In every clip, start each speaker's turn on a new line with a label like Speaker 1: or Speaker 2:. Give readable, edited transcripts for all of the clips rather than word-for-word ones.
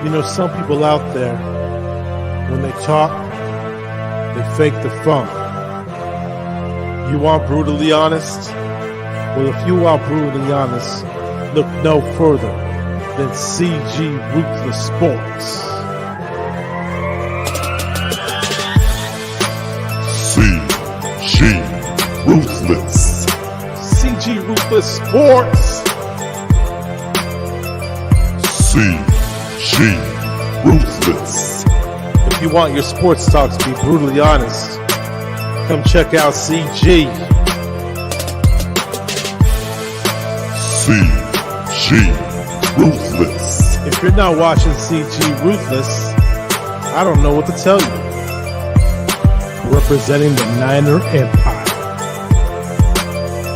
Speaker 1: You know, some people out there, when they talk, they fake the funk. You want brutally honest? Well, if you are brutally honest, look no further than CG Ruthless Sports.
Speaker 2: CG Ruthless.
Speaker 1: CG Ruthless Sports.
Speaker 2: CG Ruthless.
Speaker 1: If you want your sports talks to be brutally honest, come check out CG.
Speaker 2: CG Ruthless.
Speaker 1: If you're not watching CG Ruthless, I don't know what to tell you. Representing the Niner Empire.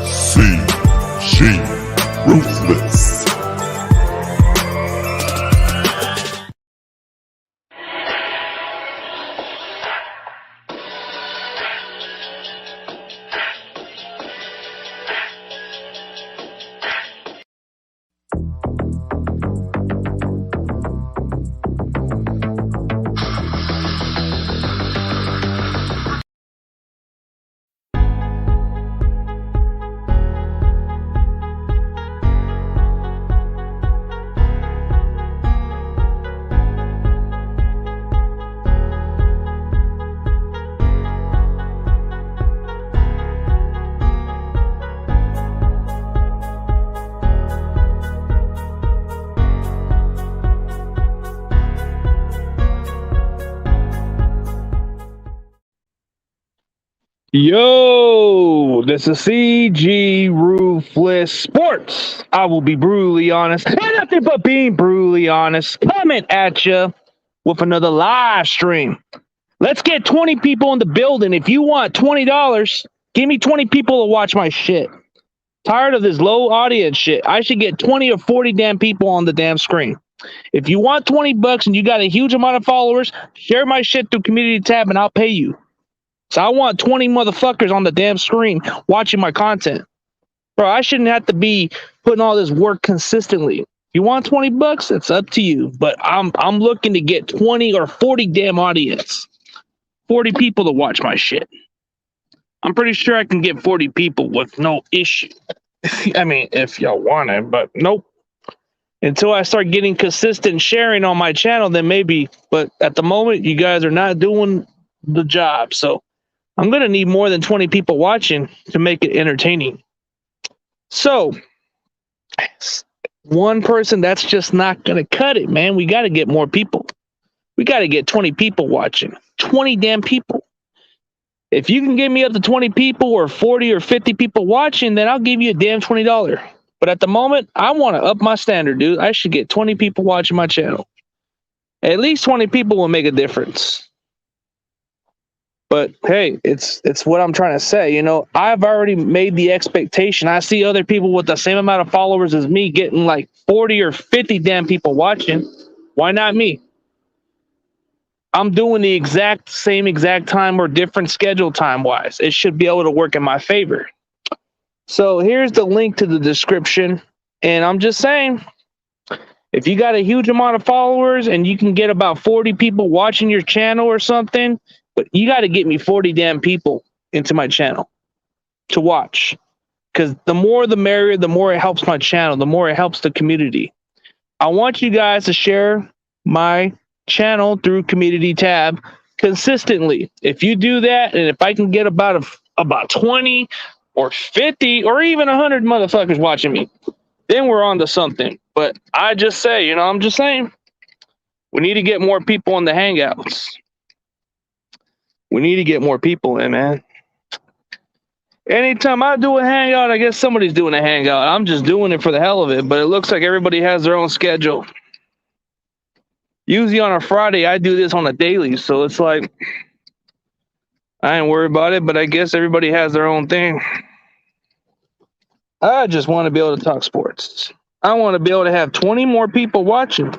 Speaker 2: CG Ruthless.
Speaker 3: Yo, this is CG Ruthless Sports. I will be brutally honest, and nothing but being brutally honest, coming at you with another live stream. Let's get 20 people in the building. If you want $20, give me 20 people to watch my shit. Tired of this low audience shit. I should get 20 or 40 damn people on the damn screen. If you want $20 and you got a huge amount of followers, share my shit through Community Tab and I'll pay you. So I want 20 motherfuckers on the damn screen watching my content. Bro, I shouldn't have to be putting all this work consistently. If you want $20, it's up to you. But I'm looking to get 20 or 40 damn audience. 40 people to watch my shit. I'm pretty sure I can get 40 people with no issue. I mean, if y'all want it, but nope. Until I start getting consistent sharing on my channel, then maybe. But at the moment, you guys are not doing the job. So I'm going to need more than 20 people watching to make it entertaining. So, one person, that's just not going to cut it, man. We got to get more people. We got to get 20 people watching. 20 damn people. If you can get me up to 20 people or 40 or 50 people watching, then I'll give you a damn $20. But at the moment, I want to up my standard, dude. I should get 20 people watching my channel. At least 20 people will make a difference. But hey, it's what I'm trying to say. You know, I've already made the expectation. I see other people with the same amount of followers as me getting like 40 or 50 damn people watching. Why not me? I'm doing the same exact time or different schedule time-wise. It should be able to work in my favor. So here's the link to the description. And I'm just saying, if you got a huge amount of followers and you can get about 40 people watching your channel or something, but you got to get me 40 damn people into my channel to watch. Because the more the merrier, the more it helps my channel, the more it helps the community. I want you guys to share my channel through Community Tab consistently. If you do that, and if I can get about 20 or 50 or even 100 motherfuckers watching me, then we're on to something. But I just say, you know, I'm just saying, we need to get more people in the hangouts. We need to get more people in, man. Anytime I do a hangout, I guess somebody's doing a hangout. I'm just doing it for the hell of it, but it looks like everybody has their own schedule. Usually on a Friday, I do this on a daily, so it's like, I ain't worried about it, but I guess everybody has their own thing. I just want to be able to talk sports. I want to be able to have 20 more people watching.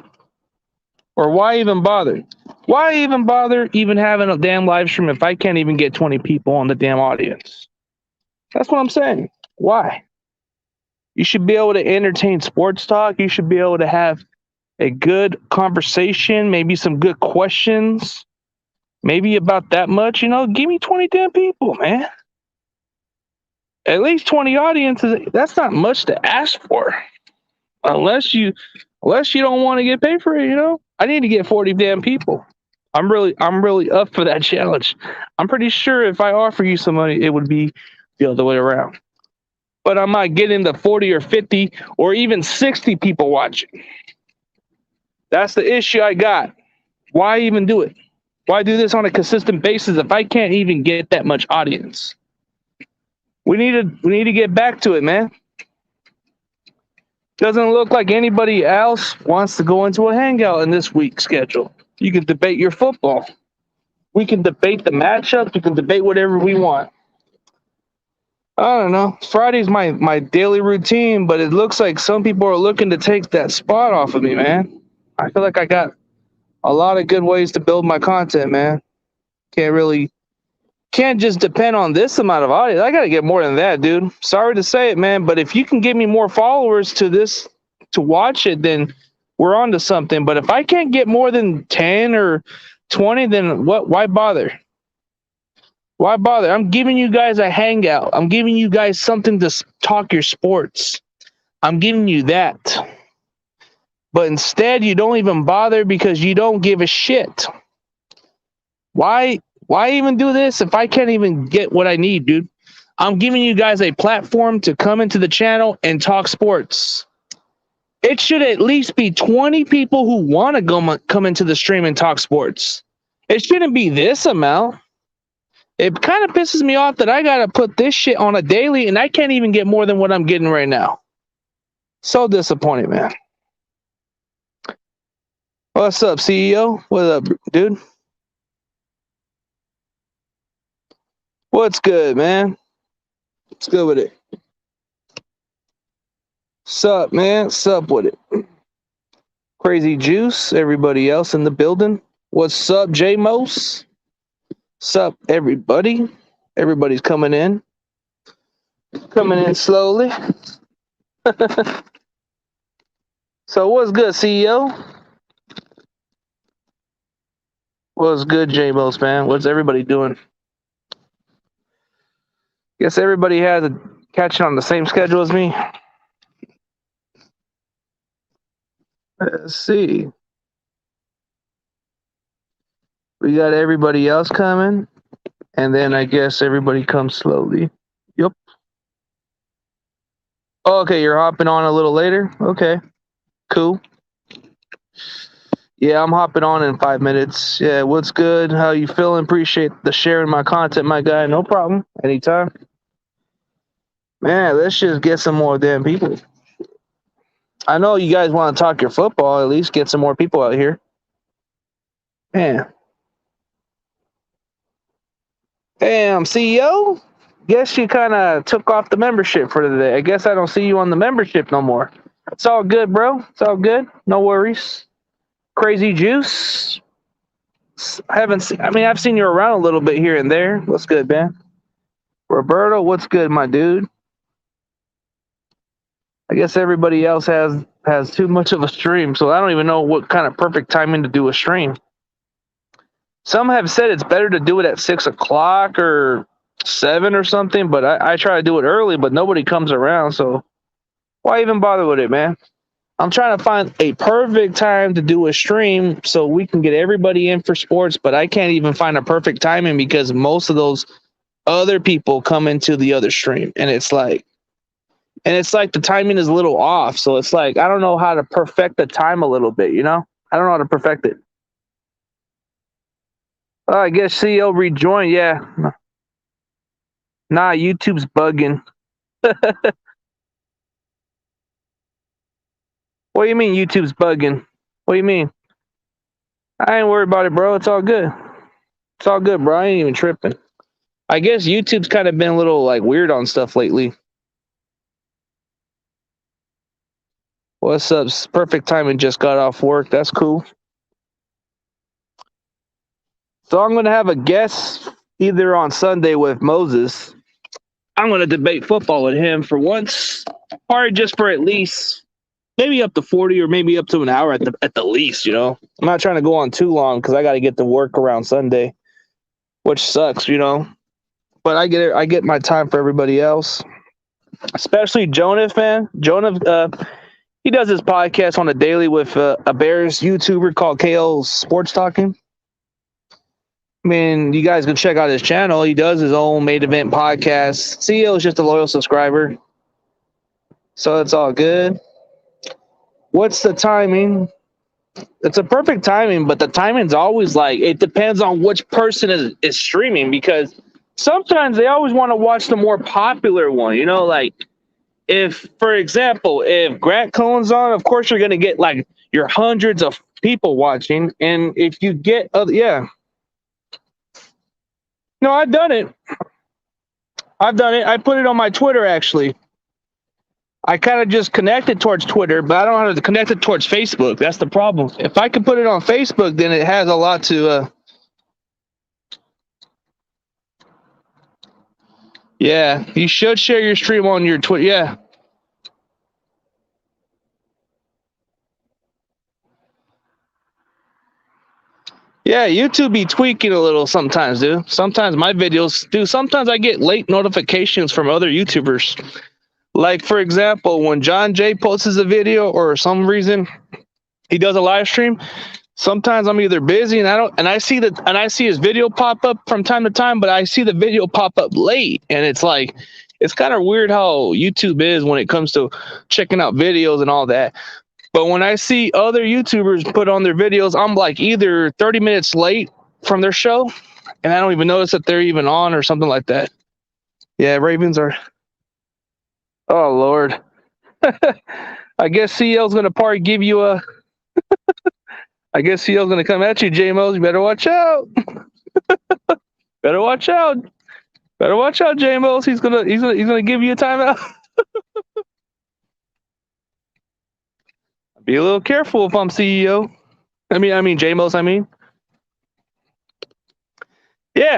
Speaker 3: Or why even bother? Why even bother even having a damn live stream if I can't even get 20 people on the damn audience? That's what I'm saying. Why? You should be able to entertain sports talk. You should be able to have a good conversation, maybe some good questions, maybe about that much, give me 20 damn people, man. At least 20 audiences, that's not much to ask for. Unless you don't want to get paid for it, I need to get 40 damn people. I'm really up for that challenge. I'm pretty sure if I offer you some money, it would be the other way around. But I might get into 40 or 50 or even 60 people watching. That's the issue I got. Why even do it? Why do this on a consistent basis if I can't even get that much audience? We need to get back to it, man. Doesn't look like anybody else wants to go into a hangout in this week's schedule. You can debate your football. We can debate the matchups. We can debate whatever we want. I don't know. Friday's my daily routine, but it looks like some people are looking to take that spot off of me, man. I feel like I got a lot of good ways to build my content, man. Can't just depend on this amount of audience. I got to get more than that, dude. Sorry to say it, man, but if you can give me more followers to watch it, then we're on to something. But if I can't get more than 10 or 20, then why bother? Why bother? I'm giving you guys a hangout. I'm giving you guys something to talk your sports. I'm giving you that. But instead, you don't even bother because you don't give a shit. Why even do this if I can't even get what I need, dude? I'm giving you guys a platform to come into the channel and talk sports. It should at least be 20 people who want to come into the stream and talk sports. It shouldn't be this amount. It kind of pisses me off that I got to put this shit on a daily and I can't even get more than what I'm getting right now. So disappointed, man. What's up, CEO? What up, dude? What's good, man? What's good with it? Sup, man? Sup with it? Crazy Juice, everybody else in the building. What's up, J-Mos? Sup, everybody? Everybody's coming in. Coming in slowly. So what's good, CEO? What's good, J-Mos, man? What's everybody doing? Guess everybody has a catching on the same schedule as me. Let's see. We got everybody else coming, and then I guess everybody comes slowly. Yep. Oh, okay, you're hopping on a little later? Okay, cool. Yeah, I'm hopping on in 5 minutes. Yeah, what's good? How you feeling? Appreciate the sharing my content, my guy. No problem. Anytime. Man, let's just get some more damn people. I know you guys want to talk your football. At least get some more people out here. Man. Damn, CEO? Guess you kind of took off the membership for today. I guess I don't see you on the membership no more. It's all good, bro. It's all good. No worries. Crazy Juice. I've seen you around a little bit here and there. What's good, man? Roberto, what's good, my dude? I guess everybody else has too much of a stream, so I don't even know what kind of perfect timing to do a stream. Some have said it's better to do it at 6 o'clock or 7 or something, but I try to do it early, but nobody comes around, so why even bother with it, man? I'm trying to find a perfect time to do a stream so we can get everybody in for sports, but I can't even find a perfect timing because most of those other people come into the other stream, and it's like the timing is a little off, so it's like I don't know how to perfect the time a little bit, I don't know how to perfect it. I guess CEO rejoined. Yeah. Nah, YouTube's bugging. What do you mean YouTube's bugging? What do you mean? I ain't worried about it, bro. It's all good. It's all good, bro. I ain't even tripping. I guess YouTube's kind of been a little like weird on stuff lately. What's up? Perfect timing. Just got off work. That's cool. So I'm going to have a guest either on Sunday with Moses. I'm going to debate football with him for once, or just for at least maybe up to 40 or maybe up to an hour at the least. I'm not trying to go on too long because I got to get to work around Sunday, which sucks. But I get it. I get my time for everybody else, especially Jonah, man. Jonah, he does his podcast on a daily with a Bears YouTuber called KL Sports Talking. I mean, you guys can check out his channel. He does his own main event podcast. CEO is just a loyal subscriber, so it's all good. What's the timing? It's a perfect timing, but the timing's always like, it depends on which person is streaming, because sometimes they always want to watch the more popular one. Like if, for example, if Grant Cohen's on, of course you're going to get like your hundreds of people watching. And if you get, no, I've done it. I put it on my Twitter, actually. I kind of just connected towards Twitter, but I don't know how to connect it towards Facebook. That's the problem. If I can put it on Facebook, then it has a lot to... Yeah, you should share your stream on your Twitter. Yeah. Yeah, YouTube be tweaking a little sometimes, dude. Sometimes my videos do. Sometimes I get late notifications from other YouTubers. Like, for example, when John Jay posts a video or some reason he does a live stream, sometimes I'm either busy and I see his video pop up from time to time, but I see the video pop up late, and it's like, it's kind of weird how YouTube is when it comes to checking out videos and all that. But when I see other YouTubers put on their videos, I'm like either 30 minutes late from their show, and I don't even notice that they're even on or something like that. Yeah, Ravens are... Oh, Lord. I guess CL's going to probably give you a... I guess CL's going to come at you, J-Mos. You better watch out. Better watch out. Better watch out, J-Mos. He's gonna give you a timeout. Be a little careful if I'm CEO. I mean J-Mos, Yeah,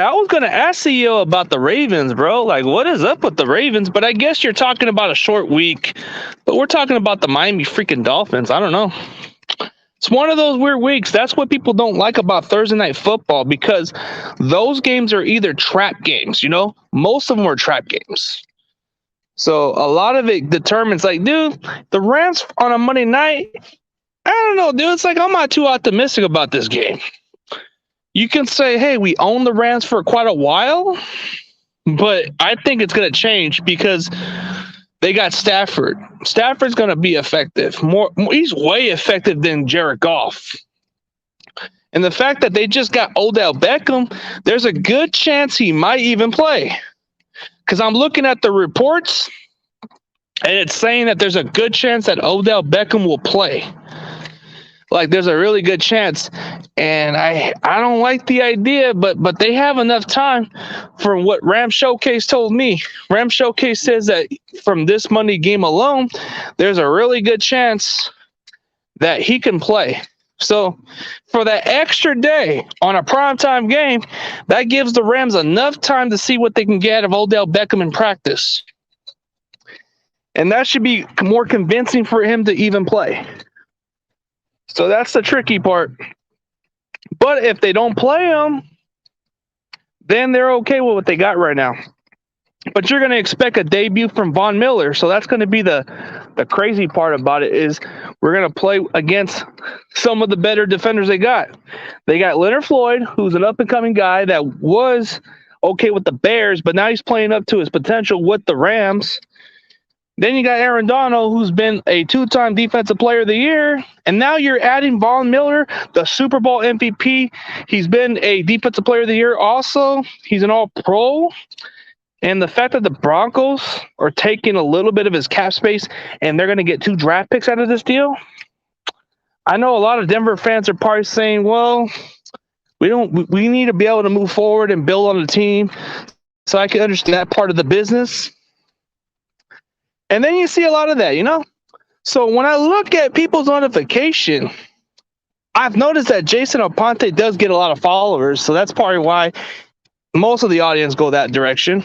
Speaker 3: I was going to ask CEO about the Ravens, bro. Like, what is up with the Ravens? But I guess you're talking about a short week. But we're talking about the Miami freaking Dolphins. I don't know. It's one of those weird weeks. That's what people don't like about Thursday Night Football, because those games are either trap games, Most of them are trap games. So a lot of it determines, like, dude, the Rams on a Monday night, I don't know, dude. It's like, I'm not too optimistic about this game. You can say, hey, we own the Rams for quite a while, but I think it's going to change because they got Stafford. Stafford's going to be effective. He's way effective than Jared Goff. And the fact that they just got Odell Beckham, there's a good chance he might even play. Because I'm looking at the reports, and it's saying that there's a good chance that Odell Beckham will play. Like, there's a really good chance. And I don't like the idea, but they have enough time. From what Ram Showcase told me, Ram Showcase says that from this Monday game alone, there's a really good chance that he can play. So for that extra day on a primetime game, that gives the Rams enough time to see what they can get out of Odell Beckham in practice. And that should be more convincing for him to even play. So that's the tricky part. But if they don't play him, then they're okay with what they got right now. But you're going to expect a debut from Von Miller. So that's going to be the crazy part about it, is we're going to play against some of the better defenders they got. They got Leonard Floyd, who's an up-and-coming guy that was okay with the Bears, but now he's playing up to his potential with the Rams. Then you got Aaron Donald, who's been a 2-time Defensive Player of the Year. And now you're adding Von Miller, the Super Bowl MVP. He's been a Defensive Player of the Year also. He's an All-Pro. And the fact that the Broncos are taking a little bit of his cap space and they're going to get 2 draft picks out of this deal. I know a lot of Denver fans are probably saying, well, we need to be able to move forward and build on the team. So I can understand that part of the business. And then you see a lot of that, So when I look at people's notification, I've noticed that Jason Aponte does get a lot of followers. So that's probably why most of the audience go that direction.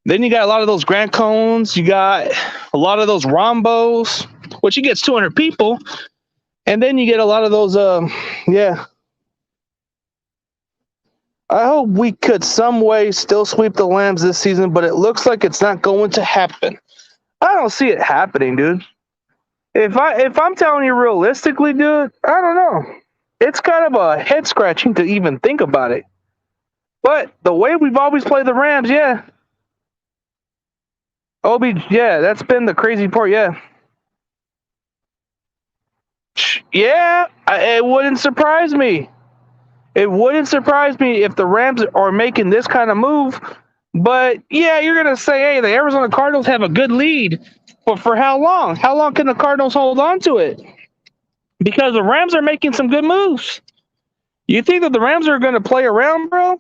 Speaker 3: Then you got a lot of those Grant Cohns. You got a lot of those Rombos. which he gets 200 people. And then you get a lot of those, yeah. I hope we could some way still sweep the Lambs this season, but it looks like it's not going to happen. I don't see it happening, dude. If I'm telling you realistically, dude, I don't know. It's kind of a head scratching to even think about it. But the way we've always played the Rams, yeah. Yeah, that's been the crazy part, yeah. Yeah, it wouldn't surprise me. It wouldn't surprise me if the Rams are making this kind of move. But, yeah, you're going to say, hey, the Arizona Cardinals have a good lead. But for how long? How long can the Cardinals hold on to it? Because the Rams are making some good moves. You think that the Rams are going to play around, bro?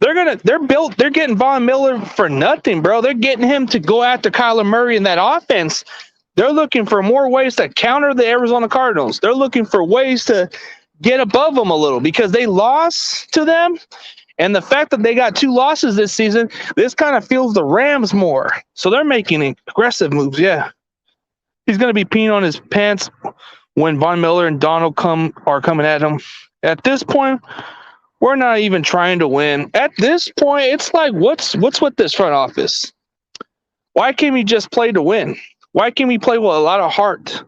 Speaker 3: They're getting Von Miller for nothing, bro. They're getting him to go after Kyler Murray in that offense. They're looking for more ways to counter the Arizona Cardinals. They're looking for ways to get above them a little because they lost to them. And the fact that they got 2 losses this season, this kind of feels the Rams more. So they're making aggressive moves, yeah. He's going to be peeing on his pants when Von Miller and Donald are coming at him. At this point, we're not even trying to win. At this point, it's like, what's with this front office? Why can't we just play to win? Why can't we play with a lot of heart?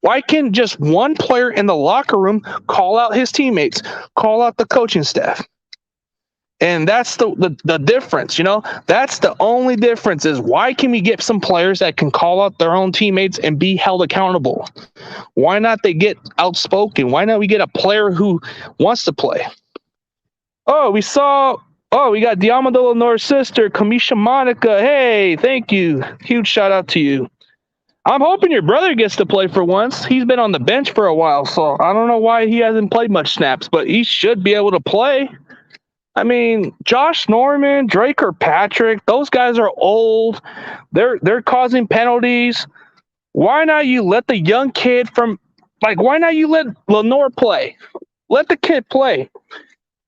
Speaker 3: Why can't just one player in the locker room call out his teammates, call out the coaching staff? And that's the difference, you know? That's the only difference is why can we get some players that can call out their own teammates and be held accountable? Why not they get outspoken? Why not we get a player who wants to play? We got Diamond Lenore's sister, Kamisha Monica. Hey, thank you. Huge shout out to you. I'm hoping your brother gets to play for once. He's been on the bench for a while, so I don't know why he hasn't played much snaps, but he should be able to play. I mean, Josh Norman, Drake Patrick, those guys are old. They're causing penalties. Why not you let the young kid why not you let Lenore play? Let the kid play.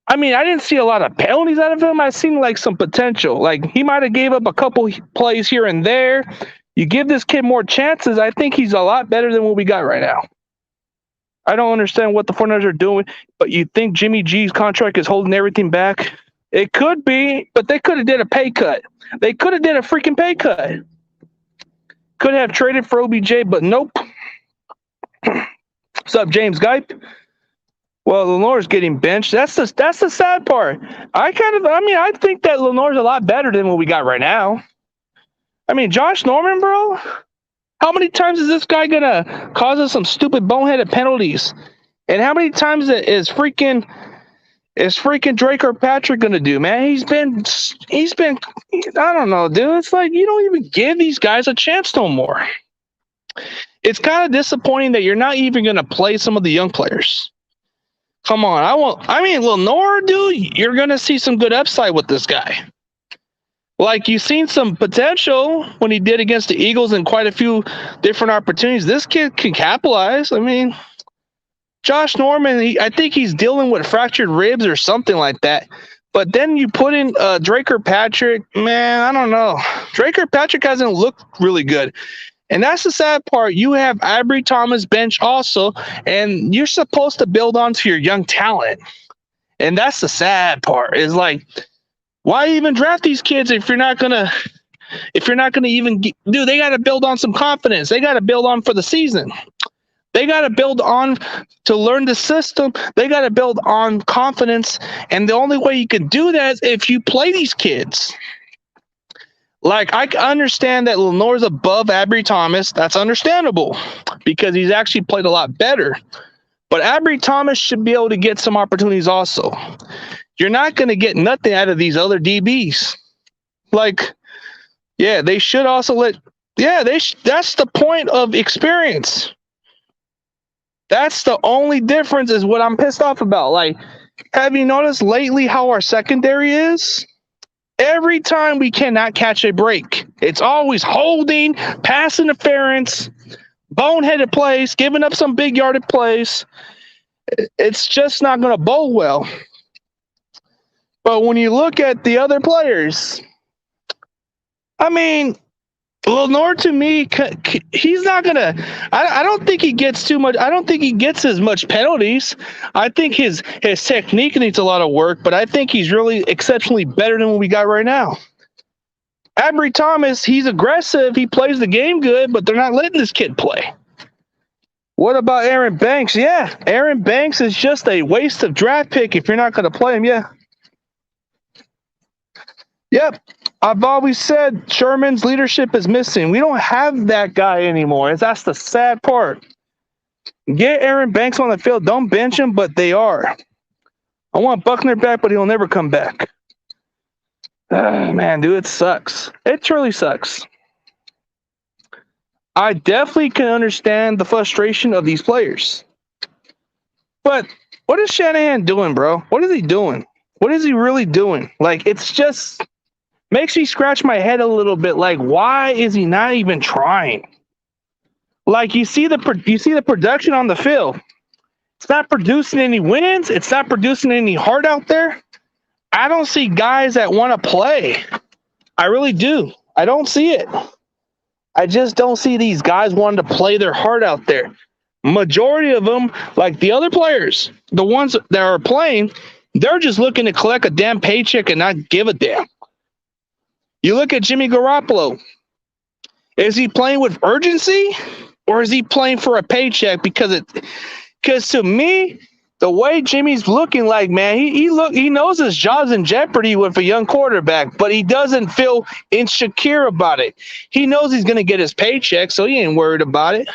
Speaker 3: I mean, I didn't see a lot of penalties out of him. I seen like some potential. Like he might have gave up a couple plays here and there. You give this kid more chances, I think he's a lot better than what we got right now. I don't understand what the 49ers are doing, but you think Jimmy G's contract is holding everything back? It could be, but they could have did a pay cut. They could have did a freaking pay cut. Could have traded for OBJ, but nope. What's up, James Gype? Well, Lenore's getting benched. That's the sad part. I think that Lenore's a lot better than what we got right now. I mean, Josh Norman, bro. How many times is this guy gonna cause us some stupid boneheaded penalties? And how many times is freaking Drake Patrick gonna do, man? He's been I don't know, dude. It's like you don't even give these guys a chance no more. It's kind of disappointing that you're not even gonna play some of the young players. Come on, Lenore, dude, you're gonna see some good upside with this guy. Like, you've seen some potential when he did against the Eagles and quite a few different opportunities. This kid can capitalize. I mean, Josh Norman, I think he's dealing with fractured ribs or something like that. But then you put in Drake Patrick. Man, I don't know. Drake Patrick hasn't looked really good. And that's the sad part. You have Ivory Thomas bench also, and you're supposed to build onto your young talent. And that's the sad part. Is like, why even draft these kids if you're not gonna even dude? They got to build on some confidence. They got to build on for the season. They got to build on to learn the system. They got to build on confidence, and the only way you can do that is if you play these kids. Like, I understand that Lenore's above Abry Thomas. That's understandable because he's actually played a lot better. But Abry Thomas should be able to get some opportunities also. You're not going to get nothing out of these other DBs. Like, yeah, they should also that's the point of experience. That's the only difference is what I'm pissed off about. Like, have you noticed lately how our secondary is? Every time we cannot catch a break. It's always holding, pass interference, boneheaded plays, giving up some big yarded plays. It's just not going to bode well. But when you look at the other players, I mean, Well, Nor to me, he's not gonna. I don't think he gets too much. I don't think he gets as much penalties. I think his technique needs a lot of work, but I think he's really exceptionally better than what we got right now. Abry Thomas, he's aggressive. He plays the game good, but they're not letting this kid play. What about Aaron Banks? Yeah, Aaron Banks is just a waste of draft pick if you're not going to play him. Yeah. Yep. I've always said Sherman's leadership is missing. We don't have that guy anymore. That's the sad part. Get Aaron Banks on the field. Don't bench him, but they are. I want Buckner back, but he'll never come back. Man, dude, it sucks. It truly sucks. I definitely can understand the frustration of these players. But what is Shanahan doing, bro? What is he doing? What is he really doing? Like, it's just makes me scratch my head a little bit. Like, why is he not even trying? Like, you see the production on the field. It's not producing any wins. It's not producing any heart out there. I don't see guys that want to play. I really do. I don't see it. I just don't see these guys wanting to play their heart out there. Majority of them, like the other players, the ones that are playing, they're just looking to collect a damn paycheck and not give a damn. You look at Jimmy Garoppolo. Is he playing with urgency or is he playing for a paycheck? Because to me, the way Jimmy's looking like, man, he knows his job's in jeopardy with a young quarterback, but he doesn't feel insecure about it. He knows he's going to get his paycheck, so he ain't worried about it.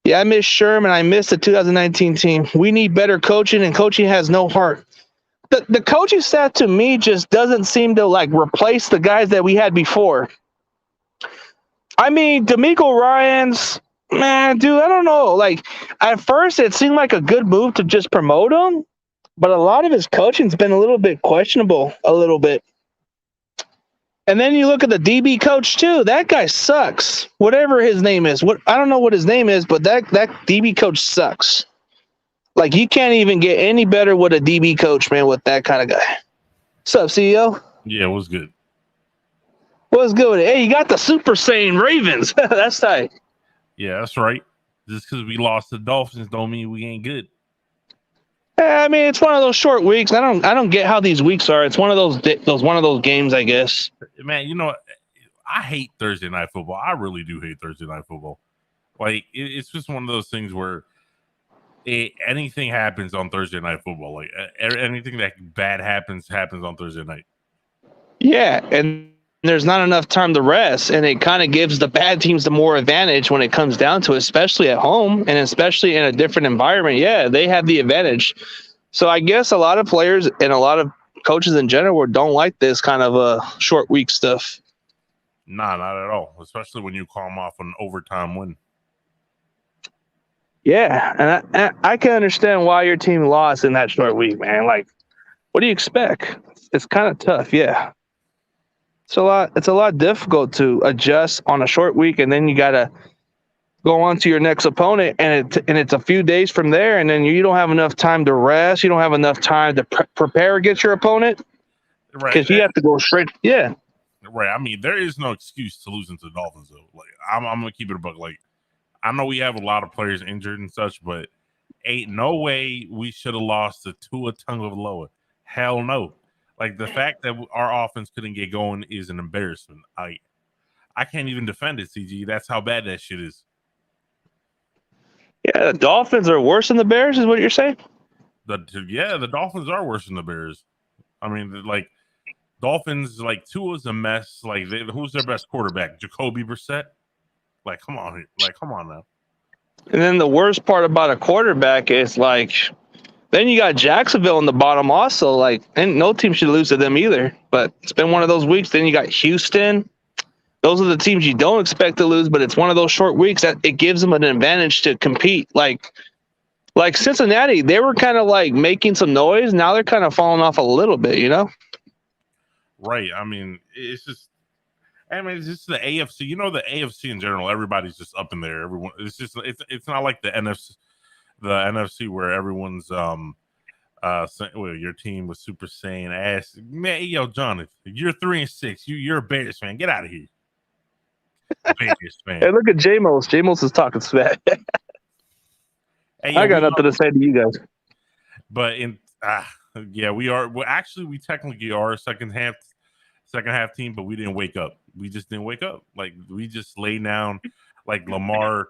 Speaker 3: Yeah, I miss Sherman. I miss the 2019 team. We need better coaching, and coaching has no heart. The coaching staff, to me, just doesn't seem to, like, replace the guys that we had before. I mean, DeMeco Ryans, man, dude, I don't know. Like, at first, it seemed like a good move to just promote him, but a lot of his coaching's been a little bit questionable, a little bit. And then you look at the DB coach, too. That guy sucks. Whatever his name is. I don't know what his name is, but that DB coach sucks. Like, you can't even get any better with a DB coach, man, with that kind of guy. What's up, CEO?
Speaker 4: Yeah, what's good?
Speaker 3: What's good with it? Hey, you got the Super Saiyan Ravens. That's tight.
Speaker 4: Yeah, that's right. Just because we lost the Dolphins don't mean we ain't good.
Speaker 3: I mean, it's one of those short weeks. I don't get how these weeks are. It's one of those games, I guess.
Speaker 4: Man, you know, I hate Thursday night football. I really do hate Thursday night football. Like, it's just one of those things where anything happens on Thursday night football. Like, anything that bad happens on Thursday night.
Speaker 3: Yeah, and there's not enough time to rest, and it kind of gives the bad teams the more advantage when it comes down to it, especially at home and especially in a different environment. Yeah, they have the advantage. So I guess a lot of players and a lot of coaches in general don't like this kind of short week stuff.
Speaker 4: Nah, not at all, especially when you call them off an overtime win.
Speaker 3: Yeah, and I can understand why your team lost in that short week, man. Like, what do you expect? It's kind of tough, yeah. It's a lot difficult to adjust on a short week, and then you gotta go on to your next opponent, and it's a few days from there, and then you don't have enough time to rest. You don't have enough time to prepare against your opponent,
Speaker 4: right?
Speaker 3: Because you have to go straight. Yeah,
Speaker 4: right. I mean, there is no excuse to losing to the Dolphins, though. Like, I'm gonna keep it a buck. Like, I know we have a lot of players injured and such, but ain't no way we should have lost to Tua Tagovailoa. Hell no. Like, the fact that our offense couldn't get going is an embarrassment. I can't even defend it, CG. That's how bad that shit is.
Speaker 3: Yeah, the Dolphins are worse than the Bears, is what you're saying?
Speaker 4: The Dolphins are worse than the Bears. I mean, like, Dolphins, like, Tua's a mess. Like, who's their best quarterback? Jacoby Brissett? Like, come on now.
Speaker 3: And then the worst part about a quarterback is, like, then you got Jacksonville in the bottom also. Like, and no team should lose to them either. But it's been one of those weeks. Then you got Houston. Those are the teams you don't expect to lose, but it's one of those short weeks that it gives them an advantage to compete. Like Cincinnati, they were kind of like making some noise. Now they're kind of falling off a little bit, you know?
Speaker 4: Right. I mean, it's just the AFC. You know, the AFC in general, everybody's just up in there. Everyone, it's not like the NFC where everyone's your team was Super Saiyan ass. Man, yo, Jonathan, you're 3-6. You're a Bears fan. Get out of here. Biggest fan.
Speaker 3: Hey, look at Jamos. Jamos is talking smack.
Speaker 4: Hey,
Speaker 3: I got nothing to say to you guys.
Speaker 4: But yeah, we are. Well, actually, we technically are a second half team, but we didn't wake up. We just didn't wake up. Like we just lay down. Like Lamar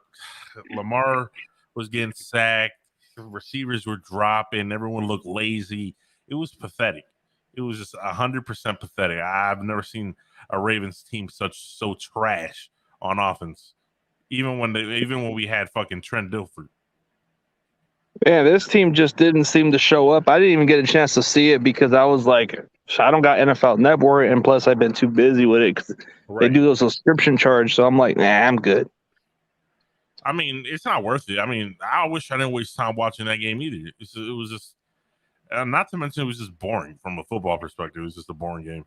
Speaker 4: was getting sacked. Receivers were dropping. Everyone looked lazy. It was pathetic. It was just 100% pathetic. I've never seen a Ravens team so trash on offense. Even when we had fucking Trent Dilfer.
Speaker 3: Yeah, this team just didn't seem to show up. I didn't even get a chance to see it because I was like, I don't got NFL Network, and plus I've been too busy with it because they do those subscription charge. So I'm like, nah, I'm good.
Speaker 4: I mean, it's not worth it. I mean, I wish I didn't waste time watching that game either. It was just, not to mention, it was just boring from a football perspective. It was just a boring game.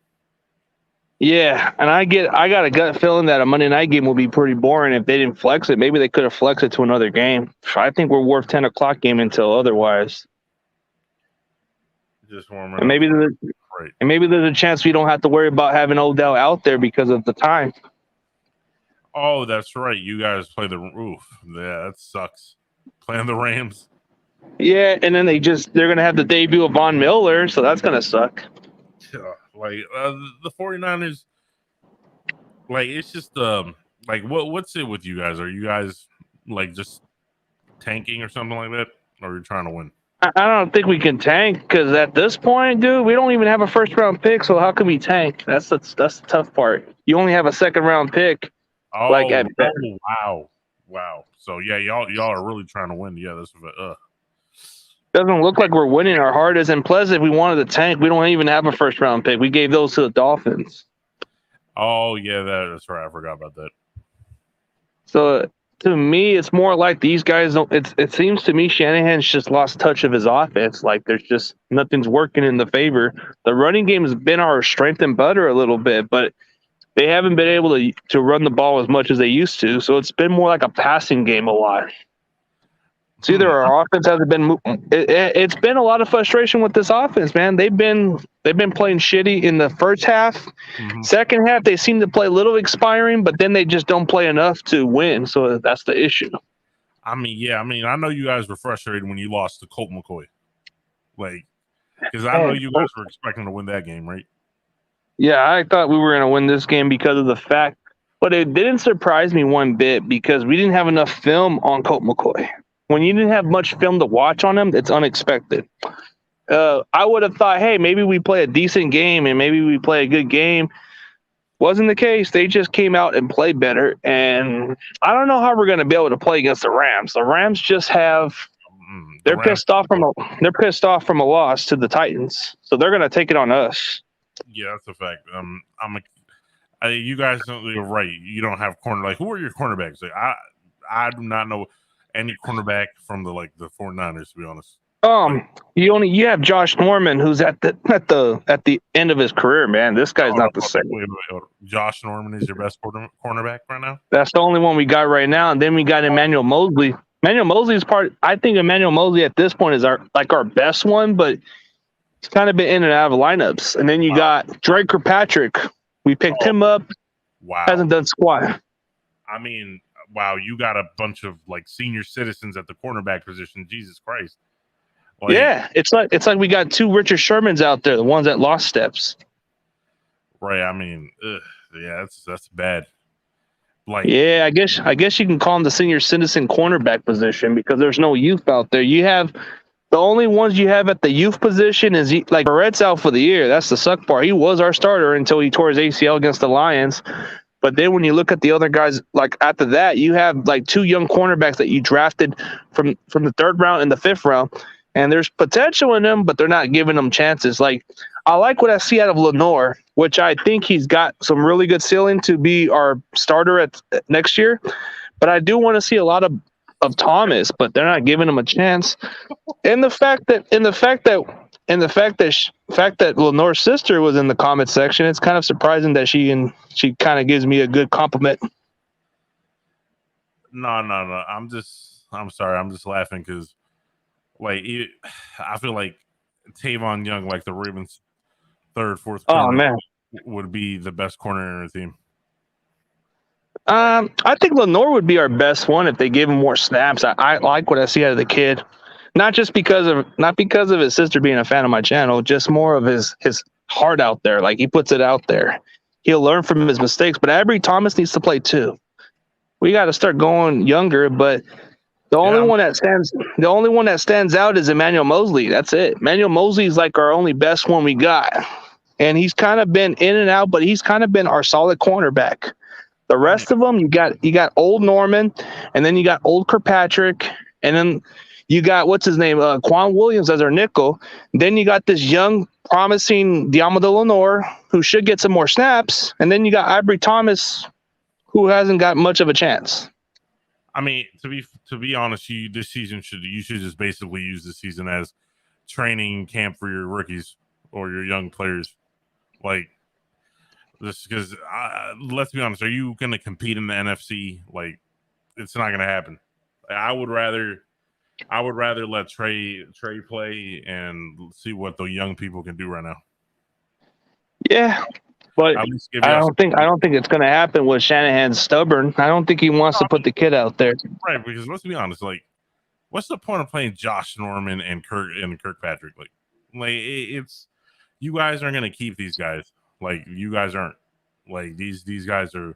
Speaker 3: Yeah, and I got a gut feeling that a Monday night game will be pretty boring if they didn't flex it. Maybe they could have flexed it to another game. I think we're worth 10 o'clock game until otherwise.
Speaker 4: Just warming
Speaker 3: and maybe there's a chance we don't have to worry about having Odell out there because of the time.
Speaker 4: Oh, that's right. You guys play the roof. Yeah, that sucks. Playing the Rams.
Speaker 3: Yeah, and then they're gonna have the debut of Von Miller, so that's gonna suck.
Speaker 4: Like the 49ers, like it's just like what's it with you guys? Are you guys like just tanking or something like that, or are you trying to win?
Speaker 3: I don't think we can tank because at this point, dude, we don't even have a first round pick. So how can we tank? That's the tough part. You only have a second round pick.
Speaker 4: Oh, wow. So yeah, y'all are really trying to win. Yeah, that's
Speaker 3: doesn't look like we're winning our hardest. And plus, if we wanted to tank, we don't even have a first round pick. We gave those to the Dolphins.
Speaker 4: Oh yeah, that's right. I forgot about that.
Speaker 3: So to me, it's more like these guys don't. It seems to me Shanahan's just lost touch of his offense. Like there's just nothing's working in the favor. The running game has been our strength and butter a little bit, but they haven't been able to run the ball as much as they used to. So it's been more like a passing game a lot. It's either our offense hasn't been. It's been a lot of frustration with this offense, man. They've been playing shitty in the first half. Mm-hmm. Second half, they seem to play a little expiring, but then they just don't play enough to win. So that's the issue.
Speaker 4: I mean, I know you guys were frustrated when you lost to Colt McCoy, like because I know you guys were expecting to win that game, right?
Speaker 3: Yeah, I thought we were going to win this game because of the fact, but it didn't surprise me one bit because we didn't have enough film on Colt McCoy. When you didn't have much film to watch on him, it's unexpected. I would have thought, hey, maybe we play a decent game and maybe we play a good game. Wasn't the case. They just came out and played better. And I don't know how we're going to be able to play against the Rams. The Rams just have they're pissed off from a loss to the Titans. So they're going to take it on us.
Speaker 4: Yeah, that's a fact. You guys you're right. You don't have corner. Like, who are your cornerbacks? Like, I do not know any cornerback from the 49ers, to be honest.
Speaker 3: You have Josh Norman, who's at the end of his career, man. This guy's not the same.
Speaker 4: Wait. Josh Norman is your best cornerback right now?
Speaker 3: That's the only one we got right now, and then we got Emmanuel Mosley. Emmanuel Mosley's I think Emmanuel Mosley at this point is our best one, but he's kind of been in and out of lineups. And then you got Drake Kirkpatrick. We picked him up.
Speaker 4: Wow.
Speaker 3: Hasn't done squat.
Speaker 4: I mean, wow, you got a bunch of senior citizens at the cornerback position. Jesus Christ.
Speaker 3: Yeah, it's like we got two Richard Shermans out there, the ones that lost steps.
Speaker 4: Right. I mean, yeah, that's bad.
Speaker 3: Yeah, I guess you can call them the senior citizen cornerback position because there's no youth out there. You have the only ones you have at the youth position is Barrett's out for the year. That's the suck part. He was our starter until he tore his ACL against the Lions. But then when you look at the other guys, after that, you have two young cornerbacks that you drafted from the third round and the fifth round. And there's potential in them, but they're not giving them chances. I like what I see out of Lenore, which I think he's got some really good ceiling to be our starter at next year. But I do want to see a lot of Thomas, but they're not giving him a chance. And the fact that Lenore's sister was in the comment section, it's kind of surprising that she kind of gives me a good compliment.
Speaker 4: No. I'm sorry. I'm just laughing because I feel like Tavon Young, the Ravens' third, fourth corner,
Speaker 3: man,
Speaker 4: would be the best corner in the team.
Speaker 3: I think Lenore would be our best one if they gave him more snaps. I like what I see out of the kid, not because of his sister being a fan of my channel, just more of his heart out there. Like he puts it out there. He'll learn from his mistakes. But Avery Thomas needs to play too. We got to start going younger. But the only one that stands out is Emmanuel Mosley. That's it. Emmanuel Mosley is like our only best one we got, and he's kind of been in and out, but he's kind of been our solid cornerback. The rest of them, you got old Norman, and then you got old Kirkpatrick, and then you got what's his name, Quan Williams as our nickel. Then you got this young, promising Diamond Lenore who should get some more snaps, and then you got Ivory Thomas, who hasn't got much of a chance.
Speaker 4: I mean, to be honest, you should just basically use this season as training camp for your rookies or your young players, like. This because let's be honest, are you going to compete in the NFC? Like, it's not going to happen. I would rather let Trey play and see what the young people can do right now.
Speaker 3: Yeah, but I don't think it's going to happen with Shanahan's stubborn. I don't think he wants to put the kid out there.
Speaker 4: Right, because let's be honest, like, what's the point of playing Josh Norman and Kirkpatrick? Like it's you guys aren't going to keep these guys. Like, you guys aren't. Like, these guys are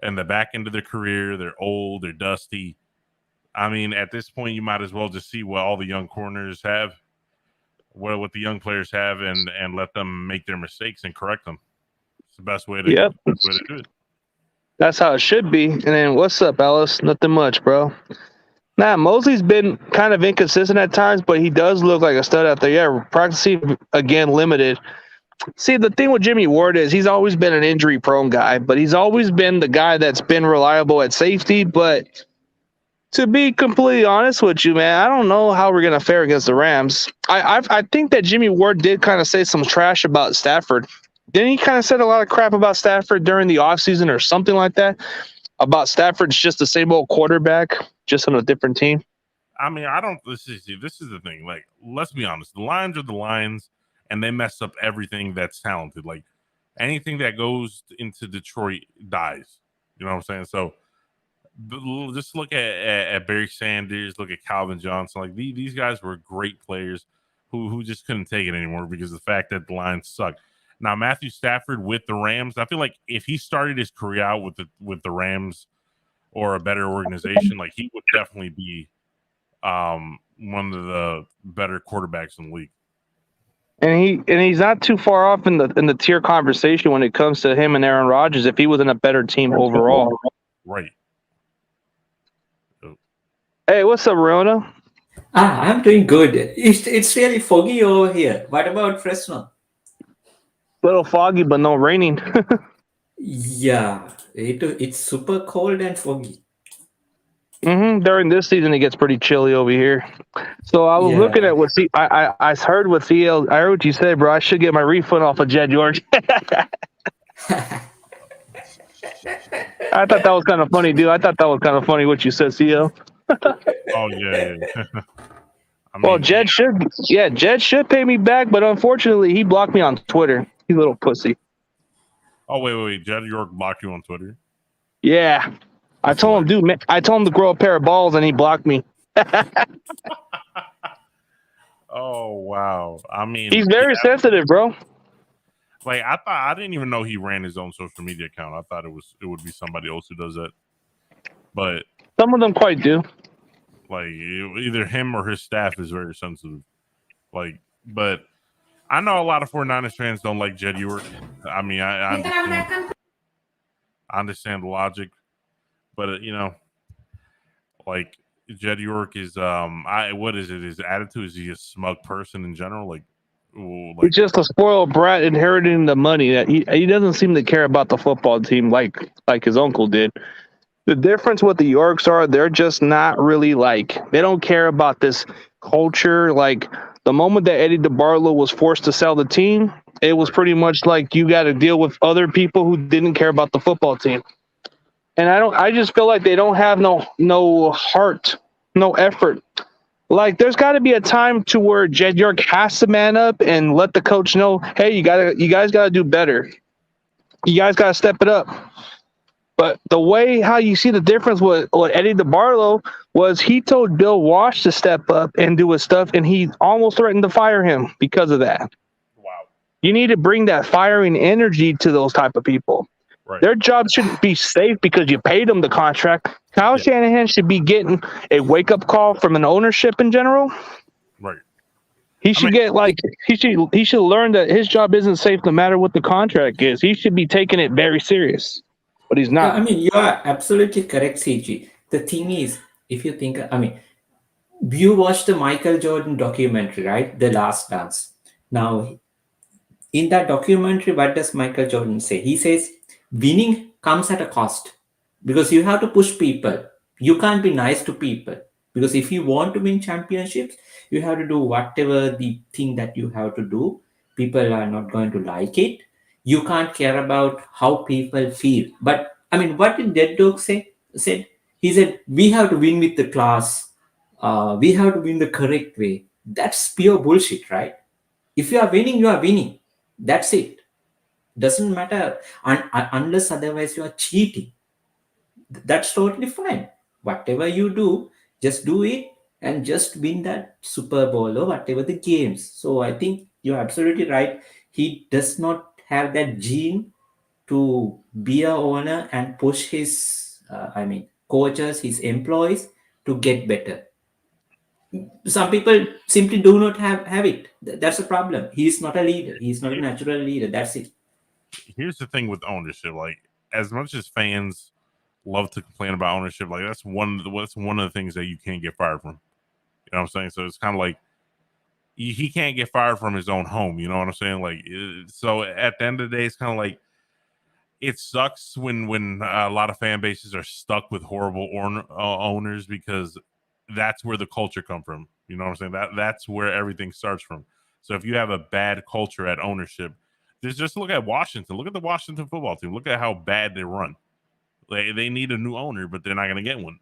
Speaker 4: in the back end of their career. They're old. They're dusty. I mean, at this point, you might as well just see what all the young corners have, what the young players have, and let them make their mistakes and correct them. It's the best way to do it.
Speaker 3: That's how it should be. And then, what's up, Alice? Nothing much, bro. Nah, Mosley's been kind of inconsistent at times, but he does look like a stud out there. Yeah, practicing, again, limited. See, the thing with Jimmy Ward is he's always been an injury-prone guy, but he's always been the guy that's been reliable at safety. But to be completely honest with you, man, I don't know how we're going to fare against the Rams. I think that Jimmy Ward did kind of say some trash about Stafford. Didn't he kind of said a lot of crap about Stafford during the offseason or something like that? About Stafford's just the same old quarterback, just on a different team?
Speaker 4: I mean, this is the thing. Like, let's be honest. The Lions are the Lions. And they mess up everything that's talented. Like, anything that goes into Detroit dies. You know what I'm saying? So just look at Barry Sanders, look at Calvin Johnson. Like, these guys were great players who just couldn't take it anymore because of the fact that the Lions suck. Now, Matthew Stafford with the Rams, I feel like if he started his career out with the Rams or a better organization, like, he would definitely be one of the better quarterbacks in the league.
Speaker 3: And he's not too far off in the tier conversation when it comes to him and Aaron Rodgers if he was in a better team overall.
Speaker 4: Right.
Speaker 3: Hey, what's up, Rona?
Speaker 5: I'm doing good. It's really foggy over here. What about Fresno?
Speaker 3: Little foggy, but no raining.
Speaker 5: Yeah, it's super cold and foggy.
Speaker 3: During this season, it gets pretty chilly over here. So I was looking at what I heard what CL. I heard what you said, bro. I should get my refund off of Jed York. I thought that was kind of funny, dude. I thought that was kind of funny what you said, CL.
Speaker 4: Oh yeah. I mean,
Speaker 3: well, Jed should pay me back, but unfortunately, he blocked me on Twitter. He's a little pussy.
Speaker 4: Oh wait. Jed York blocked you on Twitter?
Speaker 3: Yeah. I told him, dude, man, I told him to grow a pair of balls, and he blocked me.
Speaker 4: Oh, wow. I mean,
Speaker 3: he's very sensitive, bro.
Speaker 4: Like, I didn't even know he ran his own social media account. I thought it would be somebody else who does that. But
Speaker 3: some of them quite do.
Speaker 4: Like, either him or his staff is very sensitive. Like, but I know a lot of 49ers fans don't like Jed York. I mean, I understand the logic. But like, Jed York is what is it? His attitude, is he a smug person in general? Like
Speaker 3: he's just a spoiled brat inheriting the money. That he doesn't seem to care about the football team like his uncle did. The difference with the Yorks are they're just not really they don't care about this culture. Like, the moment that Eddie DeBartolo was forced to sell the team, it was pretty much like you got to deal with other people who didn't care about the football team. And I just feel like they don't have no heart, no effort. Like, there's got to be a time to where Jed York has to man up and let the coach know, hey, you guys got to do better. You guys got to step it up. But the way how you see the difference with Eddie DeBarlo was he told Bill Walsh to step up and do his stuff, and he almost threatened to fire him because of that.
Speaker 4: Wow.
Speaker 3: You need to bring that firing energy to those type of people.
Speaker 4: Right.
Speaker 3: Their job shouldn't be safe because you paid them the contract. Kyle Shanahan should be getting a wake-up call from an ownership in general.
Speaker 4: Right.
Speaker 3: He should he should learn that his job isn't safe no matter what the contract is. He should be taking it very serious. But he's not.
Speaker 5: I mean, you are absolutely correct, CG. The thing is, if you think, I mean, you watched the Michael Jordan documentary, right? The Last Dance. Now, in that documentary, what does Michael Jordan say? He says, winning comes at a cost because you have to push people. You can't be nice to people because if you want to win championships, you have to do whatever the thing that you have to do. People are not going to like it. You can't care about how people feel. But I mean, what did Dead Dog say? He said, we have to win with the class. We have to win the correct way. That's pure bullshit, right? If you are winning, you are winning. That's it. Doesn't matter unless otherwise you are cheating. That's totally fine. Whatever you do, just do it and just win that Super Bowl or whatever the games. So I think you're absolutely right. He does not have that gene to be a owner and push his, coaches, his employees to get better. Some people simply do not have it. That's a problem. He's not a leader. He's not a natural leader. That's it.
Speaker 4: Here's the thing with ownership. Like, as much as fans love to complain about ownership, like that's one of the things that you can't get fired from. You know what I'm saying? So it's kind of like he can't get fired from his own home. You know what I'm saying? Like, so at the end of the day, it's kind of like it sucks when a lot of fan bases are stuck with horrible owners because that's where the culture come from. You know what I'm saying? That's where everything starts from. So if you have a bad culture at ownership, just look at Washington. Look at the Washington football team. Look at how bad they run. They need a new owner, but they're not going to get one.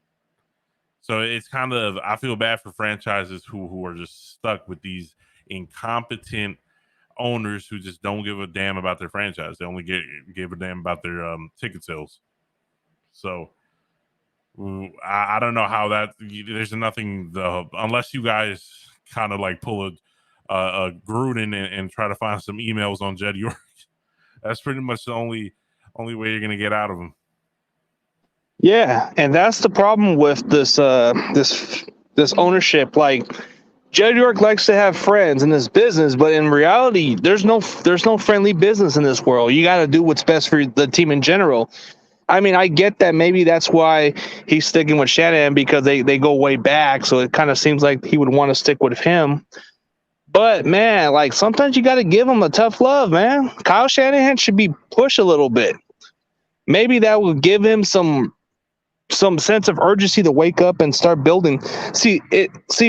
Speaker 4: So it's kind of, I feel bad for franchises who are just stuck with these incompetent owners who just don't give a damn about their franchise. They only give a damn about their ticket sales. So I don't know how that. There's nothing unless you guys kind of like pull a Gruden and try to find some emails on Jed York. That's pretty much the only way you're gonna get out of him.
Speaker 3: Yeah, and that's the problem with this ownership. Like Jed York likes to have friends in this business, but in reality, there's no friendly business in this world. You got to do what's best for the team in general. I mean, I get that maybe that's why he's sticking with Shanahan because they go way back. So it kind of seems like he would want to stick with him. But, man, like sometimes you got to give him a tough love, man. Kyle Shanahan should be pushed a little bit. Maybe that will give him some sense of urgency to wake up and start building. See,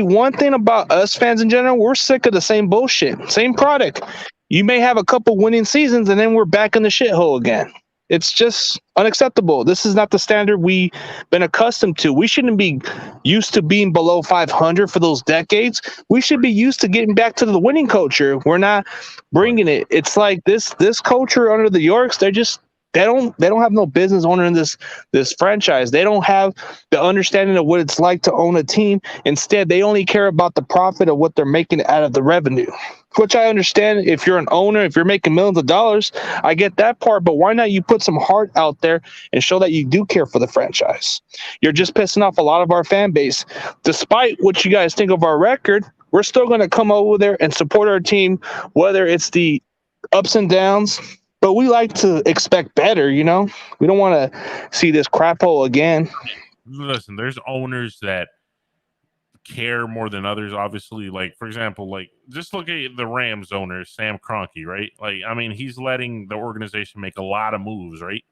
Speaker 3: one thing about us fans in general, we're sick of the same bullshit, same product. You may have a couple winning seasons and then we're back in the shithole again. It's just unacceptable. This is not the standard we've been accustomed to. We shouldn't be used to being below 500 for those decades. We should be used to getting back to the winning culture. We're not bringing it. It's like this culture under the Yorks, they don't have no business owning this franchise. They don't have the understanding of what it's like to own a team. Instead, they only care about the profit of what they're making out of the revenue, which I understand. If you're an owner, if you're making millions of dollars, I get that part. But why not you put some heart out there and show that you do care for the franchise? You're just pissing off a lot of our fan base. Despite what you guys think of our record, we're still going to come over there and support our team, whether it's the ups and downs. But we like to expect better, you know? We don't want to see this crap hole again.
Speaker 4: Listen, there's owners that care more than others, obviously. Like, for example, like, just look at the Rams owner, Sam Kroenke, right? Like, I mean, he's letting the organization make a lot of moves, right?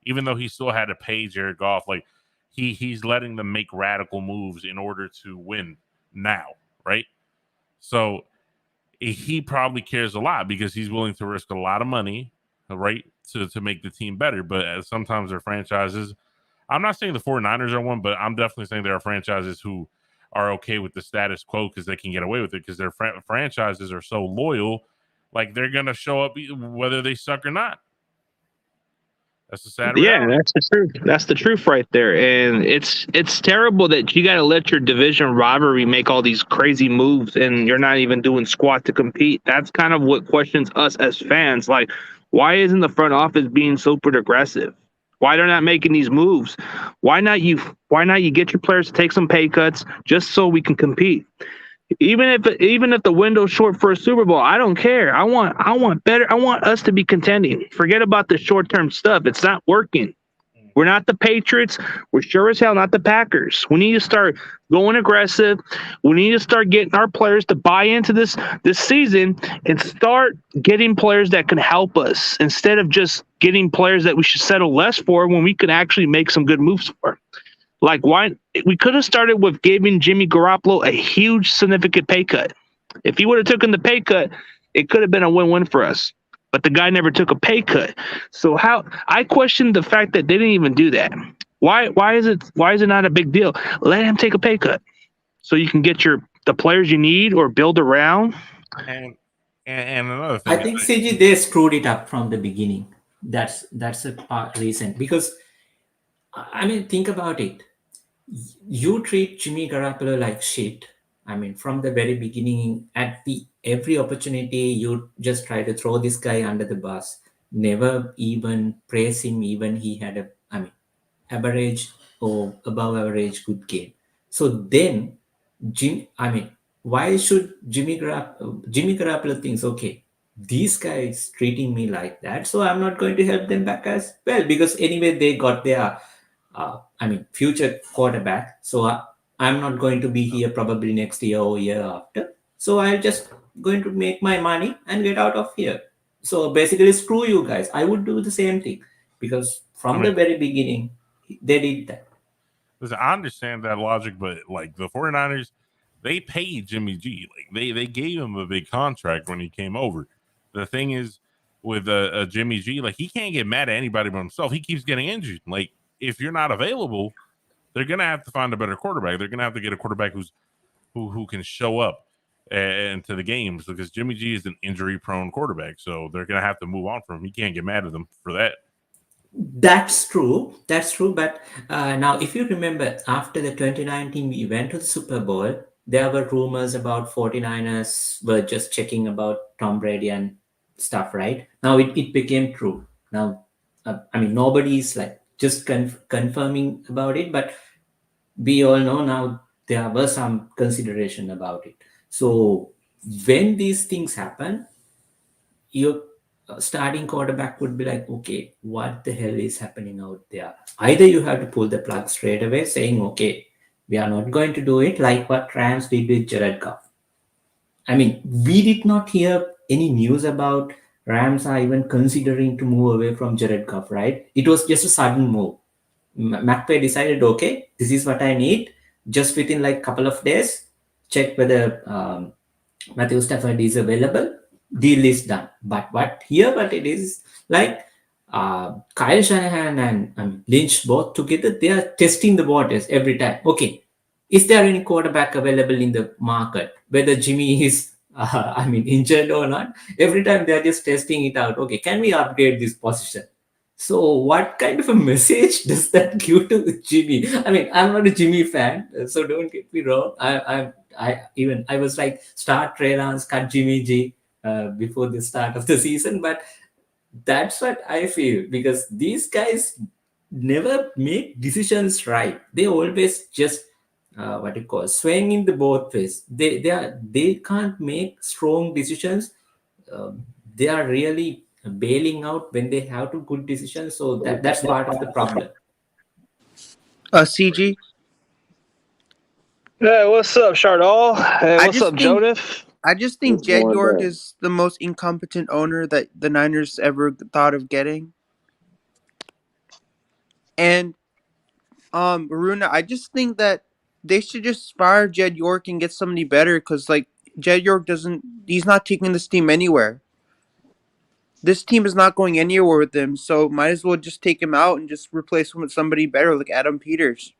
Speaker 4: Even though he still had to pay Jared Goff, like, he's letting them make radical moves in order to win now, right? So he probably cares a lot because he's willing to risk a lot of money, right, to make the team better. But sometimes their franchises, I'm not saying the 49ers are one, but I'm definitely saying there are franchises who are okay with the status quo because they can get away with it because their franchises are so loyal, like they're going to show up whether they suck or not. That's a sad
Speaker 3: Yeah,
Speaker 4: reality.
Speaker 3: that's the truth. That's the truth right there. And it's terrible that you got to let your division rivalry make all these crazy moves, and you're not even doing squat to compete. That's kind of what questions us as fans. Like, why isn't the front office being so aggressive? Why they're not making these moves? Why not you get your players to take some pay cuts just so we can compete? Even if the window's short for a Super Bowl, I don't care. I want better. I want us to be contending. Forget about the short term stuff. It's not working. We're not the Patriots. We're sure as hell not the Packers. We need to start going aggressive. We need to start getting our players to buy into this season and start getting players that can help us instead of just getting players that we should settle less for when we can actually make some good moves for. Like, why we could have started with giving Jimmy Garoppolo a huge, significant pay cut. If he would have taken the pay cut, it could have been a win-win for us. But the guy never took a pay cut. So how I question the fact that they didn't even do that. Why is it not a big deal? Let him take a pay cut so you can get the players you need or build around.
Speaker 4: And another thing,
Speaker 5: I think CG they screwed it up from the beginning. That's a reason, because I mean, think about it. You treat Jimmy Garoppolo like shit. I mean, from the very beginning, at the every opportunity, you just try to throw this guy under the bus. Never even praise him, even he had average or above average good game. So then, why should Jimmy Garoppolo thinks, okay, these guys treating me like that, so I'm not going to help them back as well, because anyway they got their future quarterback. So I'm not going to be here probably next year or year after. So I'm just going to make my money and get out of here. So basically, screw you guys. I would do the same thing, because from the very beginning, they did that.
Speaker 4: listen, I understand that logic, but like the 49ers, they paid Jimmy G. Like they gave him a big contract when he came over. The thing is with Jimmy G, like he can't get mad at anybody but himself. He keeps getting injured. Like if you're not available, they're gonna have to find a better quarterback. They're gonna have to get a quarterback who can show up into the games, because Jimmy G is an injury-prone quarterback. So they're gonna have to move on from him. He can't get mad at them for that.
Speaker 5: That's true. That's true. But now, if you remember, after the 2019, we went to the Super Bowl. There were rumors about 49ers were just checking about Tom Brady and stuff, right? Now it became true. Now, nobody's like just confirming about it, but we all know now there was some consideration about it. So when these things happen, your starting quarterback would be like, okay, what the hell is happening out there? Either you have to pull the plug straight away, saying, okay, we are not going to do it, like what Rams did with Jared Goff. I mean, we did not hear any news about Rams are even considering to move away from Jared Goff, right? It was just a sudden move. McVay decided, okay, this is what I need. Just within like couple of days, check whether Matthew Stafford is available. Deal is done. But what it is like, Kyle Shanahan and Lynch both together, they are testing the waters every time. Okay, is there any quarterback available in the market? Whether Jimmy is injured or not, every time they are just testing it out. Okay, can we upgrade this position? So what kind of a message does that give to Jimmy? I mean, I'm not a Jimmy fan, so don't get me wrong. I was like, start Trey Lance, cut Jimmy G before the start of the season, but that's what I feel, because these guys never make decisions right. They always just swaying in the both ways. They can't make strong decisions. They are really bailing out when they have to good decisions. So that's part of the problem.
Speaker 6: CG.
Speaker 3: Hey, what's up, Chardall? Hey, what's up, Joseph?
Speaker 6: I just think Jed York is the most incompetent owner that the Niners ever thought of getting. And Aruna, I just think that they should just fire Jed York and get somebody better, because like Jed York he's not taking this team anywhere. This team is not going anywhere with him, so might as well just take him out and just replace him with somebody better, like Adam Peters.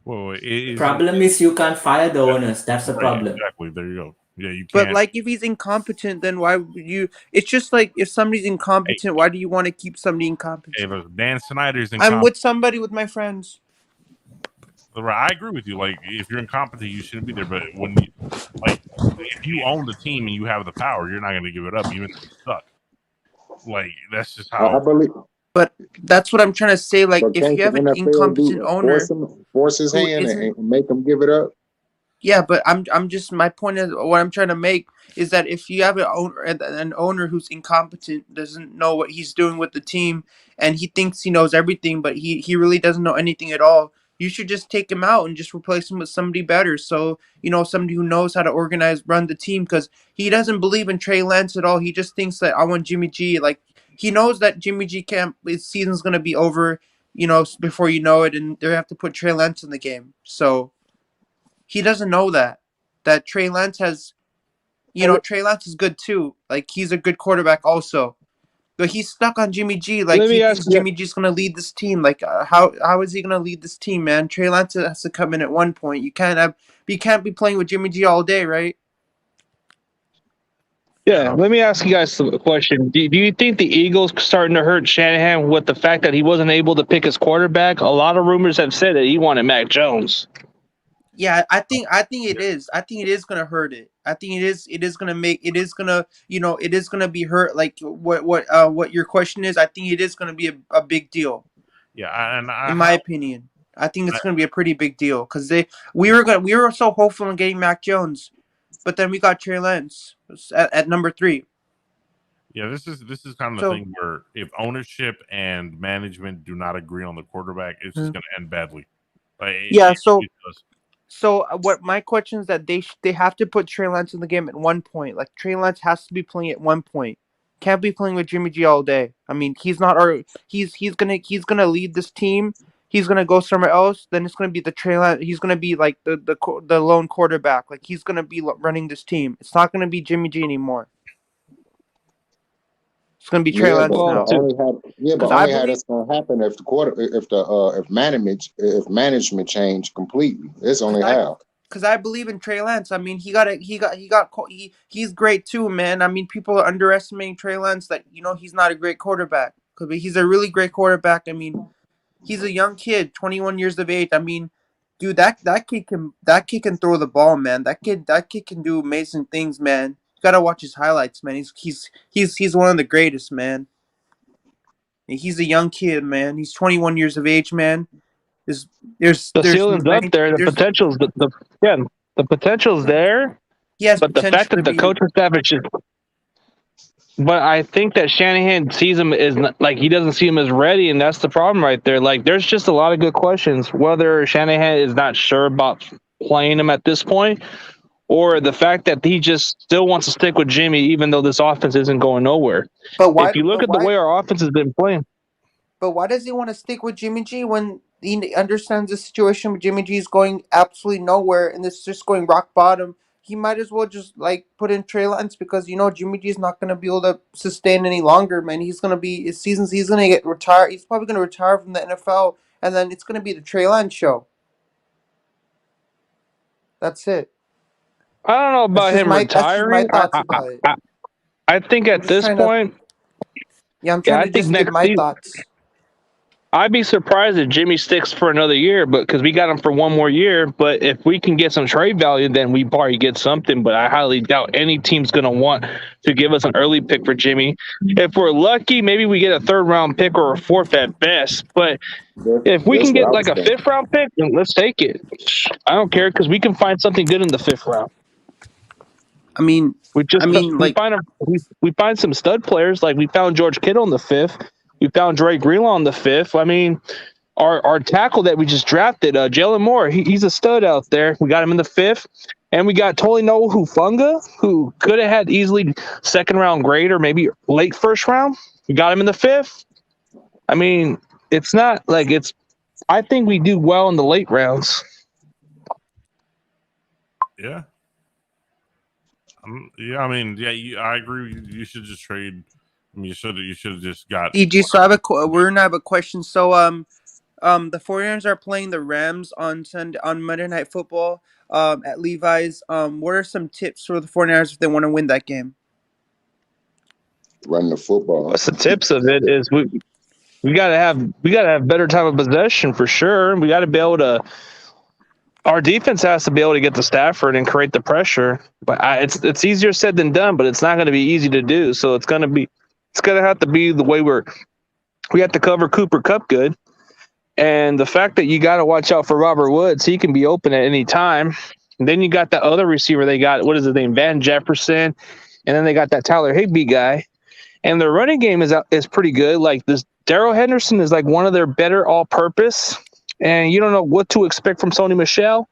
Speaker 4: Well,
Speaker 5: problem is you can't fire the owners. That's the problem.
Speaker 4: Exactly. There you go. Yeah, you
Speaker 6: But
Speaker 4: can't.
Speaker 6: like, if he's incompetent, then why would you? It's just like if somebody's incompetent, why do you want to keep somebody
Speaker 4: Hey,
Speaker 6: incompetent?
Speaker 4: look, Dan Snyder's
Speaker 6: I'm
Speaker 4: incompetent.
Speaker 6: with somebody with my friends.
Speaker 4: I agree with you. Like, if you're incompetent, you shouldn't be there. But when you, like, if you own the team and you have the power, you're not going to give it up, even if you suck. Like, that's just
Speaker 7: I
Speaker 4: how.
Speaker 7: believe,
Speaker 6: But that's what I'm trying to say. Like,
Speaker 7: but
Speaker 6: if
Speaker 7: can't
Speaker 6: you
Speaker 7: the
Speaker 6: have an
Speaker 7: NFL
Speaker 6: incompetent
Speaker 7: do force
Speaker 6: owner
Speaker 7: him, force his
Speaker 6: who
Speaker 7: hand
Speaker 6: isn't,
Speaker 7: and make him give it up?
Speaker 6: yeah, but I'm just, my point is, what I'm trying to make is that if you have an owner who's incompetent, doesn't know what he's doing with the team, and he thinks he knows everything, but he really doesn't know anything at all, you should just take him out and just replace him with somebody better. So, somebody who knows how to run the team, because he doesn't believe in Trey Lance at all. He just thinks that I want Jimmy G. Like, he knows that Jimmy G can't, his season's gonna be over, before you know it, and they have to put Trey Lance in the game. So he doesn't know that Trey Lance has, Trey Lance is good too. Like, he's a good quarterback also, but he's stuck on Jimmy G. Like,
Speaker 3: Let
Speaker 6: he
Speaker 3: me ask
Speaker 6: thinks
Speaker 3: you.
Speaker 6: Jimmy G's gonna lead this team. Like, how is he gonna lead this team, man? Trey Lance has to come in at one point. You can't be playing with Jimmy G all day, right?
Speaker 3: Yeah, let me ask you guys a question. Do you think the Eagles starting to hurt Shanahan with the fact that he wasn't able to pick his quarterback? A lot of rumors have said that he wanted Mac Jones.
Speaker 6: Yeah, I think it is. I think it is gonna hurt it. I think it is gonna make it is gonna be hurt. Like, what your question is, I think it is gonna be a big deal.
Speaker 4: Yeah, and
Speaker 6: In my opinion, I think it's going to be a pretty big deal because we were so hopeful in getting Mac Jones, but then we got Trey Lance at number 3.
Speaker 4: yeah, this is kind of the
Speaker 6: So
Speaker 4: thing where if ownership and management do not agree on the quarterback, it's just going to end badly. Like,
Speaker 6: yeah, so
Speaker 4: it does.
Speaker 6: what my question is that they have to put Trey Lance in the game at one point. Like, Trey Lance has to be playing at one point. Can't be playing with Jimmy G all day. I mean, he's gonna lead this team. He's gonna go somewhere else. Then it's gonna be the Trey Lance. He's gonna be like the lone quarterback. Like, he's gonna be running this team. It's not gonna be Jimmy G anymore. It's gonna be Trey
Speaker 7: Yeah,
Speaker 6: Lance
Speaker 7: but
Speaker 6: now.
Speaker 7: but only how that's gonna happen if if management change completely. It's only how.
Speaker 6: Because I believe in Trey Lance. I mean, he's great too, man. I mean, people are underestimating Trey Lance. That he's not a great quarterback. But he's a really great quarterback. I mean, he's a young kid, 21 years of age. I mean, dude, that kid can throw the ball, man. That kid can do amazing things, man. You gotta watch his highlights, man. He's one of the greatest, man. And he's a young kid, man. He's 21 years of age, man. There's
Speaker 3: The
Speaker 6: there's
Speaker 3: ceiling's up there. The potential's the potential's there.
Speaker 6: he has
Speaker 3: But the
Speaker 6: potential
Speaker 3: fact
Speaker 6: to
Speaker 3: that the
Speaker 6: be.
Speaker 3: coaching staff is just. But I think that Shanahan sees him as like he doesn't see him as ready, and that's the problem right there. Like, there's just a lot of good questions whether Shanahan is not sure about playing him at this point, or the fact that he just still wants to stick with Jimmy, even though this offense isn't going nowhere.
Speaker 6: But why?
Speaker 3: If you look at the way our offense has been playing,
Speaker 6: But why does he want to stick with Jimmy G when he understands the situation with Jimmy G is going absolutely nowhere and it's just going rock bottom? He might as well just like put in Trey Lance because Jimmy G is not going to be able to sustain any longer, man. He's going to be his seasons. He's going to get retired. He's probably going to retire from the NFL, and then it's going to be the Trey Lance show. That's it.
Speaker 3: I don't know about him
Speaker 6: That's just my
Speaker 3: retiring.
Speaker 6: thoughts about it.
Speaker 3: I think at this point,
Speaker 6: I'm trying to just give my thoughts.
Speaker 3: I'd be surprised if Jimmy sticks for another year, but because we got him for one more year. But if we can get some trade value, then we probably get something. But I highly doubt any team's going to want to give us an early pick for Jimmy. If we're lucky, maybe we get a 3rd-round pick or a 4th at best. But if we can get like a 5th-round pick, then let's take it. I don't care because we can find something good in the 5th round.
Speaker 6: I mean,
Speaker 3: we find some stud players. Like, we found George Kittle in the 5th. We found Dre Greenlaw in the 5th. I mean, our tackle that we just drafted, Jalen Moore, he's a stud out there. We got him in the 5th. And we got Tolino Hufanga, who could have had easily 2nd-round grade or maybe late 1st round. We got him in the 5th. I mean, it's not like it's – I think we do well in the late rounds.
Speaker 4: Yeah. I mean, I agree. You should just trade. I mean, you should have just got.
Speaker 6: EG, so we're gonna have a question. So The 49ers are playing the Rams on Monday Night Football at Levi's. What are some tips for the 49ers if they want to win that game?
Speaker 7: Run the football.
Speaker 3: What's the tips of it? Is we gotta have better time of possession for sure. We got to be able to. Our defense has to be able to get to Stafford and create the pressure. But it's easier said than done. But it's not going to be easy to do. So it's going to have to be the way we have to cover Cooper Kupp good. And the fact that you got to watch out for Robert Woods, he can be open at any time. And then you got that other receiver they got. What is his name? Van Jefferson. And then they got that Tyler Higbee guy. And their running game is pretty good. Like this, Darrell Henderson is like one of their better all-purpose. And you don't know what to expect from Sony Michel.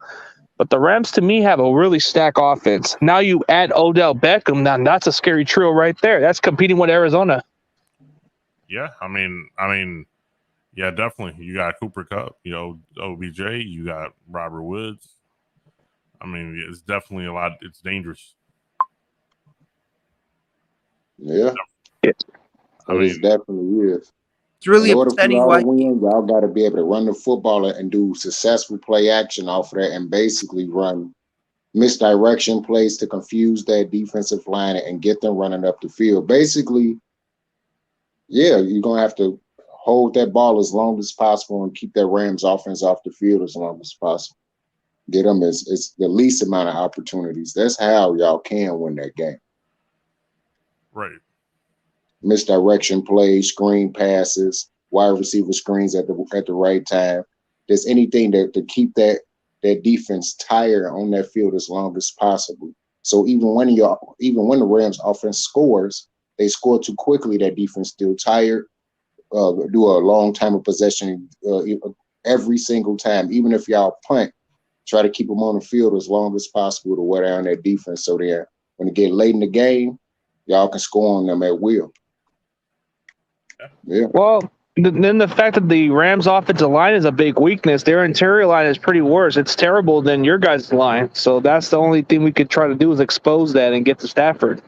Speaker 3: But the Rams, to me, have a really stacked offense. Now you add Odell Beckham. Now that's a scary trio right there. That's competing with Arizona.
Speaker 4: Yeah, I mean, yeah, definitely. You got Cooper Kupp, OBJ. You got Robert Woods. I mean, it's definitely a lot. It's dangerous.
Speaker 7: Yeah.
Speaker 4: I mean,
Speaker 7: it definitely is.
Speaker 6: It's really
Speaker 7: In order for
Speaker 6: upsetting.
Speaker 7: y'all
Speaker 6: Why?
Speaker 7: to win, y'all got to be able to run the football and do successful play action off of that, and basically run misdirection plays to confuse that defensive line and get them running up the field. Basically, yeah, you're gonna have to hold that ball as long as possible and keep that Rams offense off the field as long as possible. Get them as the least amount of opportunities. That's how y'all can win that game.
Speaker 4: right.
Speaker 7: Misdirection plays, screen passes, wide receiver screens at the right time. There's anything to keep that defense tired on that field as long as possible. So even when the Rams offense scores, they score too quickly. That defense still tired. Do a long time of possession every single time. Even if y'all punt, try to keep them on the field as long as possible to wear down that defense. So that when it get late in the game, y'all can score on them at will. Yeah.
Speaker 3: Well, then the fact that the Rams' offensive line is a big weakness. Their interior line is pretty worse. It's terrible than your guys' line. So that's the only thing we could try to do is expose that and get to Stafford.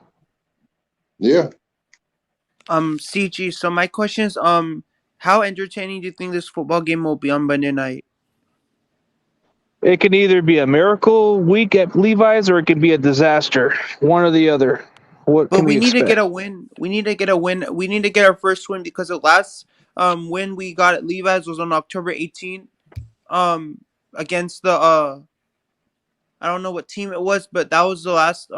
Speaker 7: Yeah.
Speaker 6: CG. So my question is, how entertaining do you think this football game will be on Monday night?
Speaker 3: It can either be a miracle week at Levi's or it can be a disaster. One or the other. What
Speaker 6: But
Speaker 3: can
Speaker 6: we
Speaker 3: we
Speaker 6: need to
Speaker 3: expect?
Speaker 6: get a win. We need to get a win. We need to get our first win because the last win we got at Levi's was on October 18th against the I don't know what team it was, but that was the last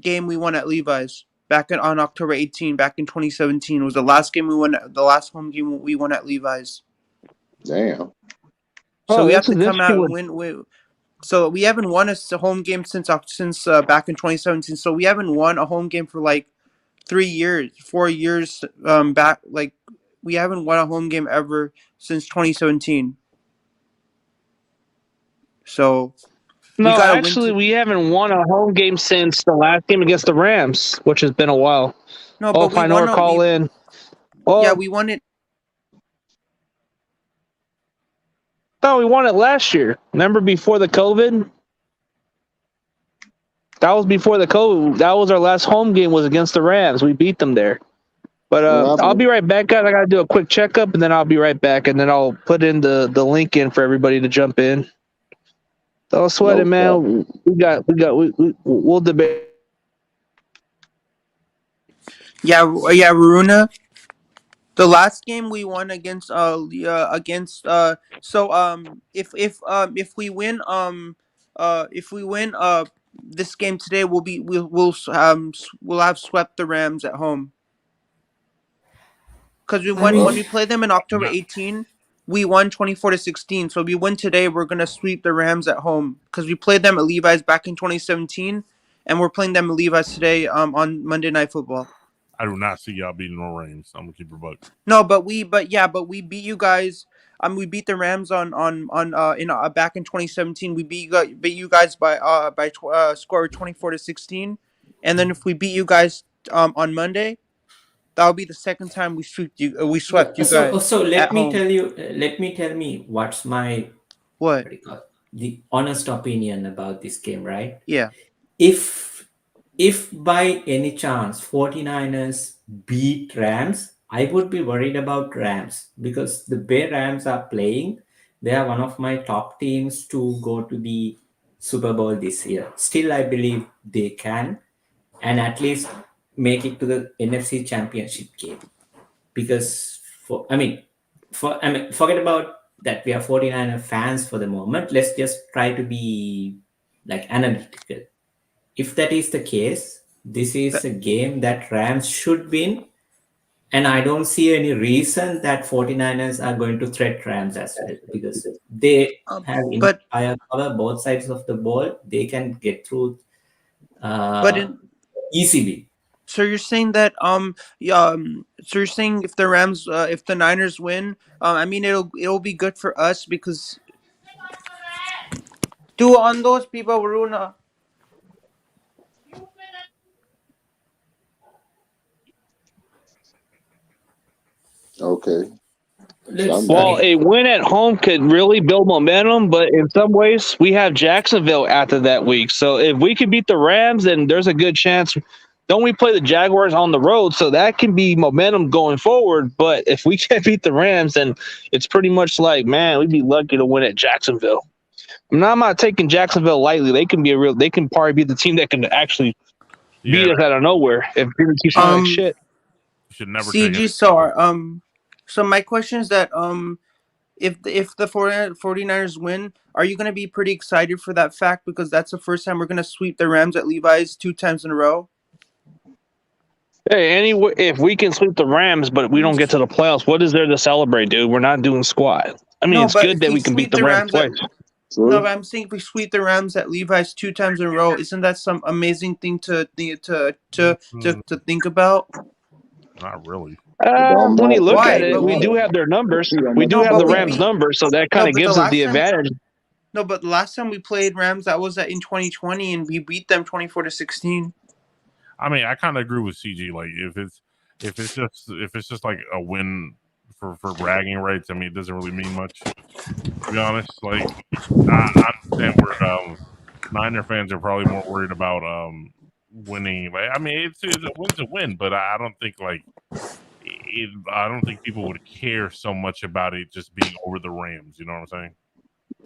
Speaker 6: game we won at Levi's on October 18 back in 2017. It was the last game we won, the last home game we won at Levi's.
Speaker 7: Damn.
Speaker 6: So we
Speaker 3: this
Speaker 6: have to
Speaker 3: is
Speaker 6: come out
Speaker 3: interesting.
Speaker 6: and win. So we haven't won a home game since back in 2017. So we haven't won a home game for like 3 years, 4 years back. Like we haven't won a home game ever since 2017. So we
Speaker 3: No,
Speaker 6: gotta win.
Speaker 3: actually, we haven't won a home game since the last game against the Rams, which has been a while.
Speaker 6: No,
Speaker 3: Oh,
Speaker 6: but
Speaker 3: if
Speaker 6: we
Speaker 3: I know
Speaker 6: won.
Speaker 3: her call in.
Speaker 6: Yeah,
Speaker 3: Oh,
Speaker 6: we won it.
Speaker 3: no, we won it last year. Remember before the COVID? That was before the COVID. That was our last home game was against the Rams. We beat them there. But I'll be right back, guys. I gotta do a quick checkup, and then I'll be right back, and then I'll put in the link in for everybody to jump in. Don't sweat it, man. We'll debate.
Speaker 6: Yeah, Runa. The last game we won against if we win this game today we'll have swept the Rams at home. Because when we played them in October 18, we won 24-16. So if we win today, we're gonna sweep the Rams at home. Because we played them at Levi's back in 2017, and we're playing them at Levi's today on Monday Night Football.
Speaker 4: I do not see y'all beating no Rams. I'm gonna keep it buck.
Speaker 6: No, but we beat you guys. We beat the Rams back in 2017. We beat you guys by score 24-16, and then if we beat you guys on Monday, that'll be the second time we swept you guys.
Speaker 5: So
Speaker 6: at home.
Speaker 5: let me tell me what's my
Speaker 6: What?
Speaker 5: what do you call it? The honest opinion about this game, right?
Speaker 6: Yeah.
Speaker 5: If by any chance 49ers beat Rams, I would be worried about Rams because the way Rams are playing, they are one of my top teams to go to the Super Bowl this year. Still, I believe they can and at least make it to the NFC Championship game. Because forget about that we are 49er fans for the moment. Let's just try to be like analytical. If that is the case, this is a game that Rams should win, and I don't see any reason that 49ers are going to threat Rams as well because they have enough
Speaker 6: But
Speaker 5: firepower both sides of the ball. They can get through
Speaker 6: but in
Speaker 5: easily.
Speaker 6: so you're saying that so you're saying if the Rams if the Niners win, I mean it'll be good for us because two on those people, Varuna.
Speaker 7: Okay.
Speaker 5: Let's
Speaker 3: Well,
Speaker 5: again.
Speaker 3: a win at home could really build momentum, but in some ways, we have Jacksonville after that week. So if we can beat the Rams, then there's a good chance. Don't we play the Jaguars on the road? So that can be momentum going forward. But if we can't beat the Rams, then it's pretty much like, man, we'd be lucky to win at Jacksonville. I'm not taking Jacksonville lightly. They can probably be the team that can actually beat us out of nowhere if people keep playing like shit.
Speaker 4: You should never take
Speaker 6: CG
Speaker 4: it.
Speaker 6: so my question is that if the 49ers win, are you going to be pretty excited for that fact because that's the first time we're going to sweep the Rams at Levi's 2 times in a row?
Speaker 3: Hey, anyway, if we can sweep the Rams, but we don't get to the playoffs, what is there to celebrate, dude? We're not doing squat. I mean,
Speaker 6: No,
Speaker 3: it's
Speaker 6: but
Speaker 3: good
Speaker 6: if
Speaker 3: that
Speaker 6: we
Speaker 3: we can beat
Speaker 6: sweep
Speaker 3: the
Speaker 6: the
Speaker 3: Rams
Speaker 6: Rams at
Speaker 3: twice.
Speaker 6: No, but I'm saying if we sweep the Rams at Levi's 2 times in a row, isn't that some amazing thing to think about?
Speaker 4: Not really.
Speaker 3: When you look
Speaker 6: Why?
Speaker 3: at it,
Speaker 6: But
Speaker 3: we
Speaker 6: we
Speaker 3: do have their numbers. We do
Speaker 6: no,
Speaker 3: have
Speaker 6: but
Speaker 3: the
Speaker 6: we
Speaker 3: Rams
Speaker 6: beat
Speaker 3: numbers, so that
Speaker 6: no,
Speaker 3: kind of
Speaker 6: but the
Speaker 3: gives us
Speaker 6: last
Speaker 3: the
Speaker 6: time
Speaker 3: advantage.
Speaker 6: no, but the last time we played Rams, that was in 2020, and we beat them 24-16.
Speaker 4: I mean, I kind of agree with CG. Like, if it's just like a win for bragging rights, I mean, it doesn't really mean much. To be honest, like I understand where Niner fans are probably more worried about winning. Like, I mean, it's a win's a win, but I don't think I don't think people would care so much about it just being over the Rams. You know what I'm saying?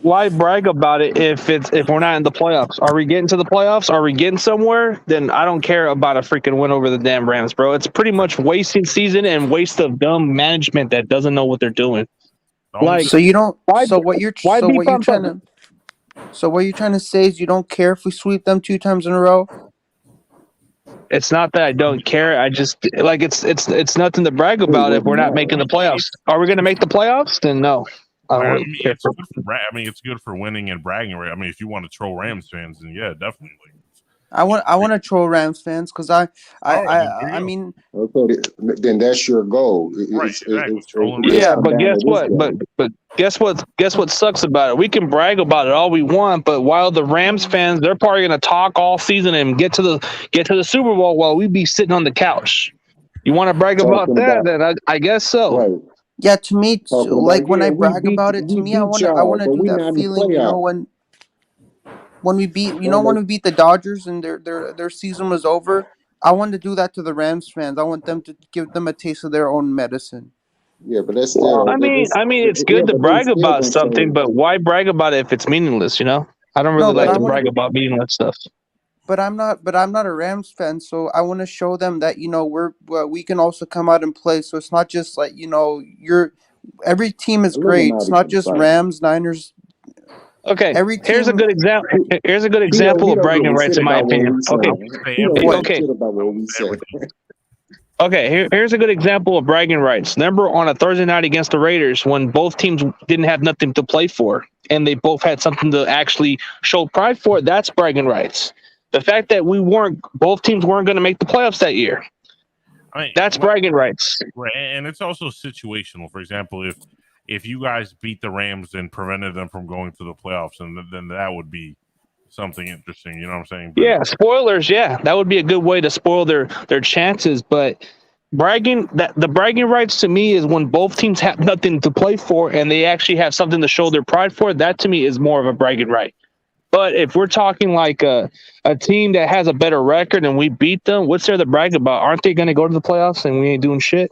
Speaker 3: Why brag about it if we're not in the playoffs? Are we getting to the playoffs? Are we getting somewhere? Then I don't care about a freaking win over the damn Rams, bro. It's pretty much wasting season and waste of dumb management that doesn't know what they're doing. Like,
Speaker 6: So you don't.
Speaker 3: why
Speaker 6: So what you're trying to say is you don't care if we sweep them 2 times in a row?
Speaker 3: It's not that I don't care. I just like it's nothing to brag about if we're not making the playoffs. Are we going to make the playoffs? Then no. I don't
Speaker 4: I
Speaker 3: really
Speaker 4: mean,
Speaker 3: care.
Speaker 4: it's good for winning and bragging, right? I mean, if you want to troll Rams fans, then yeah, definitely.
Speaker 6: I want to troll Rams fans because I mean.
Speaker 7: Okay, then that's your goal.
Speaker 4: Right, exactly.
Speaker 3: Yeah, but guess what? But guess what? Guess what sucks about it? We can brag about it all we want, but while the Rams fans, they're probably going to talk all season and get to the Super Bowl while we be sitting on the couch. You want to brag about that? Then I guess so.
Speaker 7: Right.
Speaker 6: Yeah, to me, like when I brag
Speaker 7: we
Speaker 6: about it, to me, I want to do that feeling, when we beat, when we beat the Dodgers and their season was over. I want to do that to the Rams fans. I want them to give them a taste of their own medicine.
Speaker 7: Yeah, but that's still.
Speaker 3: I mean, it's good to brag about something, but why brag about it if it's meaningless? I don't really like to brag about meaningless stuff.
Speaker 6: But I'm not a Rams fan, so I want to show them that we can also come out and play. So it's not just like every team is great. It's not just Rams, Niners.
Speaker 3: Okay, here's a good example. Here's a good example of bragging rights, in my opinion. Okay, here's a good example of bragging rights. Remember on a Thursday night against the Raiders when both teams didn't have nothing to play for, and they both had something to actually show pride for. That's bragging rights. The fact that both teams weren't going to make the playoffs that year. That's bragging rights.
Speaker 4: Right, and it's also situational. For example, if you guys beat the Rams and prevented them from going to the playoffs, and then that would be something interesting. You know what I'm saying? But,
Speaker 3: yeah, spoilers. Yeah, that would be a good way to spoil their chances. But the bragging rights to me is when both teams have nothing to play for and they actually have something to show their pride for. That to me is more of a bragging right. But if we're talking like a team that has a better record and we beat them, what's there to brag about? Aren't they going to go to the playoffs and we ain't doing shit?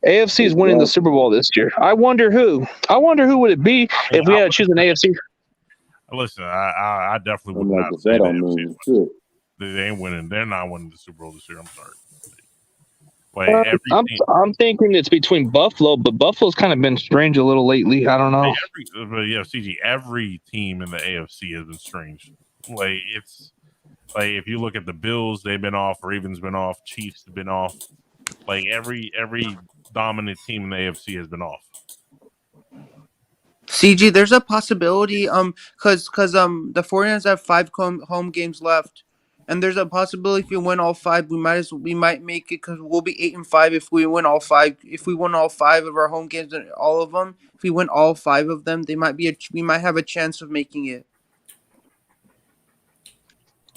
Speaker 3: AFC is winning the
Speaker 7: Exactly.
Speaker 3: Super Bowl this year. I wonder who. I wonder who would it be if we had to choose an AFC.
Speaker 4: Listen, I definitely would
Speaker 7: I'm like,
Speaker 4: not
Speaker 7: if
Speaker 4: say
Speaker 7: that
Speaker 4: the
Speaker 7: don't
Speaker 4: AFC.
Speaker 7: mean shit.
Speaker 4: They ain't winning. They're not winning the Super Bowl this year. I'm sorry. Like every team,
Speaker 3: I'm thinking it's between Buffalo, but Buffalo's kind of been strange a little lately. I don't know.
Speaker 4: CG, every team in the AFC has been strange. Like it's like if you look at the Bills, they've been off. Ravens been off. Chiefs have been off. Like every dominant team in the AFC has been off.
Speaker 6: CG, there's a possibility, cause the 49ers have 5 home games left, and there's a possibility if we win all 5, we might make it, because we'll be 8-5 if we win all 5. If we win all 5 of our home games, all of them, if we win all 5 of them, we might have a chance of making it.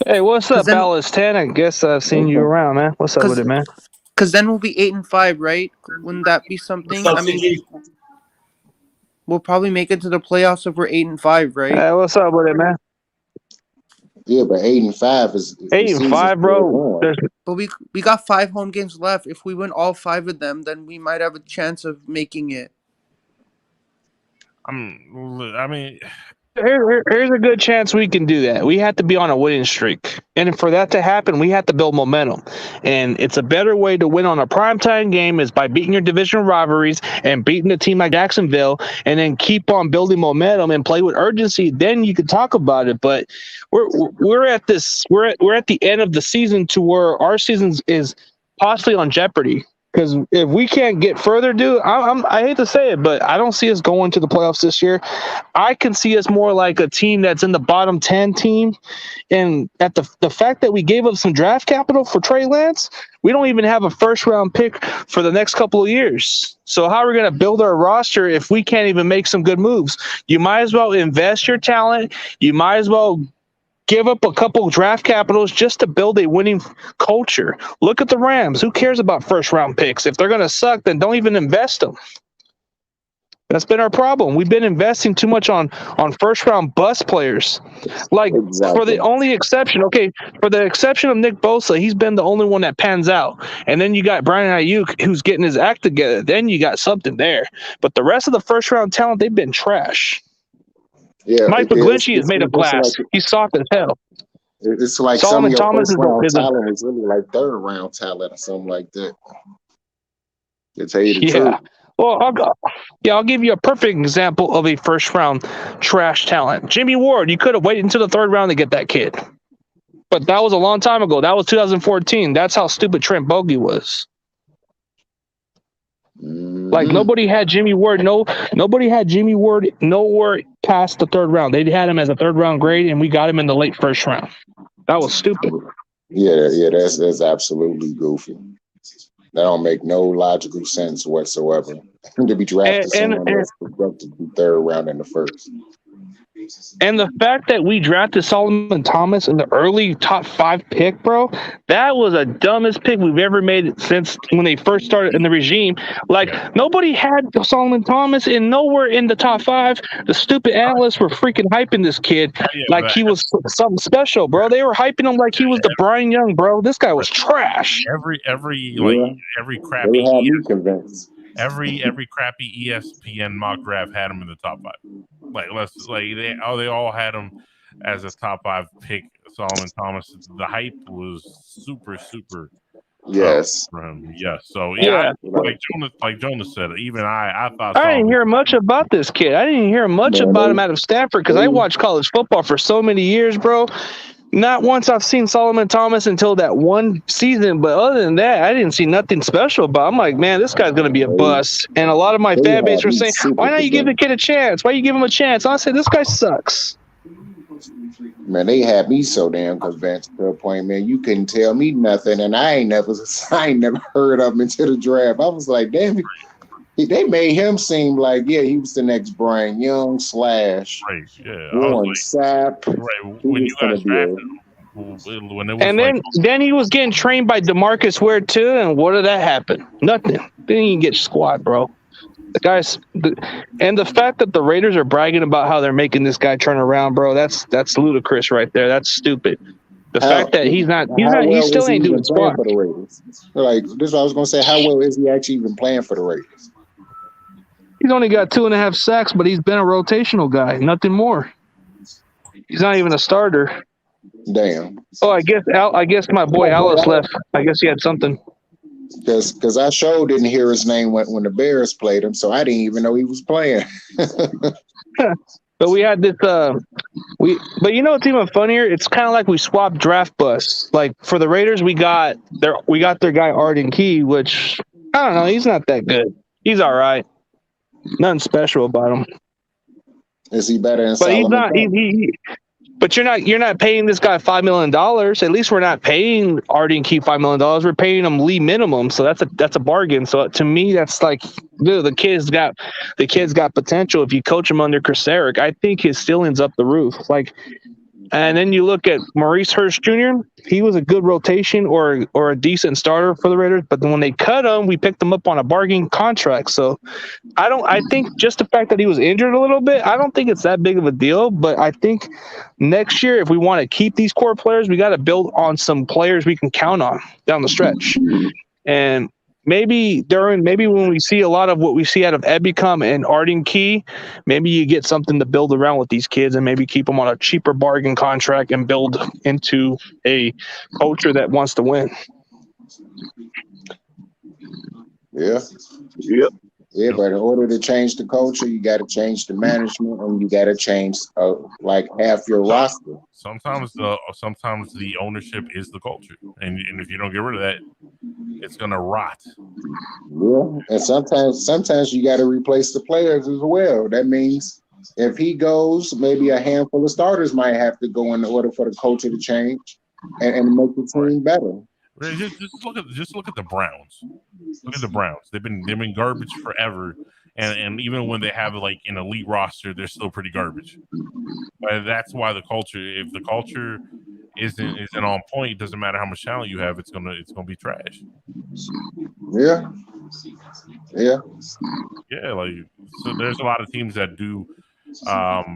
Speaker 3: Hey, what's up,
Speaker 6: then-
Speaker 3: Alice 10? I guess I've seen you around, man. What's up with it, man?
Speaker 6: Because then we'll be 8-5, right? Wouldn't that be something? I mean, we'll probably make it to the playoffs if we're 8-5, right?
Speaker 3: Hey, what's up with it, man?
Speaker 7: Yeah, but 8-5 is
Speaker 3: 8-5, bro.
Speaker 6: But we got 5 home games left. If we win all 5 of them, then we might have a chance of making it.
Speaker 4: I mean,
Speaker 3: Here's a good chance we can do that. We have to be on a winning streak. And for that to happen, we have to build momentum. And it's a better way to win on a primetime game is by beating your division rivalries and beating a team like Jacksonville and then keep on building momentum and play with urgency. Then you can talk about it. But we're at the end of the season to where our season is possibly on jeopardy. Because if we can't get further, dude, I hate to say it, but I don't see us going to the playoffs this year. I can see us more like a team that's in the bottom 10 team. And at the fact that we gave up some draft capital for Trey Lance, we don't even have a first-round pick for the next couple of years. So how are we going to build our roster if we can't even make some good moves? You might as well invest your talent. You might as well give up a couple draft capitals just to build a winning culture. Look at the Rams. Who cares about first-round picks? If they're going to suck, then don't even invest them. That's been our problem. We've been investing too much on first-round bust players. Like, for the only exception, for the exception of Nick Bosa, he's been the only one that pans out. And then you got Brian Ayuk, who's getting his act together. Then you got something there. But the rest of the first-round talent, they've been trash.
Speaker 7: Yeah,
Speaker 3: Mike McGlinchey is made of glass. He's soft as hell.
Speaker 7: It's like
Speaker 3: Solomon
Speaker 7: some of your
Speaker 3: Thomas
Speaker 7: first-round
Speaker 3: is
Speaker 7: talent is really like third-round talent or something like that. To tell you the truth.
Speaker 3: Well, I'll give you a perfect example of a first-round trash talent. Jimmy Ward, you could have waited until the third round to get that kid. But that was a long time ago. That was 2014. That's how stupid Trent Bogey was. Like, nobody had Jimmy Ward. Nobody had Jimmy Ward nowhere past the third round. They had him as a third-round grade, and we got him in the late first round. That was stupid.
Speaker 7: Yeah, that's absolutely goofy. That don't make no logical sense whatsoever. To be drafted someone that's projected to be third round in the first.
Speaker 3: And the fact that we drafted Solomon Thomas in the early top 5 pick, bro, that was the dumbest pick we've ever made since when they first started in the regime. Like, nobody had Solomon Thomas and nowhere in the top 5. The stupid analysts were freaking hyping this kid like he was something special, bro. They were hyping him like he was the Brian Young, bro. This guy was trash.
Speaker 4: Every crappy every crappy ESPN mock draft had him in the top 5. They all had him as a top 5 pick. Solomon Thomas. The hype was super for him. Yes. So like Jonas said, even I thought
Speaker 3: I didn't hear much about this kid. I didn't hear much about him out of Stanford because I watched college football for so many years, bro. Not once I've seen Solomon Thomas until that one season, but other than that, I didn't see nothing special about him. I'm like, man, this guy's going to be a bust. And a lot of my fan base were saying, why not you give the kid a chance? Why you give him a chance? I said, this guy sucks.
Speaker 7: Man, they had me so damn convinced to a point, man, you couldn't tell me nothing, and I ain't never heard of him until the draft. I was like, damn, they made him seem like, he was the next Brian Young / Warren Sapp.
Speaker 4: Right. When you guys drafted him, when it was
Speaker 3: and then he was getting trained by DeMarcus Ware too, and what did that happen? Nothing. Didn't even get squat, bro. Guys, and the fact that the Raiders are bragging about how they're making this guy turn around, bro, that's ludicrous right there. That's stupid. The fact that he
Speaker 7: well
Speaker 3: still
Speaker 7: is he
Speaker 3: ain't doing
Speaker 7: even playing
Speaker 3: squat.
Speaker 7: for the Raiders? Like this is what I was gonna say. How well is he actually even playing for the Raiders?
Speaker 3: He's only got 2.5 sacks, but he's been a rotational guy, nothing more. He's not even a starter.
Speaker 7: Damn.
Speaker 3: Oh, I guess my boy Alice left. I guess he had something.
Speaker 7: Because I sure didn't hear his name when the Bears played him, so I didn't even know he was playing.
Speaker 3: But we had this. But you know what's even funnier? It's kind of like we swapped draft busts. Like for the Raiders, we got their guy Arden Key, which I don't know. He's not that good. He's all right. Nothing special about him.
Speaker 7: Is he better than
Speaker 3: But he's
Speaker 7: Solomon?
Speaker 3: not. But you're not paying this guy $5 million. At least we're not paying Arden Key $5 million. We're paying him league minimum. So that's a bargain. So to me, that's like, dude, the kid's got potential. If you coach him under Chris Eric, I think his ceiling's up the roof. Like, and then you look at Maurice Hurst Jr. He was a good rotation or a decent starter for the Raiders. But then when they cut him, we picked him up on a bargain contract. So I think just the fact that he was injured a little bit, I don't think it's that big of a deal. But I think next year, if we want to keep these core players, we got to build on some players we can count on down the stretch. And maybe when we see a lot of what we see out of Ebicom and Arden Key, maybe you get something to build around with these kids and maybe keep them on a cheaper bargain contract and build into a culture that wants to win.
Speaker 7: Yeah.
Speaker 3: Yep.
Speaker 7: Yeah, but in order to change the culture, you got to change the management, and you got to change like half your roster.
Speaker 4: Sometimes the ownership is the culture, and if you don't get rid of that, it's gonna rot.
Speaker 7: Yeah, and sometimes you got to replace the players as well. That means if he goes, maybe a handful of starters might have to go in order for the culture to change and make the team better.
Speaker 4: Just look at the Browns. Look at the Browns. They've been garbage forever, and even when they have like an elite roster, they're still pretty garbage. But that's why the culture. If the culture isn't on point, it doesn't matter how much talent you have. It's gonna be trash.
Speaker 7: Yeah.
Speaker 4: Like so, there's a lot of teams that do.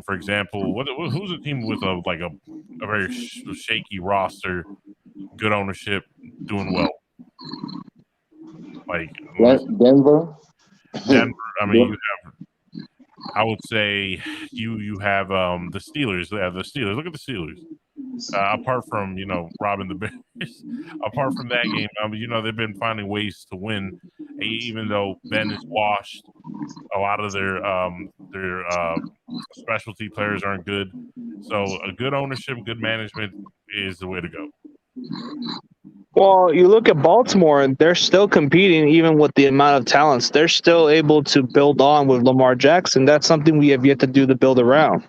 Speaker 4: For example, who's a team with a very shaky roster, good ownership, doing well? Like
Speaker 7: Denver.
Speaker 4: I mean, I would say you have the Steelers. Yeah, the Steelers. Look at the Steelers. Apart from robbing the Bears, apart from that game, they've been finding ways to win, even though Ben is washed. A lot of their specialty players aren't good. So a good ownership, good management is the way to go.
Speaker 3: Well, you look at Baltimore, and they're still competing even with the amount of talents. They're still able to build on with Lamar Jackson. That's something we have yet to do to build around.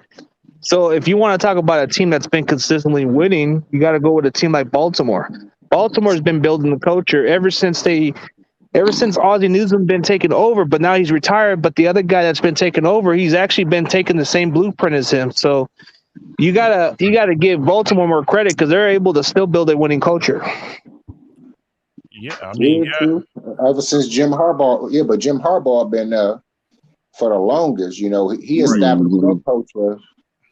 Speaker 3: So if you want to talk about a team that's been consistently winning, you got to go with a team like Baltimore. Baltimore's been building the culture ever since Ozzie Newsome's been taken over, but now he's retired. But the other guy that's been taken over, he's actually been taking the same blueprint as him. So you gotta give Baltimore more credit because they're able to still build a winning culture.
Speaker 4: Yeah, I mean,
Speaker 7: ever since Jim Harbaugh, but Jim Harbaugh been for the longest. He established that culture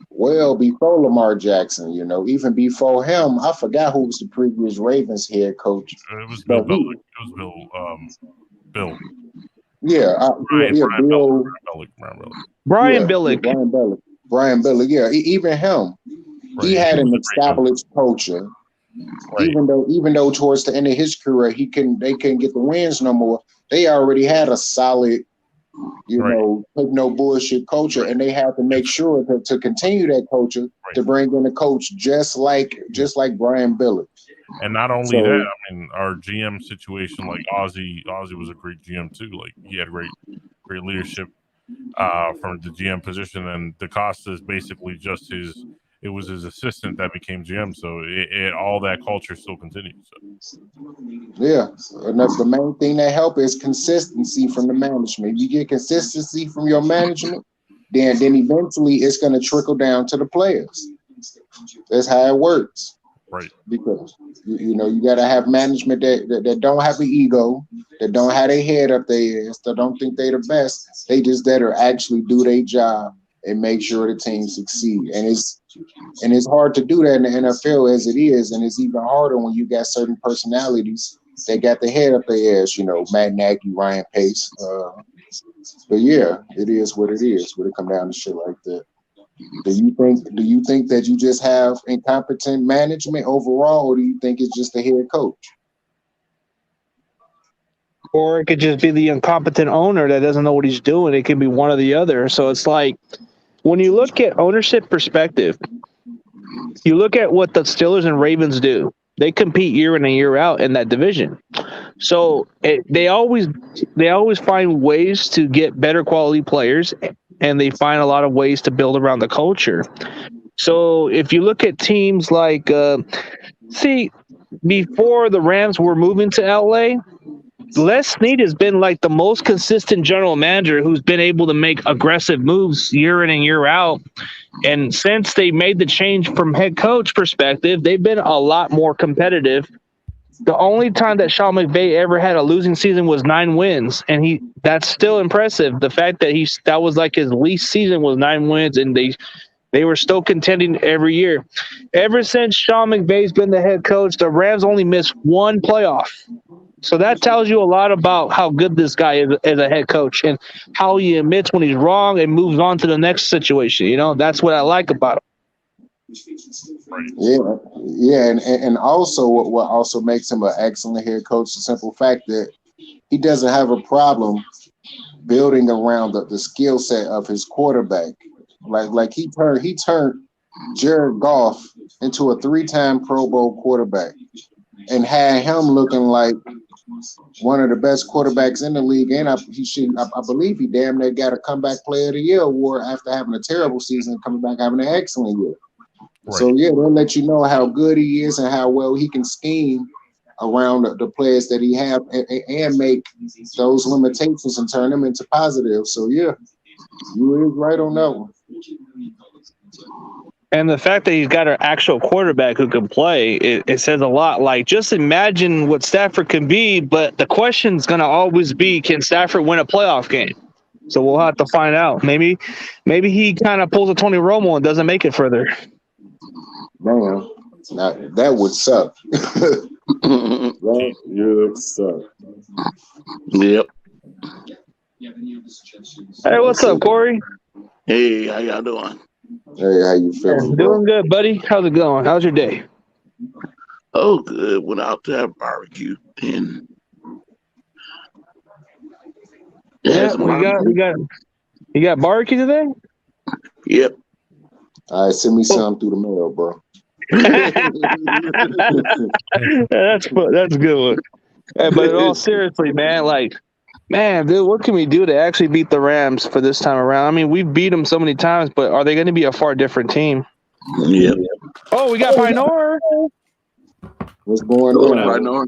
Speaker 7: well before Lamar Jackson. Even before him, I forgot who was the previous Ravens head coach.
Speaker 4: It was Bill Belichick. It was Bill.
Speaker 7: Yeah,
Speaker 3: Brian Billick.
Speaker 7: Brian Billick. Yeah, even him. Right. He had an established culture. Right. Even though towards the end of his career they couldn't get the wins no more. They already had a solid, take no bullshit culture, and they had to make sure to continue that culture to bring in a coach just like Brian Billick.
Speaker 4: And not only that, I mean, our GM situation, like Ozzie was a great GM too. Like he had great leadership from the GM position, and DaCosta is basically just his assistant that became GM. So all that culture still continues. So.
Speaker 7: Yeah, and that's the main thing that helps is consistency from the management. If you get consistency from your management, then eventually it's going to trickle down to the players. That's how it works.
Speaker 4: Right.
Speaker 7: Because you know you got to have management that don't have an ego, that don't have their head up their ass, that don't think they the best. They just that are actually do their job and make sure the team succeed. And it's hard to do that in the NFL as it is, and it's even harder when you got certain personalities that got their head up their ass. You know, Matt Nagy, Ryan Pace. But yeah, it is what it is when it come down to shit like that. Do you think that you just have incompetent management overall, or do you think it's just the head coach?
Speaker 3: Or it could just be the incompetent owner that doesn't know what he's doing. It could be one or the other. So it's like when you look at ownership perspective, you look at what the Steelers and Ravens do. They compete year in and year out in that division. So they always find ways to get better quality players, and they find a lot of ways to build around the culture. So if you look at teams like, before the Rams were moving to LA, Les Snead has been like the most consistent general manager who's been able to make aggressive moves year in and year out. And since they made the change from head coach perspective, they've been a lot more competitive. The only time that Sean McVay ever had a losing season was 9 wins, and that's still impressive. The fact that that was like his least season was 9 wins, and they were still contending every year. Ever since Sean McVay's been the head coach, the Rams only missed 1 playoff. So that tells you a lot about how good this guy is as a head coach and how he admits when he's wrong and moves on to the next situation. You know, that's what I like about him.
Speaker 7: Yeah, and also what also makes him an excellent head coach, the simple fact that he doesn't have a problem building around the skill set of his quarterback. Like he turned Jared Goff into a 3-time Pro Bowl quarterback and had him looking like one of the best quarterbacks in the league. And I believe he damn near got a comeback player of the year award after having a terrible season and coming back having an excellent year. Right. So yeah, they'll let you know how good he is and how well he can scheme around the players that he have and make those limitations and turn them into positives. So yeah, you is right on that one.
Speaker 3: And the fact that he's got an actual quarterback who can play, it says a lot. Like, just imagine what Stafford can be, but the question's going to always be, can Stafford win a playoff game? So we'll have to find out. Maybe he kind of pulls a Tony Romo and doesn't make it further.
Speaker 7: Man, that would suck. That would suck.
Speaker 8: Yep.
Speaker 3: Hey, what's up, Corey?
Speaker 8: Hey, how y'all doing?
Speaker 7: Hey, how you feeling?
Speaker 3: Doing good, buddy. How's it going? How's your day?
Speaker 8: Oh, good. Went out to have barbecue and
Speaker 3: you got barbecue today?
Speaker 8: Yep.
Speaker 7: All right, send me some through the mail, bro.
Speaker 3: That's a good one. Hey, but in all seriously, man, dude, what can we do to actually beat the Rams for this time around? I mean, we've beat them so many times, but are they going to be a far different team?
Speaker 8: Yep.
Speaker 3: Oh, we got Pinor.
Speaker 7: What's going on?
Speaker 8: Pinor?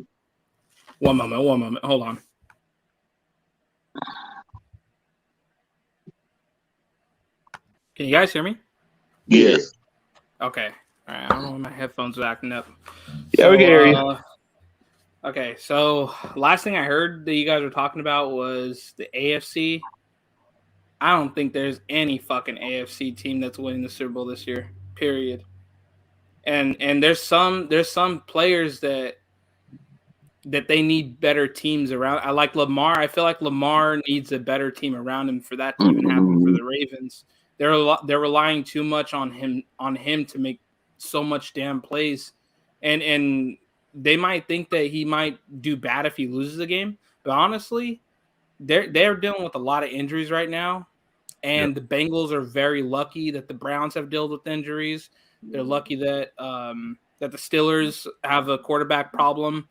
Speaker 9: One moment. Hold on. Can you guys hear me?
Speaker 8: Yes.
Speaker 9: Okay. All right. I don't know when my headphones are acting up.
Speaker 3: Yeah, we can hear you.
Speaker 9: Okay, so last thing I heard that you guys were talking about was the AFC. I don't think there's any fucking AFC team that's winning the Super Bowl this year. Period. And there's some players that they need better teams around. I like Lamar. I feel like Lamar needs a better team around him for that to even happen for the Ravens. They're relying too much on him to make so much damn plays, and they might think that he might do bad if he loses the game, but honestly, they're dealing with a lot of injuries right now, and the Bengals are very lucky that the Browns have dealt with injuries. They're lucky that that the Steelers have a quarterback problem,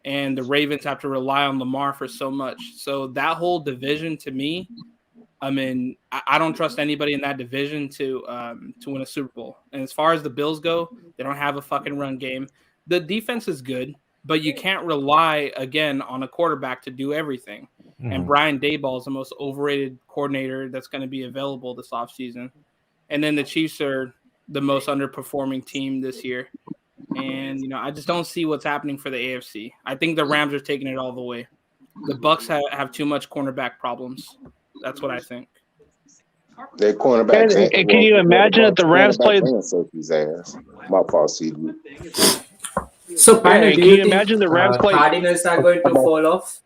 Speaker 9: and the Ravens have to rely on Lamar for so much. So that whole division, to me, I mean, I don't trust anybody in that division to win a Super Bowl. And as far as the Bills go, they don't have a fucking run game. The defense is good, but you can't rely, again, on a quarterback to do everything. Mm-hmm. And Brian Daboll is the most overrated coordinator that's going to be available this offseason. And then the Chiefs are the most underperforming team this year. And I just don't see what's happening for the AFC. I think the Rams are taking it all the way. The Bucks have too much cornerback problems. That's what I think.
Speaker 7: Their cornerbacks.
Speaker 3: And can you imagine if the Rams played?
Speaker 7: His ass. My fault, CD.
Speaker 5: So, Pioneer, do
Speaker 3: can
Speaker 5: you
Speaker 3: you
Speaker 5: think
Speaker 3: imagine the Rams play?
Speaker 5: Cardinals are going to fall off?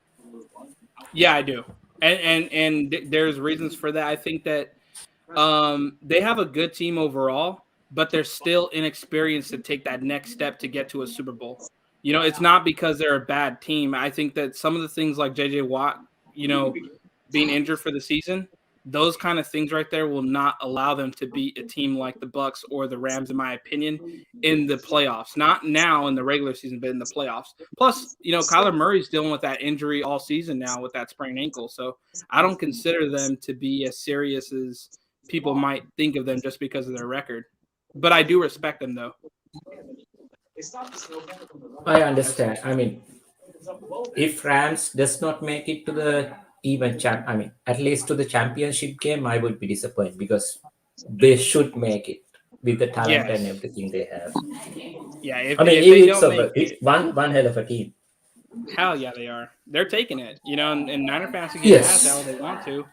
Speaker 9: Yeah, I do. And there's reasons for that. I think that they have a good team overall, but they're still inexperienced to take that next step to get to a Super Bowl. It's not because they're a bad team. I think that some of the things like J.J. Watt, being injured for the season, those kind of things right there will not allow them to beat a team like the Bucks or the Rams, in my opinion, in the playoffs. Not now in the regular season, but in the playoffs. Plus, Kyler Murray's dealing with that injury all season now with that sprained ankle. So I don't consider them to be as serious as people might think of them just because of their record. But I do respect them, though.
Speaker 5: I understand. I mean, if Rams does not make it to the at least to the championship game, I would be disappointed because they should make it with the talent and everything they have.
Speaker 9: Yeah, if
Speaker 5: they don't make one hell of a team.
Speaker 9: Hell yeah, they are. They're taking it. And Niner fans can get mad how they want to,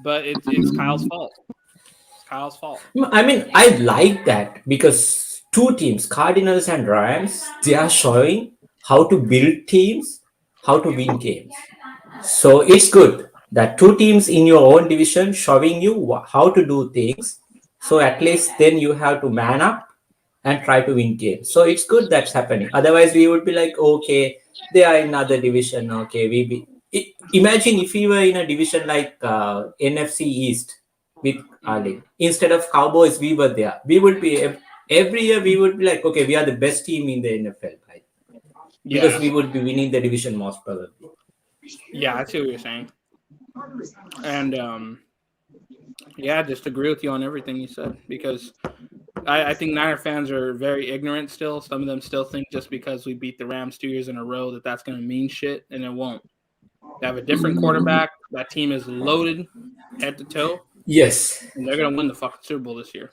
Speaker 9: but it's Kyle's fault. It's Kyle's fault.
Speaker 5: I mean, I like that because two teams, Cardinals and Rams, they are showing how to build teams, how to win games. So it's good that two teams in your own division showing you how to do things. So at least then you have to man up and try to win games. So it's good that's happening. Otherwise, we would be like, okay, they are in another division. Okay, imagine if we were in a division like NFC East with Ali. Instead of Cowboys, we were there. We would be every year. We would be like, okay, we are the best team in the NFL, right? Because we would be winning the division most probably.
Speaker 9: Yeah, I see what you're saying. And just agree with you on everything you said because I think Niner fans are very ignorant still. Some of them still think just because we beat the Rams 2 years in a row that's going to mean shit, and it won't. They have a different quarterback. That team is loaded head to toe.
Speaker 5: Yes.
Speaker 9: And they're going to win the fucking Super Bowl this year.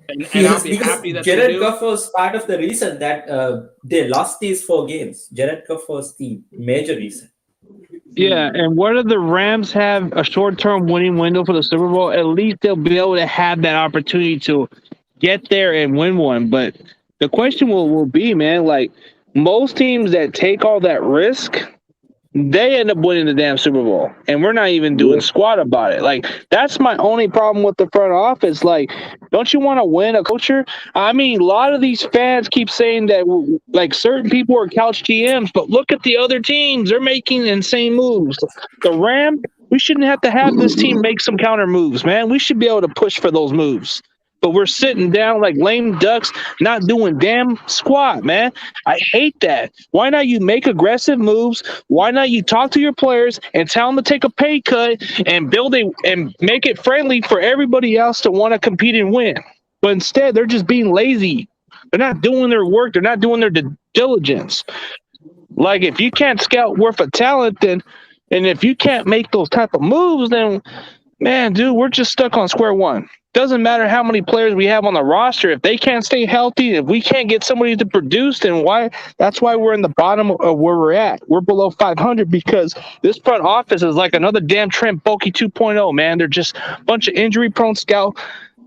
Speaker 9: And
Speaker 5: I'll
Speaker 9: be happy that
Speaker 5: Jared Goff was part of the reason that they lost these 4 games. Jared Goff was the major reason.
Speaker 3: Yeah, and whether the Rams have a short-term winning window for the Super Bowl, at least they'll be able to have that opportunity to get there and win one. But the question will be, man, like most teams that take all that risk, they end up winning the damn Super Bowl, and we're not even doing squat about it. Like, that's my only problem with the front office. Like, don't you want to win a culture? I mean, a lot of these fans keep saying that, like, certain people are couch GMs, but look at the other teams. They're making insane moves. The Rams, we shouldn't have to have this team make some counter moves, man. We should be able to push for those moves. But we're sitting down like lame ducks, not doing damn squat, man. I hate that. Why not you make aggressive moves? Why not you talk to your players and tell them to take a pay cut and and make it friendly for everybody else to want to compete and win? But instead, they're just being lazy. They're not doing their work. They're not doing their diligence. Like, if you can't scout worth of talent, and if you can't make those type of moves, then, man, dude, we're just stuck on square one. Doesn't matter how many players we have on the roster. If they can't stay healthy, if we can't get somebody to produce, then why? That's why we're in the bottom of where we're at. We're below 500 because this front office is like another damn Trent Baalke 2.0, man. They're just a bunch of injury-prone scout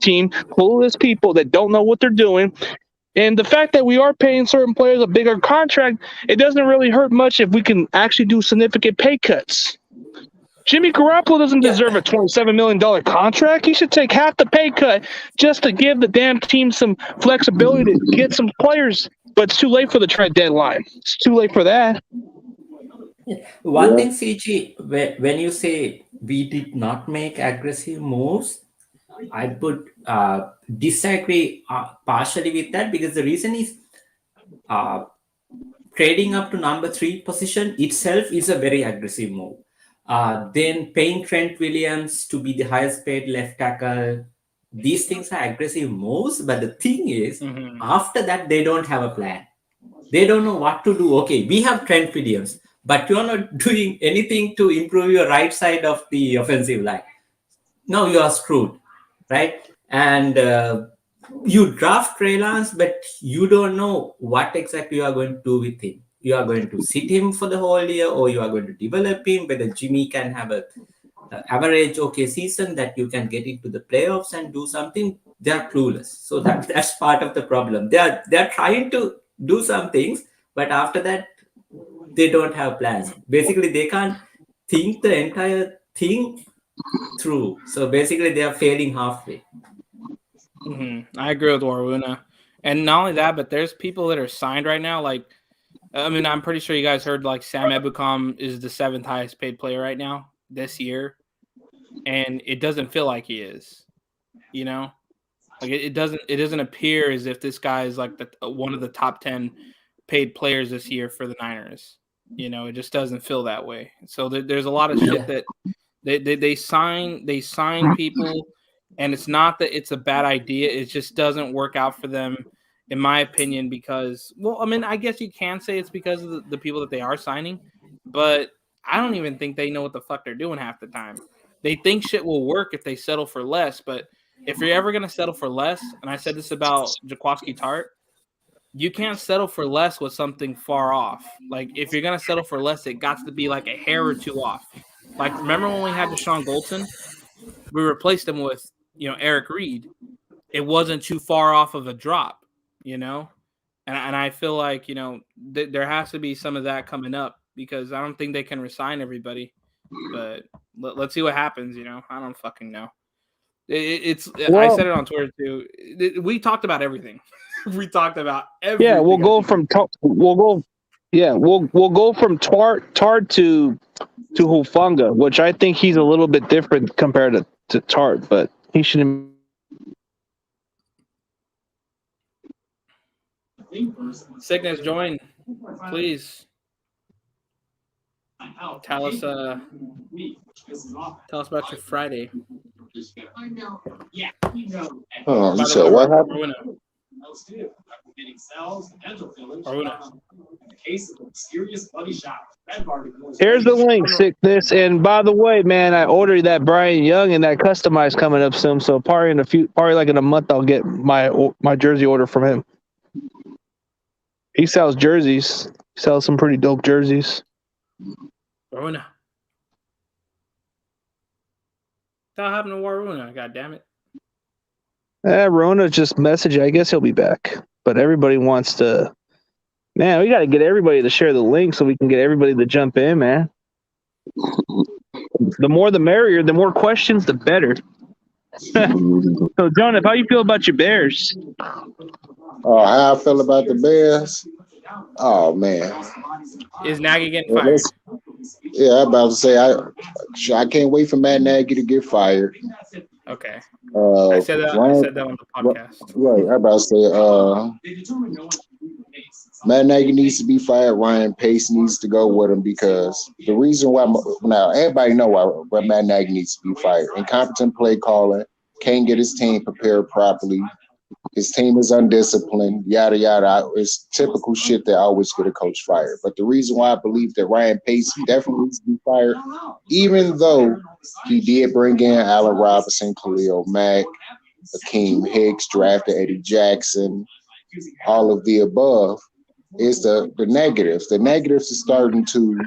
Speaker 3: team, clueless people that don't know what they're doing. And the fact that we are paying certain players a bigger contract, it doesn't really hurt much if we can actually do significant pay cuts. Jimmy Garoppolo doesn't deserve a $27 million contract. He should take half the pay cut just to give the damn team some flexibility to get some players. But it's too late for the trade deadline. It's too late for that.
Speaker 5: One thing, CG, when you say we did not make aggressive moves, I would disagree partially with that because the reason is trading up to number 3 position itself is a very aggressive move. Then paying Trent Williams to be the highest paid left tackle. These things are aggressive moves, but the thing is, after that, they don't have a plan. They don't know what to do. Okay, we have Trent Williams, but you're not doing anything to improve your right side of the offensive line. No, you are screwed, right? And you draft Trey Lance, but you don't know what exactly you are going to do with him. You are going to sit him for the whole year, or you are going to develop him. Whether Jimmy can have a average okay season that you can get into the playoffs and do something, they are clueless. So that's part of the problem. They are trying to do some things, but after that they don't have plans. Basically, they can't think the entire thing through. So basically, they are failing halfway.
Speaker 9: I agree with Waruna. And not only that, but there's people that are signed right now. Like, I mean, I'm pretty sure you guys heard like Sam Ebukam is the 7th highest paid player right now this year. And it doesn't feel like he is, you know, like it doesn't appear as if this guy is like one of the top 10 paid players this year for the Niners. You know, it just doesn't feel that way. So there's a lot of shit that they sign people, and it's not that it's a bad idea. It just doesn't work out for them, in my opinion, because, well, I mean, I guess you can say it's because of the people that they are signing, but I don't even think they know what the fuck they're doing half the time. They think shit will work if they settle for less, but if you're ever going to settle for less, and I said this about Jaquaski Tart, you can't settle for less with something far off. Like, if you're going to settle for less, it got to be like a hair or two off. Like, remember when we had Deshaun Golson? We replaced him with, Eric Reed. It wasn't too far off of a drop, And I feel like, there has to be some of that coming up, because I don't think they can resign everybody. But let's see what happens, I don't fucking know. I said it on Twitter too. We talked about everything. We talked about everything.
Speaker 3: Yeah, we'll go from Tart to Hufanga, which I think he's a little bit different compared to Tart, but he shouldn't.
Speaker 9: Sickness, join, please. Tell us about your Friday.
Speaker 7: Oh, you said what happened?
Speaker 3: Here's the link, Sickness. And by the way, man, I ordered that Brian Young and that customized coming up soon. So probably like in a month, I'll get my jersey order from him. He sells jerseys. He sells some pretty dope jerseys.
Speaker 9: Waruna. What happened to Waruna? God damn it.
Speaker 3: Rona just messaged. I guess he'll be back. But everybody wants to. Man, we got to get everybody to share the link so we can get everybody to jump in, man. The more the merrier. The more questions, the better. So, Jonah, how you feel about your Bears?
Speaker 7: How I feel about the Bears? Oh, man.
Speaker 9: Is Nagy getting fired?
Speaker 7: Yeah, I'm about to say I can't wait for Matt Nagy to get fired.
Speaker 9: Okay. I said that on the podcast.
Speaker 7: Right, I'm about to say Matt Nagy needs to be fired. Ryan Pace needs to go with him, because the reason why now everybody know why Matt Nagy needs to be fired. Incompetent play calling, can't get his team prepared properly. His team is undisciplined, yada, yada. It's typical shit that always get a coach fired. But the reason why I believe that Ryan Pace definitely needs to be fired, even though he did bring in Allen Robinson, Khalil Mack, Akeem Hicks, drafted Eddie Jackson, all of the above, is the negatives. The negatives is starting to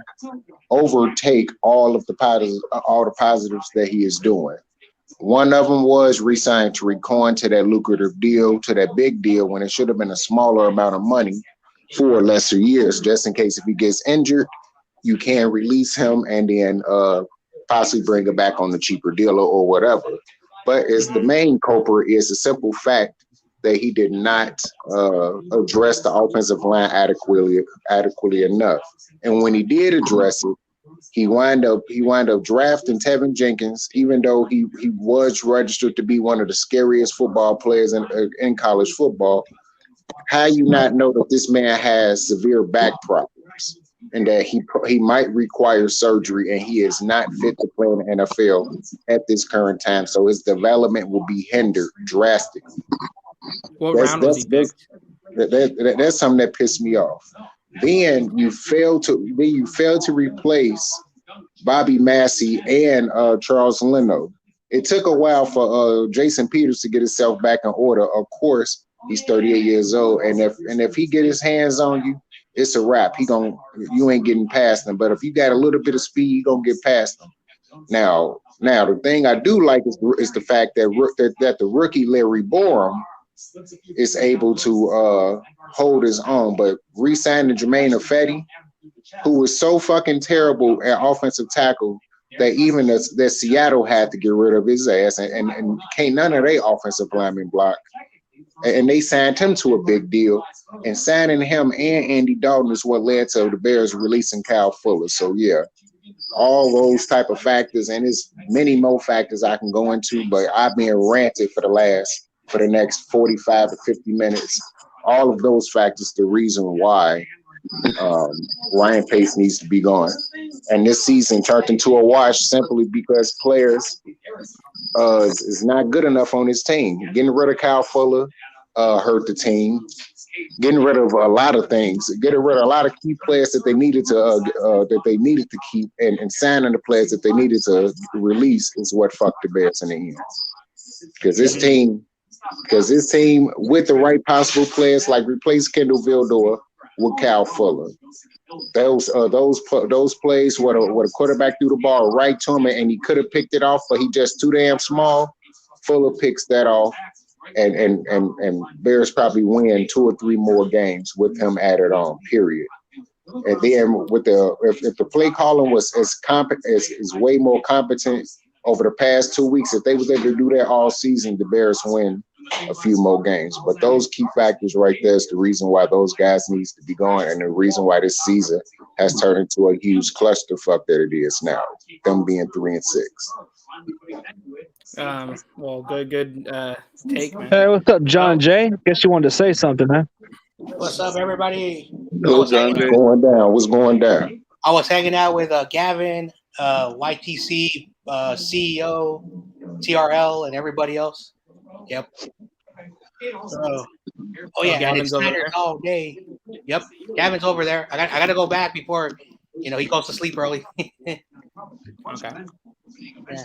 Speaker 7: overtake all the positives that he is doing. One of them was re-signed Tariq Cohen to that lucrative deal, to that big deal, when it should have been a smaller amount of money for lesser years, just in case if he gets injured, you can release him and then possibly bring him back on the cheaper deal or whatever. But it's the main culprit is the simple fact that he did not address the offensive line adequately enough. And when he did address it, he wound up drafting Tevin Jenkins, even though he was registered to be one of the scariest football players in college football. How you not know that this man has severe back problems and that he might require surgery, and he is not fit to play in the NFL at this current time. So his development will be hindered drastically.
Speaker 9: What round was he picked?
Speaker 7: That's something that pissed me off. Then you fail to replace Bobby Massey and Charles Leno. it took a while for Jason Peters to get himself back in order. Of course, he's 38 years old, and if he get his hands on you, it's a wrap. You ain't getting past him. But if you got a little bit of speed, you gonna get past him. Now the thing I do like is the fact that the rookie Larry Borum is able to hold his own. But re-signing Jermaine Ifedi, who was so fucking terrible at offensive tackle that even that Seattle had to get rid of his ass, and can't none of their offensive linemen block. And they signed him to a big deal. And signing him and Andy Dalton is what led to the Bears releasing Kyle Fuller. So yeah, all those type of factors, and there's many more factors I can go into, but I've been ranted for the next 45 to 50 minutes. All of those factors, the reason why Ryan Pace needs to be gone. And this season turned into a wash simply because players is not good enough on his team. Getting rid of Kyle Fuller hurt the team. Getting rid of a lot of things. Getting rid of a lot of key players that they needed to keep, and signing the players that they needed to release is what fucked the Bears in the end. Because this team, with the right possible players, like replace Kendall Vildor with Kyle Fuller. Those plays where the quarterback threw the ball right to him and he could have picked it off, but he just too damn small. Fuller picks that off, and Bears probably win 2 or 3 more games with him added on. Period. And then with if the play calling was is way more competent over the past 2 weeks, if they was able to do that all season, the Bears win a few more games. But those key factors right there is the reason why those guys needs to be gone, and the reason why this season has turned into a huge clusterfuck that it is now, them being 3-6.
Speaker 9: Well, good take, man.
Speaker 3: Hey, what's up, John Jay? Guess you wanted to say something, huh?
Speaker 10: What's up, everybody?
Speaker 8: Hello, John Jay.
Speaker 7: What's going down?
Speaker 10: I was hanging out with Gavin, YTC, CEO, TRL, and everybody else. Yep. Oh yeah, and
Speaker 9: Gavin's
Speaker 10: it's
Speaker 9: over
Speaker 10: Niners
Speaker 9: there?
Speaker 10: all day. Yep, Gavin's over there. I got to go back before he goes to sleep early.
Speaker 9: Okay.
Speaker 10: Yeah.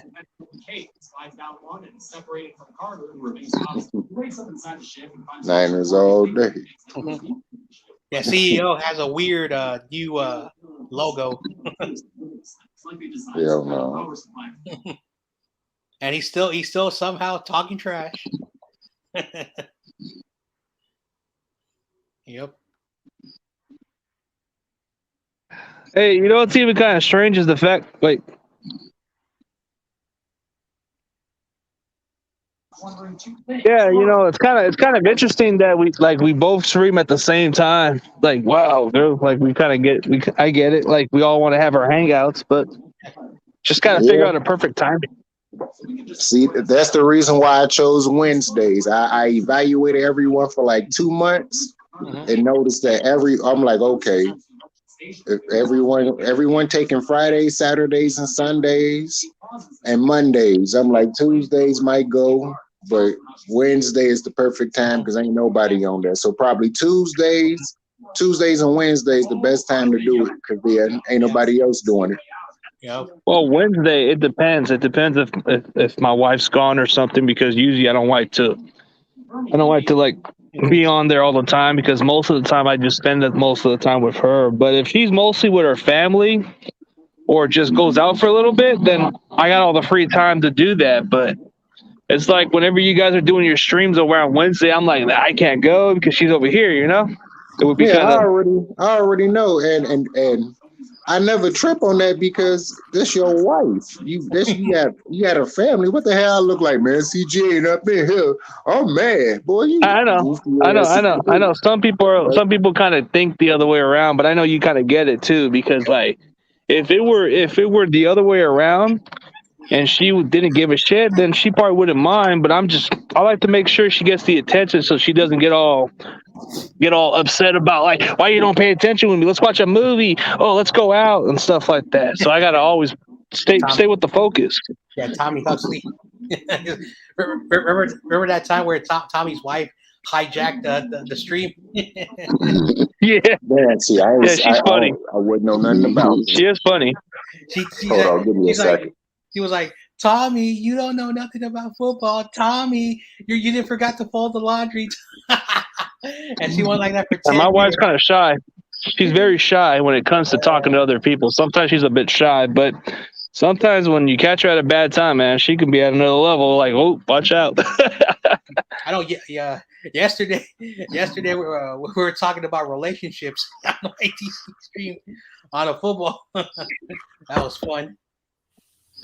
Speaker 7: Niners all day.
Speaker 10: Yeah, CEO has a weird new logo,
Speaker 7: Hell no.
Speaker 10: and he's still somehow talking trash. Yep.
Speaker 3: Hey, you know what's even kind of strange is the fact, like, yeah, it's kind of interesting that we both stream at the same time. Like, wow, like I get it. Like, we all want to have our hangouts, but just got to figure out a perfect timing.
Speaker 7: See, that's the reason why I chose Wednesdays. I evaluated everyone for like 2 months and noticed that I'm like, okay, if everyone taking Fridays, Saturdays, and Sundays, and Mondays. I'm like, Tuesdays might go, but Wednesday is the perfect time because ain't nobody on there. So probably Tuesdays and Wednesdays the best time to do it because there ain't nobody else doing it.
Speaker 10: Yep.
Speaker 3: Well, Wednesday, it depends. It depends if my wife's gone or something, because usually I don't like to like be on there all the time, because most of the time I just spend it most of the time with her. But if she's mostly with her family or just goes out for a little bit, then I got all the free time to do that. But it's like whenever you guys are doing your streams around Wednesday, I'm like, I can't go because she's over here, It would be
Speaker 7: Yeah,
Speaker 3: kind of.
Speaker 7: I already know, and I never trip on that because that's your wife. You had a family. What the hell I look like, man? CG ain't up in here. I'm mad, boy.
Speaker 3: I know. Some people kind of think the other way around, but I know you kind of get it too, because like if it were the other way around and she didn't give a shit, then she probably wouldn't mind. But I like to make sure she gets the attention so she doesn't get all upset about like, why you don't pay attention with me? Let's watch a movie. Oh, let's go out and stuff like that. So I gotta always stay with the focus.
Speaker 10: Yeah, Tommy Huxley. remember that time where Tommy's wife hijacked the stream?
Speaker 3: Yeah.
Speaker 7: Man, see,
Speaker 3: she's funny.
Speaker 7: I wouldn't know nothing about it.
Speaker 3: She is funny.
Speaker 7: Hold on, give me a second.
Speaker 10: He was like, Tommy, you don't know nothing about football. Tommy, you didn't forgot to fold the laundry. And she went like that for
Speaker 3: And
Speaker 10: 10
Speaker 3: my wife's
Speaker 10: years.
Speaker 3: kind of shy. She's very shy when it comes to talking to other people. Sometimes she's a bit shy, but sometimes when you catch her at a bad time, man, she can be at another level. Like, oh, watch out.
Speaker 10: I don't. Yeah. Yesterday, we were talking about relationships on the ATC stream on a football. That was fun.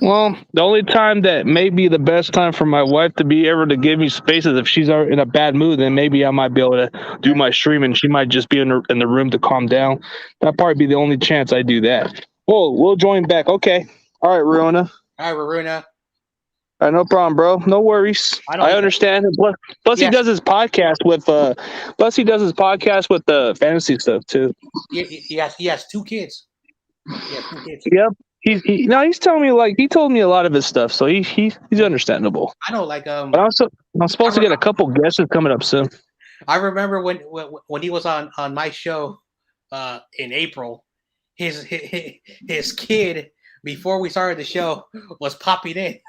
Speaker 3: Well, the only time that may be the best time for my wife to be able to give me space is if she's in a bad mood. Then maybe I might be able to do my stream, and she might just be in the room to calm down. That'd probably be the only chance I do that. Whoa, we'll join back. Okay. All right, Rona.
Speaker 10: All right, Raruna.
Speaker 3: All right, no problem, bro. No worries. I understand. Plus, he does his podcast with. Plus, he does his podcast with the fantasy stuff too.
Speaker 10: He has 2 kids. He has 2 kids.
Speaker 3: Yep. He's telling me he told me a lot of his stuff, so he's understandable.
Speaker 10: I know,
Speaker 3: But I'm supposed to get a couple guests coming up soon.
Speaker 10: I remember when he was on my show in April, his kid, before we started the show, was popping in.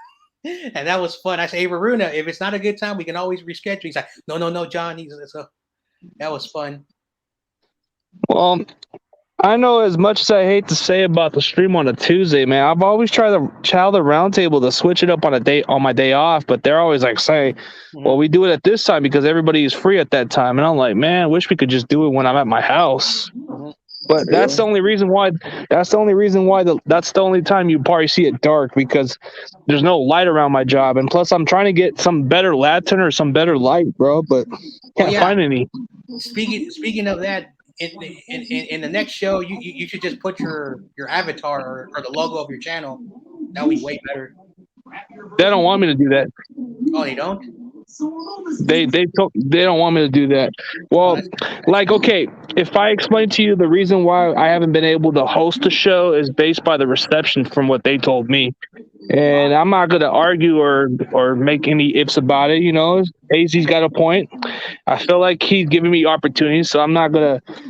Speaker 10: And that was fun. I said, hey, Raruna, if it's not a good time, we can always reschedule. He's like, no, John. That was fun.
Speaker 3: Well, I know as much as I hate to say about the stream on a Tuesday, man, I've always tried to tell the roundtable to switch it up on my day off, but they're always saying, well, we do it at this time because everybody is free at that time. And I'm like, man, I wish we could just do it when I'm at my house. But that's the only reason why. That's the only time you probably see it dark, because there's no light around my job, and plus I'm trying to get some better lantern or some better light, bro. But can't find any.
Speaker 10: Speaking of that, in the next show, you should just put your avatar or the logo of your channel. That would be way better.
Speaker 3: They don't want me to do that.
Speaker 10: Oh, they don't?
Speaker 3: They don't want me to do that. Well, okay, if I explain to you the reason why I haven't been able to host the show is based by the reception from what they told me. And I'm not going to argue or make any ifs about it. AZ's got a point. I feel like he's giving me opportunities, so I'm not going to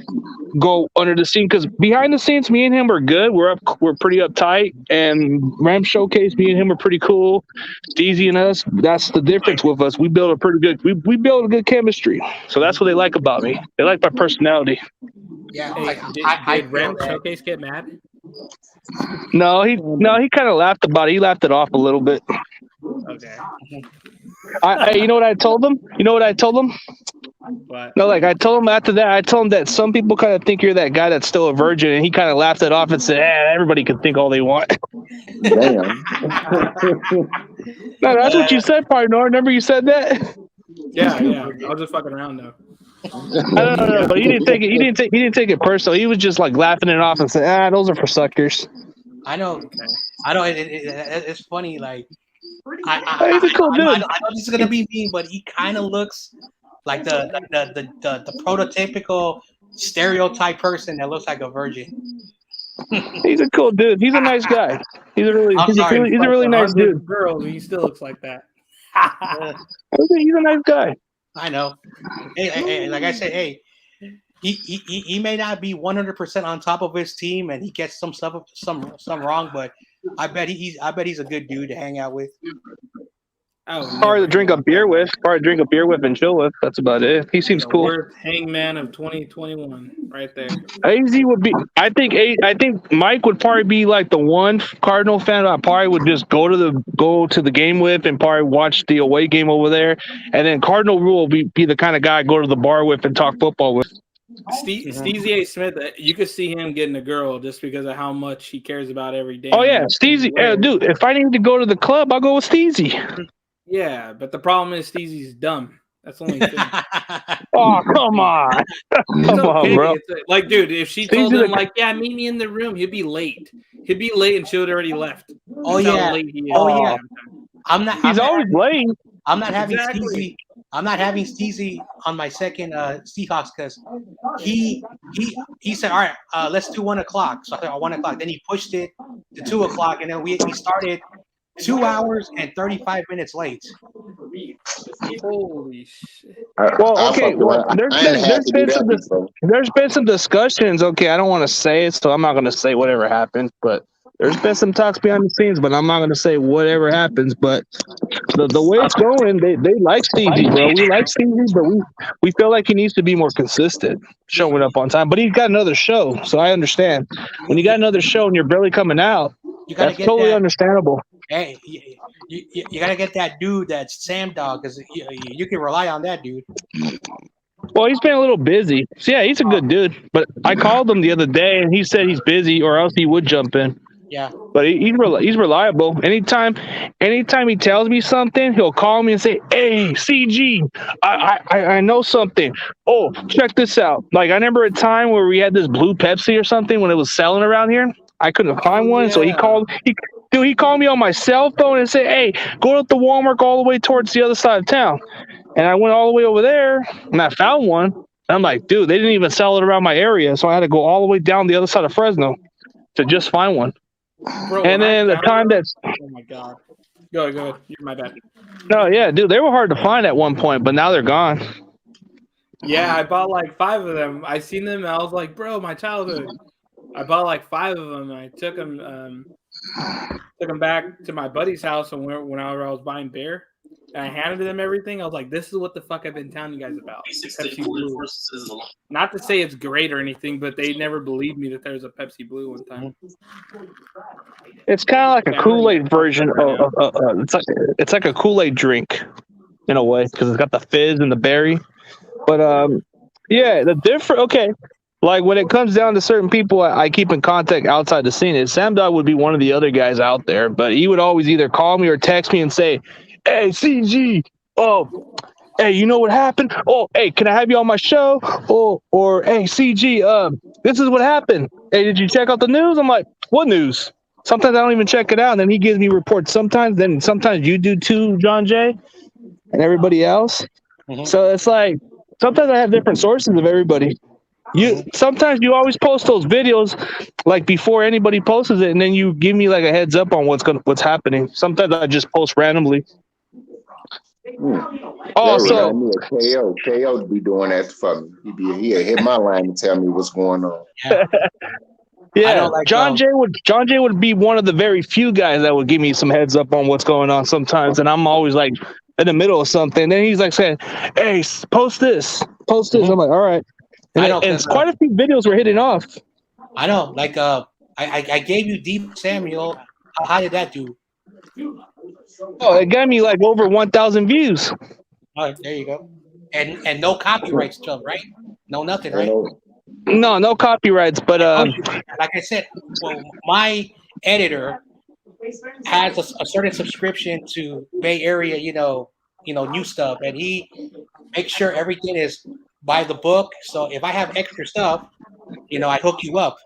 Speaker 3: go under the scene, because behind the scenes, me and him are good. We're pretty uptight, and Ram Showcase, me and him are pretty cool. Steezy and us, that's the difference with us. We build a pretty good, we build a good chemistry. So that's what they like about me. They like my personality.
Speaker 10: Yeah.
Speaker 9: Hey, did Ram Showcase get mad?
Speaker 3: No, he kind of laughed about it. He laughed it off a little bit.
Speaker 9: Okay.
Speaker 3: You know what I told him?
Speaker 9: What?
Speaker 3: No, I told him after that, I told him that some people kind of think you're that guy that's still a virgin, and he kind of laughed it off and said, everybody can think all they want.
Speaker 7: Damn.
Speaker 3: No, that's what you said, partner. Remember you said that?
Speaker 9: Yeah. I was just fucking around though.
Speaker 3: I don't know, but he didn't take it. He didn't take it personal. He was just laughing it off and said, those are for suckers.
Speaker 10: I know. It's funny. He's
Speaker 3: a cool dude.
Speaker 10: I know this is gonna be mean, but he kind of looks like the prototypical stereotype person that looks like a virgin.
Speaker 3: He's a cool dude. He's a nice guy. He's a really nice dude.
Speaker 9: Girl, he still looks like that.
Speaker 3: He's a nice guy.
Speaker 10: I know. Hey, like I said, hey, he may not be 100% on top of his team, and he gets some stuff, some wrong, but I bet he's a good dude to hang out with.
Speaker 3: Hard to drink a beer with and chill with. That's about it. He seems cool.
Speaker 9: Worst hangman of 2021, right there.
Speaker 3: AZ would be. I think Mike would probably be the one Cardinal fan I probably would just go to the game with and probably watch the away game over there. And then Cardinal Rule will be the kind of guy I go to the bar with and talk football with.
Speaker 9: Steezy A. Smith, you could see him getting a girl just because of how much he cares about every day.
Speaker 3: Oh yeah, Steezy, dude. If I need to go to the club, I'll go with Steezy.
Speaker 9: Yeah, but the problem is Steezy's dumb. That's the only thing.
Speaker 3: Oh, come on. Come on, bro.
Speaker 9: Dude, if she told him, meet me in the room, he'd be late. He'd be late and she would already left.
Speaker 10: Oh, yeah. Yeah.
Speaker 3: He's always late.
Speaker 10: I'm not having Steezy. I'm not having Steezy on my second Seahawks because he said, all right, let's do 1 o'clock. So I thought 1 o'clock. Then he pushed it to 2 o'clock, and then we started 2 hours and 35 minutes late.
Speaker 9: Holy shit.
Speaker 3: Well, okay. There's been some discussions. Okay, I don't want to say it, so I'm not going to say whatever happened. But There's been some talks behind the scenes, but I'm not going to say whatever happens. But the way it's going, they like CG, bro. We like CG, but we feel like he needs to be more consistent, showing up on time. But he's got another show, so I understand. When you got another show and you're barely coming out,
Speaker 10: You gotta
Speaker 3: that's
Speaker 10: get
Speaker 3: totally
Speaker 10: that.
Speaker 3: understandable.
Speaker 10: Hey, you gotta get that dude that's Sam Dog because you can rely on that dude.
Speaker 3: Well, he's been a little busy. So, yeah, he's a good dude. But I called him the other day, and he said he's busy, or else he would jump in.
Speaker 10: Yeah.
Speaker 3: But he's reliable. Anytime he tells me something, he'll call me and say, "Hey, CG, I know something. Oh, check this out." Like I remember a time where we had this blue Pepsi or something when it was selling around here. I couldn't find one, so he called. He called me on my cell phone and said, "Hey, go up to Walmart all the way towards the other side of town." And I went all the way over there, and I found one. And I'm like, dude, they didn't even sell it around my area, so I had to go all the way down the other side of Fresno to just find one.
Speaker 9: Bro,
Speaker 3: And then the time that's
Speaker 9: oh my god. Go ahead. You're my bad.
Speaker 3: no, yeah, dude, they were hard to find at one point, but now they're gone.
Speaker 9: Yeah, I bought like 5 of them. I seen them and I was like, bro, my childhood. I bought like 5 of them. And I took them back to my buddy's house and when I was buying beer. And I handed them everything. I was like, this is what the fuck I've been telling you guys about. Pepsi Blue. Not to say it's great or anything, but they never believed me that there was a Pepsi Blue one time.
Speaker 3: It's kind of like a Kool-Aid version of it's like a Kool-Aid drink in a way because it's got the fizz and the berry. But yeah, the different. Okay, like when it comes down to certain people I keep in contact outside the scene, Sam Dog would be one of the other guys out there, but he would always either call me or text me and say, "Hey, CG, oh, hey, you know what happened? Oh, hey, can I have you on my show? Oh, or hey, CG, this is what happened. Hey, did you check out the news?" I'm like, "What news?" Sometimes I don't even check it out, and then he gives me reports. Sometimes you do too, John Jay, and everybody else.
Speaker 10: Mhm.
Speaker 3: So it's like sometimes I have different sources of everybody. Sometimes you always post those videos like before anybody posts it, and then you give me like a heads up on what's happening. Sometimes I just post randomly. Oh,
Speaker 7: That
Speaker 3: so
Speaker 7: remind me of KO. KO would be doing that for me. He'd hit my line and tell me what's going on.
Speaker 10: Yeah.
Speaker 3: yeah,
Speaker 10: like,
Speaker 3: John Jay would be one of the very few guys that would give me some heads up on what's going on sometimes, and I'm always like in the middle of something. Then he's like saying, "Hey, post this." I'm like, "All right." And, and quite a few videos were hitting off.
Speaker 10: I know, like I gave you Deep Samuel. How did that do?
Speaker 3: Oh, it got me like over 1,000 views.
Speaker 10: Oh, there you go. And no copyright stuff, right? No nothing, right?
Speaker 3: No copyrights, but
Speaker 10: like I said, well, my editor has a certain subscription to Bay Area, new stuff, and he makes sure everything is by the book. So if I have extra stuff, I hook you up.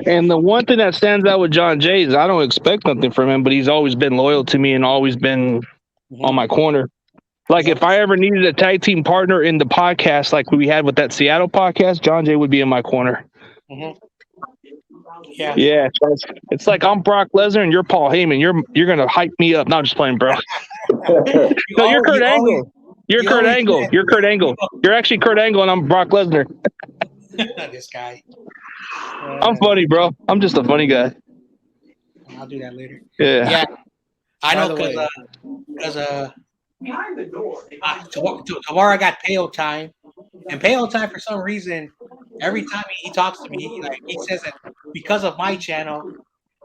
Speaker 3: And the one thing that stands out with John Jay is I don't expect nothing from him, but he's always been loyal to me and always been on my corner. Like if I ever needed a tag team partner in the podcast, like we had with that Seattle podcast, John Jay would be in my corner.
Speaker 10: Mm-hmm. Yeah.
Speaker 3: Yeah. It's like I'm Brock Lesnar and you're Paul Heyman. You're gonna hype me up. No, I'm just playing, bro. No, you're Kurt Angle. You're Kurt Angle. You're Kurt Angle. You're actually Kurt Angle, and I'm Brock Lesnar.
Speaker 10: This guy.
Speaker 3: I'm funny, bro. I'm just a funny guy.
Speaker 10: I'll do that later.
Speaker 3: Yeah.
Speaker 10: Yeah. I know because tomorrow I got payout time, and payout time for some reason every time he talks to me, he says that because of my channel,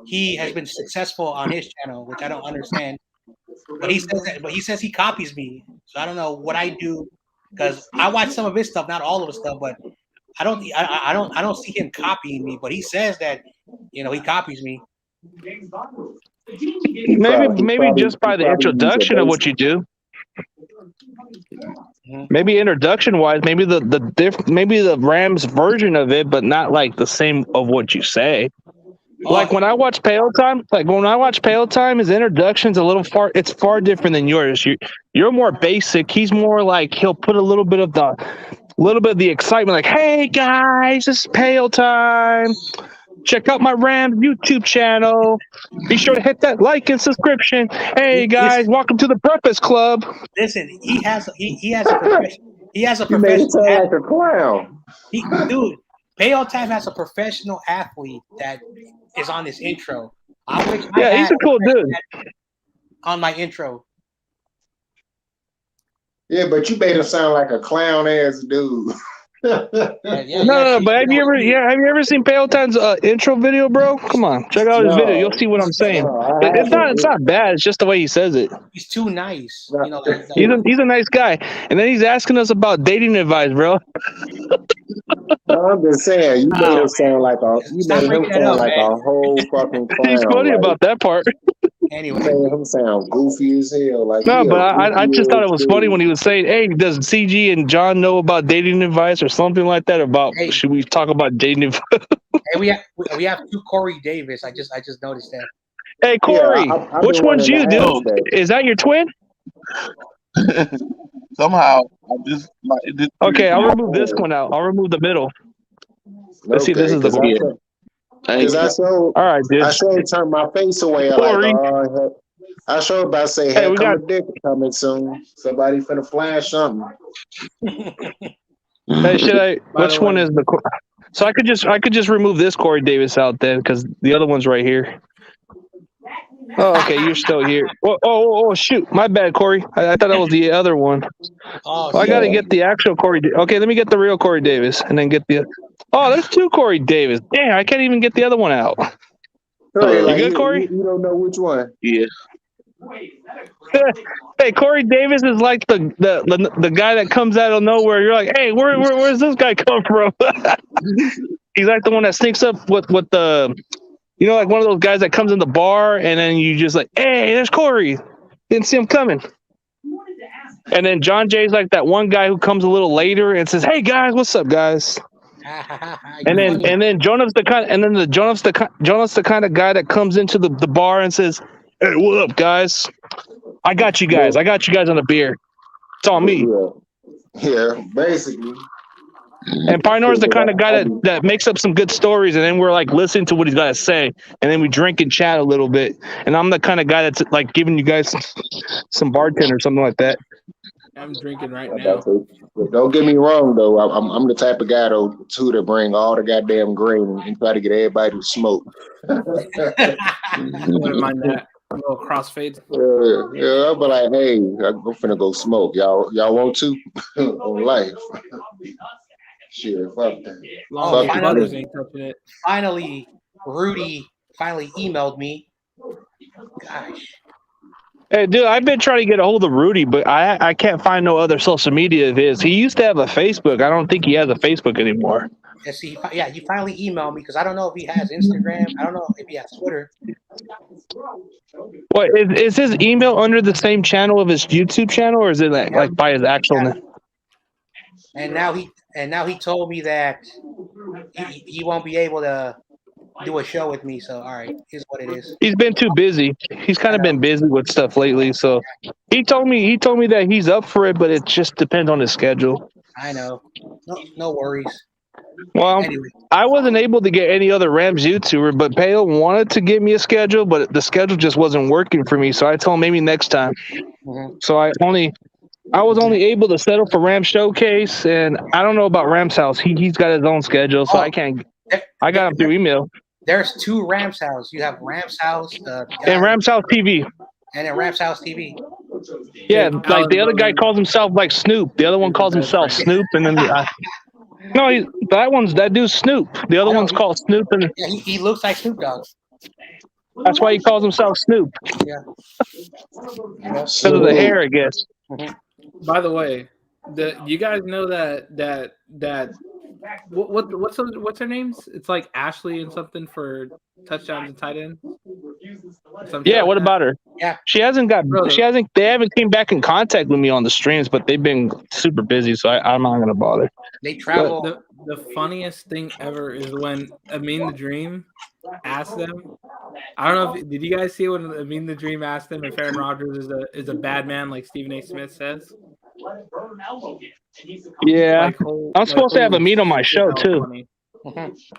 Speaker 10: he has been successful on his channel, which I don't understand. But he says he copies me, so I don't know what I do because I watch some of his stuff, not all of his stuff, but I don't see him copying me. But he says that he copies me.
Speaker 3: Maybe just by the introduction of what you do. Maybe introduction wise, maybe the Rams version of it, but not like the same of what you say. Like when I watch Payout Time, his introduction's it's far different than yours. You're more basic. He's more like he'll put a little bit of the excitement, like, "Hey guys, this is Payout Time. Check out my Rams YouTube channel. Be sure to hit that like and subscription. Hey guys, welcome to the Breakfast Club."
Speaker 10: Listen, he has a profession. He has a
Speaker 7: You made it
Speaker 10: profession.
Speaker 7: sound like a clown.
Speaker 10: Dude, Peyote has a professional athlete that is on this intro. I wish I
Speaker 3: Yeah, he's
Speaker 10: had
Speaker 3: a cool dude.
Speaker 10: on my intro.
Speaker 7: Yeah, but you made him sound like a clown ass dude.
Speaker 3: No, but have you ever seen Peyote's intro video, bro? Come on, check out his video. You'll see what I'm saying. It's not bad. It's just the way he says it.
Speaker 10: He's too nice. You know,
Speaker 3: He's a nice guy, and then he's asking us about dating advice, bro.
Speaker 7: No, I'm just saying, you made him sound like a whole fucking clown.
Speaker 3: He's funny about that part.
Speaker 10: Anyway,
Speaker 7: you made him sound goofy as hell. Like
Speaker 3: no, but I just thought it was funny when he was saying, "Hey, does CG and John know about dating advice or something like that? About should we talk about dating advice?"
Speaker 10: Hey, we have two Corey Davis. I just noticed that.
Speaker 3: Hey, Corey, which one's you, dude? Is that your twin?
Speaker 8: Somehow,
Speaker 3: okay, I'll remove this one out. I'll remove the middle. Let's see. This is the one.
Speaker 7: Because
Speaker 3: all right, dude.
Speaker 7: I showed turned my face away. I showed about say, "Hey, we got a dick coming soon. Somebody finna flash something."
Speaker 3: Hey, should I? Which one is the? So I could just remove this Corey Davis out then, because the other one's right here. Oh, okay, you're still here. Oh, shoot, my bad, Corey. I thought that was the other one. Well, I got to get the actual Corey. Okay, let me get the real Corey Davis, and then get the. Oh, there's two Corey Davis. Damn, I can't even get the other one out. You good, Corey?
Speaker 7: You don't know which one.
Speaker 8: Yeah.
Speaker 3: Hey, Corey Davis is like the guy that comes out of nowhere. You're like, hey, where's this guy come from? He's like the one that sneaks up with the, like one of those guys that comes in the bar, and then you just like, hey, there's Corey. Didn't see him coming. And then John Jay's like that one guy who comes a little later and says, hey guys, what's up, guys? and then Jonah's the kind of guy that comes into the bar and says, hey, what up, guys? I got you guys. I got you guys on a beer. It's on me.
Speaker 7: Yeah, basically.
Speaker 3: And Pinor's the kind of guy that makes up some good stories, and then we're like listening to what he's got to say, and then we drink and chat a little bit. And I'm the kind of guy that's like giving you guys some bartender or something like that.
Speaker 9: I'm drinking right now.
Speaker 7: Don't get me wrong though. I'm the type of guy though too to bring all the goddamn grain and try to get everybody to smoke.
Speaker 9: Wouldn't mind that. A little crossfade.
Speaker 7: Yeah, I'll be like, hey, I'm finna go smoke. Y'all want to? On life. Shit, fuck that.
Speaker 10: Finally, Rudy finally emailed me. Gosh.
Speaker 3: Hey, dude, I've been trying to get a hold of Rudy, but I can't find no other social media of his. He used to have a Facebook. I don't think he has a Facebook anymore.
Speaker 10: Yeah, he finally emailed me because I don't know if he has Instagram. I don't know if he has Twitter.
Speaker 3: What is his email under the same channel of his YouTube channel, or is it like by his actual name?
Speaker 10: And now he told me that he won't be able to do a show with me. So all right, here's what it is.
Speaker 3: He's been too busy. He's kind of been busy with stuff lately. So he told me that he's up for it, but it just depends on his schedule.
Speaker 10: I know. No worries.
Speaker 3: Well, anyway. I wasn't able to get any other Rams YouTuber, but Pale wanted to give me a schedule, but the schedule just wasn't working for me. So I told him maybe next time. Mm-hmm. So I was only able to settle for Rams Showcase, and I don't know about Rams House. He's got his own schedule, so I can't. I got him through email.
Speaker 10: There's two Rams House. You have Rams House
Speaker 3: and Rams House TV.
Speaker 10: And then Rams House TV.
Speaker 3: Yeah, like the other guy calls himself like Snoop. The other one calls himself Snoop, and then that dude's Snoop. The other one's called Snoop, and
Speaker 10: he looks like Snoop Dogg.
Speaker 3: That's why he calls himself Snoop.
Speaker 10: Yeah.
Speaker 3: Because of the hair, I guess.
Speaker 9: By the way, you guys know that what's her names? It's like Ashley and something for touchdowns and tight ends.
Speaker 3: Yeah, what about her?
Speaker 10: Yeah,
Speaker 3: they haven't came back in contact with me on the streams, but they've been super busy, so I'm not gonna bother.
Speaker 10: They travel.
Speaker 9: The funniest thing ever is when Amin the Dream asked them. I don't know did you guys see when Amin the Dream asked them if Aaron Rodgers is a bad man like Stephen A. Smith says?
Speaker 3: Yeah, I'm supposed to have Amin on my show too.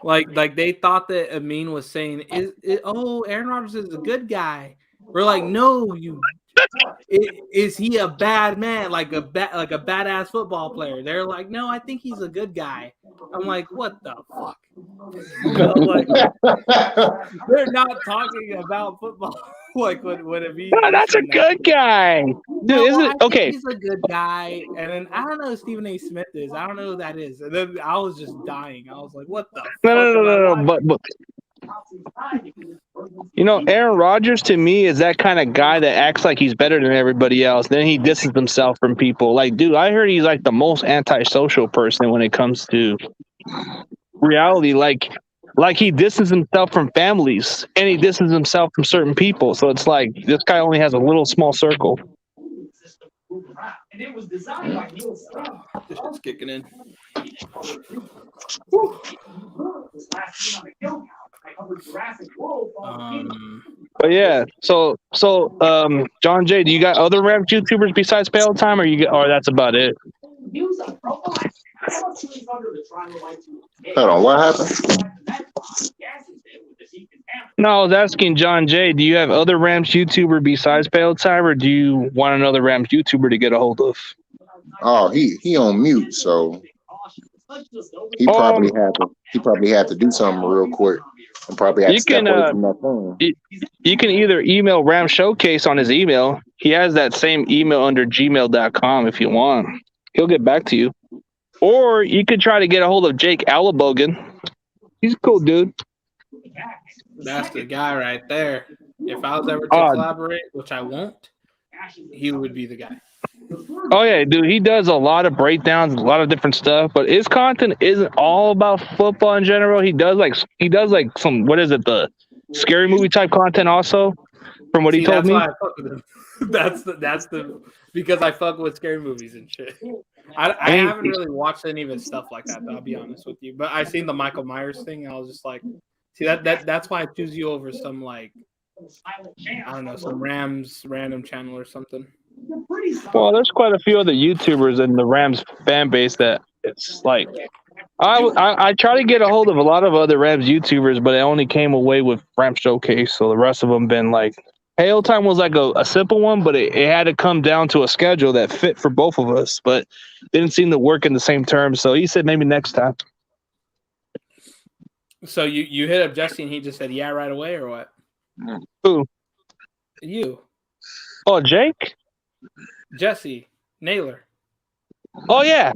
Speaker 9: Like they thought that Amin was saying, Aaron Rodgers is a good guy. We're like, no, you Is he a bad man, like a badass football player? They're like, no, I think he's a good guy. I'm like, what the fuck? Like, they're not talking about football. Like, what if he?
Speaker 3: No, that's a good guy. Dude,
Speaker 9: No,
Speaker 3: is
Speaker 9: I
Speaker 3: it
Speaker 9: think
Speaker 3: okay?
Speaker 9: he's a good guy. And then I don't know who Stephen A. Smith is. I don't know who that is. And then I was just dying. I was like, what the fuck?
Speaker 3: No. But you know, Aaron Rodgers to me is that kind of guy that acts like he's better than everybody else. Then he distances himself from people. Like, dude, I heard he's like the most antisocial person when it comes to reality. Like he distances himself from families and he distances himself from certain people. So it's like this guy only has a little small circle.
Speaker 9: This shit's kicking in.
Speaker 3: But yeah, so John Jay, do you got other Rams YouTubers besides Pale Time, or that's about it?
Speaker 7: Hold on, what happened?
Speaker 3: No, I was asking John Jay, do you have other Rams YouTuber besides Pale Time, or do you want another Rams YouTuber to get a hold of?
Speaker 7: Oh, he on mute, so he probably had to do something real quick and probably have to step away from that phone.
Speaker 3: You can either email Ram Showcase on his email. He has that same email under gmail.com if you want. He'll get back to you. Or you could try to get a hold of Jake Alabogan. He's a cool dude.
Speaker 9: That's the guy right there. If I was ever to collaborate, which I won't, he would be the guy.
Speaker 3: Oh yeah, dude, he does a lot of breakdowns, a lot of different stuff, but his content isn't all about football in general. He does like some, what is it, the scary movie type content also, from what he told me.
Speaker 9: That's why I fuck with him. that's the because I fuck with scary movies and shit. I haven't really watched any of his stuff like that, though, I'll be honest with you. But I seen the Michael Myers thing, and I was just like, see, that's why I choose you over some, like, I don't know, some Rams random channel or something.
Speaker 3: Well, there's quite a few other YouTubers in the Rams fan base that it's like I try to get a hold of a lot of other Rams YouTubers, but I only came away with Rams Showcase. So the rest of them been like, Hail Time was like a simple one, but it had to come down to a schedule that fit for both of us, but didn't seem to work in the same terms. So he said maybe next time.
Speaker 9: So you hit up Jesse and he just said yeah right away, or what?
Speaker 3: Who?
Speaker 9: You.
Speaker 3: Oh, Jake?
Speaker 9: Jesse Naylor.
Speaker 3: Oh yeah,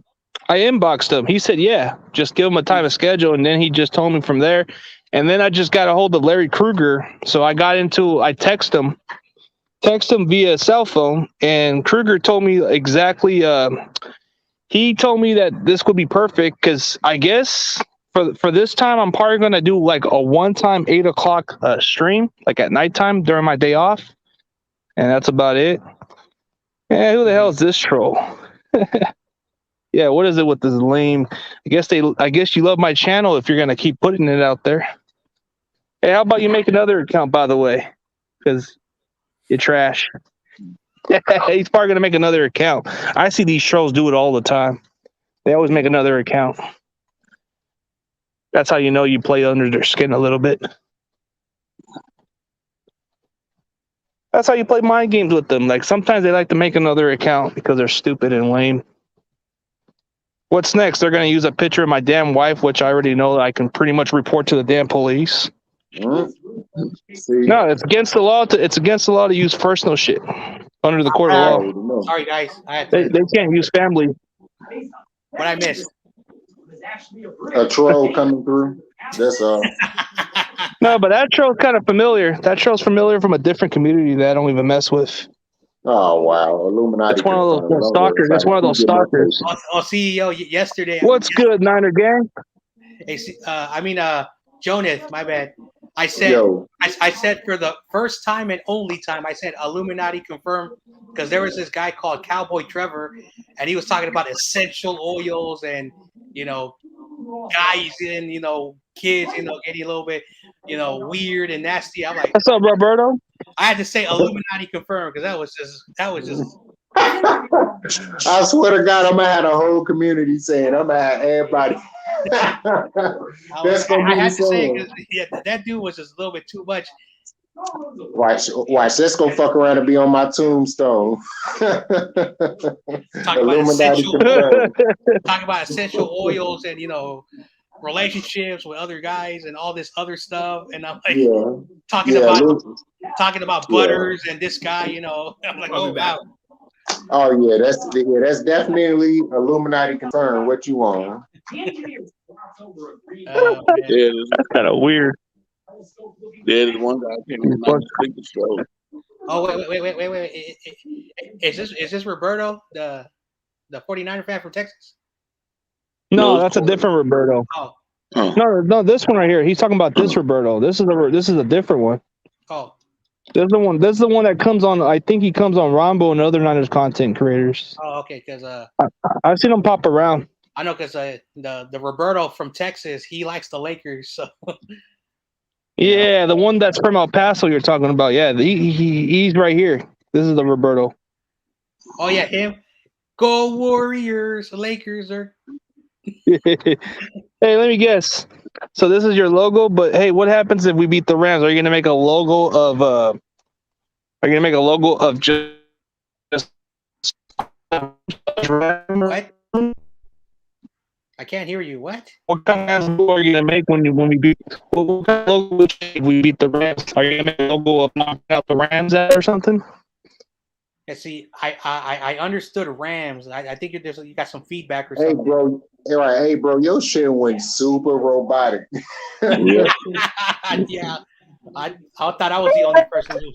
Speaker 3: I inboxed him. He said yeah, just give him a time of schedule, and then he just told me from there. And then I just got a hold of Larry Kruger, so I text him via cell phone, and Kruger told me exactly. He told me that this would be perfect because I guess for this time I'm probably gonna do like a one-time 8 o'clock stream, like at nighttime during my day off, and that's about it. Yeah, who the hell is this troll? Yeah, what is it with this lame? I guess you love my channel if you're gonna keep putting it out there. Hey, how about you make another account, by the way? Because you're trash. He's probably gonna make another account. I see these trolls do it all the time. They always make another account. That's how you know you play under their skin a little bit. That's how you play mind games with them. Like sometimes they like to make another account because they're stupid and lame. What's next? They're going to use a picture of my damn wife, which I already know that I can pretty much report to the damn police. No, it's against the law. It's against the law to use personal shit under the court of law.
Speaker 10: Sorry, guys.
Speaker 3: They can't use family.
Speaker 10: What I missed?
Speaker 7: A troll coming through. That's all.
Speaker 3: No, but that troll's kind of familiar. That troll's familiar from a different community that I don't even mess with.
Speaker 7: Oh wow, Illuminati.
Speaker 3: That's one of those stalkers. That's one of those stalkers.
Speaker 10: CEO yesterday.
Speaker 3: What's good, Niner gang?
Speaker 10: Hey, Jonath, my bad. I said for the first time and only time, I said Illuminati confirmed, because there was this guy called Cowboy Trevor, and he was talking about essential oils and, guys and, kids, getting a little bit, weird and nasty. I'm like,
Speaker 3: what's up, Roberto?
Speaker 10: I had to say Illuminati confirmed because that was just.
Speaker 7: I swear to God, I'm gonna have a whole community saying, I'm gonna have everybody.
Speaker 10: I had to say, because that dude was just a little bit too much.
Speaker 7: Watch, let's go fuck around and be on my tombstone. Illuminati confirmed.
Speaker 10: talking about essential oils and relationships with other guys and all this other stuff, and I'm like talking about butters and this guy, I'm like, oh wow.
Speaker 7: Oh yeah, that's definitely Illuminati confirmed. What you want?
Speaker 3: That's kind of weird.
Speaker 8: There's one guy came in and think the show.
Speaker 10: Oh wait. Is this Roberto, the 49er fan from Texas?
Speaker 3: No, that's a different Roberto.
Speaker 10: Oh.
Speaker 3: No, this one right here. He's talking about this Roberto. This is a different one.
Speaker 10: Oh.
Speaker 3: This is the one that comes on. I think he comes on Rombo and other Niners content creators.
Speaker 10: Oh, okay. Because
Speaker 3: I've seen him pop around.
Speaker 10: I know because the Roberto from Texas, he likes the Lakers. So.
Speaker 3: Yeah, the one that's from El Paso you're talking about. Yeah, he's right here. This is the Roberto.
Speaker 10: Oh yeah, him. Go Warriors! The Lakers are.
Speaker 3: Hey, let me guess. So this is your logo, but hey, what happens if we beat the Rams? Are you gonna make a logo of? Are you gonna make a logo of just?
Speaker 10: What? I can't hear you. What?
Speaker 3: What kind of logo are you gonna make when we beat? What kind of logo if we beat the Rams? Are you gonna make a logo of knocking out the Rams or something?
Speaker 10: Yeah, see, I understood Rams. I think you got some feedback or
Speaker 7: Hey
Speaker 10: something.
Speaker 7: bro, hey bro, your shit went super robotic.
Speaker 10: Yeah, I thought I was the only person who.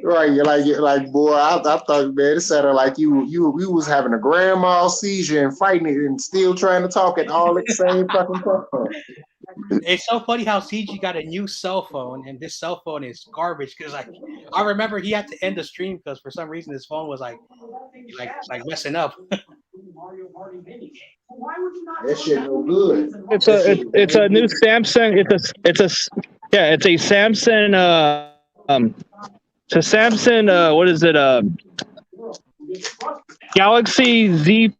Speaker 7: Right, you're like boy, I thought, man, it sounded like you was having a grand mal seizure and fighting it and still trying to talk at all at the same fucking time.
Speaker 10: It's so funny how CG got a new cell phone and this cell phone is garbage because I remember he had to end the stream because for some reason his phone was like messing up.
Speaker 7: That shit no good.
Speaker 3: It's a new Samsung. It's a Samsung. It's a Samsung. What is it? Galaxy Z.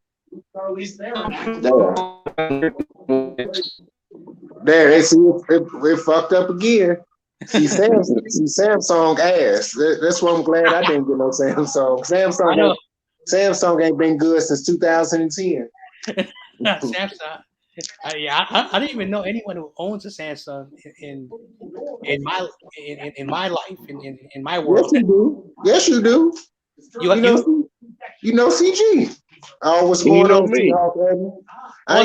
Speaker 7: There, they see it fucked up again. See Samsung ass. That's why I'm glad I didn't get no Samsung. Samsung ain't been good since 2010.
Speaker 10: Samsung. I didn't even know anyone who owns a Samsung in my life in my world.
Speaker 7: Yes, you do. You know CG. Oh, what's going on, Seahawk? I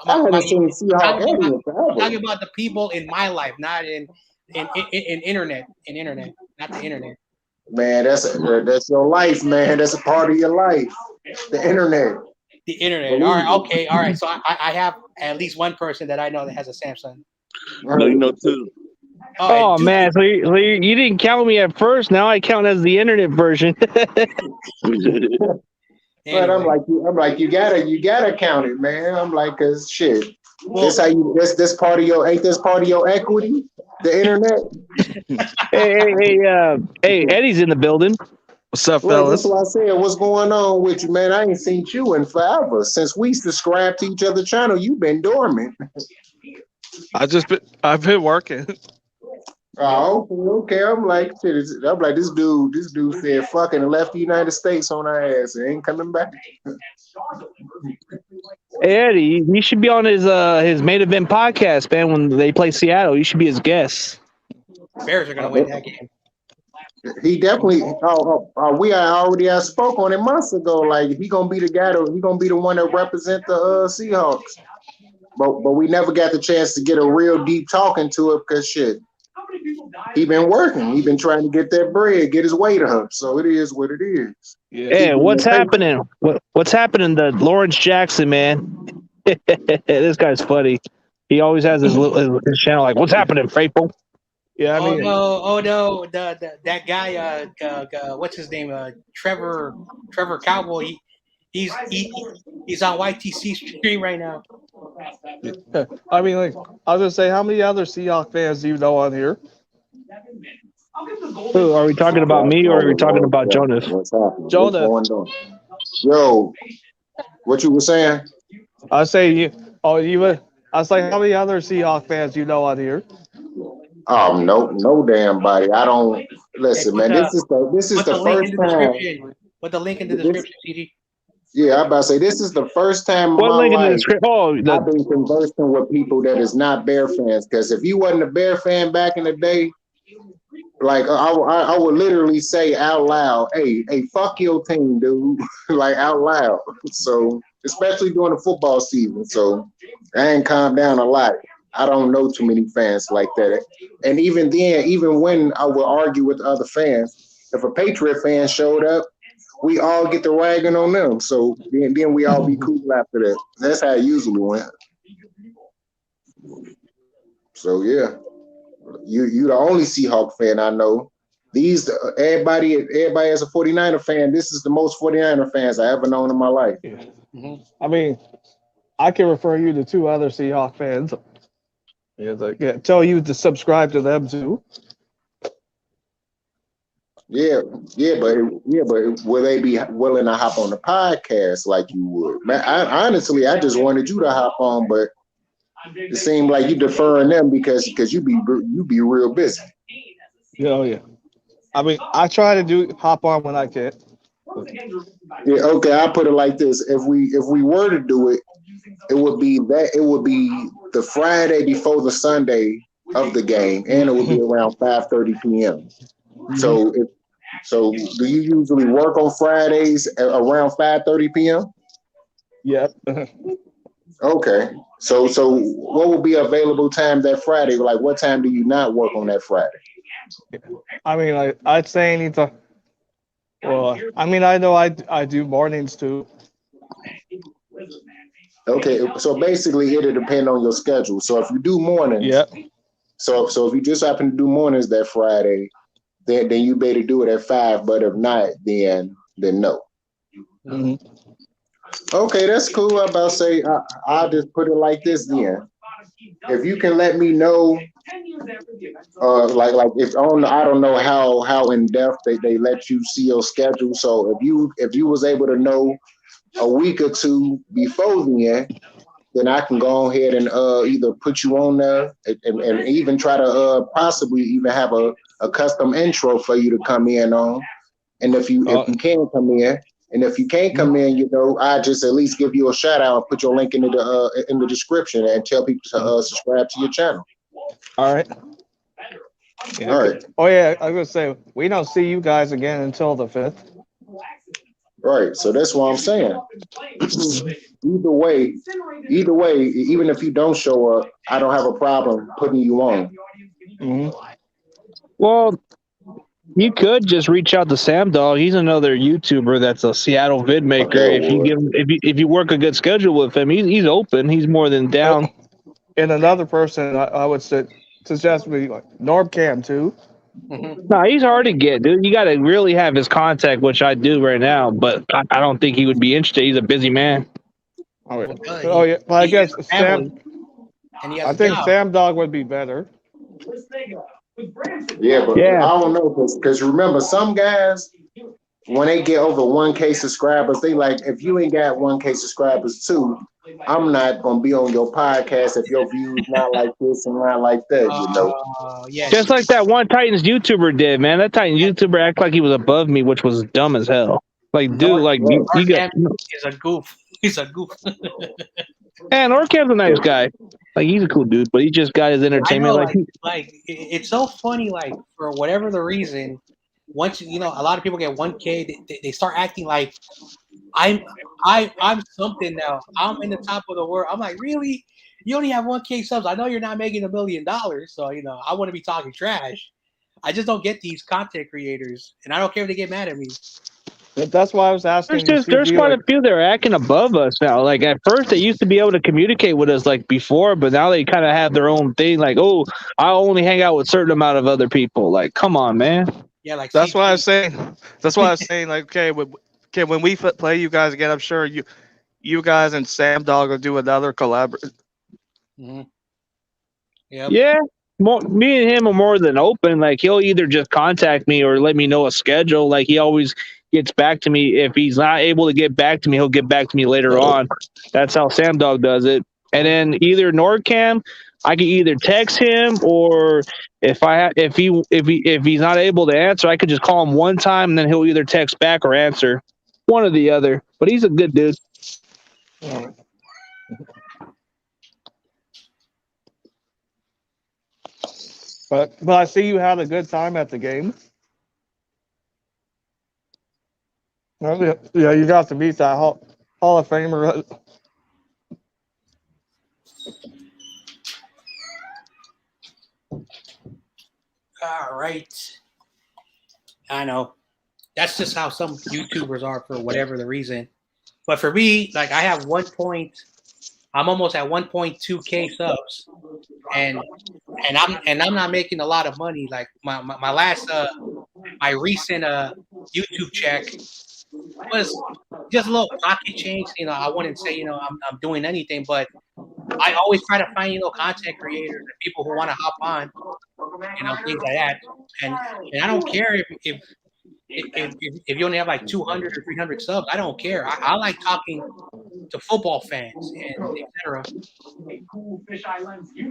Speaker 7: haven't seen Seahawk in forever.
Speaker 10: Talking about the people in my life, not in internet, not the internet.
Speaker 7: Man, that's your life, man. That's a part of your life. The internet.
Speaker 10: The internet. All right. Okay. All right. So I have at least one person that I know that has a Samsung.
Speaker 8: No, you know two.
Speaker 3: Oh man, so you didn't count me at first. Now I count as the internet version.
Speaker 7: But I'm like you gotta count it, man. I'm like, cause shit. That's how you. That's part of your. Ain't this part of your equity? The internet.
Speaker 3: Hey, Eddie's in the building. What's up, fellas?
Speaker 7: That's what I said. What's going on with you, man? I ain't seen you in forever. Since we subscribed to each other's channel, you've been dormant.
Speaker 11: I've been working.
Speaker 7: Oh, okay. I'm like, this dude said fucking and left the United States on our ass and ain't coming back.
Speaker 3: Hey, Eddie, you should be on his main event podcast, man. When they play Seattle, you should be his guest.
Speaker 10: Bears are gonna win that game.
Speaker 7: He definitely. We already spoke on it months ago. Like he gonna be the guy. He gonna be the one that represent the Seahawks. But we never got the chance to get a real deep talking to it because shit. He been working. He been trying to get that bread, get his weight up. So it is what it is.
Speaker 3: Yeah, what's happening? What's happening to Lawrence Jackson, man? This guy's funny. He always has his channel like, "What's happening, faithful?"
Speaker 11: Yeah, I mean,
Speaker 10: oh no, that guy, what's his name? Trevor Cowboy. He's on YTC stream right now.
Speaker 11: I mean, like, I was gonna say, how many other Seahawks fans do you know on here?
Speaker 3: Who, are we talking about me or are we talking about Jonas?
Speaker 11: Jonas.
Speaker 7: Yo, what you were saying?
Speaker 11: I say you. Oh, you. I was like, how many other Seahawks fans do you know on here?
Speaker 7: No damn body. I don't
Speaker 10: Hey,
Speaker 7: listen,
Speaker 10: put
Speaker 7: man.
Speaker 10: the
Speaker 7: This is
Speaker 10: put the
Speaker 7: the
Speaker 10: link
Speaker 7: first
Speaker 10: in the
Speaker 7: time.
Speaker 10: description. Put the link in the
Speaker 7: This,
Speaker 10: description, CG.
Speaker 7: yeah, I about to say this is the first time in
Speaker 3: What
Speaker 7: my
Speaker 3: link in the
Speaker 7: life
Speaker 3: description? Oh,
Speaker 7: I've been conversing with people that is not Bear fans. Because if you wasn't a Bear fan back in the day, like I would literally say out loud, hey, fuck your team, dude, like out loud. So especially during the football season. So I ain't calmed down a lot. I don't know too many fans like that. And even then, even when I would argue with other fans, if a Patriot fan showed up, we all get the ragging on them. So then we all be cool after that. That's how it usually went. So yeah. You the only Seahawk fan I know. Everybody as a 49er fan, this is the most 49er fans I ever known in my life.
Speaker 11: I mean, I can refer you to 2 other Seahawk fans. Tell you to subscribe to them too.
Speaker 7: Yeah, but will they be willing to hop on the podcast like you would? Man, honestly, I just wanted you to hop on, but it seemed like you deferring them because you be real busy.
Speaker 11: Yeah. I mean, I try to hop on when I can.
Speaker 7: Yeah, okay, I'll put it like this. If we were to do it, it would be the Friday before the Sunday of the game, and it would be around 5:30 p.m. So do you usually work on Fridays around 5:30 p.m.?
Speaker 11: Yep.
Speaker 7: Okay. So what will be available time that Friday? Like what time do you not work on that Friday?
Speaker 11: I mean, I'd say anytime. Well, I mean, I know I do mornings too.
Speaker 7: Okay, so basically it'll depend on your schedule. So if you do mornings,
Speaker 11: Yep.
Speaker 7: So if you just happen to do mornings that Friday, then you better do it at 5. But if not, then no.
Speaker 11: Mm-hmm.
Speaker 7: Okay, that's cool. I'm about to say I'll just put it like this then. If you can let me know, like if I don't know how in depth they let you see your schedule. So if you was able to know a week or two before then I can go ahead and either put you on there and even try to possibly even have a custom intro for you to come in on. And if you can come in, and if you can't come in, I just at least give you a shout out and put your link in the description and tell people to subscribe to your channel.
Speaker 11: All right. Yeah,
Speaker 7: all right.
Speaker 11: Oh yeah, I was gonna say we don't see you guys again until the 5th.
Speaker 7: Right. So that's what I'm saying. Either way, even if you don't show up, I don't have a problem putting you on.
Speaker 11: Mm-hmm.
Speaker 3: Well, you could just reach out to Sam Dog. He's another YouTuber that's a Seattle vid maker. If you work a good schedule with him, he's open. He's more than down.
Speaker 11: And another person I would suggest would be like Norbcam too.
Speaker 3: No, he's hard to get, dude. You got to really have his contact, which I do right now, but I don't think he would be interested. He's a busy man.
Speaker 11: Oh yeah, but I guess Sam.
Speaker 10: And he has
Speaker 11: I think
Speaker 10: job.
Speaker 11: Sam Dog would be better.
Speaker 7: Yeah, but I don't know because remember some guys when they get over 1K subscribers, they like if you ain't got 1K subscribers too, I'm not gonna be on your podcast if your views not like this and not like that.
Speaker 10: Yeah.
Speaker 3: Just like that one Titans YouTuber did, man. That Titans YouTuber acted like he was above me, which was dumb as hell. Like, dude, like you got.
Speaker 10: Is a goof. He's a goof.
Speaker 3: And Orcam's a nice guy. Like he's a cool dude, but he just got his entertainment.
Speaker 10: I know, it's so funny. Like for whatever the reason, once a lot of people get 1K, they start acting like I'm something now. I'm in the top of the world. I'm like, really? You only have 1K subs. I know you're not making $1 million, so I want to be talking trash. I just don't get these content creators, and I don't care if they get mad at me.
Speaker 11: That's why I was asking.
Speaker 3: There's quite a few that are acting above us now. Like at first, they used to be able to communicate with us like before, but now they kind of have their own thing. Like, oh, I only hang out with a certain amount of other people. Like, come on, man.
Speaker 10: Yeah, like
Speaker 11: that's why I was saying. That's why I was saying. Like, okay, when we play you guys again, I'm sure you guys and Sam Dog will do another collaboration.
Speaker 10: Mm-hmm.
Speaker 3: Yep. Yeah. Me and him are more than open. Like he'll either just contact me or let me know a schedule. Like he always gets back to me. If he's not able to get back to me, he'll get back to me later on. That's how Sam Dog does it. and then either NordCam, I can either text him, or if he's not able to answer, I could just call him one time, and then he'll either text back or answer, one or the other. But he's a good dude. But I see you had a good time at the game. Yeah, you got to meet that Hall of Famer.
Speaker 10: All right. I know. That's just how some YouTubers are for whatever the reason. But for me, like I have I'm almost at 1.2K subs. And I'm not making a lot of money. Like my last my recent YouTube check was just a little pocket change. You know, I wouldn't say, I'm doing anything, but I always try to find, content creators and people who want to hop on, things like that. And I don't care if you only have like 200 or 300 subs. I don't care. I like talking to football fans and etc.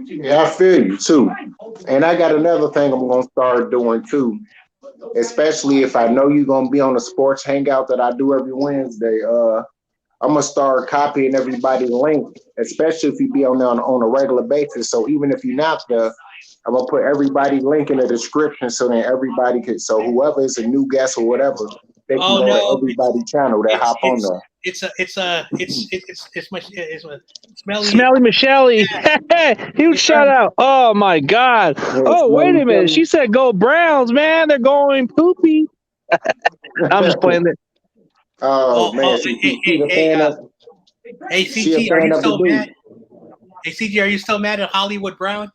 Speaker 7: Yeah, I feel you too. And I got another thing I'm gonna start doing too. Especially if I know you're gonna be on a sports hangout that I do every Wednesday. I'm gonna start copying everybody's link, especially if you be on a regular basis. So even if you're not there, I'm gonna put everybody's link in the description so that everybody can. So whoever is a new guest or whatever, they can go to everybody's channel that hop on there.
Speaker 10: It's
Speaker 3: Smelly Michelle. Huge shout out. Oh my God. Oh, wait a minute. She said go Browns, man. They're going poopy. I'm just playing it.
Speaker 7: Oh man.
Speaker 10: Hey CG, are you still mad? Hey CG, are you still mad at Hollywood Brown?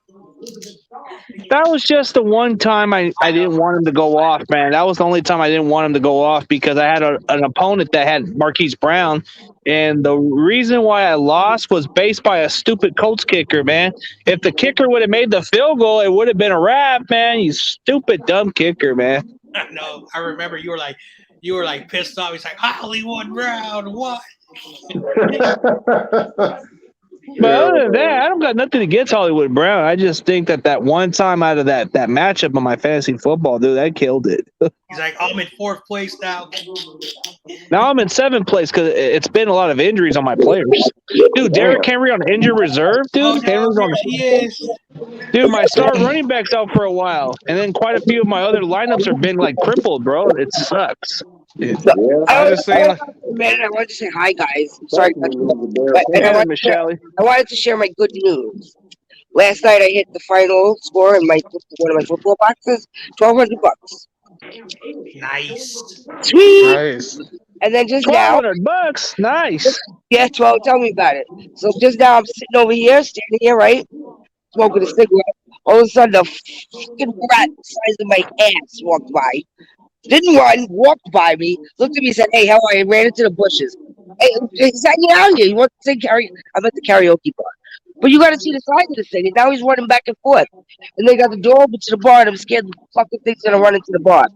Speaker 3: That was just the one time I didn't want him to go off, man. That was the only time I didn't want him to go off because I had an opponent that had Marquise Brown, and the reason why I lost was based by a stupid Colts kicker, man. If the kicker would have made the field goal, it would have been a wrap, man. You stupid, dumb kicker, man.
Speaker 10: I know. I remember you were like pissed off. He's like, Hollywood Brown, what?
Speaker 3: But other than that, I don't got nothing against Hollywood Brown. I just think that one time out of that matchup on my fantasy football, dude, I killed it.
Speaker 10: He's like, I'm in 4th place now.
Speaker 3: Now I'm in 7th place because it's been a lot of injuries on my players. Dude, Derrick Henry on injured reserve, dude. Dude, my star running back's out for a while, and then quite a few of my other lineups have been like crippled, bro. It sucks.
Speaker 12: I was saying, man, I wanted to say hi, guys. Sorry, I wanted to share my good news. Last night I hit the final score in one of my football boxes, $1,200.
Speaker 10: Nice.
Speaker 12: Sweet.
Speaker 11: Nice.
Speaker 12: And then just now,
Speaker 3: $1,200. Nice.
Speaker 12: Yeah, 12. Tell me about it. So just now I'm sitting over here, standing here, right, smoking a cigarette. All of a sudden, a fucking rat the size of my ass walked by. Didn't run, walked by me, looked at me, and said, "Hey, how are you?" Ran into the bushes. Hey, he's hanging out here. He wants to sing karaoke. I'm at the karaoke bar. But you got to see the size of this thing. And now he's running back and forth. And they got the door open to the bar, and I'm scared the fucking thing's going to run into the bar.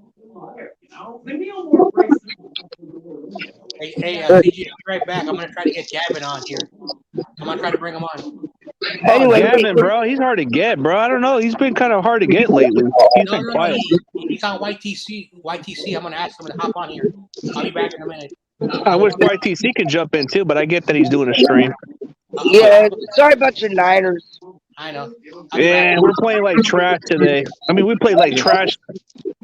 Speaker 10: Hey, CG, I'll be right back. I'm going to try to get Gavin on here. I'm going to try to bring him on.
Speaker 3: Anyway, Gavin, bro, he's hard to get, bro. I don't know. He's been kind of hard to get lately. He's been quiet.
Speaker 10: He's on YTC. I'm going to ask him to hop on here. I'll be back in a minute.
Speaker 3: I wish YTC could jump in too, but I get that he's doing a stream.
Speaker 12: Yeah, sorry about your Niners.
Speaker 10: I know.
Speaker 3: Yeah, we're playing like trash today. I mean, we played like trash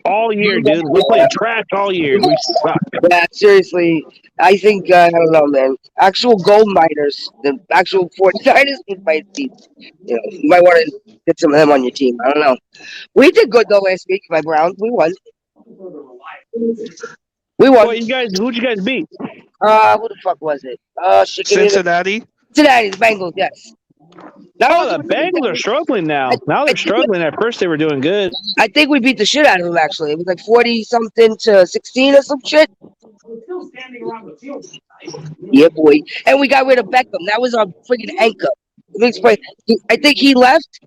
Speaker 3: all year, dude. We played trash all year. We suck.
Speaker 12: Yeah, seriously. I think, I don't know, man. Actual gold miners, the actual 49ers might be, you might want to get some of them on your team. I don't know. We did good, though, last week, my Browns. We won.
Speaker 3: Well, who'd you guys beat?
Speaker 12: Who the fuck was it?
Speaker 11: Cincinnati?
Speaker 12: Cincinnati, the Bengals, yes.
Speaker 3: The Bengals are struggling now. Now they're struggling. At first, they were doing good.
Speaker 12: I think we beat the shit out of them, actually. It was like 40-something to 16 or some shit. Yeah, boy. And we got rid of Beckham. That was our freaking anchor. Let me explain. I think he left.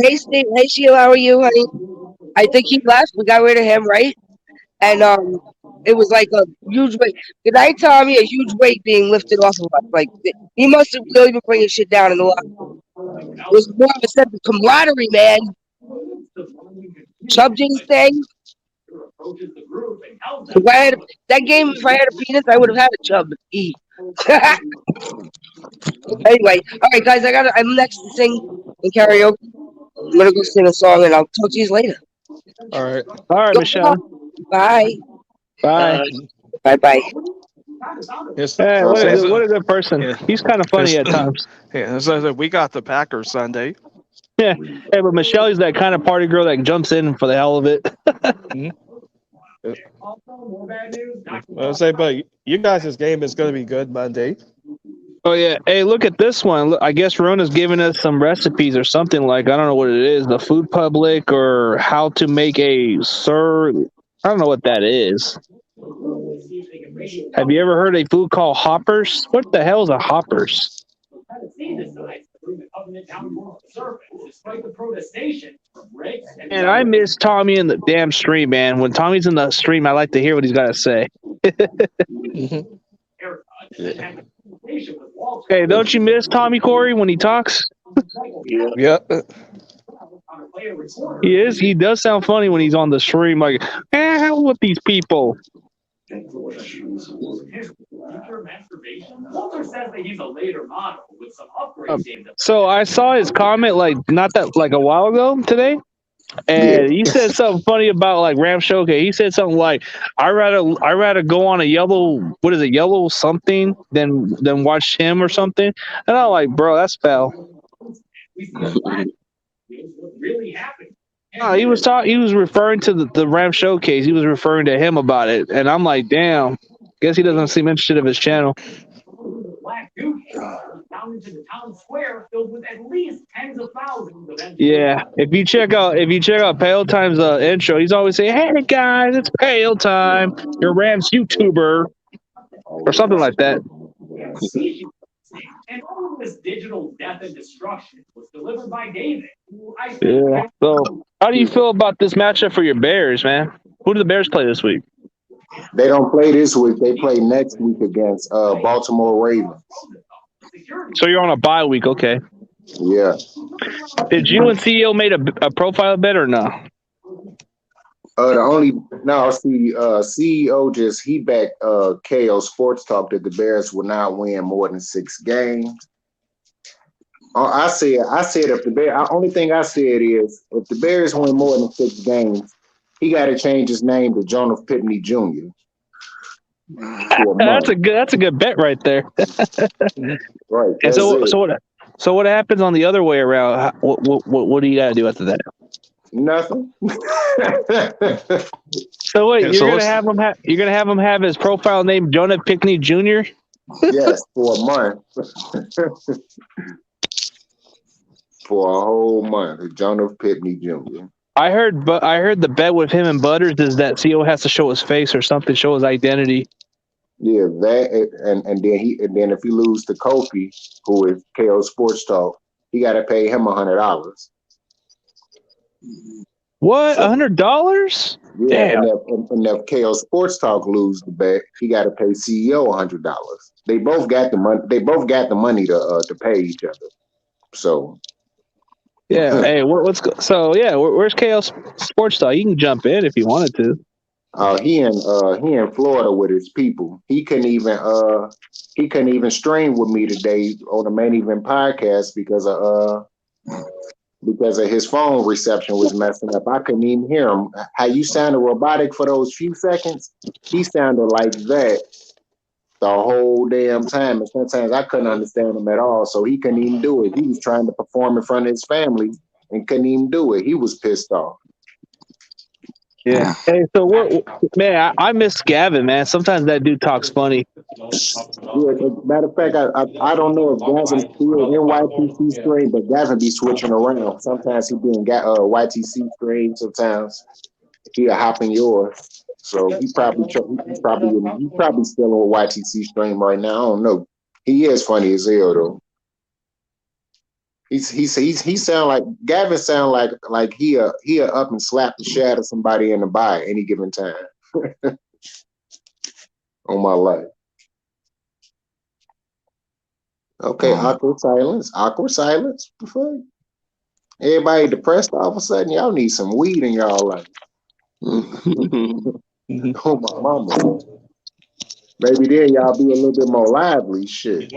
Speaker 12: Hey, Steve. Hey, Sheila, how are you, honey? I think he left. We got rid of him, right? And it was like a huge weight. Good night, Tommy. A huge weight being lifted off of us. Like he must have really been bringing shit down in the locker room. It was more of a sense of camaraderie, man. Chubb didn't stay. If I had that game, if I had a penis, I would have had a Chubb eat. Anyway, all right, guys, I'm next to sing in karaoke. I'm gonna go sing a song, and I'll talk to you later.
Speaker 11: All right.
Speaker 3: All right,
Speaker 12: Go
Speaker 3: Michelle.
Speaker 12: on. Bye.
Speaker 3: Bye.
Speaker 12: Bye. Bye.
Speaker 11: Yes.
Speaker 3: Hey, what a good person.
Speaker 11: Yeah.
Speaker 3: He's kind of funny at times.
Speaker 11: Yeah, so we got the Packers Sunday.
Speaker 3: Yeah. Hey, but Michelle's that kind of party girl that jumps in for the hell of it.
Speaker 11: I'll say, but you guys' game is going to be good Monday.
Speaker 3: Oh yeah. Hey, look at this one. Look, I guess Rona's giving us some recipes or something like I don't know what it is, the Food Public or how to make a I don't know what that is. Have you ever heard a food called hoppers? What the hell is a hoppers? And I miss Tommy in the damn stream, man. When Tommy's in the stream, I like to hear what he's got to say. Hey, don't you miss Tommy Corey when he talks?
Speaker 11: Yep.
Speaker 3: He is. He does sound funny when he's on the stream. Like, hell with these people. So I saw his comment like a while ago today, and he said something funny about like Ram Showcase. He said something like, "I rather go on a yellow something than watch him or something." And I'm like, bro, that's foul. No, he was referring to the Ram Showcase. He was referring to him about it, and I'm like, damn. Guess he doesn't seem interested in his channel. Yeah, if you check out Pale Time's intro, he's always saying, "Hey guys, it's Pale Time, your Rams YouTuber," or something like that. And all of this digital death and destruction was delivered by David. Yeah. So, how do you feel about this matchup for your Bears, man? Who do the Bears play this week?
Speaker 7: They don't play this week. They play next week against Baltimore Ravens.
Speaker 3: So you're on a bye week, okay?
Speaker 7: Yeah.
Speaker 3: Did you and CEO made a profile bet or no?
Speaker 7: CEO he backed KO Sports Talk that the Bears will not win more than 6 games. I said if the Bears, only thing I said is if the Bears win more than 6 games, he got to change his name to Jonah Pitney Jr.
Speaker 3: That's a good bet right there.
Speaker 7: Right.
Speaker 3: And so what happens on the other way around? What do you got to do after that?
Speaker 7: Nothing.
Speaker 3: So wait, you're gonna have him have his profile name Jonah Pitney Jr.
Speaker 7: Yes, for a month. For a whole month, Jonah Pitney Jr.
Speaker 3: I heard the bet with him and Butters is that CEO has to show his face or something, show his identity.
Speaker 7: Yeah, that and then if he loses to Kofi, who is KO Sports Talk, he got to pay him $100.
Speaker 3: What? $100?
Speaker 7: Yeah, and if KO Sports Talk lose the bet, he got to pay CEO $100. They both got the money. They both got the money to pay each other. So.
Speaker 3: Yeah. Hey, where's KO Sports Talk? You can jump in if you wanted to.
Speaker 7: He in Florida with his people. He couldn't even stream with me today on the Main Event podcast because of his phone reception was messing up. I couldn't even hear him. How you sounded robotic for those few seconds, he sounded like that the whole damn time. And sometimes I couldn't understand him at all. So he couldn't even do it. He was trying to perform in front of his family and couldn't even do it. He was pissed off.
Speaker 3: Yeah. Hey, so man, I miss Gavin, man. Sometimes that dude talks funny.
Speaker 7: Yeah, matter of fact, I don't know if Gavin's still in YTC stream, but Gavin be switching around. Sometimes he be in YTC stream. Sometimes he'll hop in yours. So he's probably still on YTC stream right now. I don't know. He is funny as hell though. He sound like Gavin sound like he'll up and slap the shit out of somebody in the bar at any given time. on my life. Okay, awkward silence. Awkward silence. The fuck? Everybody depressed all of a sudden. Y'all need some weed in y'all life. Oh my mama. Maybe then y'all be a little bit more lively. Shit.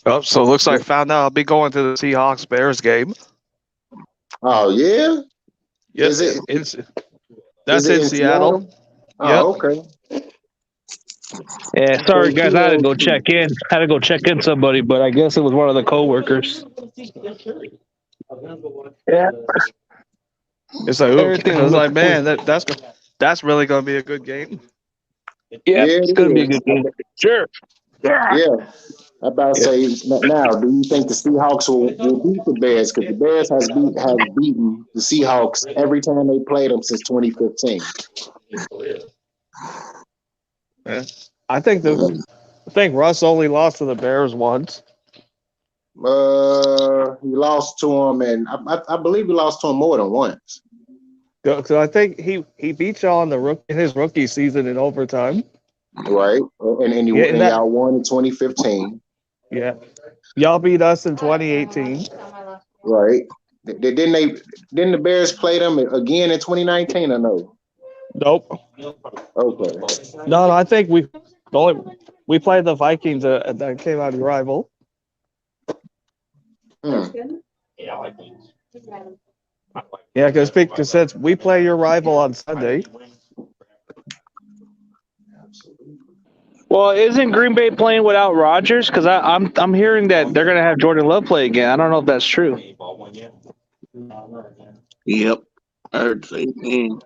Speaker 11: Oh, so it looks like I found out I'll be going to the Seahawks Bears game.
Speaker 7: Oh yeah.
Speaker 11: Yep,
Speaker 7: Is it?
Speaker 11: That's
Speaker 7: is it
Speaker 11: in Seattle.
Speaker 7: Oh,
Speaker 11: Yep.
Speaker 7: okay.
Speaker 3: Yeah, sorry guys, I had to go
Speaker 7: KTLC.
Speaker 3: check in. Had to go check in somebody, but I guess it was one of the coworkers. Yeah.
Speaker 11: It's like, ooh,
Speaker 3: Everything
Speaker 11: I was
Speaker 3: looks
Speaker 11: like, man, that's really gonna be a good game.
Speaker 3: Yeah,
Speaker 7: Yeah,
Speaker 3: it's
Speaker 7: it
Speaker 3: gonna be a
Speaker 7: is.
Speaker 3: good game. Sure.
Speaker 7: Yeah. I'm about to say now, do you think the Seahawks will beat the Bears? Because the Bears has beaten the Seahawks every time they played them since 2015.
Speaker 11: Yeah. I think Russ only lost to the Bears once.
Speaker 7: He lost to him, and I believe he lost to him more than once.
Speaker 11: So I think he beat y'all in his rookie season in overtime.
Speaker 7: Right, and y'all won in 2015.
Speaker 11: Yeah, y'all beat us in 2018.
Speaker 7: Right. Didn't the Bears play them again in 2019 or no?
Speaker 11: Nope.
Speaker 7: Okay.
Speaker 11: No, I think we played the Vikings that came out of your rival. Yeah, because since we play your rival on Sunday.
Speaker 3: Well, isn't Green Bay playing without Rodgers? Because I'm hearing that they're gonna have Jordan Love play again. I don't know if that's true.
Speaker 8: Yep. I heard the same thing.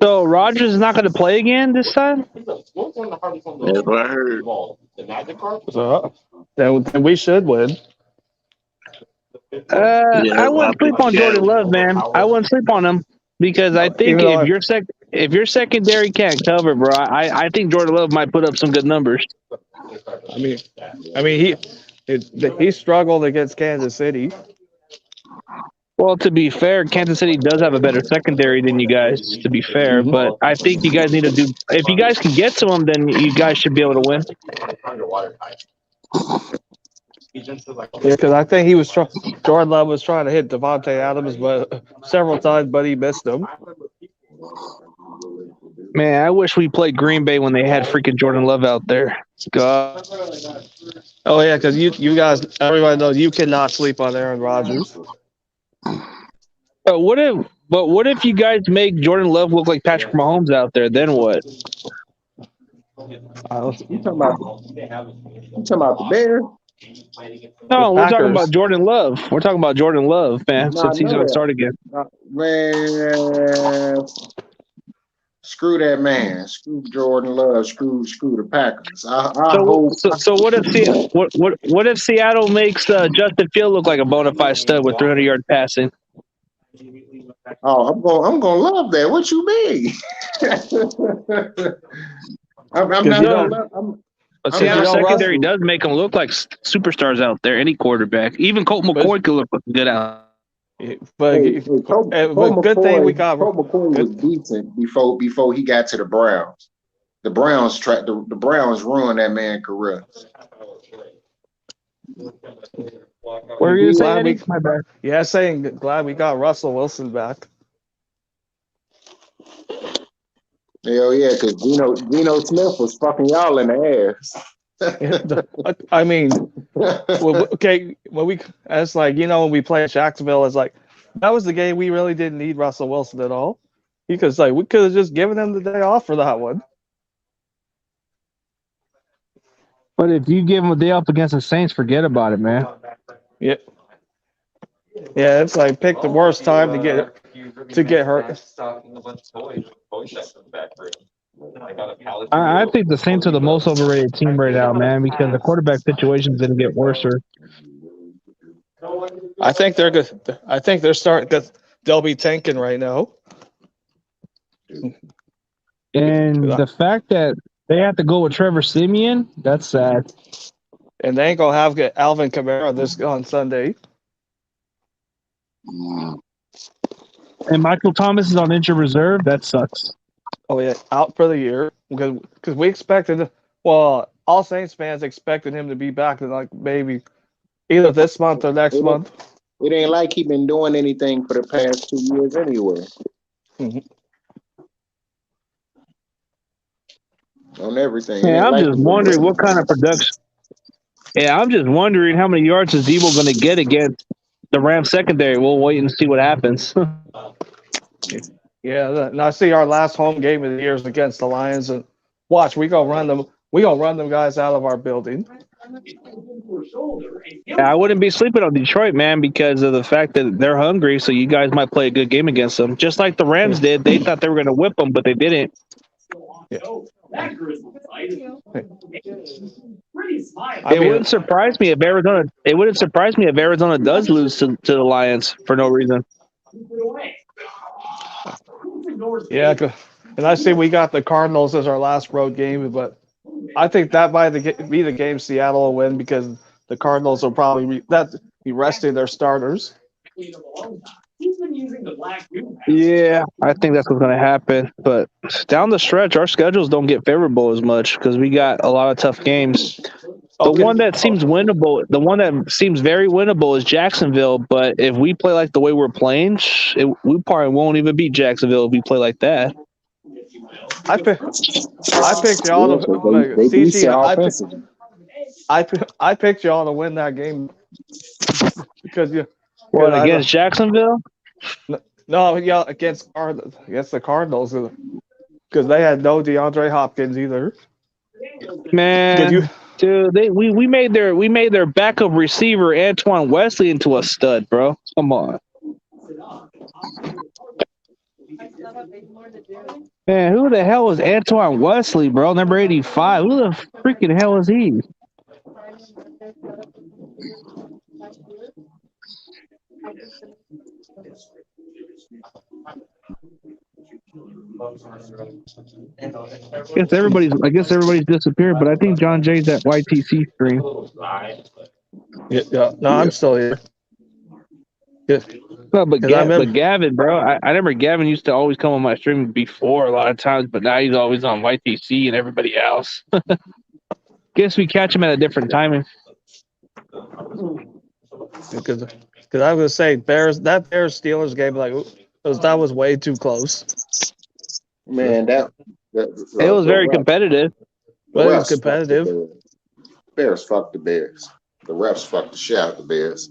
Speaker 3: So Rodgers is not going to play again this time?
Speaker 8: That's what I heard.
Speaker 11: So then we should win.
Speaker 8: Yeah,
Speaker 3: I
Speaker 8: a lot
Speaker 3: wouldn't
Speaker 8: of
Speaker 3: sleep
Speaker 8: people
Speaker 3: on Jordan
Speaker 8: Seattle.
Speaker 3: Love, man. I wouldn't sleep on him because I think
Speaker 11: Even though
Speaker 3: if your secondary can't cover, bro, I think Jordan Love might put up some good numbers.
Speaker 11: I mean he struggled against Kansas City.
Speaker 3: Well, to be fair, Kansas City does have a better secondary than you guys, to be fair. But I think you guys need to do – if you guys can get to him, then you guys should be able to win.
Speaker 11: Yeah, because I think Jordan Love was trying to hit Devontae Adams several times, but he missed him.
Speaker 3: Man, I wish we played Green Bay when they had freaking Jordan Love out there. God.
Speaker 11: Oh, yeah, because you guys – everybody knows you cannot sleep on Aaron Rodgers.
Speaker 3: But what if you guys make Jordan Love look like Patrick Mahomes out there? Then what?
Speaker 7: You talking about the Bears?
Speaker 3: No, we're talking
Speaker 11: Packers.
Speaker 3: about Jordan Love. We're talking about Jordan Love, man.
Speaker 7: No, I
Speaker 3: Since he's
Speaker 7: know
Speaker 3: going to
Speaker 7: that.
Speaker 3: start again.
Speaker 7: Man, screw that man. Screw Jordan Love. Screw the Packers. I hope.
Speaker 3: So what if Seattle makes Justin Field look like a bona fide stud with 300-yard passing?
Speaker 7: Oh, I'm gonna love that. What you mean? I'm not gonna love.
Speaker 3: But Seattle secondary does make them look like superstars out there. Any quarterback, even Colt McCoy, could look good out.
Speaker 11: But good thing we got.
Speaker 7: Colt McCoy was decent before he got to the Browns. The Browns ruined that man's career.
Speaker 3: Where are you saying? My bad.
Speaker 11: Yeah, saying glad we got Russell Wilson back.
Speaker 7: Hell yeah, because Geno Smith was fucking y'all in the ass.
Speaker 11: I mean, okay, it's like, when we played Jacksonville, it's like that was the game we really didn't need Russell Wilson at all. Because we could have just given him the day off for that one.
Speaker 3: But if you give him a day off against the Saints, forget about it, man.
Speaker 11: Yeah. Yeah, it's like pick the worst time to get hurt.
Speaker 3: I think the Saints are the most overrated team right now, man, because the quarterback situation's going to get worse.
Speaker 11: I think they're good. I think they're starting. They'll be tanking right now.
Speaker 3: And the fact that they have to go with Trevor Siemian, that's sad.
Speaker 11: And they ain't gonna have Alvin Kamara on Sunday.
Speaker 3: And Michael Thomas is on injured reserve. That sucks.
Speaker 11: Oh yeah, out for the year because we expected. Well, all Saints fans expected him to be back in like maybe either this month or next
Speaker 7: It,
Speaker 11: month.
Speaker 7: it ain't like he been doing anything for the past 2 years anyway.
Speaker 11: Mhm.
Speaker 7: On everything. It
Speaker 3: Man,
Speaker 7: ain't
Speaker 3: I'm
Speaker 7: like
Speaker 3: just
Speaker 7: he been
Speaker 3: wondering what
Speaker 7: doing
Speaker 3: kind of production. Yeah, I'm just wondering how many yards is Debo going to get against the Rams secondary. We'll wait and see what happens.
Speaker 11: Yeah, and I see our last home game of the year is against the Lions, and watch we gonna run them. We gonna run them guys out of our building.
Speaker 3: I wouldn't be sleeping on Detroit, man, because of the fact that they're hungry. So you guys might play a good game against them, just like the Rams did. They thought they were going to whip them, but they didn't. It wouldn't surprise me if Arizona. It wouldn't surprise me if Arizona does lose to the Lions for no reason.
Speaker 11: Yeah, and I see we got the Cardinals as our last road game, but I think that might be the game Seattle will win because the Cardinals will probably be resting their starters.
Speaker 3: Yeah, I think that's what's going to happen. But down the stretch, our schedules don't get favorable as much because we got a lot of tough games. The one that seems winnable, the one that seems very winnable is Jacksonville. But if we play like the way we're playing, we probably won't even beat Jacksonville if we play like that.
Speaker 11: I picked y'all to
Speaker 7: they
Speaker 11: CC.
Speaker 7: offensively.
Speaker 11: I picked y'all to win that game because you.
Speaker 3: What against Jacksonville?
Speaker 11: No, yeah, against the Cardinals because they had no DeAndre Hopkins either.
Speaker 3: Man, dude, we made their backup receiver Antoine Wesley into a stud, bro. Come on. Man, who the hell is Antoine Wesley, bro? Number 85. Who the freaking hell is he? I guess everybody's disappeared, but I think John Jay's at YTC stream.
Speaker 11: Yeah. No, I'm still here.
Speaker 3: No, but Gavin, bro, I remember Gavin used to always come on my stream before a lot of times, but now he's always on YTC and everybody else. Guess we catch him at a different timing.
Speaker 11: Because I was gonna say Bears Steelers game that was way too close.
Speaker 7: Man,
Speaker 3: it was very competitive.
Speaker 11: But it was competitive.
Speaker 7: Bears fucked the Bears. The refs fucked the shit out of the Bears.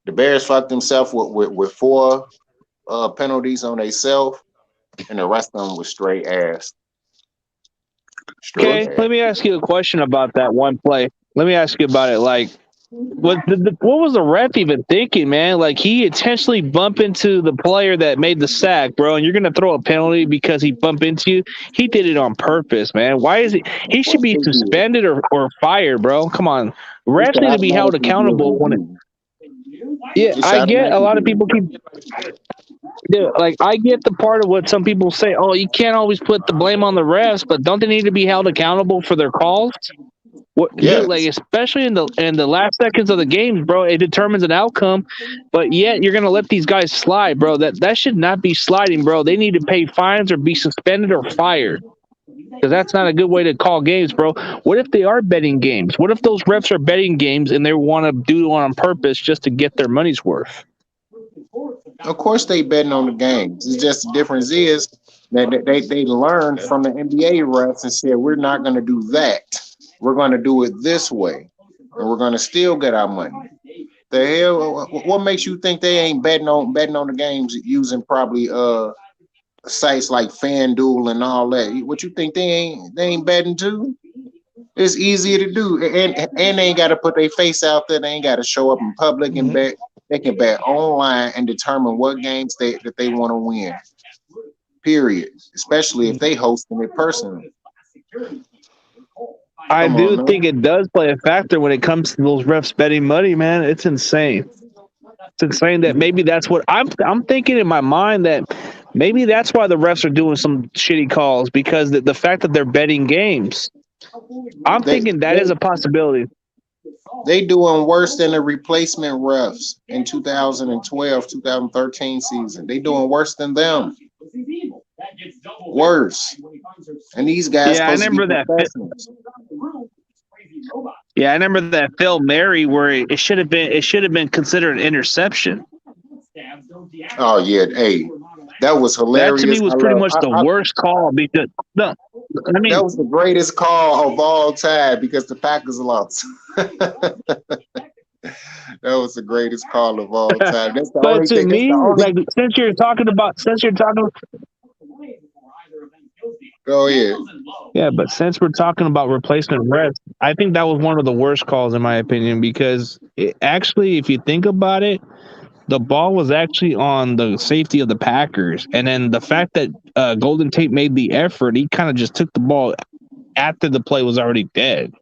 Speaker 7: The Bears fucked themselves with 4 penalties on themselves, and the rest of them was straight ass.
Speaker 3: Okay, let me ask you a question about that one play. Let me ask you about it. Like, what was the ref even thinking, man? Like, he intentionally bumped into the player that made the sack, bro, and you're going to throw a penalty because he bumped into you? He did it on purpose, man. Why is he should be suspended or fired, bro. Come on. Refs need to be held accountable when it. Yeah, I get a lot of people keep. Yeah, like I get the part of what some people say. Oh, you can't always put the blame on the refs, but don't they need to be held accountable for their calls? Dude, like especially in the last seconds of the games, bro, it determines an outcome. But yet you're gonna let these guys slide, bro. That should not be sliding, bro. They need to pay fines or be suspended or fired. Because that's not a good way to call games, bro. What if they are betting games? What if those refs are betting games and they want to do it on purpose just to get their money's worth?
Speaker 7: Of course they betting on the games. It's just the difference is that they learned from the NBA refs and said, we're not going to do that. We're going to do it this way. And we're going to still get our money. The hell, what makes you think they ain't betting on the games using probably sites like FanDuel and all that? What you think they ain't betting too? It's easier to do, and they ain't got to put their face out there. They ain't got to show up in public and bet. They can bet online and determine what games that they want to win. Period. Especially if they hosting it personally.
Speaker 3: I do think it does play a factor when it comes to those refs betting money, man. It's insane. It's insane that maybe that's what I'm thinking in my mind, that maybe that's why the refs are doing some shitty calls, because the fact that they're betting games. I'm thinking that is a possibility.
Speaker 7: They doing worse than the replacement refs in 2012, 2013 season. They doing worse than them. Worse. And these guys
Speaker 3: Yeah, I
Speaker 7: supposed to be
Speaker 3: remember that.
Speaker 7: professionals.
Speaker 3: Yeah, I remember that Phil Mary where it should have been considered an interception.
Speaker 7: Oh yeah, hey, that was
Speaker 3: That to me
Speaker 7: hilarious.
Speaker 3: was pretty much the worst call because no, I mean
Speaker 7: that was the greatest call of all time because the Packers lost. That was the greatest call of all time. That's the
Speaker 3: but
Speaker 7: only
Speaker 3: to
Speaker 7: thing. That's
Speaker 3: me,
Speaker 7: the only.
Speaker 3: like since you're talking
Speaker 7: Go ahead.
Speaker 3: yeah, but since we're talking about replacement refs, I think that was one of the worst calls in my opinion because actually, if you think about it, the ball was actually on the safety of the Packers, and then the fact that Golden Tate made the effort, he kind of just took the ball after the play was already dead.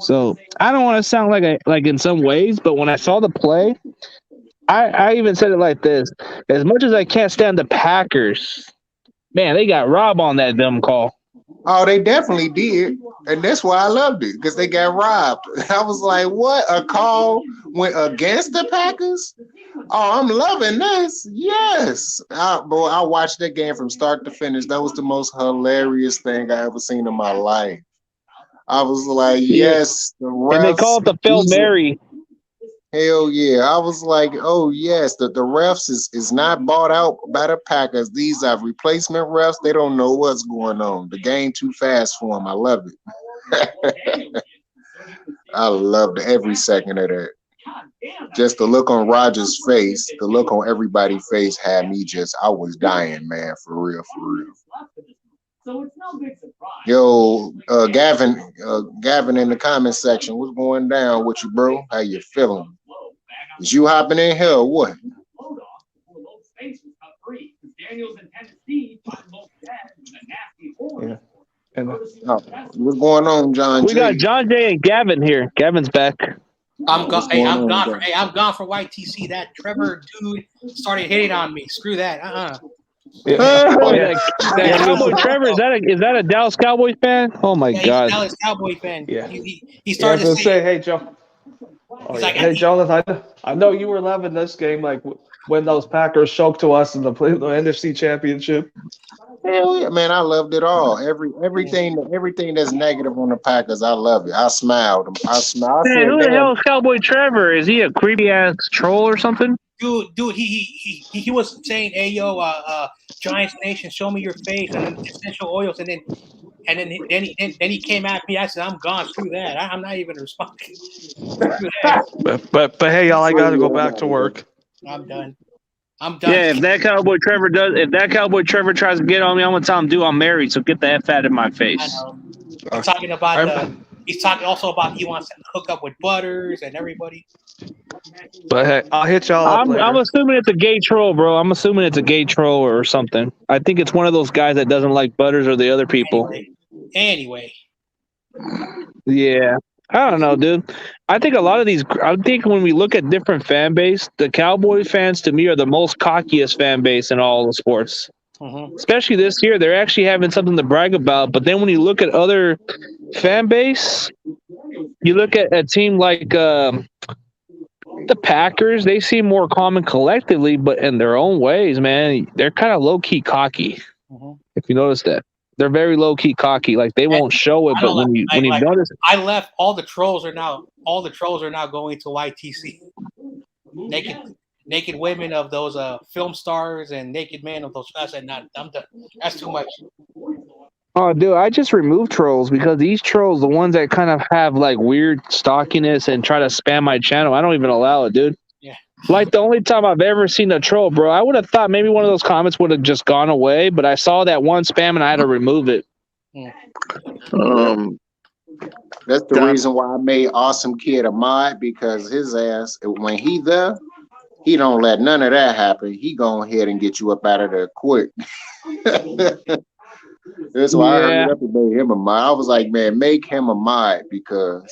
Speaker 3: So I don't want to sound like in some ways, but when I saw the play, I even said it like this: as much as I can't stand the Packers, man, they got robbed on that dumb call.
Speaker 7: Oh, they definitely did, and that's why I loved it because they got robbed. I was like, "What? A call went against the Packers? Oh, I'm loving this. Yes, boy, I watched that game from start to finish. That was the most hilarious thing I ever seen in my life. I was like,
Speaker 3: Yeah.
Speaker 7: yes, the refs.
Speaker 3: And they call it the Phil Mary.
Speaker 7: Hell yeah. I was like, oh yes, the refs is not bought out by the Packers. These are replacement refs. They don't know what's going on. The game too fast for them. I love it. I loved every second of that. Just the look on Roger's face, the look on everybody's face had me I was dying, man, for real, for real. Yo, Gavin in the comment section, what's going down with you, bro? How you feeling? Is you hopping in here or what?
Speaker 11: Yeah. And
Speaker 7: what's going on, John?
Speaker 3: We got John Jay and Gavin here. Gavin's back.
Speaker 10: I'm gone. Hey, I'm gone. I'm gone from YTC. That Trevor dude started hitting on me. Screw that.
Speaker 3: That Cowboy Trevor, is that a Dallas Cowboys fan? Oh my God.
Speaker 10: He's a Dallas Cowboy fan.
Speaker 11: Yeah.
Speaker 10: He started to
Speaker 11: say, hey Joe.
Speaker 10: Like,
Speaker 11: hey Jonathan, I know you were loving this game, like when those Packers choked to us in the NFC Championship.
Speaker 7: Hell yeah, man! I loved it all. Everything that's negative on the Packers, I love it. I smiled. I smiled.
Speaker 3: Man, who the hell is Cowboy Trevor? Is he a creepy ass troll or something?
Speaker 10: Dude, he was saying, "Hey yo, Giants Nation, show me your face," and then essential oils, and then he came at me. I said, "I'm gone. Screw that. I'm not even responding."
Speaker 11: but hey, y'all, I gotta go back to work.
Speaker 10: I'm done.
Speaker 3: Yeah, if that Cowboy Trevor tries to get on me, I'm gonna tell him, dude, I'm married, so get the F out of my face.
Speaker 10: I know. He's talking about he's talking also about he wants to hook up with Butters and everybody.
Speaker 11: But hey, I'll hit y'all up later.
Speaker 3: I'm assuming it's a gay troll, bro. I'm assuming it's a gay troll or something. I think it's one of those guys that doesn't like Butters or the other people.
Speaker 10: Anyway.
Speaker 3: Yeah. I don't know, dude. I think when we look at different fan base, the Cowboy fans to me are the most cockiest fan base in all the sports.
Speaker 10: Mm-hmm.
Speaker 3: Especially this year, they're actually having something to brag about. But then when you look at other fan base, you look at a team like the Packers, they seem more calm and collectively, but in their own ways, man, they're kind of low-key cocky.
Speaker 10: Mm-hmm.
Speaker 3: If you notice that. They're very low-key cocky. Like, they won't show it, but when you notice...
Speaker 10: I left, all the trolls are now going to YTC. Naked women of those film stars and naked men of those. I said, I'm done. That's too much.
Speaker 3: Oh, dude, I just removed trolls because these trolls, the ones that kind of have like weird stockiness and try to spam my channel, I don't even allow it, dude.
Speaker 10: Yeah.
Speaker 3: Like the only time I've ever seen a troll, bro, I would have thought maybe one of those comments would have just gone away, but I saw that one spam and I had to remove it.
Speaker 7: That's the reason why I made Awesome Kid a mod, because his ass, when he there, he don't let none of that happen. He go ahead and get you up out of there quick. That's why I hurried up and made him a mod. I was like, man, make him a mod because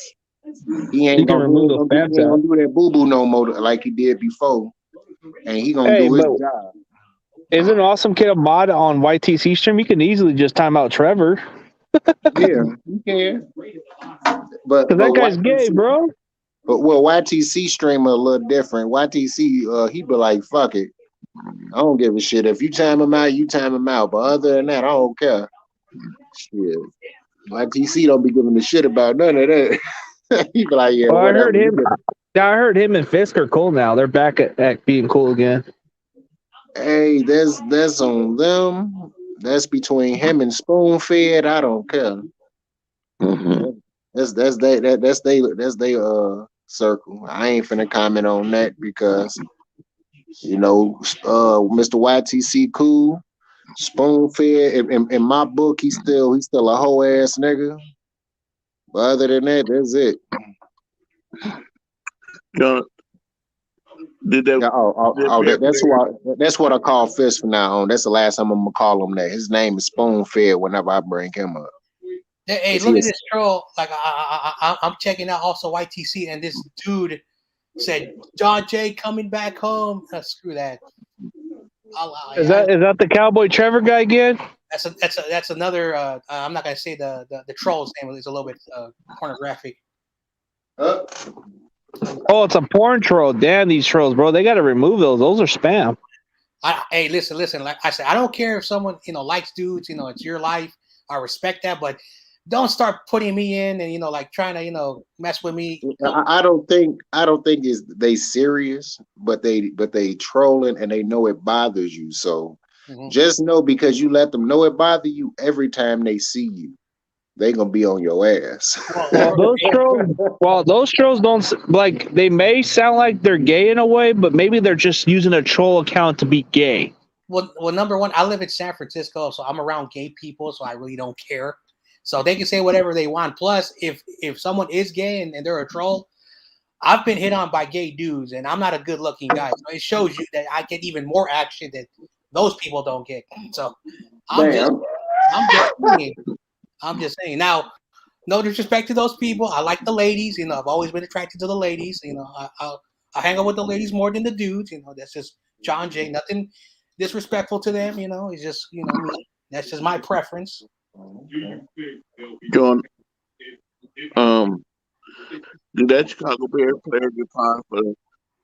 Speaker 7: he ain't gonna do that boo-boo no more like he did before. And he gonna do his job.
Speaker 3: Isn't Awesome Kid a mod on YTC stream? You can easily just time out Trevor.
Speaker 7: Yeah, you can. But
Speaker 3: that guy's gay, bro.
Speaker 7: But YTC streamer a little different. YTC, he be like, fuck it. I don't give a shit. If you time him out, you time him out. But other than that, I don't care. Shit. YTC don't be giving a shit about none of that. He be like, yeah,
Speaker 3: Well, I
Speaker 7: whatever.
Speaker 3: heard him. I heard him and Fisk are cool now. They're back at being cool again.
Speaker 7: Hey, that's on them. That's between him and Spoonfed. I don't care. That's they circle. I ain't finna comment on that because Mr. YTC cool. Spoonfed in my book, he's still a hoe ass nigga. But other than that, that's it.
Speaker 8: John, did that?
Speaker 7: Yeah, that's what I call Fist from now on. That's the last time I'm gonna call him that. His name is Spoonfed whenever I bring him up.
Speaker 10: Hey, look at this troll. Like I'm checking out also YTC, and this dude said John Jay coming back home. Screw that.
Speaker 3: Is that the Cowboy Trevor guy again?
Speaker 10: That's another. I'm not gonna say the troll's name. It's a little bit pornographic.
Speaker 3: Oh, it's a porn troll. Damn, these trolls, bro. They got to remove those. Those are spam.
Speaker 10: Hey, listen. Like I said, I don't care if someone likes dudes. It's your life. I respect that, but don't start putting me in and like trying to mess with me.
Speaker 7: I don't think is they serious, but they trolling and they know it bothers you. So just know, because you let them know it bother you, every time they see you, they gonna be on your ass.
Speaker 3: Those trolls don't like. They may sound like they're gay in a way, but maybe they're just using a troll account to be gay.
Speaker 10: Well, number one, I live in San Francisco, so I'm around gay people, so I really don't care. So they can say whatever they want. Plus, if someone is gay and they're a troll, I've been hit on by gay dudes, and I'm not a good-looking guy. So it shows you that I get even more action that those people don't get. So I'm just saying. Now, no disrespect to those people. I like the ladies. I've always been attracted to the ladies. I hang out with the ladies more than the dudes. That's just John Jay. Nothing disrespectful to them. It's just me. That's just my preference.
Speaker 8: John, did that Chicago Bears player get fined for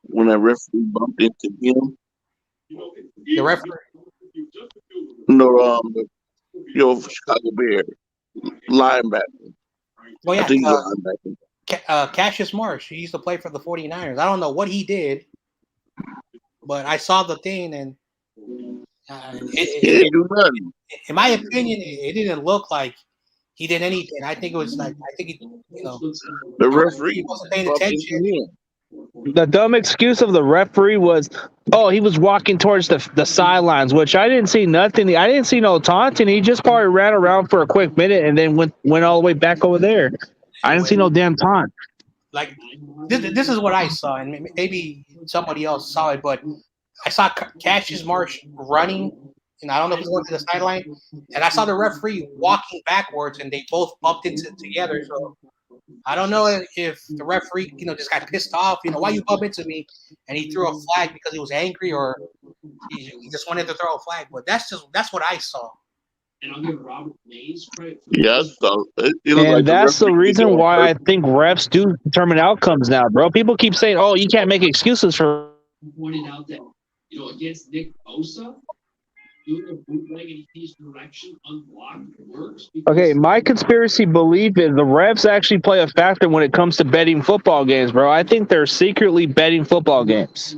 Speaker 8: when that referee bumped into him?
Speaker 10: The referee?
Speaker 8: No, Chicago Bear linebacker.
Speaker 10: Well, yeah,
Speaker 8: I think he's a linebacker.
Speaker 10: Cassius Marsh. He used to play for the 49ers. I don't know what he did, but I saw the thing, and in my opinion, it didn't look like he did anything. I think it was like
Speaker 8: the referee
Speaker 10: wasn't paying attention.
Speaker 3: The dumb excuse of the referee was, he was walking towards the sidelines, which I didn't see nothing. I didn't see no taunting. He just probably ran around for a quick minute and then went all the way back over there. I didn't see no damn taunt.
Speaker 10: Like this is what I saw, and maybe somebody else saw it, but I saw Cassius Marsh running, and I don't know if he went to the sideline, and I saw the referee walking backwards, and they both bumped into together. So I don't know if the referee, just got pissed off. Why you bump into me? And he threw a flag because he was angry, or he just wanted to throw a flag. But that's what I saw.
Speaker 13: And I'll give Robert Mays credit.
Speaker 8: Yes, so
Speaker 3: and that's the reason why I think refs do determine outcomes now, bro. People keep saying, "Oh, you can't make excuses for."
Speaker 13: Pointed out that against Nick Bosa, doing a bootleg in his direction unblocked works.
Speaker 3: Okay, my conspiracy belief is the refs actually play a factor when it comes to betting football games, bro. I think they're secretly betting football games.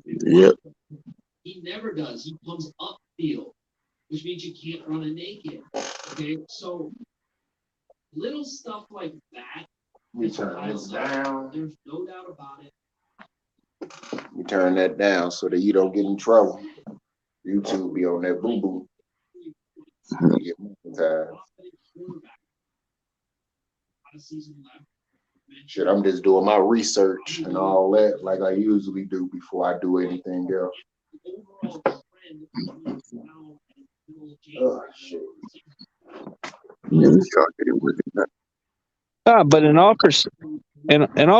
Speaker 8: Yep.
Speaker 13: He never does. He comes upfield, which means you can't run a naked. Okay, so little stuff like that.
Speaker 7: Down.
Speaker 13: There's no doubt about it.
Speaker 7: You turn that down so that you don't get in trouble. YouTube be on that boom boom. Get monetized. Shit, I'm just doing my research and all that like I usually do before I do anything else. Oh shit.
Speaker 3: But in all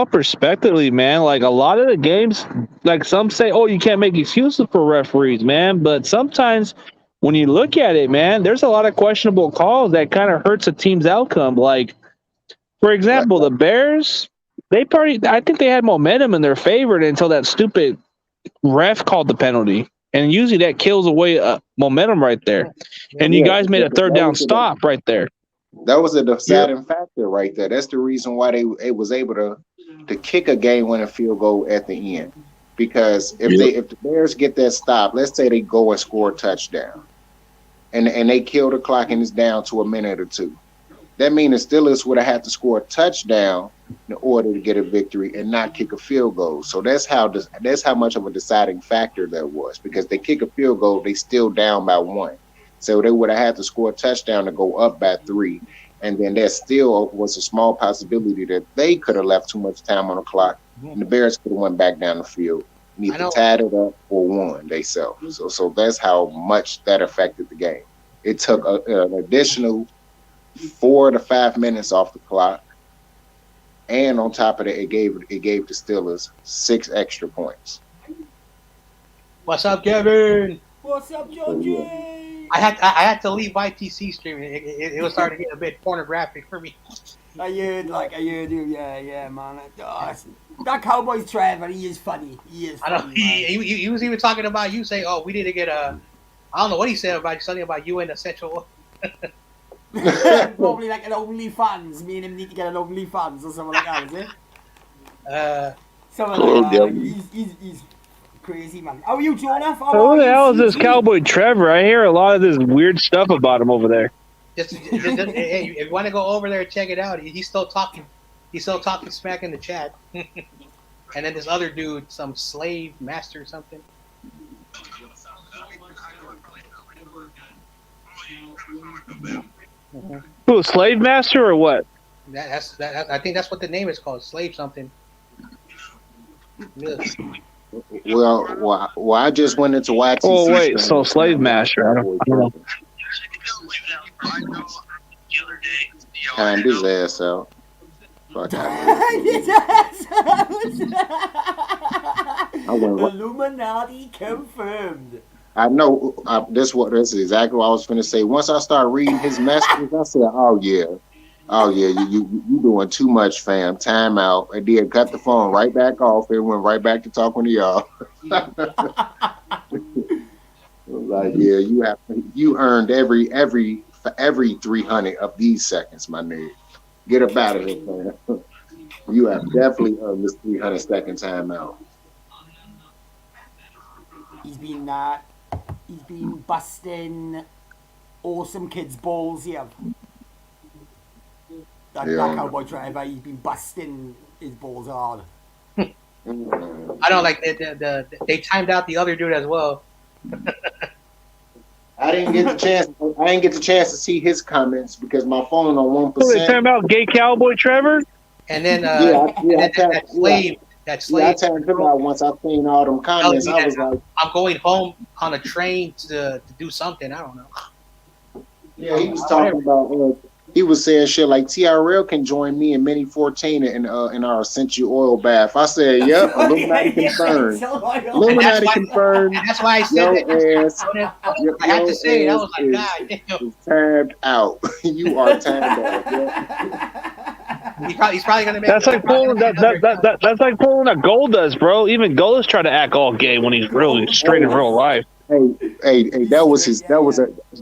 Speaker 3: perspective, man, like a lot of the games, like some say, "Oh, you can't make excuses for referees, man." But sometimes, when you look at it, man, there's a lot of questionable calls that kind of hurts a team's outcome. Like, for example, the Bears, I think they had momentum in their favor until that stupid ref called the penalty. And usually that kills away momentum right there. And you guys made a third down stop right there.
Speaker 7: That was a deciding factor right there. That's the reason why they was able to kick a game-winning field goal at the end. Because if the Bears get that stop, let's say they go and score a touchdown, and they kill the clock and it's down to a minute or two, that means the Steelers would have had to score a touchdown in order to get a victory and not kick a field goal. So that's how much of a deciding factor that was. Because they kick a field goal, they still down by 1. So they would have had to score a touchdown to go up by 3. And then there still was a small possibility that they could have left too much time on the clock, and the Bears could have went back down the field, and either tied it up or won themselves. So that's how much that affected the game. It took an additional 4 to 5 minutes off the clock, and on top of that, it gave the Steelers 6 extra points.
Speaker 10: What's up, Kevin?
Speaker 14: What's up, Georgie?
Speaker 10: I had to leave YTC streaming. It was starting to get a bit pornographic for me.
Speaker 14: I heard you. Yeah, man. That Cowboys Trevor, he is funny.
Speaker 10: I know. He was even talking about you saying, "Oh, we need to get a." I don't know what he said about something about you and Essential.
Speaker 14: Probably like an OnlyFans. Me and him need to get an OnlyFans or something like that, is it? Something like that. He's crazy, man. How are you, Jonah?
Speaker 3: Who the hell is this Cowboy Trevor? I hear a lot of this weird stuff about him over there.
Speaker 10: Just hey, if you want to go over there and check it out, he's still talking. He's still talking smack in the chat. And then this other dude, some slave master or something.
Speaker 3: Who, a slave master or what?
Speaker 10: I think that's what the name is called, slave something. Yeah.
Speaker 7: Well, I just went into YTC.
Speaker 3: Oh wait, so slave master. I don't know.
Speaker 7: Timed his ass out.
Speaker 14: Illuminati confirmed.
Speaker 7: I know this is exactly what I was going to say. Once I started reading his messages, I said, "Oh yeah, you doing too much, fam. Time out." And then cut the phone right back off and went right back to talking to y'all. Like, yeah, you earned every 300 of these seconds, my nigga. Get up out of here, man. You have definitely earned this 300-second timeout.
Speaker 14: He's been busting awesome kids' balls here. That Cowboy Driver, he's been busting his balls hard.
Speaker 10: I don't like they timed out the other dude as well.
Speaker 7: I didn't get the chance to see his comments because my phone on 1%.
Speaker 3: So they talking about gay Cowboy Trevor?
Speaker 10: And then that slave.
Speaker 7: Yeah, I turned him out once I seen all them comments. I was like,
Speaker 10: I'm going home on a train to do something. I don't know.
Speaker 7: Yeah, he was talking about. He was saying shit like TRL can join me in Mini 14 in our essential oil bath. I said, "Yep, Illuminati confirmed. Illuminati confirmed."
Speaker 10: That's why I said that. I had to say it. I was like, "God,
Speaker 7: timed out. You are timed out." Yeah.
Speaker 10: He's probably gonna make.
Speaker 3: That's like pulling that's like pulling a Goldust, bro. Even Goldust tried to act all gay when he's really straight in real life.
Speaker 7: Hey,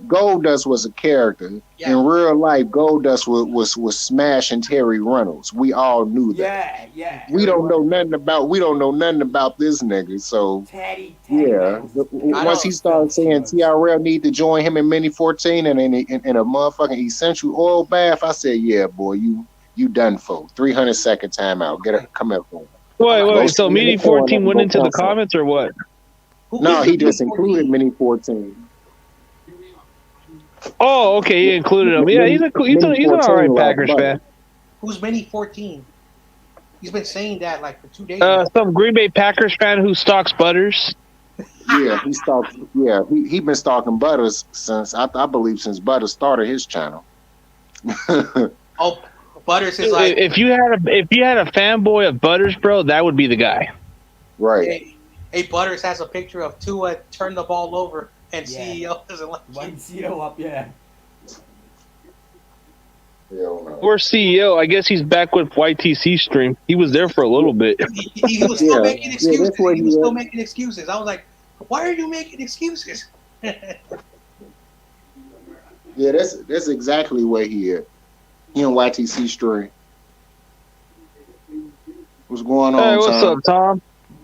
Speaker 7: Goldust was a character. Yeah. In real life, Goldust was smashing Terry Reynolds. We all knew that.
Speaker 14: Yeah.
Speaker 7: We don't know nothing about this nigga. So
Speaker 14: Teddy
Speaker 7: once he started saying TRL need to join him in Mini 14 and in a motherfucking essential oil bath, I said, "Yeah, boy, you done for 300-second timeout. Come here, boy."
Speaker 3: Wait. So Mini 14 went into the comments or what?
Speaker 7: No, he just included Mini 14.
Speaker 3: Oh, okay, he included him. Yeah, he's an all right Packers fan.
Speaker 10: Who's Mini 14? He's been saying that like for 2 days.
Speaker 3: Some Green Bay Packers fan who stalks Butters.
Speaker 7: Yeah, he stalks. Yeah, he been stalking Butters since I believe since Butters started his channel.
Speaker 10: Oh, Butters is like
Speaker 3: if you had a fanboy of Butters, bro, that would be the guy.
Speaker 7: Right.
Speaker 10: Hey, Butters has a picture of Tua turn the ball over and CEO doesn't like
Speaker 14: one CEO up, yeah.
Speaker 3: Where's CEO? I guess he's back with YTC stream. He was there for a little bit.
Speaker 10: He was still making excuses. He was still making excuses. I was like, Why are you making excuses?
Speaker 7: Yeah, that's exactly where he at. He in YTC stream. What's going on,
Speaker 3: Hey, what's
Speaker 7: Tom?
Speaker 3: up,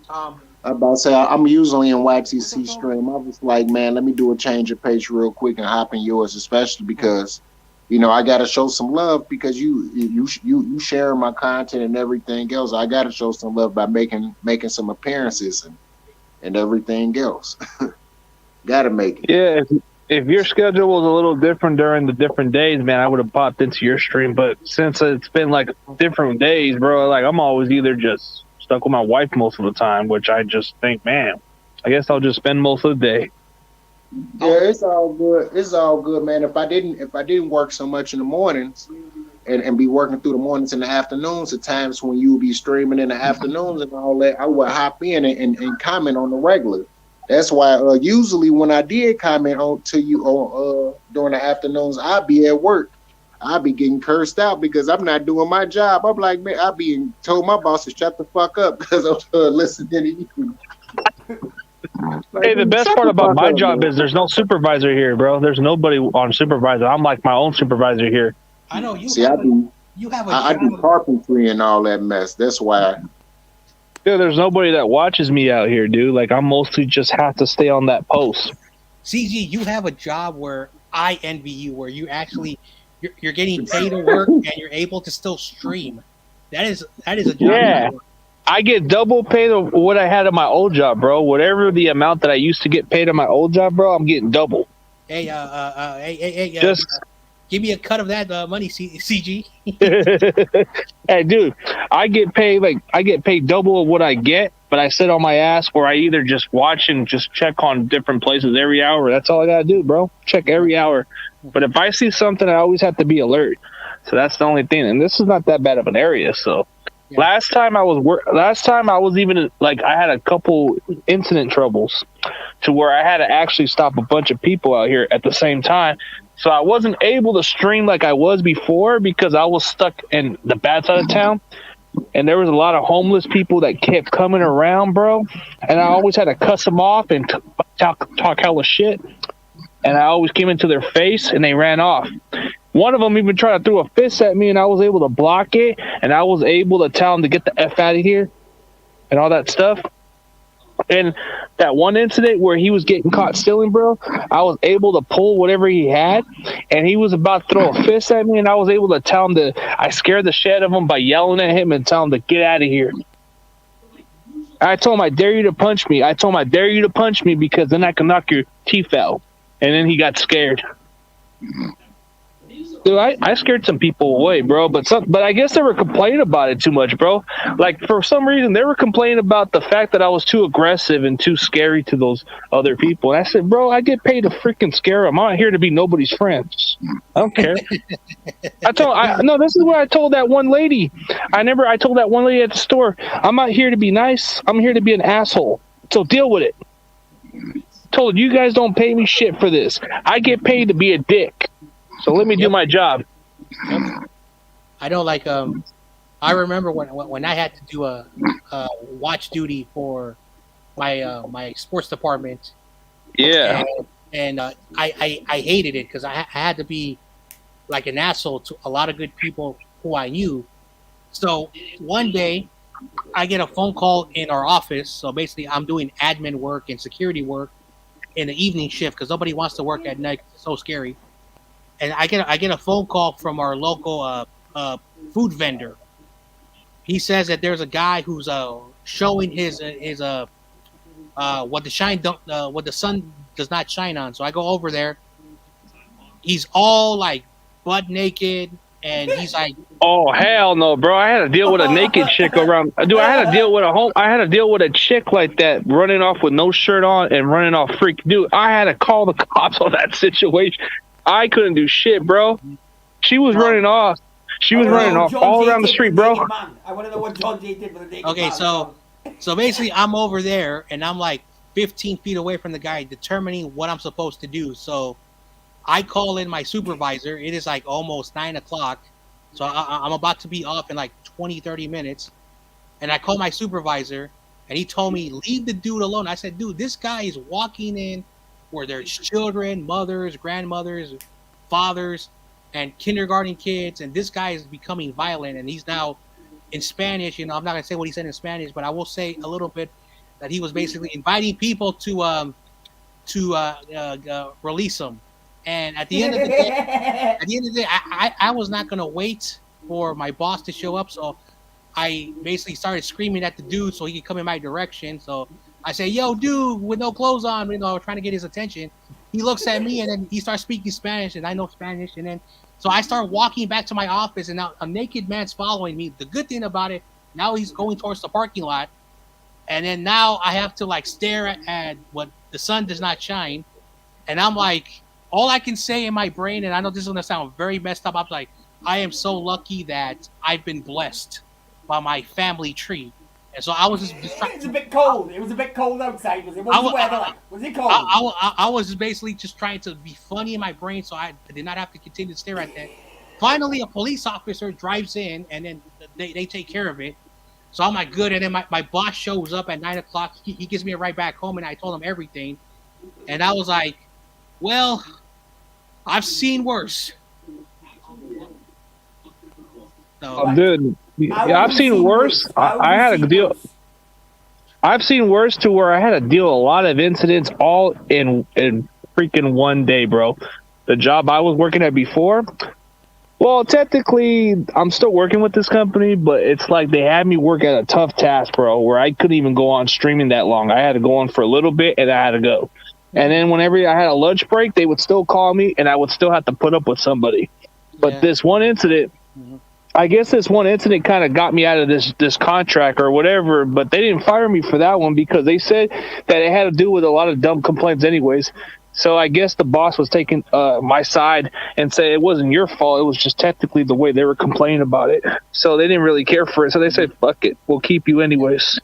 Speaker 3: Tom?
Speaker 7: I'm about to say I'm usually in YTC stream. I was like, man, let me do a change of pace real quick and hop in yours, especially because, I got to show some love because you share my content and everything else. I got to show some love by making some appearances and everything else. Got to make it.
Speaker 3: Yeah, if your schedule was a little different during the different days, man, I would have popped into your stream. But since it's been like different days, bro, like I'm always either just stuck with my wife most of the time, which I just think, man, I guess I'll just spend most of the day.
Speaker 7: Yeah, it's all good. It's all good, man. If I didn't work so much in the mornings and be working through the mornings and the afternoons, at times when you would be streaming in the afternoons and all that, I would hop in and comment on the regular. That's why usually when I did comment on to you on during the afternoons, I'd be at work. I'd be getting cursed out because I'm not doing my job. I'm like, man, I'd be told my boss to shut the fuck up because I'm listening to you.
Speaker 3: Hey, the best part about my job is there's no supervisor here, bro. There's nobody on supervisor. I'm like my own supervisor here.
Speaker 10: I know you.
Speaker 7: See, I do carpentry and all that mess. That's why.
Speaker 3: Yeah, there's nobody that watches me out here, dude. Like I'm mostly just have to stay on that post.
Speaker 10: CG, you have a job where I envy you, where you actually you're getting paid to work and you're able to still stream. That is a job.
Speaker 3: Yeah. I get double paid of what I had at my old job, bro. Whatever the amount that I used to get paid at my old job, bro, I'm getting double.
Speaker 10: Hey,
Speaker 3: just
Speaker 10: give me a cut of that money, CG.
Speaker 3: Hey, dude, I get paid double of what I get, but I sit on my ass, or I either just watch and just check on different places every hour. That's all I gotta do, bro. Check every hour. But if I see something, I always have to be alert. So that's the only thing. And this is not that bad of an area, so. Yeah. Last time I was even like I had a couple incident troubles to where I had to actually stop a bunch of people out here at the same time. So I wasn't able to stream like I was before because I was stuck in the bad side of town. And there was a lot of homeless people that kept coming around, bro. And I always had to cuss them off and talk hella shit. And I always came into their face and they ran off. One of them even tried to throw a fist at me, and I was able to block it, and I was able to tell him to get the F out of here and all that stuff. And that one incident where he was getting caught stealing, bro, I was able to pull whatever he had, and he was about to throw a fist at me, and I was able to tell him I scared the shit out of him by yelling at him and tell him to get out of here. I told him, I dare you to punch me. I told him, I dare you to punch me because then I can knock your teeth out. And then he got scared. Dude, I scared some people away, bro. But I guess they were complaining about it too much, bro. Like for some reason, they were complaining about the fact that I was too aggressive and too scary to those other people. And I said, bro, I get paid to freaking scare them. I'm not here to be nobody's friends. I don't care. This is what I told that one lady. I told that one lady at the store, I'm not here to be nice. I'm here to be an asshole. So deal with it. Told you guys don't pay me shit for this. I get paid to be a dick. So let me do my job.
Speaker 10: I know, like, I remember when I had to do a watch duty for my sports department.
Speaker 3: Yeah.
Speaker 10: And I hated it because I had to be like an asshole to a lot of good people who I knew. So one day I get a phone call in our office. So basically I'm doing admin work and security work in the evening shift because nobody wants to work at night. It's so scary. And I get a phone call from our local food vendor. He says that there's a guy who's showing his what the sun does not shine on. So I go over there. He's all like butt naked, and he's like,
Speaker 3: "Oh hell no, bro! I had to deal with a naked chick around. Dude, I had to deal with a chick like that running off with no shirt on and running off freak. Dude, I had to call the cops on that situation. I couldn't do shit, bro. She was running off. She was running off all around the street, bro.
Speaker 14: I want to know what John Jay did with the naked
Speaker 10: okay,
Speaker 14: man.
Speaker 10: so basically, I'm over there, and I'm like 15 feet away from the guy, determining what I'm supposed to do. So I call in my supervisor. It is like almost 9 o'clock. So I'm about to be off in like 20, 30 minutes. And I call my supervisor, and he told me, leave the dude alone. I said, dude, this guy is walking in where there's children, mothers, grandmothers, fathers, and kindergarten kids, and this guy is becoming violent, and he's now in Spanish. I'm not going to say what he said in Spanish, but I will say a little bit that he was basically inviting people to release him. And at the end of the day, I was not going to wait for my boss to show up, so I basically started screaming at the dude so he could come in my direction. So I say, yo, dude, with no clothes on, trying to get his attention. He looks at me, and then he starts speaking Spanish, and I know Spanish. And then so I start walking back to my office, and now a naked man's following me. The good thing about it, now he's going towards the parking lot. And then now I have to stare at what the sun does not shine. And I'm like, all I can say in my brain, and I know this is going to sound very messed up, I'm like, I am so lucky that I've been blessed by my family tree. And so I was just
Speaker 14: It's a bit cold. It was a bit cold outside. Was it? What was the weather like? Was it cold?
Speaker 10: I was basically just trying to be funny in my brain, so I did not have to continue to stare at that. Finally, a police officer drives in, and then they take care of it. So I'm like, good. And then my boss shows up at 9 o'clock. He gives me a ride back home, and I told him everything. And I was like, well, I've seen worse. So,
Speaker 3: dude, yeah, I've seen worse. I had a deal. I've seen worse to where I had to deal with a lot of incidents all in freaking one day, bro. The job I was working at before, well, technically, I'm still working with this company, but it's like they had me work at a tough task, bro, where I couldn't even go on streaming that long. I had to go on for a little bit, and I had to go. And then whenever I had a lunch break, they would still call me, and I would still have to put up with somebody. But this one incident, I guess this one incident kind of got me out of this contract or whatever, but they didn't fire me for that one because they said that it had to do with a lot of dumb complaints anyways. So I guess the boss was taking my side and said it wasn't your fault. It was just technically the way they were complaining about it. So they didn't really care for it. So they said, fuck it, we'll keep you anyways.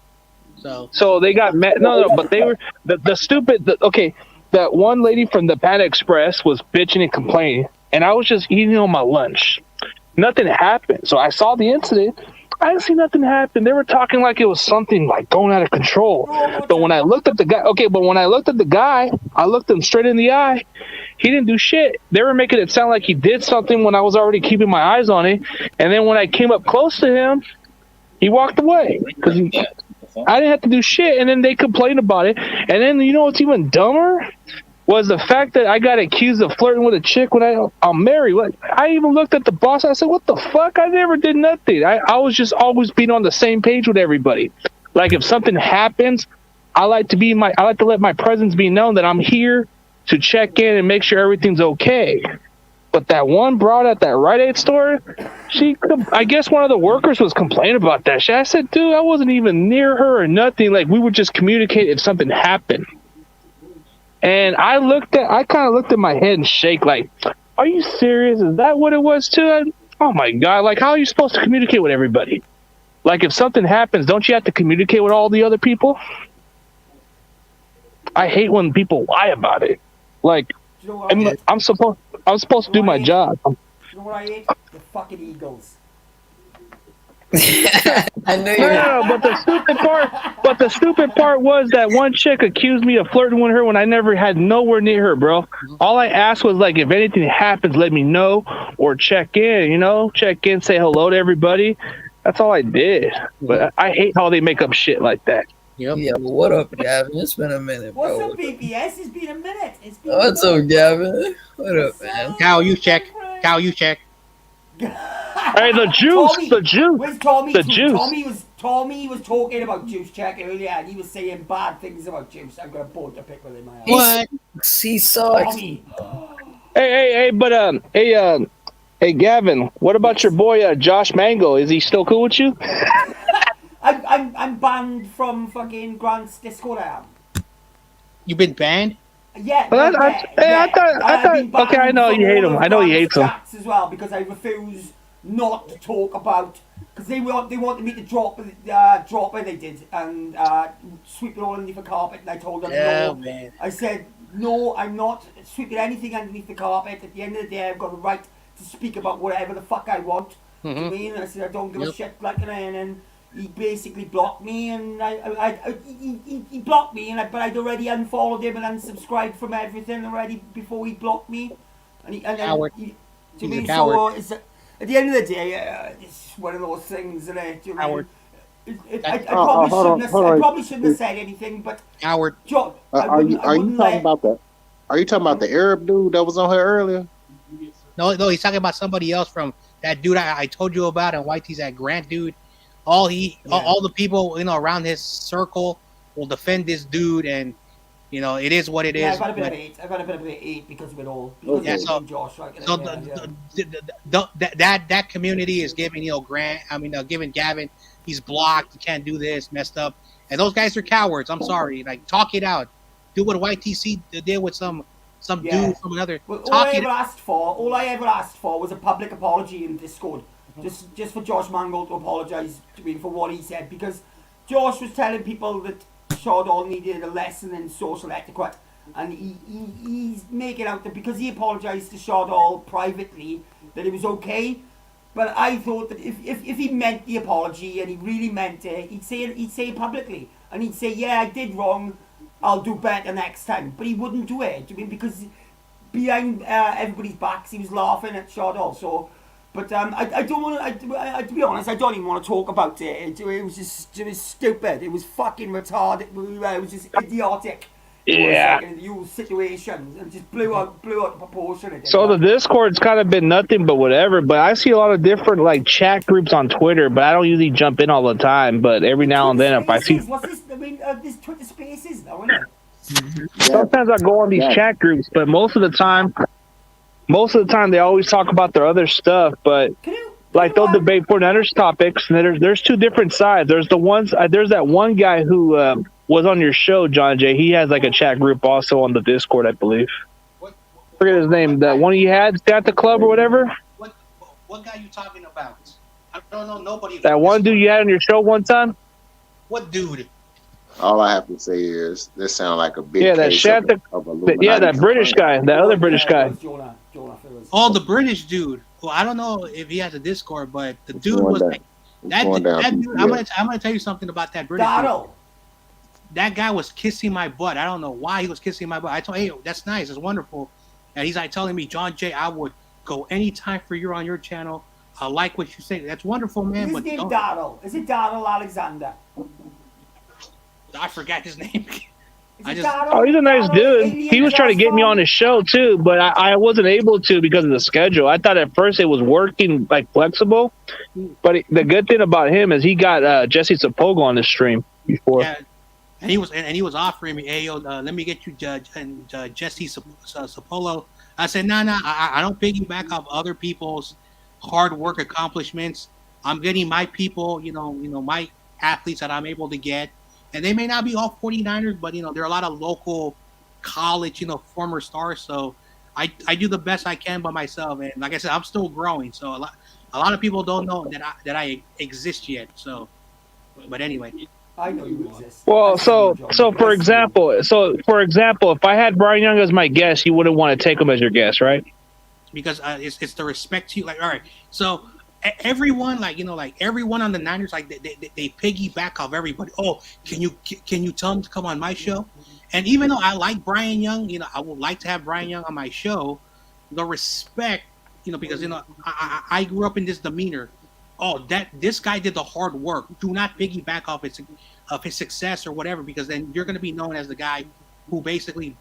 Speaker 3: So they got mad. No, but they were the stupid. That one lady from the Panda Express was bitching and complaining, and I was just eating on my lunch. Nothing happened. So I saw the incident. I didn't see nothing happen. They were talking like it was something like going out of control. But when I looked at the guy, I looked him straight in the eye. He didn't do shit. They were making it sound like he did something when I was already keeping my eyes on it. And then when I came up close to him, he walked away because I didn't have to do shit. And then they complained about it. And then you know what's even dumber? Was the fact that I got accused of flirting with a chick when I'm married. I even looked at the boss. I said, what the fuck? I never did nothing. I was just always being on the same page with everybody. Like if something happens, I like to let my presence be known that I'm here to check in and make sure everything's okay. But that one broad at that Rite Aid store, I guess one of the workers was complaining about that shit. I said, dude, I wasn't even near her or nothing. Like we would just communicate if something happened. And I kind of looked at my head and shake like, are you serious? Is that what it was too? Oh my God. Like, how are you supposed to communicate with everybody? Like, if something happens, don't you have to communicate with all the other people? I hate when people lie about it. Like, I'm supposed to do my job.
Speaker 14: You know what I hate? The fucking Eagles.
Speaker 15: I know
Speaker 3: No, but the stupid part was that one chick accused me of flirting with her when I never had nowhere near her, bro. All I asked was like, if anything happens, let me know or check in, say hello to everybody. That's all I did. But I hate how they make up shit like that.
Speaker 15: Yep. Yeah, well, what up, Gavin? It's been a minute, bro.
Speaker 14: What's up, BPS? It's been a minute.
Speaker 15: What's up, Gavin? What up, man?
Speaker 10: Cal, you check.
Speaker 3: Hey, the juice.
Speaker 14: Where's Tommy?
Speaker 3: The juice.
Speaker 14: Tommy was talking about Juice Check earlier, and he was saying bad things about Juice. I'm gonna board to pick with him.
Speaker 15: What? He sucks.
Speaker 3: Hey, Gavin. What about your boy Josh Mango? Is he still cool with you?
Speaker 14: I'm banned from fucking Grant's Discord. I am.
Speaker 10: You've been banned?
Speaker 14: Yeah.
Speaker 3: I thought. Okay, I know you hate him. I know he hates him.
Speaker 14: As well, because I refuse not to talk about, because they wanted me to drop it. They did and sweep it all underneath the carpet. And I told them no. Man. I said no. I'm not sweeping anything underneath the carpet. At the end of the day, I've got the right to speak about whatever the fuck I want. I mean, I said I don't give a shit. Like, and then he basically blocked me, and he blocked me, but I'd already unfollowed him and unsubscribed from everything already before he blocked me. And then
Speaker 10: Coward.
Speaker 14: do you
Speaker 10: He's a
Speaker 14: mean
Speaker 10: coward.
Speaker 14: so? At the end of the day, it's one of those things, isn't it? Do you
Speaker 10: Coward.
Speaker 14: mean? I probably
Speaker 7: hold on,
Speaker 14: shouldn't have.
Speaker 7: hold
Speaker 14: I
Speaker 7: on.
Speaker 14: probably shouldn't have said anything, but
Speaker 10: Coward.
Speaker 14: Joe, I
Speaker 7: Are you
Speaker 14: wouldn't. I wouldn't
Speaker 7: talking
Speaker 14: let.
Speaker 7: about the? Are you talking about the Arab dude that was on here earlier?
Speaker 10: No, he's talking about somebody else from that dude I told you about, and YT's that Grant dude. All the people around his circle will defend this dude, and it is what it is.
Speaker 14: Yeah, I got a bit of hate. I got a bit of hate because of it all. Because
Speaker 10: Yeah,
Speaker 14: of
Speaker 10: so-
Speaker 14: Josh, right?
Speaker 10: So
Speaker 14: Yeah.
Speaker 10: that community is giving giving Gavin, he's blocked, he can't do this, messed up, and those guys are cowards. I'm sorry, like talk it out, do what YTC did with some
Speaker 14: Yeah.
Speaker 10: dude from another.
Speaker 14: Well,
Speaker 10: Talk it.
Speaker 14: all I ever asked for was a public apology in Discord, just for Josh Mangold to apologise to me for what he said, because Josh was telling people that Shardall needed a lesson in social etiquette, and he's making out that because he apologised to Shardall privately that it was okay. But I thought that if he meant the apology and he really meant it, he'd say it publicly, and he'd say, yeah, I did wrong, I'll do better next time. But he wouldn't do it. I mean, because behind everybody's backs, he was laughing at Shardall. So, but I don't want to. To be honest, I don't even want to talk about it. It was stupid. It was fucking retarded. It was just idiotic.
Speaker 3: Yeah.
Speaker 14: It was like in the whole situation, and just blew out proportion. It did.
Speaker 3: So the Discord's kind of been nothing but whatever, but I see a lot of different like chat groups on Twitter, but I don't usually jump in all the time. But every now and then, if I see,
Speaker 14: What's this? I mean, this Twitter Spaces now, isn't it?
Speaker 3: sometimes I go on these chat groups, but most of the time they always talk about their other stuff. But like they'll debate 49ers topics, and there's two different sides. There's the ones there's that one guy who was on your show, John Jay. He has like a chat group also on the Discord, I believe. Forget his name. That one you had at the club or whatever.
Speaker 10: What guy you talking about? I don't know nobody.
Speaker 3: That one dude you had on your show one time.
Speaker 10: What dude?
Speaker 7: All I have to say is this sounds like a big
Speaker 3: Yeah, that
Speaker 7: case
Speaker 3: Shanta.
Speaker 7: of Illuminati.
Speaker 3: Yeah, that British guy. That other British guy.
Speaker 10: Oh, the British dude. Well, I don't know if he has a Discord, but the dude
Speaker 7: going
Speaker 10: was
Speaker 7: down.
Speaker 10: like
Speaker 7: It's
Speaker 10: that.
Speaker 7: going down.
Speaker 10: That dude,
Speaker 7: Yeah.
Speaker 10: I'm gonna tell you something about that British dude. That guy was kissing my butt. I don't know why he was kissing my butt. I told him, hey, that's nice, it's wonderful. And he's like telling me, John Jay, I would go anytime for you on your channel. I like what you say. That's wonderful, man.
Speaker 14: Is
Speaker 10: But
Speaker 14: his name
Speaker 10: don't-
Speaker 14: Darrell? Is it Darrell Alexander?
Speaker 10: I forgot his name. I just
Speaker 3: Oh, he's a nice dude. He was trying to get me on his show too, but I wasn't able to because of the schedule. I thought at first it was working like flexible, but the good thing about him is he got Jesse Sapogo on the stream before.
Speaker 10: Yeah, and he was offering me, hey, yo, let me get you Jesse Sapolo. I said, no, I don't piggyback off other people's hard work accomplishments. I'm getting my people, my athletes that I'm able to get, and they may not be all 49ers, but there are a lot of local college, former stars. So I do the best I can by myself, and like I said, I'm still growing. So a lot of people don't know that I exist yet. So, but anyway.
Speaker 14: I know you exist.
Speaker 3: Well, so for example, if I had Brian Young as my guest, you wouldn't want to take him as your guest, right?
Speaker 10: Because it's the respect to you. Like, all right, so everyone, everyone on the Niners, like they piggyback off everybody. Oh, can you tell him to come on my show? And even though I like Brian Young, I would like to have Brian Young on my show. The respect, because I grew up in this demeanor. Oh, this guy did the hard work. Do not piggyback off his success or whatever, because then you're going to be known as the guy who basically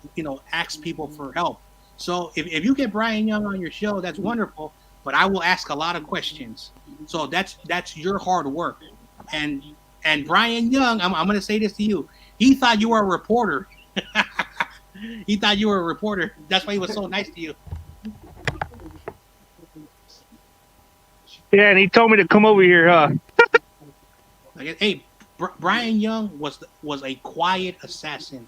Speaker 10: asks people for help. So if you get Brian Young on your show, that's wonderful. But I will ask a lot of questions. So that's your hard work. And Brian Young, I'm going to say this to you. He thought you were a reporter. He thought you were a reporter. That's why he was so nice to you.
Speaker 3: Yeah, and he told me to come over here, huh?
Speaker 10: Like, hey, Brian Young was a quiet assassin,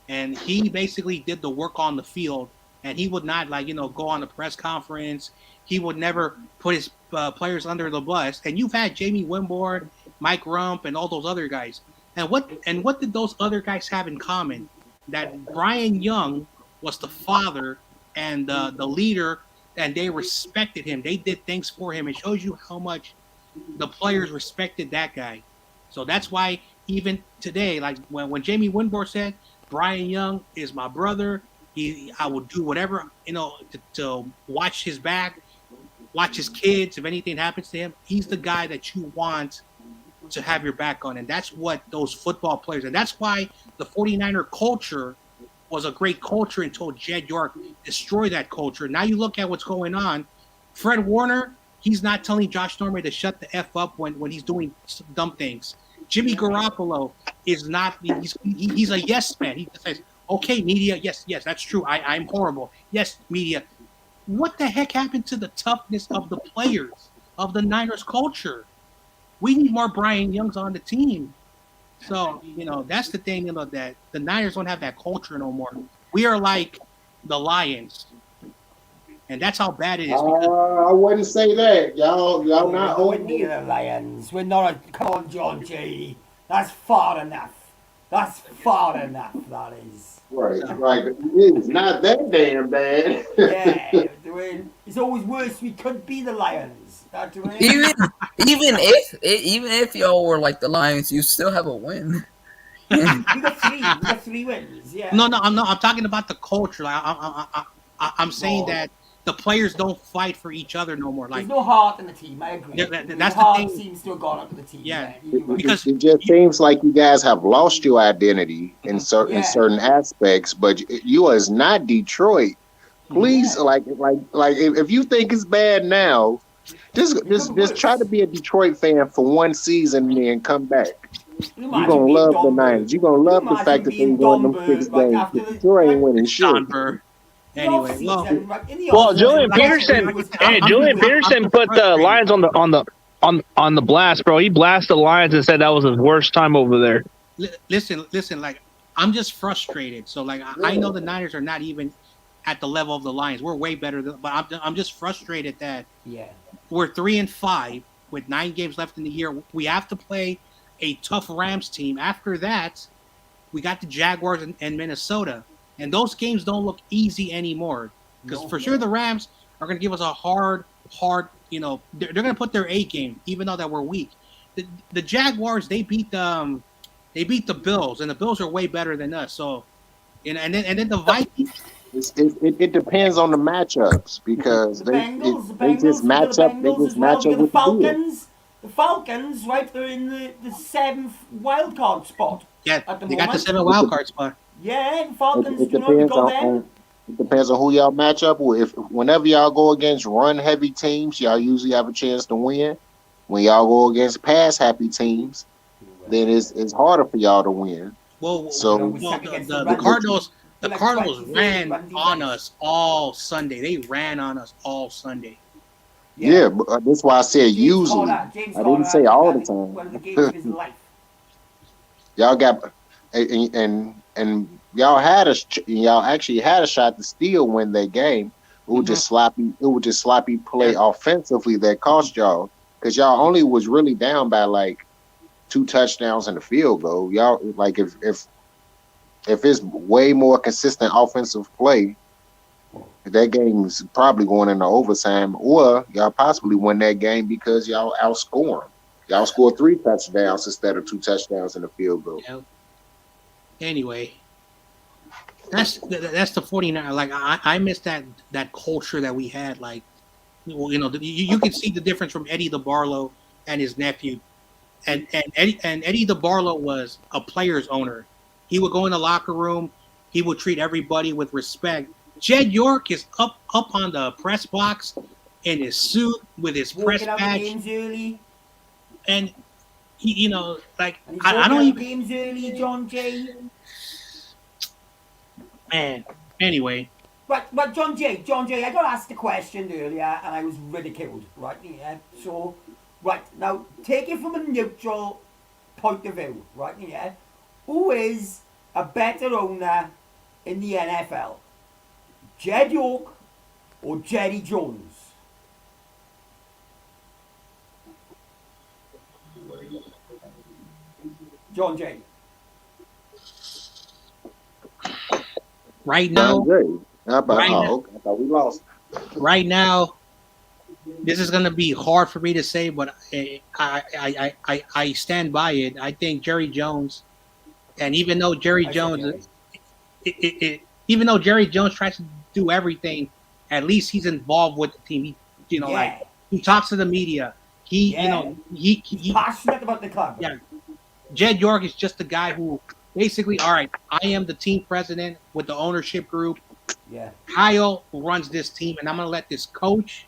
Speaker 10: and he basically did the work on the field. And he would not go on a press conference. He would never put his players under the bus. And you've had Jamie Wimborne, Mike Rump, and all those other guys. And what did those other guys have in common? That Brian Young was the father and the leader, and they respected him. They did things for him. It shows you how much the players respected that guy. So that's why even today, like when Jamie Winborg said, Brian Young is my brother. I will do whatever, to watch his back, watch his kids. If anything happens to him, he's the guy that you want to have your back on. And that's what those football players, and that's why the 49er culture was a great culture until Jed York destroyed that culture. Now you look at what's going on. Fred Warner, he's not telling Josh Norman to shut the F up when he's doing dumb things. Jimmy Garoppolo is not, he's a yes man. He says, okay, media, yes, that's true. I'm horrible. Yes, media. What the heck happened to the toughness of the players, of the Niners culture? We need more Brian Youngs on the team. So, that's the thing, that the Niners don't have that culture no more. We are like the Lions. And that's how bad it is.
Speaker 7: I wouldn't say that. Y'all not
Speaker 14: We're near the Lions. We're not come on, John G. That's far enough. That is.
Speaker 7: Right. It's not that damn bad.
Speaker 14: Yeah, it's always worse. We could be the Lions. That's right.
Speaker 15: Even if y'all were like the Lions, you still have a win.
Speaker 14: we got three wins. Yeah.
Speaker 10: No, I'm talking about the culture. Like, I'm saying that the players don't fight for each other no more. Like,
Speaker 14: there's no heart in the team. I agree.
Speaker 10: That's
Speaker 14: the heart
Speaker 10: the thing.
Speaker 14: Seems to have gone up to the team.
Speaker 10: Yeah,
Speaker 7: because it just seems like you guys have lost your identity in certain aspects. But you is not Detroit. Please, like if you think it's bad now, just try to be a Detroit fan for one season and then come back. You're gonna love the Niners. You're gonna love the fact that they won them 6 games. Detroit ain't winning shit.
Speaker 10: Anyway,
Speaker 3: Julian Peterson put the Lions on the blast, bro. He blasted the Lions and said that was his worst time over there.
Speaker 10: Listen. Like, I'm just frustrated. So, like, I know the Niners are not even at the level of the Lions. We're way better, but I'm just frustrated that we're 3-5 with 9 games left in the year. We have to play a tough Rams team. After that, we got the Jaguars and Minnesota. And those games don't look easy anymore. Because for sure the Rams are going to give us a hard, they're going to put their A game, even though that we're weak. The Jaguars, they beat the Bills, and the Bills are way better than us. So, and then the Vikings.
Speaker 7: It depends on the matchups because they just match up with the
Speaker 14: Falcons. The Falcons, right? They're in the 7th wild card spot.
Speaker 10: Yeah, they got the 7th wild card spot.
Speaker 14: Yeah, the Falcons.
Speaker 7: It depends on who y'all match up with. Whenever y'all go against run-heavy teams, y'all usually have a chance to win. When y'all go against pass-happy teams, then it's harder for y'all to win.
Speaker 10: Well,
Speaker 7: so
Speaker 10: the Cardinals ran on us all Sunday. They ran on us all Sunday.
Speaker 7: Yeah, but that's why I said usually. I didn't say all the time.
Speaker 14: One of the games of his life.
Speaker 7: Y'all got and y'all actually had a shot to still win that game. It was just sloppy. It was just sloppy play offensively that cost y'all, because y'all only was really down by like 2 touchdowns and a field goal. Y'all, like, if it's way more consistent offensive play, that game is probably going into overtime, or y'all possibly win that game because y'all outscore them. Y'all scored 3 touchdowns instead of 2 touchdowns and a field goal.
Speaker 10: Anyway, that's the 49. Like, I miss that culture that we had. Like, you can see the difference from Eddie DeBarlo and his nephew. And Eddie DeBarlo was a player's owner. He would go in the locker room. He would treat everybody with respect. Jed York is up on the press box in his suit with his press badge. And he, like, I don't even
Speaker 14: games early, John Jay.
Speaker 10: Man, anyway.
Speaker 14: But John Jay, I got asked a question earlier and I was ridiculed, right? Yeah. So, right now, take it from a neutral point of view, right? Yeah. Who is a better owner in the NFL, Jed York or Jerry Jones? John Jay.
Speaker 10: Right now,
Speaker 7: I thought we lost.
Speaker 10: Right now, this is going to be hard for me to say, but I stand by it. I think Jerry Jones, and even though Jerry Jones, even though Jerry Jones tries to do everything, at least he's involved with the team. He, like he talks to the media. He's
Speaker 14: passionate about the club.
Speaker 10: Yeah, Jed York is just the guy who basically, all right, I am the team president with the ownership group.
Speaker 14: Yeah.
Speaker 10: Kyle runs this team, and I'm going to let this coach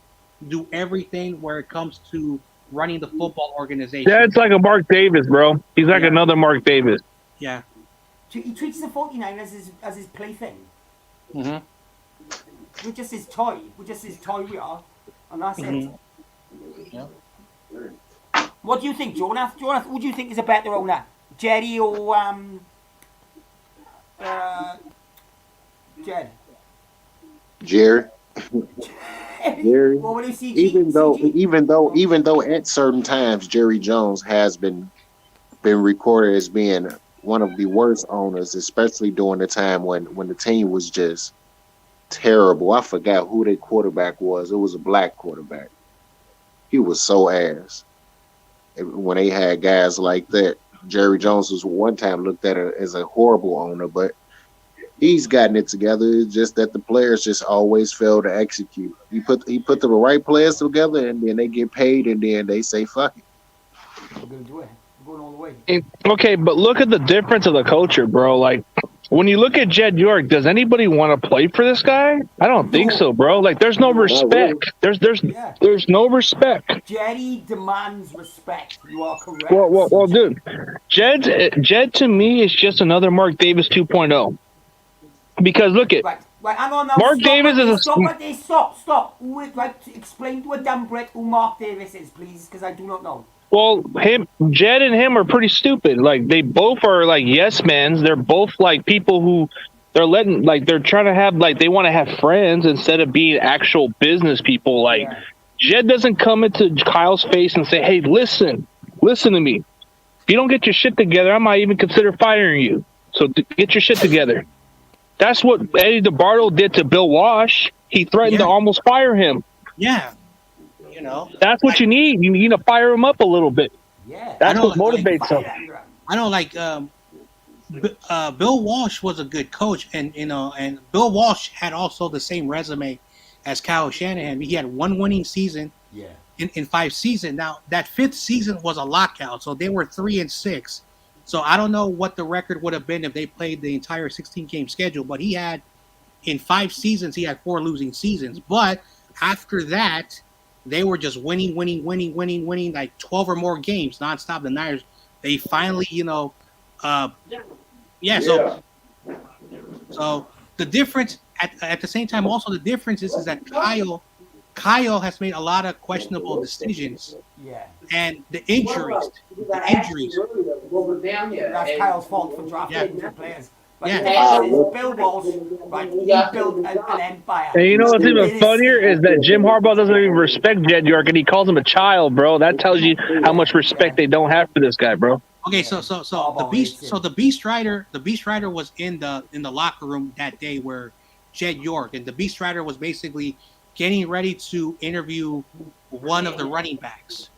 Speaker 10: do everything where it comes to running the football organization.
Speaker 3: Yeah, it's like a Mark Davis, bro. He's like another Mark Davis.
Speaker 10: Yeah.
Speaker 14: He treats the 49ers as his plaything.
Speaker 10: Mm-hmm.
Speaker 14: We're just his toy. We are. And that's it.
Speaker 10: Yeah.
Speaker 14: What do you think, Jonas? Jonas, who do you think is a better owner? Jerry or Jed?
Speaker 7: Jerry. Jerry.
Speaker 14: What would you see?
Speaker 7: Even though at certain times Jerry Jones has been recorded as being one of the worst owners, especially during the time when the team was just terrible. I forgot who their quarterback was. It was a black quarterback. He was so ass. When they had guys like that, Jerry Jones was one time looked at it as a horrible owner, but he's gotten it together. It's just that the players just always fail to execute. He put the right players together, and then they get paid, and then they say fuck it.
Speaker 14: We're gonna do it. We're going all the way.
Speaker 3: Okay, but look at the difference of the culture, bro. Like, when you look at Jed York, does anybody want to play for this guy? I don't think so, bro. Like, there's no respect. There's no respect.
Speaker 14: Jerry demands respect. You are correct.
Speaker 3: Well, dude, Jed to me is just another Mark Davis 2.0. Because look at
Speaker 14: right, hang on now.
Speaker 3: Mark Davis is a
Speaker 14: stop. Explain to a damn Brit who Mark Davis is, please, because I do not know.
Speaker 3: Well, Jed and him are pretty stupid. Like, they both are like yes men. They're both like people who they're trying to have, like, they want to have friends instead of being actual business people. Like, Jed doesn't come into Kyle's face and say, "Hey, listen to me. If you don't get your shit together, I might even consider firing you. So get your shit together." That's what Eddie DeBartolo did to Bill Walsh. He threatened to almost fire him.
Speaker 10: Yeah. You know,
Speaker 3: that's what you need. You need to fire him up a little bit.
Speaker 14: Yeah,
Speaker 3: that's what motivates him.
Speaker 10: I know, like, Bill Walsh was a good coach, and and Bill Walsh had also the same resume as Kyle Shanahan. He had one winning season.
Speaker 14: Yeah.
Speaker 10: In 5 seasons. Now that 5th season was a lockout, so they were 3-6. So I don't know what the record would have been if they played the entire 16-game schedule. But he had, in 5 seasons, he had 4 losing seasons. But after that, they were just winning, like 12 or more games nonstop. The Niners, they finally, So the difference at the same time, also the difference is that Kyle has made a lot of questionable decisions.
Speaker 14: Yeah.
Speaker 10: And the injuries.
Speaker 14: That's Kyle's fault for drafting the players. But
Speaker 10: yeah.
Speaker 14: Bill Walsh, right? He built an empire.
Speaker 3: And you know what's even funnier is that Jim Harbaugh doesn't even respect Jed York, and he calls him a child, bro. That tells you how much respect they don't have for this guy, bro.
Speaker 10: Okay, so the Beast Rider was in the locker room that day where Jed York, and the Beast Rider was basically getting ready to interview one of the running backs,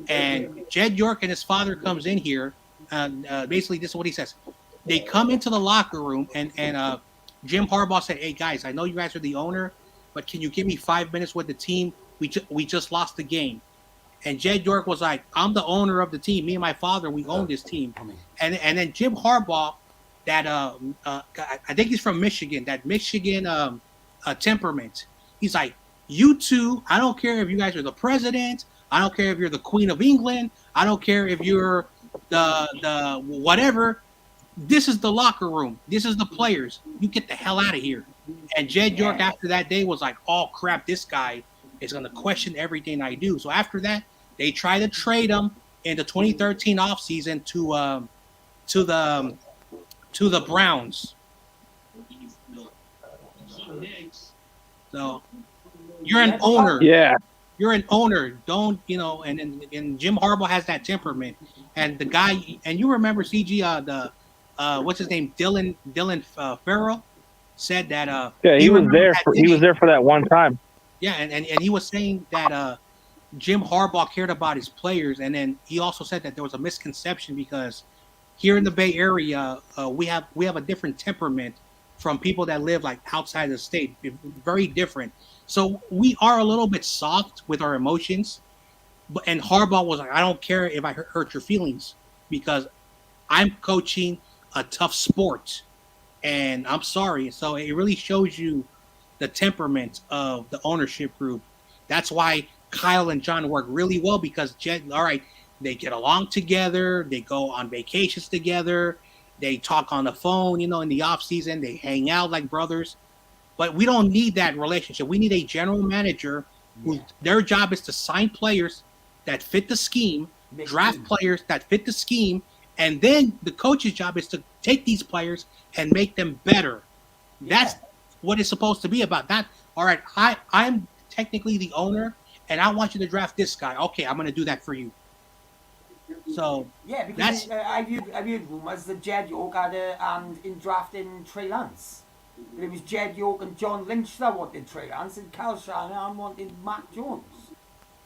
Speaker 10: and Jed York and his father comes in here, and basically this is what he says. They come into the locker room, and Jim Harbaugh said, "Hey guys, I know you guys are the owner, but can you give me 5 minutes with the team? We just lost the game." And Jed York was like, "I'm the owner of the team. Me and my father, we own this team." And then Jim Harbaugh, that I think he's from Michigan, that Michigan temperament. He's like, "You two, I don't care if you guys are the president. I don't care if you're the Queen of England. I don't care if you're the whatever. This is the locker room. This is the players. You get the hell out of here." And Jed York, after that day, was like, "Oh crap, this guy is going to question everything I do." So after that, they tried to trade him in the 2013 offseason to the Browns. So you're an owner.
Speaker 3: Yeah.
Speaker 10: You're an owner. Don't, and Jim Harbaugh has that temperament. And the guy, and you remember CG, what's his name? Dylan Farrell said that
Speaker 3: he was there for that one time.
Speaker 10: Yeah, and he was saying that Jim Harbaugh cared about his players, and then he also said that there was a misconception because here in the Bay Area, we have a different temperament from people that live like outside the state. Very different. So we are a little bit soft with our emotions. And Harbaugh was like, I don't care if I hurt your feelings because I'm coaching a tough sport, and I'm sorry. So it really shows you the temperament of the ownership group. That's why Kyle and John work really well because they get along together. They go on vacations together. They talk on the phone, in the off season. They hang out like brothers. But we don't need that relationship. We need a general manager who their job is to sign players that fit the scheme, draft players that fit the scheme, and then the coach's job is to take these players and make them better. That's what it's supposed to be about. Not, all right, I'm technically the owner, and I want you to draft this guy. Okay, I'm going to do that for you. So
Speaker 14: yeah, because I viewed rumors that Jed York had a hand in drafting Trey Lance. But it was Jed York and John Lynch that wanted Trey Lance, and Kyle Shanahan wanted Mac Jones.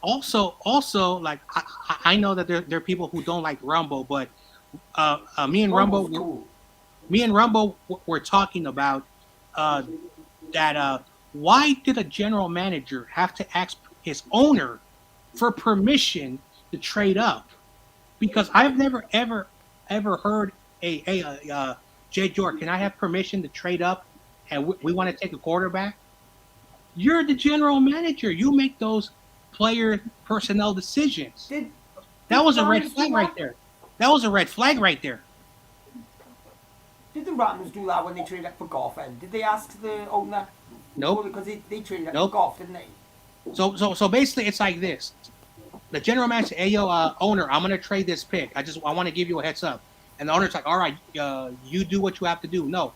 Speaker 10: Also, like I know that there are people who don't like Rumble, but me and Rumble were talking about that. Why did a general manager have to ask his owner for permission to trade up? Because I've never ever heard Jed York, can I have permission to trade up and we want to take a quarterback? You're the general manager. You make those player personnel decisions. That was a red flag right there. That was a red flag right there.
Speaker 14: Did the Rams do that when they traded up for Goff? And did they ask the owner?
Speaker 10: Nope.
Speaker 14: Because they traded up for Goff, didn't they?
Speaker 10: So basically, it's like this: the general manager, hey yo, owner, I'm gonna trade this pick. I want to give you a heads up. And the owner's like, all right, you do what you have to do. No.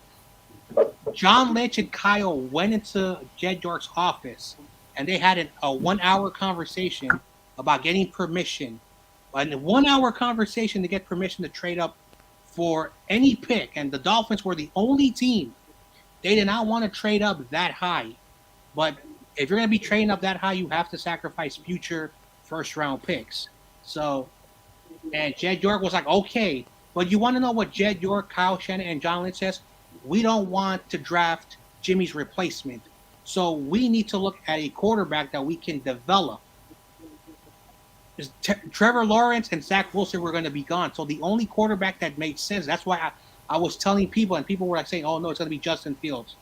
Speaker 10: John Lynch and Kyle went into Jed York's office, and they had a 1-hour conversation about getting permission. And a 1-hour conversation to get permission to trade up for any pick. And the Dolphins were the only team. They did not want to trade up that high. But if you're going to be trading up that high, you have to sacrifice future first-round picks. So, and Jed York was like, okay. But you want to know what Jed York, Kyle Shanahan, and John Lynch says? We don't want to draft Jimmy's replacement. So we need to look at a quarterback that we can develop. Trevor Lawrence and Zach Wilson were going to be gone. So the only quarterback that made sense, that's why I was telling people, and people were like saying, oh, no, it's going to be Justin Fields.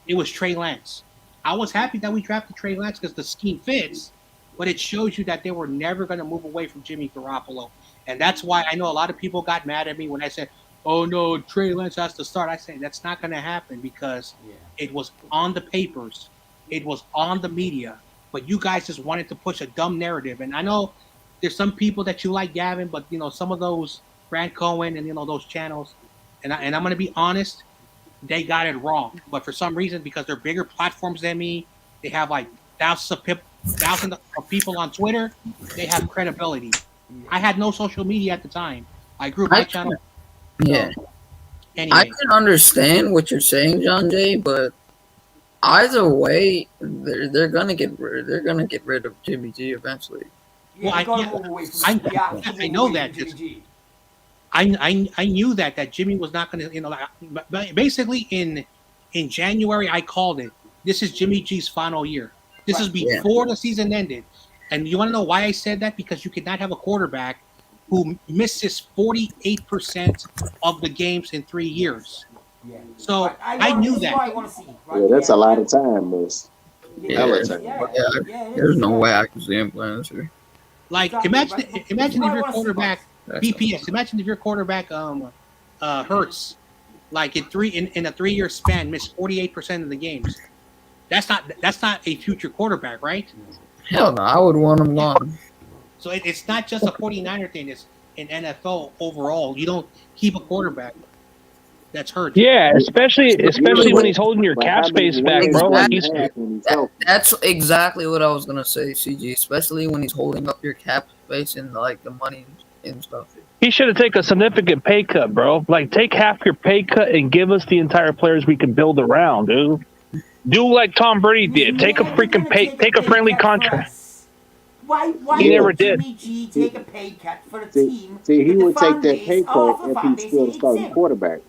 Speaker 10: It was Trey Lance. I was happy that we drafted Trey Lance because the scheme fits, but it shows you that they were never going to move away from Jimmy Garoppolo. And that's why I know a lot of people got mad at me when I said, oh, no, Trey Lance has to start. I said, that's not going to happen because it was on the papers. It was on the media. But you guys just wanted to push a dumb narrative. And I know there's some people that you like, Gavin, but, some of those, Grant Cohen and, those channels, and I'm going to be honest, they got it wrong. But for some reason, because they're bigger platforms than me, they have like thousands of people on Twitter, they have credibility. I had no social media at the time. I grew my channel.
Speaker 15: Yeah.
Speaker 10: Anyway.
Speaker 15: I can understand what you're saying, John Jay, but either way, they're gonna get rid of Jimmy G eventually.
Speaker 10: Well, I know that. I knew that Jimmy was not going to, basically in January, I called it. This is Jimmy G's final year. This is before the season ended. And you want to know why I said that? Because you could not have a quarterback who misses 48% of the games in 3 years. Yeah. So I knew that.
Speaker 7: Yeah, that's a lot of time, miss.
Speaker 15: There's no way I can see him playing this year.
Speaker 10: Like imagine if your quarterback BPS. Imagine if your quarterback Hurts, like in a 3-year span, missed 48% of the games. That's not a future quarterback, right?
Speaker 15: Hell no, I would want him gone.
Speaker 10: So it's not just a 49er thing. It's in NFL overall. You don't keep a quarterback that's hurt.
Speaker 3: Yeah, especially when he's holding your cap space back, bro. Like
Speaker 15: that's exactly what I was gonna say, CG. Especially when he's holding up your cap space and like the money and stuff.
Speaker 3: He should have taken a significant pay cut, bro. Like take half your pay cut and give us the entire players we can build around, dude. Do like Tom Brady did. Take a freaking take a friendly contract.
Speaker 14: Why
Speaker 3: He never
Speaker 14: would
Speaker 3: did.
Speaker 14: Jimmy G take a pay cut for a
Speaker 7: See,
Speaker 14: team
Speaker 7: see, he
Speaker 14: that the
Speaker 7: would take
Speaker 14: fan
Speaker 7: that
Speaker 14: base,
Speaker 7: pay cut
Speaker 14: half the
Speaker 7: if
Speaker 14: fan
Speaker 7: he's
Speaker 14: base
Speaker 7: still the
Speaker 14: hates
Speaker 7: starting
Speaker 14: him?
Speaker 7: quarterback.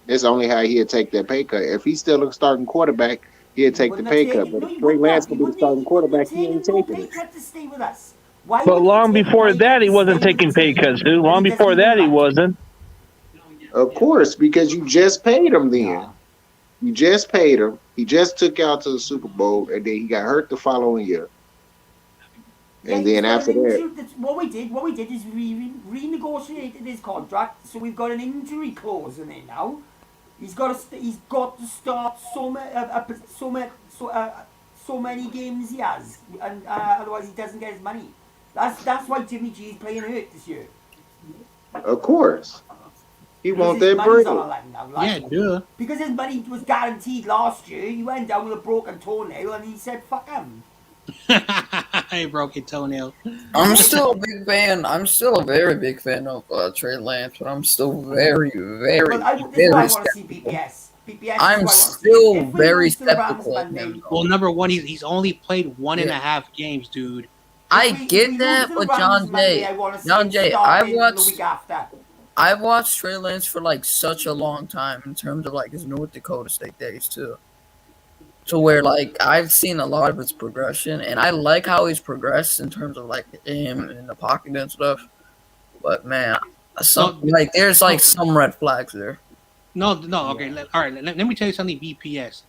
Speaker 7: That's only how he'd take that pay cut. If he's still a starting quarterback, he'd take the
Speaker 14: Wouldn't have
Speaker 7: pay cut.
Speaker 14: taken.
Speaker 7: But
Speaker 14: No,
Speaker 7: if
Speaker 14: he
Speaker 7: Trey
Speaker 14: wouldn't
Speaker 7: Lance
Speaker 14: have.
Speaker 7: could be the starting
Speaker 14: He wouldn't have
Speaker 7: quarterback, he ain't
Speaker 14: taken no
Speaker 7: taking
Speaker 14: pay
Speaker 7: it.
Speaker 14: cut to stay with us. Why
Speaker 3: But
Speaker 14: would he
Speaker 3: long
Speaker 14: take a
Speaker 3: before
Speaker 14: pay cut
Speaker 3: that, he
Speaker 14: to
Speaker 3: wasn't
Speaker 14: stay with
Speaker 3: taking
Speaker 14: the
Speaker 3: pay
Speaker 14: team
Speaker 3: cuts, dude.
Speaker 14: when
Speaker 3: Long
Speaker 14: he doesn't
Speaker 3: before
Speaker 14: even
Speaker 3: that, he
Speaker 14: like him?
Speaker 3: wasn't.
Speaker 7: Of course, because you just paid him then.
Speaker 14: Nah.
Speaker 7: You just paid him. He just took you out to the Super Bowl, and then he got hurt the following year.
Speaker 14: Yeah,
Speaker 7: And
Speaker 14: he's
Speaker 7: then
Speaker 14: got
Speaker 7: after
Speaker 14: an
Speaker 7: that,
Speaker 14: injury. What we did is we renegotiated his contract, so we've got an injury clause in it now. He's got to start so many games he has, and otherwise he doesn't get his money. That's why Jimmy G is playing hurt this year.
Speaker 7: of course, he
Speaker 14: Because
Speaker 7: want
Speaker 14: his
Speaker 7: that
Speaker 14: money's
Speaker 7: bread.
Speaker 14: on a line now, right?
Speaker 10: Yeah, duh.
Speaker 14: Because his money was guaranteed last year, he went down with a broken toenail and he said, fuck him.
Speaker 10: I broke a toenail.
Speaker 15: I'm still a big fan. I'm still a very big fan of Trey Lance, but I'm still very, very,
Speaker 14: Well, this is why I
Speaker 15: very
Speaker 14: want to see
Speaker 15: skeptical.
Speaker 14: BPS. BPS
Speaker 15: I'm
Speaker 14: is who I want to see.
Speaker 15: still
Speaker 14: If we
Speaker 15: very
Speaker 14: lose to the Rams
Speaker 15: skeptical of
Speaker 14: Monday,
Speaker 15: him.
Speaker 10: Well,
Speaker 15: Though.
Speaker 10: number one, he's only played one and
Speaker 15: Yeah.
Speaker 10: a half games, dude.
Speaker 15: I
Speaker 14: if we
Speaker 15: get
Speaker 14: lose
Speaker 15: that,
Speaker 14: to the
Speaker 15: but
Speaker 14: Rams
Speaker 15: John
Speaker 14: Monday,
Speaker 15: Jay,
Speaker 14: I want to see
Speaker 15: John
Speaker 14: him
Speaker 15: Jay,
Speaker 14: start in the week after.
Speaker 15: I've watched Trey Lance for like such a long time in terms of like his North Dakota State days too. To where like I've seen a lot of his progression, and I like how he's progressed in terms of like him in the pocket and stuff. But man, there's like some red flags there.
Speaker 10: No, okay. All right, let me tell you something, BPS.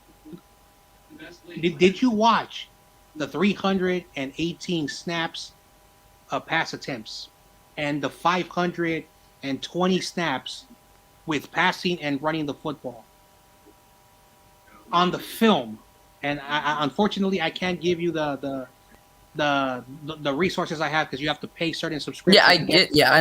Speaker 10: Did you watch the 318 snaps of pass attempts and the 520 snaps with passing and running the football on the film? And I unfortunately I can't give you the resources I have because you have to pay certain subscriptions.
Speaker 15: Yeah, I get. Yeah, I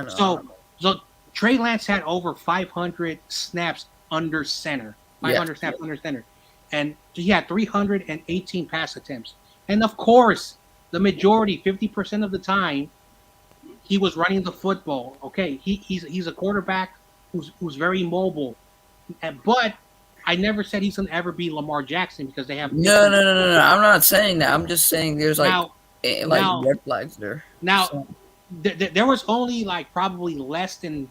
Speaker 15: know.
Speaker 10: So Trey Lance had over 500 snaps under center. 500 snaps under center. And he had 318 pass attempts. And of course, the majority, 50% of the time, he was running the football. Okay, he's a quarterback who's very mobile. But I never said he's going to ever be Lamar Jackson because they have
Speaker 15: No. I'm not saying that. I'm just saying there's like
Speaker 10: now,
Speaker 15: red flags there.
Speaker 10: Now,
Speaker 15: So,
Speaker 10: there was only like probably less than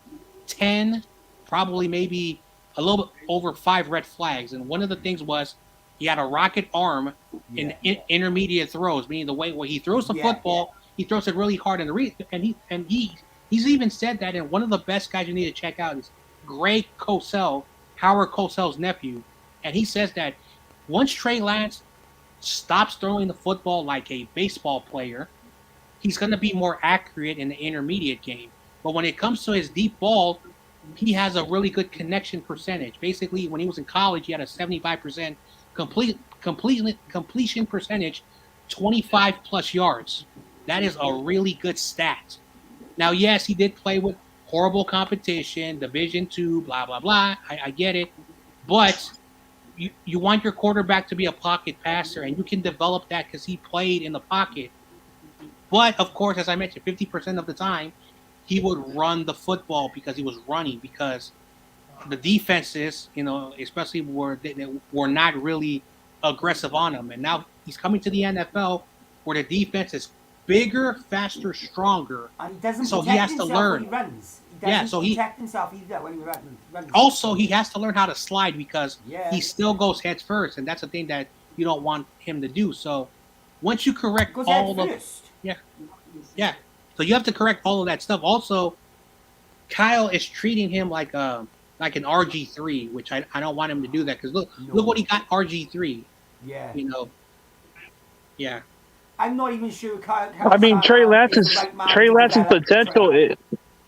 Speaker 10: 10, probably maybe a little bit over 5 red flags. And one of the things was he had a rocket arm in intermediate throws, meaning the way where he throws the football, he throws it really hard. And he's even said that. And one of the best guys you need to check out is Greg Cosell, Howard Cosell's nephew. And he says that once Trey Lance stops throwing the football like a baseball player, he's going to be more accurate in the intermediate game. But when it comes to his deep ball, he has a really good connection percentage. Basically, when he was in college, he had a 75% completion percentage, 25 plus yards. That is a really good stat. Now, yes, he did play with horrible competition, Division II, blah, blah, blah. I get it. But you want your quarterback to be a pocket passer, and you can develop that because he played in the pocket. But, of course, as I mentioned, 50% of the time, he would run the football because he was running, because the defenses, especially they were not really aggressive on him. And now he's coming to the NFL where the defense is bigger, faster, stronger.
Speaker 14: And he doesn't
Speaker 10: so he
Speaker 14: protect
Speaker 10: has to
Speaker 14: himself
Speaker 10: learn.
Speaker 14: when he runs. He
Speaker 10: Yeah,
Speaker 14: doesn't
Speaker 10: so he
Speaker 14: protect himself either when he runs.
Speaker 10: also he has to learn how to slide because he still goes heads first, and that's the thing that you don't want him to do. So once you correct all of yeah, so you have to correct all of that stuff. Also, Kyle is treating him like an RG3, which I don't want him to do that because look what he got RG3.
Speaker 14: Yeah.
Speaker 10: Yeah.
Speaker 14: I'm not even sure Kyle.
Speaker 3: I mean, Trey Lance's potential.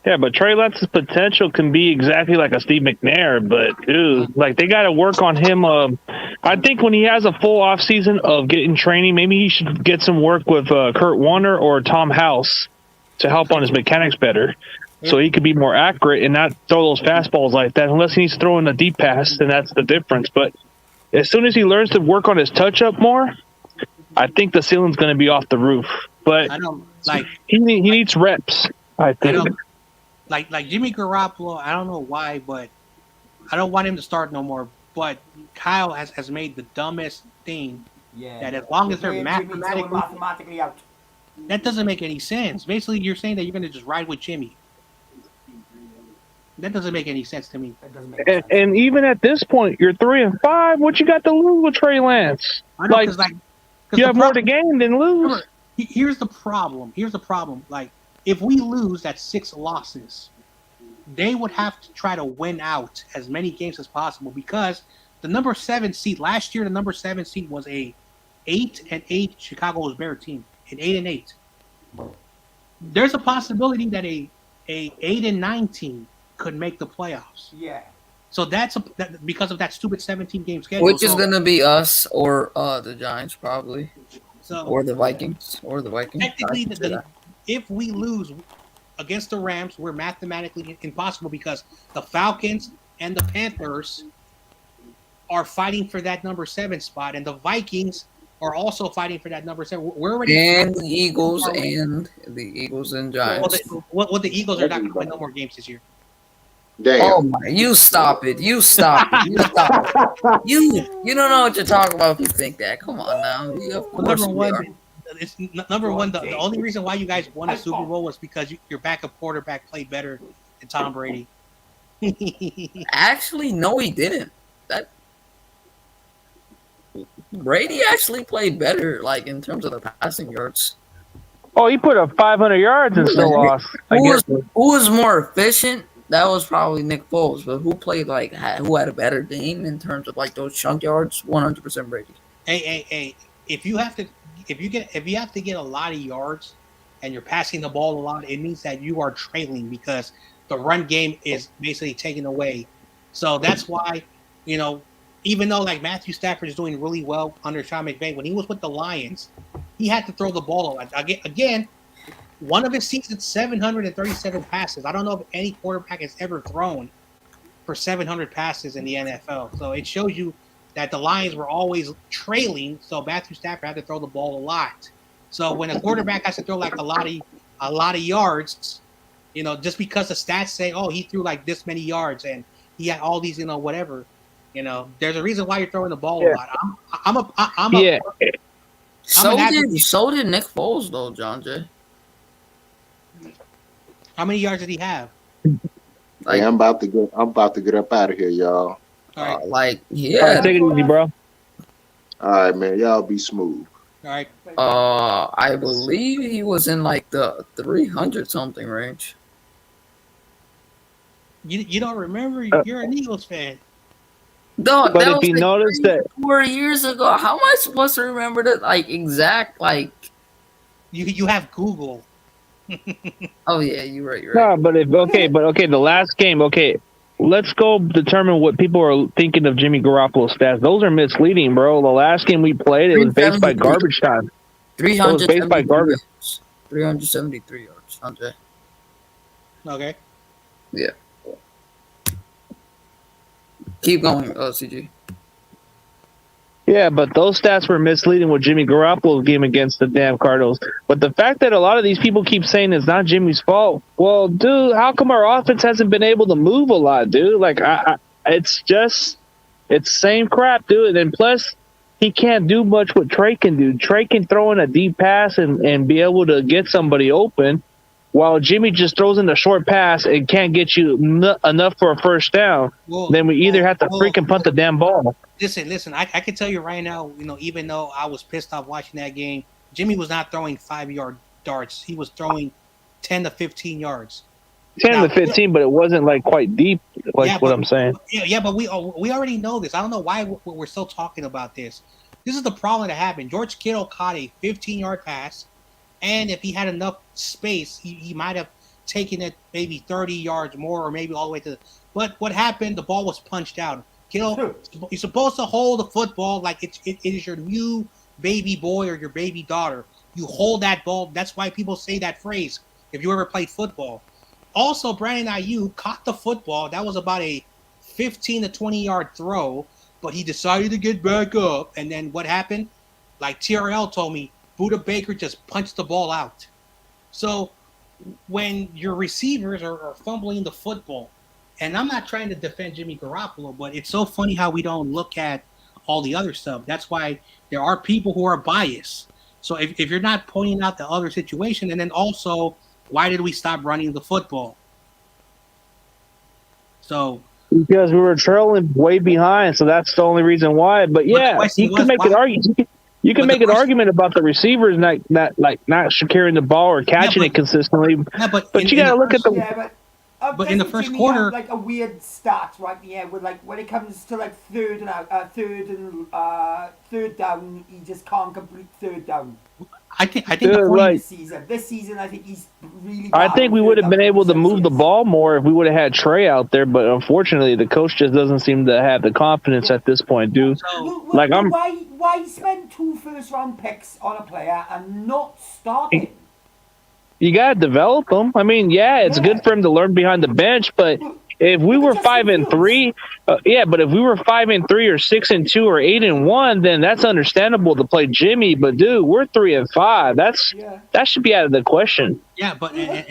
Speaker 3: But Trey Lance's potential can be exactly like a Steve McNair. But dude, like they got to work on him. I think when he has a full off season of getting training, maybe he should get some work with Kurt Warner or Tom House to help on his mechanics better, so he could be more accurate and not throw those fastballs like that. Unless he needs to throw in a deep pass, then that's the difference. But as soon as he learns to work on his touch up more, I think the ceiling's going to be off the roof. But he needs reps, I think.
Speaker 10: Like Jimmy Garoppolo, I don't know why, but I don't want him to start no more. But Kyle has made the dumbest thing
Speaker 14: Yeah.
Speaker 10: That as long as they're
Speaker 14: Jimmy mathematically out.
Speaker 10: that doesn't make any sense. Basically, you're saying that you're going to just ride with Jimmy. That doesn't make any sense to me.
Speaker 14: That doesn't make
Speaker 3: And even at this point, you're 3-5. What you got to lose with Trey Lance?
Speaker 10: I know,
Speaker 3: Like, you have more to gain than lose.
Speaker 10: Remember, here's the problem. Like, if we lose at 6 losses, they would have to try to win out as many games as possible because the number 7 seed last year, the number 7 seed was a 8-8 Chicago Bear team, an 8-8. There's a possibility that a 8-9 team could make the playoffs.
Speaker 14: Yeah.
Speaker 10: So that's because of that stupid 17 game schedule.
Speaker 15: Which is gonna be us or the Giants probably,
Speaker 10: So
Speaker 15: or the Vikings,
Speaker 10: Technically, if we lose against the Rams, we're mathematically impossible because the Falcons and the Panthers are fighting for that number 7 spot, and the Vikings are also fighting for that number 7. We're already
Speaker 15: and the Eagles and Giants.
Speaker 10: Well, the Eagles are not going to win no more games this year.
Speaker 7: Damn.
Speaker 15: Oh my! You stop it! You stop it! You stop it! You don't know what you're talking about if you think that. Come on now. Of course
Speaker 10: Number one, the only reason why you guys won a Super Bowl was because your backup quarterback played better than Tom Brady.
Speaker 15: Actually, no, he didn't. That Brady actually played better, like in terms of the passing yards.
Speaker 3: Oh, he put up 500 yards and still lost.
Speaker 15: Who was more efficient? That was probably Nick Foles, but who played who had a better game in terms of like those chunk yards? 100% Brady.
Speaker 10: Hey! If you have to get a lot of yards and you're passing the ball a lot, it means that you are trailing because the run game is basically taken away. So that's why, even though like Matthew Stafford is doing really well under Sean McVay, when he was with the Lions, he had to throw the ball a lot. Again, one of his seasons, 737 passes. I don't know if any quarterback has ever thrown for 700 passes in the NFL. So it shows you that the Lions were always trailing, so Matthew Stafford had to throw the ball a lot. So when a quarterback has to throw like a lot of yards, just because the stats say, oh, he threw like this many yards and he had all these, whatever, there's a reason why you're throwing the ball a lot.
Speaker 15: So did Nick Foles though, John Jay.
Speaker 10: How many yards did he have?
Speaker 7: Hey, I'm about to get up out of here, y'all.
Speaker 10: All
Speaker 15: right.
Speaker 3: Take it easy, bro.
Speaker 7: All right, man. Y'all be smooth.
Speaker 10: All right.
Speaker 15: I believe he was in like the 300 something range.
Speaker 10: You don't remember? You're an Eagles fan.
Speaker 15: Dog,
Speaker 3: but
Speaker 15: that
Speaker 3: if
Speaker 15: was
Speaker 3: you
Speaker 15: like
Speaker 3: notice that
Speaker 15: 4 years ago, how am I supposed to remember that exact
Speaker 10: You have Google.
Speaker 15: Oh yeah, you're right.
Speaker 3: No, but the last game, let's go determine what people are thinking of Jimmy Garoppolo's stats. Those are misleading, bro. The last game we played, it was based by garbage time.
Speaker 15: 373 yards, Andre.
Speaker 10: Okay.
Speaker 15: Yeah. Keep going, CG.
Speaker 3: Yeah, but those stats were misleading with Jimmy Garoppolo's game against the damn Cardinals. But the fact that a lot of these people keep saying it's not Jimmy's fault, well, dude, how come our offense hasn't been able to move a lot, dude? Like, it's same crap, dude. And plus, he can't do much what Trey can do. Trey can throw in a deep pass and be able to get somebody open, while Jimmy just throws in a short pass and can't get you enough for a first down. Then we either have to freaking punt the damn ball.
Speaker 10: Listen. I can tell you right now, even though I was pissed off watching that game, Jimmy was not throwing 5-yard darts. He was throwing 10 to 15 yards.
Speaker 3: 10 to 15, but it wasn't like quite deep, what I'm saying.
Speaker 10: Yeah, but we already know this. I don't know why we're still talking about this. This is the problem that happened. George Kittle caught a 15-yard pass, and if he had enough space, he might have taken it maybe 30 yards more or maybe all the way to – but what happened, the ball was punched out. Kittle, you're supposed to hold the football like it is your new baby boy or your baby daughter. You hold that ball. That's why people say that phrase if you ever played football. Also, Brandon Ayuk caught the football. That was about a 15 to 20-yard throw, but he decided to get back up. And then what happened? Like TRL told me, Buda Baker just punched the ball out. So when your receivers are fumbling the football, and I'm not trying to defend Jimmy Garoppolo, but it's so funny how we don't look at all the other stuff. That's why there are people who are biased. So if you're not pointing out the other situation, and then also, why did we stop running the football? So
Speaker 3: because we were trailing way behind, so that's the only reason why. But yeah, you can make an argument. You can make an argument about the receivers not securing the ball or catching it consistently.
Speaker 10: Yeah, but
Speaker 3: you got to look at the.
Speaker 14: Yeah,
Speaker 10: but in the first
Speaker 14: Jimmy
Speaker 10: quarter,
Speaker 14: had, like a weird stat right in the end with like when it comes to like third down, he just can't complete third down.
Speaker 10: I think
Speaker 14: this season I think he's really bad.
Speaker 3: I think we would have been able to move the ball more if we would have had Trey out there, but unfortunately the coach just doesn't seem to have the confidence at this point, dude.
Speaker 14: Why spend 2 first-round picks on a player and not start him?
Speaker 3: You got to develop them. I mean, it's good for him to learn behind the bench, but if we were 5-3, but if we were 5-3 or 6-2 or 8-1, then that's understandable to play Jimmy. But dude, we're 3-5. That should be out of the question.
Speaker 10: Yeah, but
Speaker 14: look at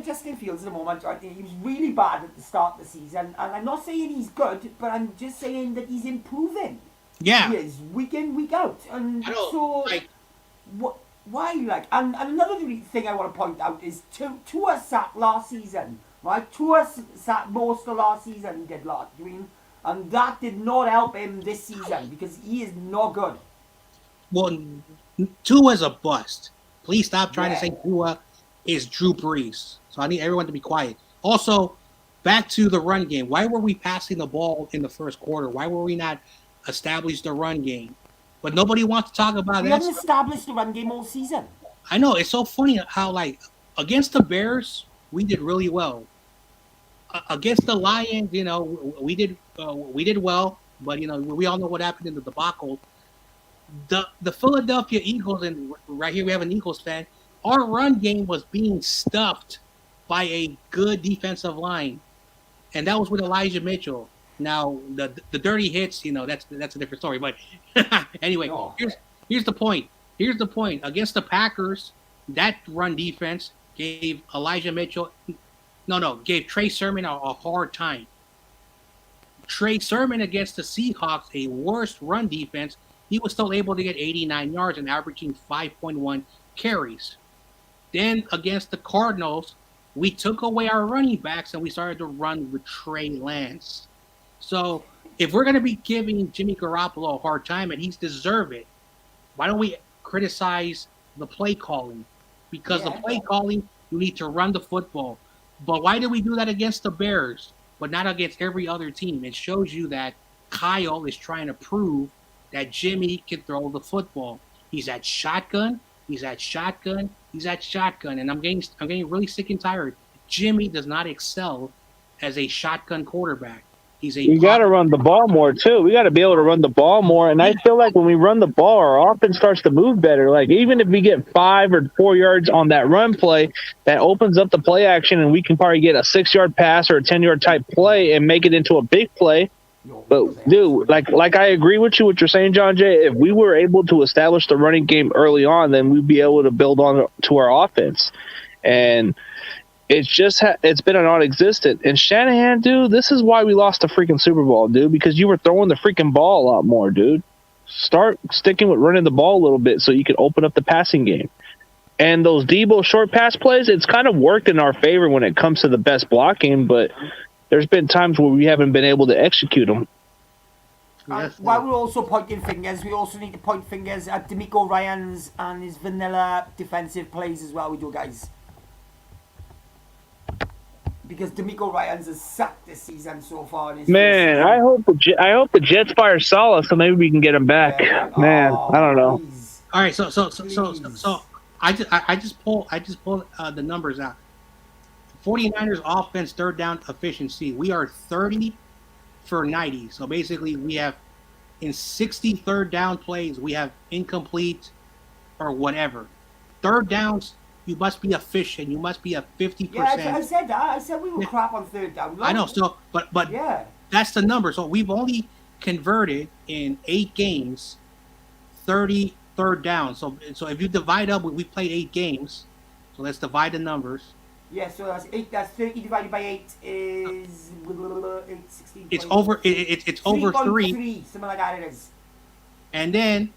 Speaker 14: Justin Fields at the moment. Right? He was really bad at the start of the season, and I'm not saying he's good, but I'm just saying that he's improving.
Speaker 10: Yeah,
Speaker 14: he is week in, week out, and so what? Why, and another thing I want to point out is Tua sat last season, right? Tua sat most of last season, he did last dream, and that did not help him this season because he is not good.
Speaker 10: Well, Tua's a bust. Please stop trying to say Tua is Drew Brees. So I need everyone to be quiet. Also, back to the run game. Why were we passing the ball in the first quarter? Why were we not established the run game? But nobody wants to talk about that.
Speaker 14: We haven't established the run game all season.
Speaker 10: I know. It's so funny how, against the Bears, we did really well. Against the Lions, we did well. But, we all know what happened in the debacle. The Philadelphia Eagles, and right here we have an Eagles fan, our run game was being stuffed by a good defensive line. And that was with Elijah Mitchell. Now the dirty hits, that's a different story. But anyway, here's the point. Here's the point. Against the Packers, that run defense gave gave Trey Sermon a hard time. Trey Sermon against the Seahawks, a worse run defense, he was still able to get 89 yards and averaging 5.1 carries. Then against the Cardinals, we took away our running backs and we started to run with Trey Lance. So if we're going to be giving Jimmy Garoppolo a hard time, and he's deserved it, why don't we criticize the play calling? Because the play calling, you need to run the football. But why did we do that against the Bears, but not against every other team? It shows you that Kyle is trying to prove that Jimmy can throw the football. He's at shotgun, and I'm getting really sick and tired. Jimmy does not excel as a shotgun quarterback.
Speaker 3: You got to run the ball more, too. We got to be able to run the ball more. And I feel like when we run the ball, our offense starts to move better. Like, even if we get 5 or 4 yards on that run play, that opens up the play action, and we can probably get a 6-yard pass or a 10-yard type play and make it into a big play. But, dude, like I agree with you what you're saying, John Jay. If we were able to establish the running game early on, then we'd be able to build on to our offense. And it's been a non-existent. And Shanahan, dude, this is why we lost the freaking Super Bowl, dude, because you were throwing the freaking ball a lot more, dude. Start sticking with running the ball a little bit so you can open up the passing game. And those Debo short pass plays, it's kind of worked in our favor when it comes to the best blocking, but there's been times where we haven't been able to execute them.
Speaker 14: While we're also pointing fingers, we also need to point fingers at D'Amico Ryans and his vanilla defensive plays as well. We do, guys. Because D'Amico Ryans has sucked this season so far.
Speaker 3: Man, I hope the Jets fire Salah so maybe we can get him back. Man, I don't know.
Speaker 14: Please.
Speaker 10: All right, so I just pulled the numbers out. 49ers offense third down efficiency. We are 30 for 90. So basically, we have in 60 third down plays, we have incomplete or whatever. Third downs, you must be efficient. You must be a 50%.
Speaker 14: Yeah, I said that. I said we were crap on third down.
Speaker 10: I know. So, but
Speaker 14: yeah,
Speaker 10: that's the number. So we've only converted in 8 games 30 third down. So if you divide up, we played 8 games. So let's divide the numbers.
Speaker 14: Yeah, so that's 8. That's 30 divided by 8 is 16
Speaker 10: It's
Speaker 14: points.
Speaker 10: over. It's over 3.
Speaker 14: 3.3, something like that. It is.
Speaker 10: And then,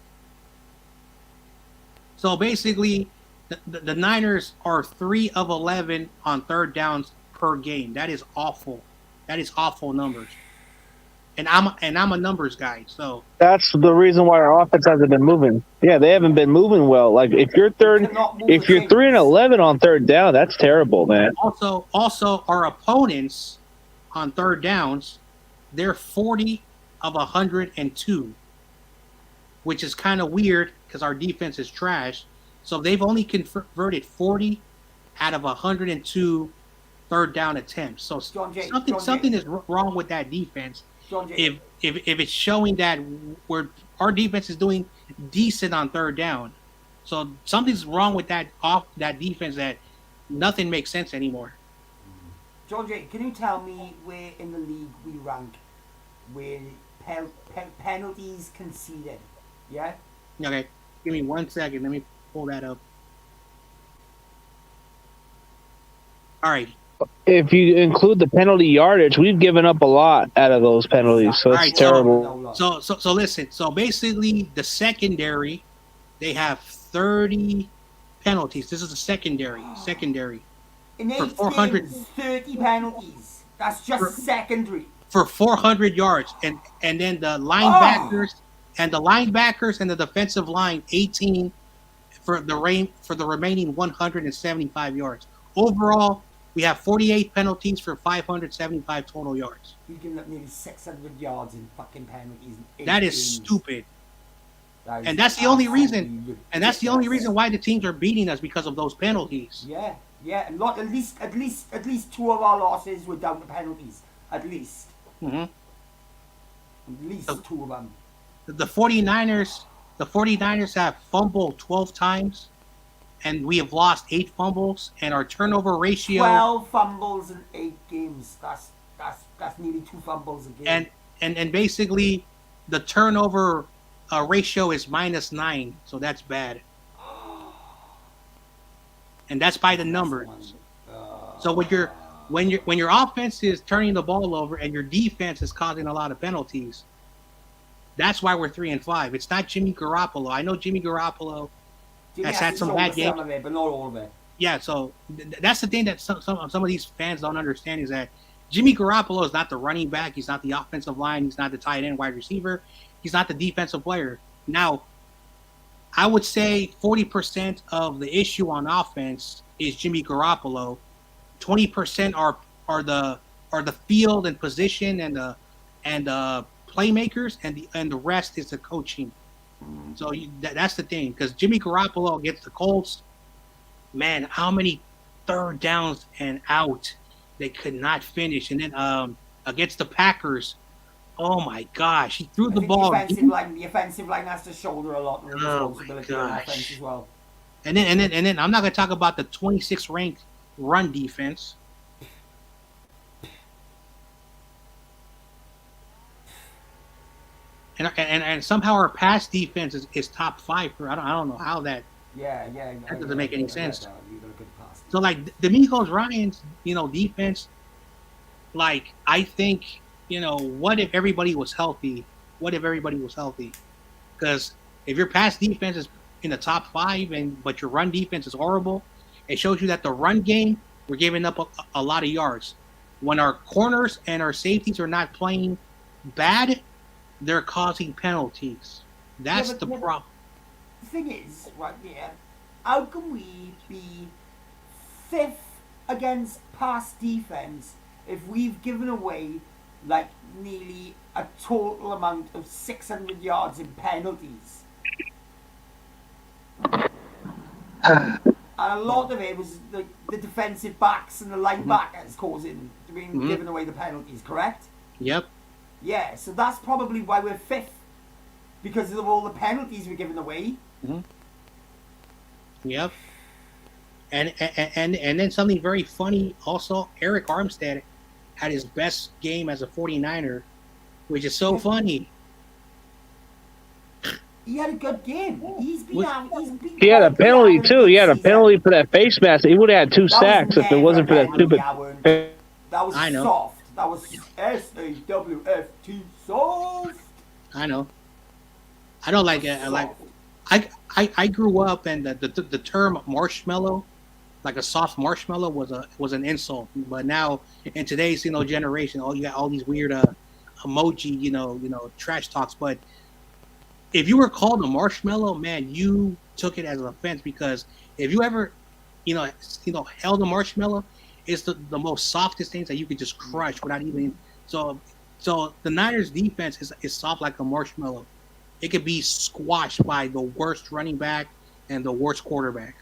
Speaker 10: so basically, the Niners are 3 of 11 on third downs per game. That is awful. That is awful numbers. And I'm a numbers guy, so
Speaker 3: That's the reason why our offense hasn't been moving. Yeah, they haven't been moving well. Like if you're 3 and 11 on third down, that's terrible, man.
Speaker 10: Also our opponents on third downs, they're 40 of 102, which is kind of weird because our defense is trash. So they've only converted 40 out of 102 third down attempts. So something is wrong with that defense. If it's showing that our defense is doing decent on third down, so something's wrong with that defense that nothing makes sense anymore.
Speaker 14: John Jay, can you tell me where in the league we rank with penalties conceded? Yeah.
Speaker 10: Okay, give me 1 second. Let me pull that up. All right.
Speaker 3: If you include the penalty yardage, we've given up a lot out of those penalties, so it's terrible.
Speaker 10: So listen. So basically, the secondary, they have 30 penalties. This is the secondary.
Speaker 14: In 8
Speaker 10: 400
Speaker 14: games, 30 penalties. That's just secondary.
Speaker 10: For 400 yards, and then the linebackers and the defensive line 18 for the remaining 175 yards. Overall, we have 48 penalties for 575 total yards.
Speaker 14: We've given up nearly 600 yards in fucking penalties.
Speaker 10: That is stupid. And that's the only reason. And that's the only reason why the teams are beating us, because of those penalties.
Speaker 14: Yeah. At least 2 of our losses were down to penalties. At least.
Speaker 10: Mm-hmm.
Speaker 14: At least 2 of them.
Speaker 10: The 49ers have fumbled 12 times. And we have lost 8 fumbles, and our turnover ratio
Speaker 14: 12 fumbles in 8 games. That's nearly 2 fumbles a game.
Speaker 10: And basically, the turnover ratio is -9, so that's bad. And that's by the numbers. So when your offense is turning the ball over and your defense is causing a lot of penalties, that's why we're 3 and 5. It's not Jimmy Garoppolo. I know Jimmy Garoppolo has had some bad games,
Speaker 14: but not all of it.
Speaker 10: Yeah, so that's the thing that some of these fans don't understand, is that Jimmy Garoppolo is not the running back. He's not the offensive line. He's not the tight end, wide receiver. He's not the defensive player. Now, I would say 40% of the issue on offense is Jimmy Garoppolo. 20% are the field and position and the playmakers, and the rest is the coaching. So that's the thing, because Jimmy Garoppolo against the Colts, man, how many third downs and out they could not finish. And then against the Packers, oh my gosh, he threw the ball.
Speaker 14: The offensive line has to shoulder a lot of responsibility on offense as well.
Speaker 10: And then I'm not going to talk about the 26th ranked run defense. And somehow our pass defense is top 5. I don't know how that.
Speaker 14: Yeah.
Speaker 10: That doesn't make any sense. So like D'Amico's Ryan's, defense. Like, I think, what if everybody was healthy? Because if your pass defense is in the top 5 but your run defense is horrible, it shows you that the run game, we're giving up a lot of yards. When our corners and our safeties are not playing bad, they're causing penalties. That's the problem.
Speaker 14: The thing is, right here, how can we be 5th against pass defense if we've given away like nearly a total amount of 600 yards in penalties? And a lot of it was the defensive backs and the linebackers giving away the penalties, correct?
Speaker 10: Yep.
Speaker 14: Yeah, so that's probably why we're 5th, because of all the penalties we're giving away.
Speaker 10: Mm-hmm. Yep. And then something very funny also, Eric Armstead had his best game as a 49er, which is so funny.
Speaker 14: He had a good game.
Speaker 3: He had a penalty too. He had a penalty for that face mask. He would have had 2 sacks if it wasn't for that stupid.
Speaker 14: That was soft. That was SAWFT soft.
Speaker 10: I know. I don't like it. I grew up and the term marshmallow, like a soft marshmallow, was an insult. But now in today's generation, you got all these weird emoji trash talks. But if you were called a marshmallow, man, you took it as an offense, because if you ever held a marshmallow, it's the most softest things that you could just crush without even so the Niners defense is soft like a marshmallow. It could be squashed by the worst running back and the worst quarterback.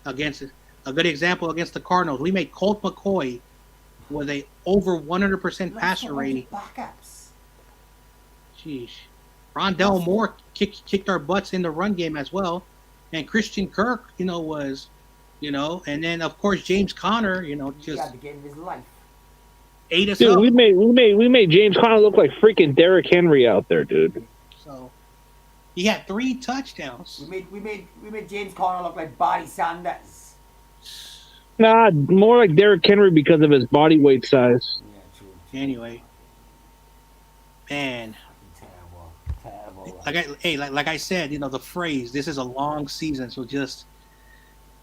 Speaker 10: Against a good example against the Cardinals, we made Colt McCoy with a over 100% passer rating.
Speaker 14: Backups.
Speaker 10: Sheesh. Rondell Moore kicked our butts in the run game as well, and Christian Kirk, was, and then of course James Conner, just
Speaker 14: had the game of his life.
Speaker 10: Ate us
Speaker 3: Dude,
Speaker 10: up.
Speaker 3: we made James Conner look like freaking Derrick Henry out there, dude.
Speaker 10: So he had 3 touchdowns.
Speaker 14: We made James Conner look like Barry Sanders.
Speaker 3: Nah, more like Derrick Henry because of his body weight size.
Speaker 14: Yeah, true.
Speaker 10: Anyway, man,
Speaker 14: Terrible.
Speaker 10: like I said, the phrase, this is a long season, so just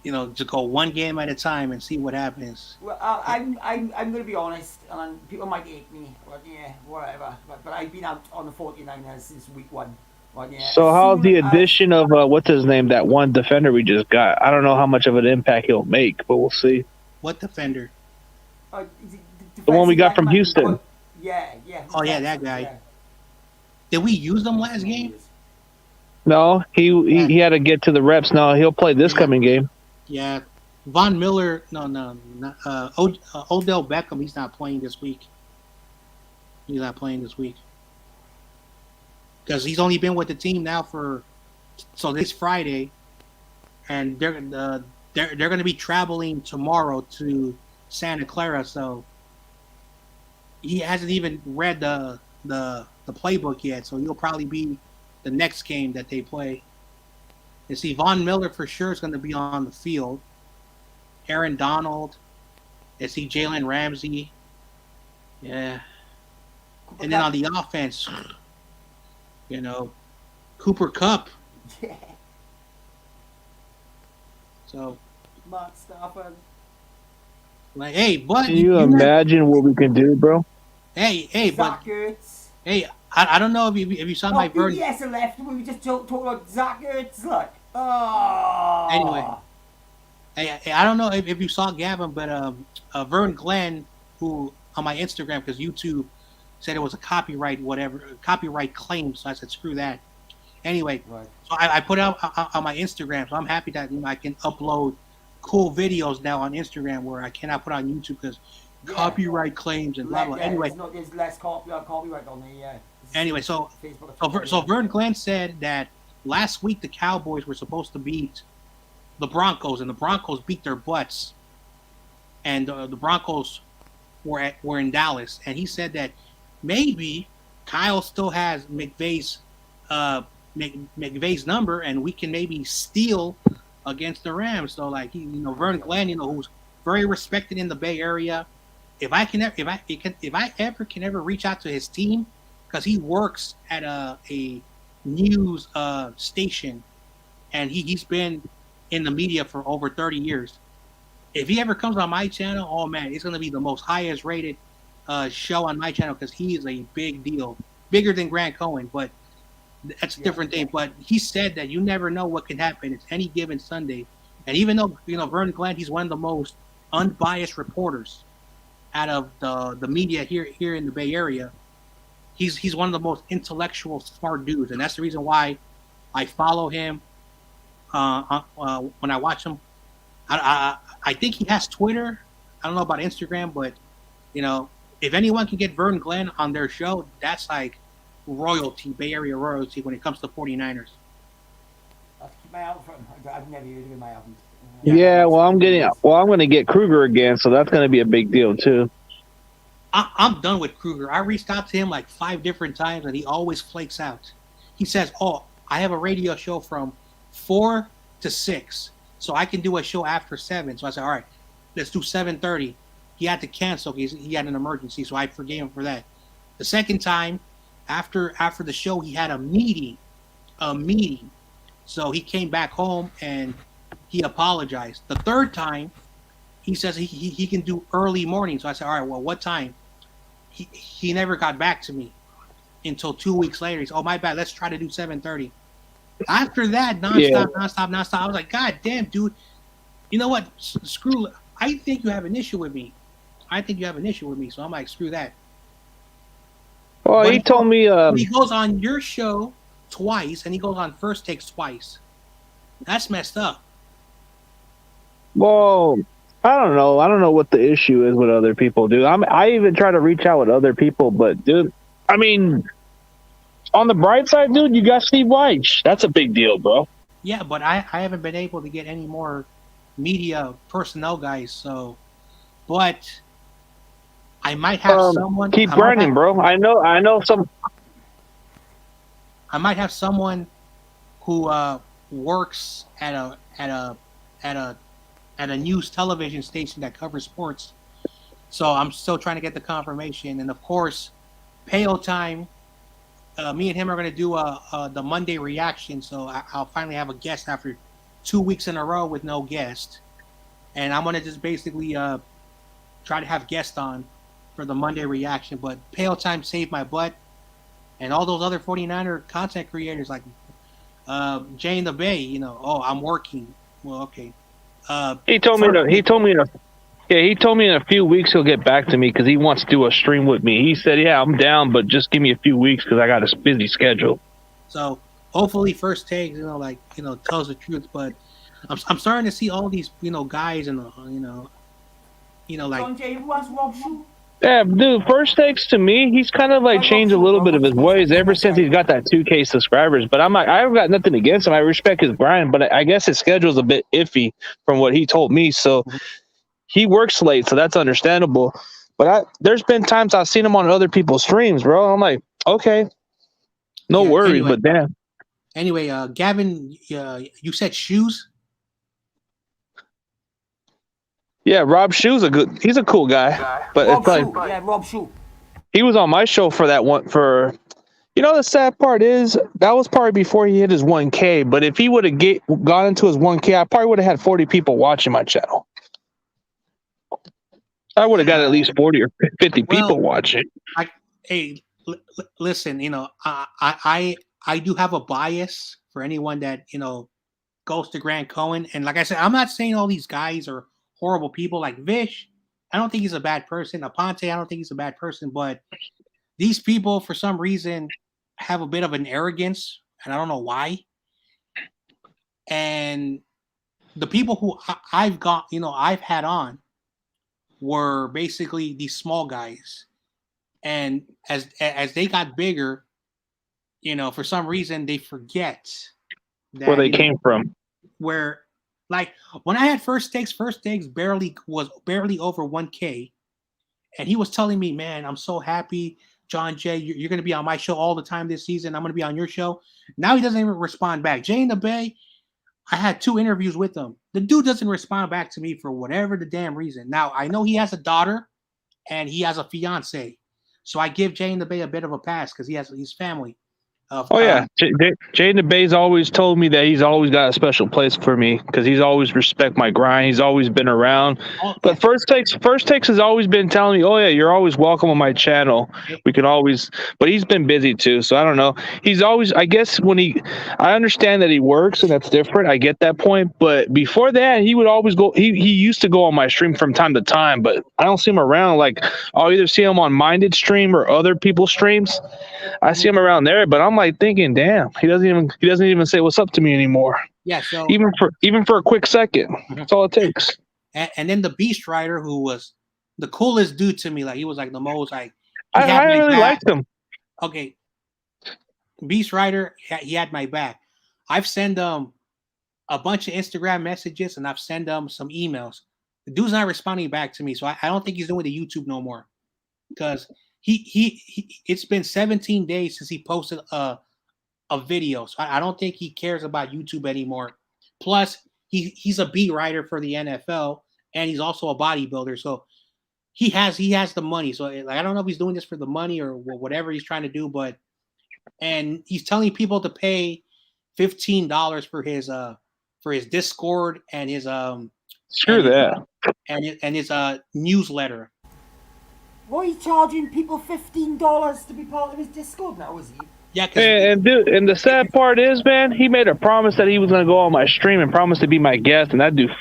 Speaker 10: just go one game at a time and see what happens.
Speaker 14: Well, I'm gonna be honest, and people might hate me, but yeah, whatever. But I've been out on the 49ers since week 1. But yeah.
Speaker 3: So how's the addition of what's his name, that one defender we just got? I don't know how much of an impact he'll make, but we'll see.
Speaker 10: What defender?
Speaker 3: The one we got from Houston.
Speaker 14: Yeah.
Speaker 10: Oh yeah, that guy. Yeah. Did we use them last game?
Speaker 3: No, he had to get to the reps. No, he'll play this coming game.
Speaker 10: Yeah, Von Miller. No, not, Odell Beckham. He's not playing this week. Because he's only been with the team now so this Friday, and they're going to be traveling tomorrow to Santa Clara. So he hasn't even read the playbook yet. So he'll probably be the next game that they play. And see, Von Miller for sure is going to be on the field. Aaron Donald. I see Jalen Ramsey. Yeah. And then on the offense, Cooper Kupp.
Speaker 14: Yeah.
Speaker 10: So.
Speaker 14: Mark Stafford.
Speaker 10: Like, hey, but
Speaker 3: can you imagine what we can do, bro?
Speaker 10: Hey, but hey, I don't know if you saw my Vern.
Speaker 14: Yes, left. We just talked about Zach Ertz, look. Oh.
Speaker 10: Anyway, hey, I don't know if you saw Gavin, but Vern Glenn, who on my Instagram, because YouTube said it was a copyright claim, so I said screw that. Anyway,
Speaker 14: right.
Speaker 10: So I put out on my Instagram, so I'm happy that I can upload cool videos now on Instagram where I cannot put on YouTube because copyright claims and blah blah. Anyway,
Speaker 14: there's less copyright on the
Speaker 10: Anyway, so Vern Glenn said that last week the Cowboys were supposed to beat the Broncos, and the Broncos beat their butts, and the Broncos were in Dallas, and he said that maybe Kyle still has McVay's number, and we can maybe steal against the Rams. So like Vern Glenn, who's very respected in the Bay Area. If I ever can reach out to his team, because he works at a news station, and he's been in the media for over 30 years. If he ever comes on my channel, oh man, it's going to be the most highest rated show on my channel because he is a big deal, bigger than Grant Cohen, but that's a different thing. But he said that you never know what can happen. It's any given Sunday, and even though Vern Glenn, he's one of the most unbiased reporters out of the media here in the Bay Area. He's one of the most intellectual, smart dudes, and that's the reason why I follow him. When I watch him, I think he has Twitter. I don't know about Instagram, but if anyone can get Vern Glenn on their show, that's like royalty, Bay Area royalty when it comes to 49ers.
Speaker 14: I've never heard of him. I haven't.
Speaker 3: Yeah, well, I'm going to get Kruger again, so that's going to be a big deal too.
Speaker 10: I'm done with Kruger. I reached out to him like 5 different times, and he always flakes out. He says, "Oh, I have a radio show from 4 to 6, so I can do a show after 7." So I said, "All right, let's do 7:30. He had to cancel because he had an emergency, so I forgave him for that. The second time, after the show, he had a meeting. So he came back home and he apologized. The third time, he says he can do early morning. So I said, all right, well, what time? He never got back to me until 2 weeks later. He said, oh, my bad. Let's try to do 7:30. After that, nonstop. I was like, God damn, dude. You know what? Screw. I think you have an issue with me. So I'm like, screw that.
Speaker 3: Well, he told me.
Speaker 10: He goes on your show twice, and he goes on First Takes twice. That's messed up.
Speaker 3: Well, I don't know. I don't know what the issue is with other people, dude. I even try to reach out with other people, but dude, I mean, on the bright side, dude, you got Steve Weich. That's a big deal, bro.
Speaker 10: Yeah, but I haven't been able to get any more media personnel guys. So, but I might have someone.
Speaker 3: Keep grinding, bro. I know some.
Speaker 10: I might have someone who works at a news television station that covers sports. So I'm still trying to get the confirmation, and of course, Pale Time. Me and him are going to do the Monday reaction. So I'll finally have a guest after 2 weeks in a row with no guest, and I'm going to just basically try to have guests on for the Monday reaction. But Pale Time saved my butt, and all those other 49er content creators like Jay in the Bay, you know, oh, I'm working. Well, okay.
Speaker 3: He told me in a few weeks he'll get back to me because he wants to do a stream with me. He said, "Yeah, I'm down, but just give me a few weeks because I got a busy schedule."
Speaker 10: So hopefully, First Takes, tells the truth. But I'm starting to see all these, guys and like.
Speaker 14: John Jay, who has Rob Shoe?
Speaker 3: Yeah, dude, First Takes to me, he's kind of like changed a little bit of his ways ever since he's got that 2K subscribers. But I'm like, I've got nothing against him. I respect his grind, but I guess his schedule's a bit iffy from what he told me. So he works late, so that's understandable. But there's been times I've seen him on other people's streams, bro. I'm like, okay, no worries,
Speaker 10: anyway,
Speaker 3: but damn.
Speaker 10: Anyway, Gavin, you said shoes?
Speaker 3: Yeah, Rob Shue's he's a cool guy. But
Speaker 14: Rob
Speaker 3: it's like,
Speaker 14: Shoe. Yeah, Rob Shoe.
Speaker 3: he was on my show for that one the sad part is that was probably before he hit his 1K. But if he would have gone into his 1K, I probably would have had 40 people watching my channel. I would have got at least 40 or 50 people watching.
Speaker 10: Listen, I do have a bias for anyone that, goes to Grant Cohen. And like I said, I'm not saying all these guys are horrible people. Like Vish, I don't think he's a bad person. Aponte, I don't think he's a bad person. But these people, for some reason, have a bit of an arrogance, and I don't know why. And the people who I've had on were basically these small guys. And as they got bigger, for some reason they forget
Speaker 3: where they came from.
Speaker 10: Where, like, when I had First Takes barely over 1K, and he was telling me, "Man, I'm so happy, John Jay. You're going to be on my show all the time this season. I'm going to be on your show." Now he doesn't even respond back. Jay in the Bay, I had 2 interviews with him. The dude doesn't respond back to me for whatever the damn reason. Now I know he has a daughter, and he has a fiance, so I give Jay in the Bay a bit of a pass because he has his family.
Speaker 3: Jay in the Bay's always told me that he's always got a special place for me because he's always respect my grind. He's always been around. But First Takes has always been telling me, "Oh yeah, you're always welcome on my channel. We can always." But he's been busy too, so I don't know. He's always, I guess, I understand that he works and that's different. I get that point. But before that, he would always go. He used to go on my stream from time to time, but I don't see him around. Like, I'll either see him on Minded stream or other people's streams. I see him around there, but I'm like thinking, damn, he doesn't even say what's up to me anymore.
Speaker 10: Yeah, so
Speaker 3: even for a quick second, that's all it takes.
Speaker 10: And then the Beast Rider, who was the coolest dude to me, like he was like the most like.
Speaker 3: I really liked him.
Speaker 10: Okay, Beast Rider, he had my back. I've sent him a bunch of Instagram messages and I've sent him some emails. The dude's not responding back to me, so I don't think he's doing the YouTube no more because. He it's been 17 days since he posted a video. So I don't think he cares about YouTube anymore. Plus, he's a beat writer for the NFL, and he's also a bodybuilder. So he has the money. So like, I don't know if he's doing this for the money or whatever he's trying to do, but and he's telling people to pay $15 for his Discord and his
Speaker 3: Screw that.
Speaker 10: and his newsletter.
Speaker 14: Why are you charging people $15 to be part of his Discord now, is he?
Speaker 10: Yeah,
Speaker 3: and dude, and the sad part is, man, he made a promise that he was gonna go on my stream and promised to be my guest, and that dude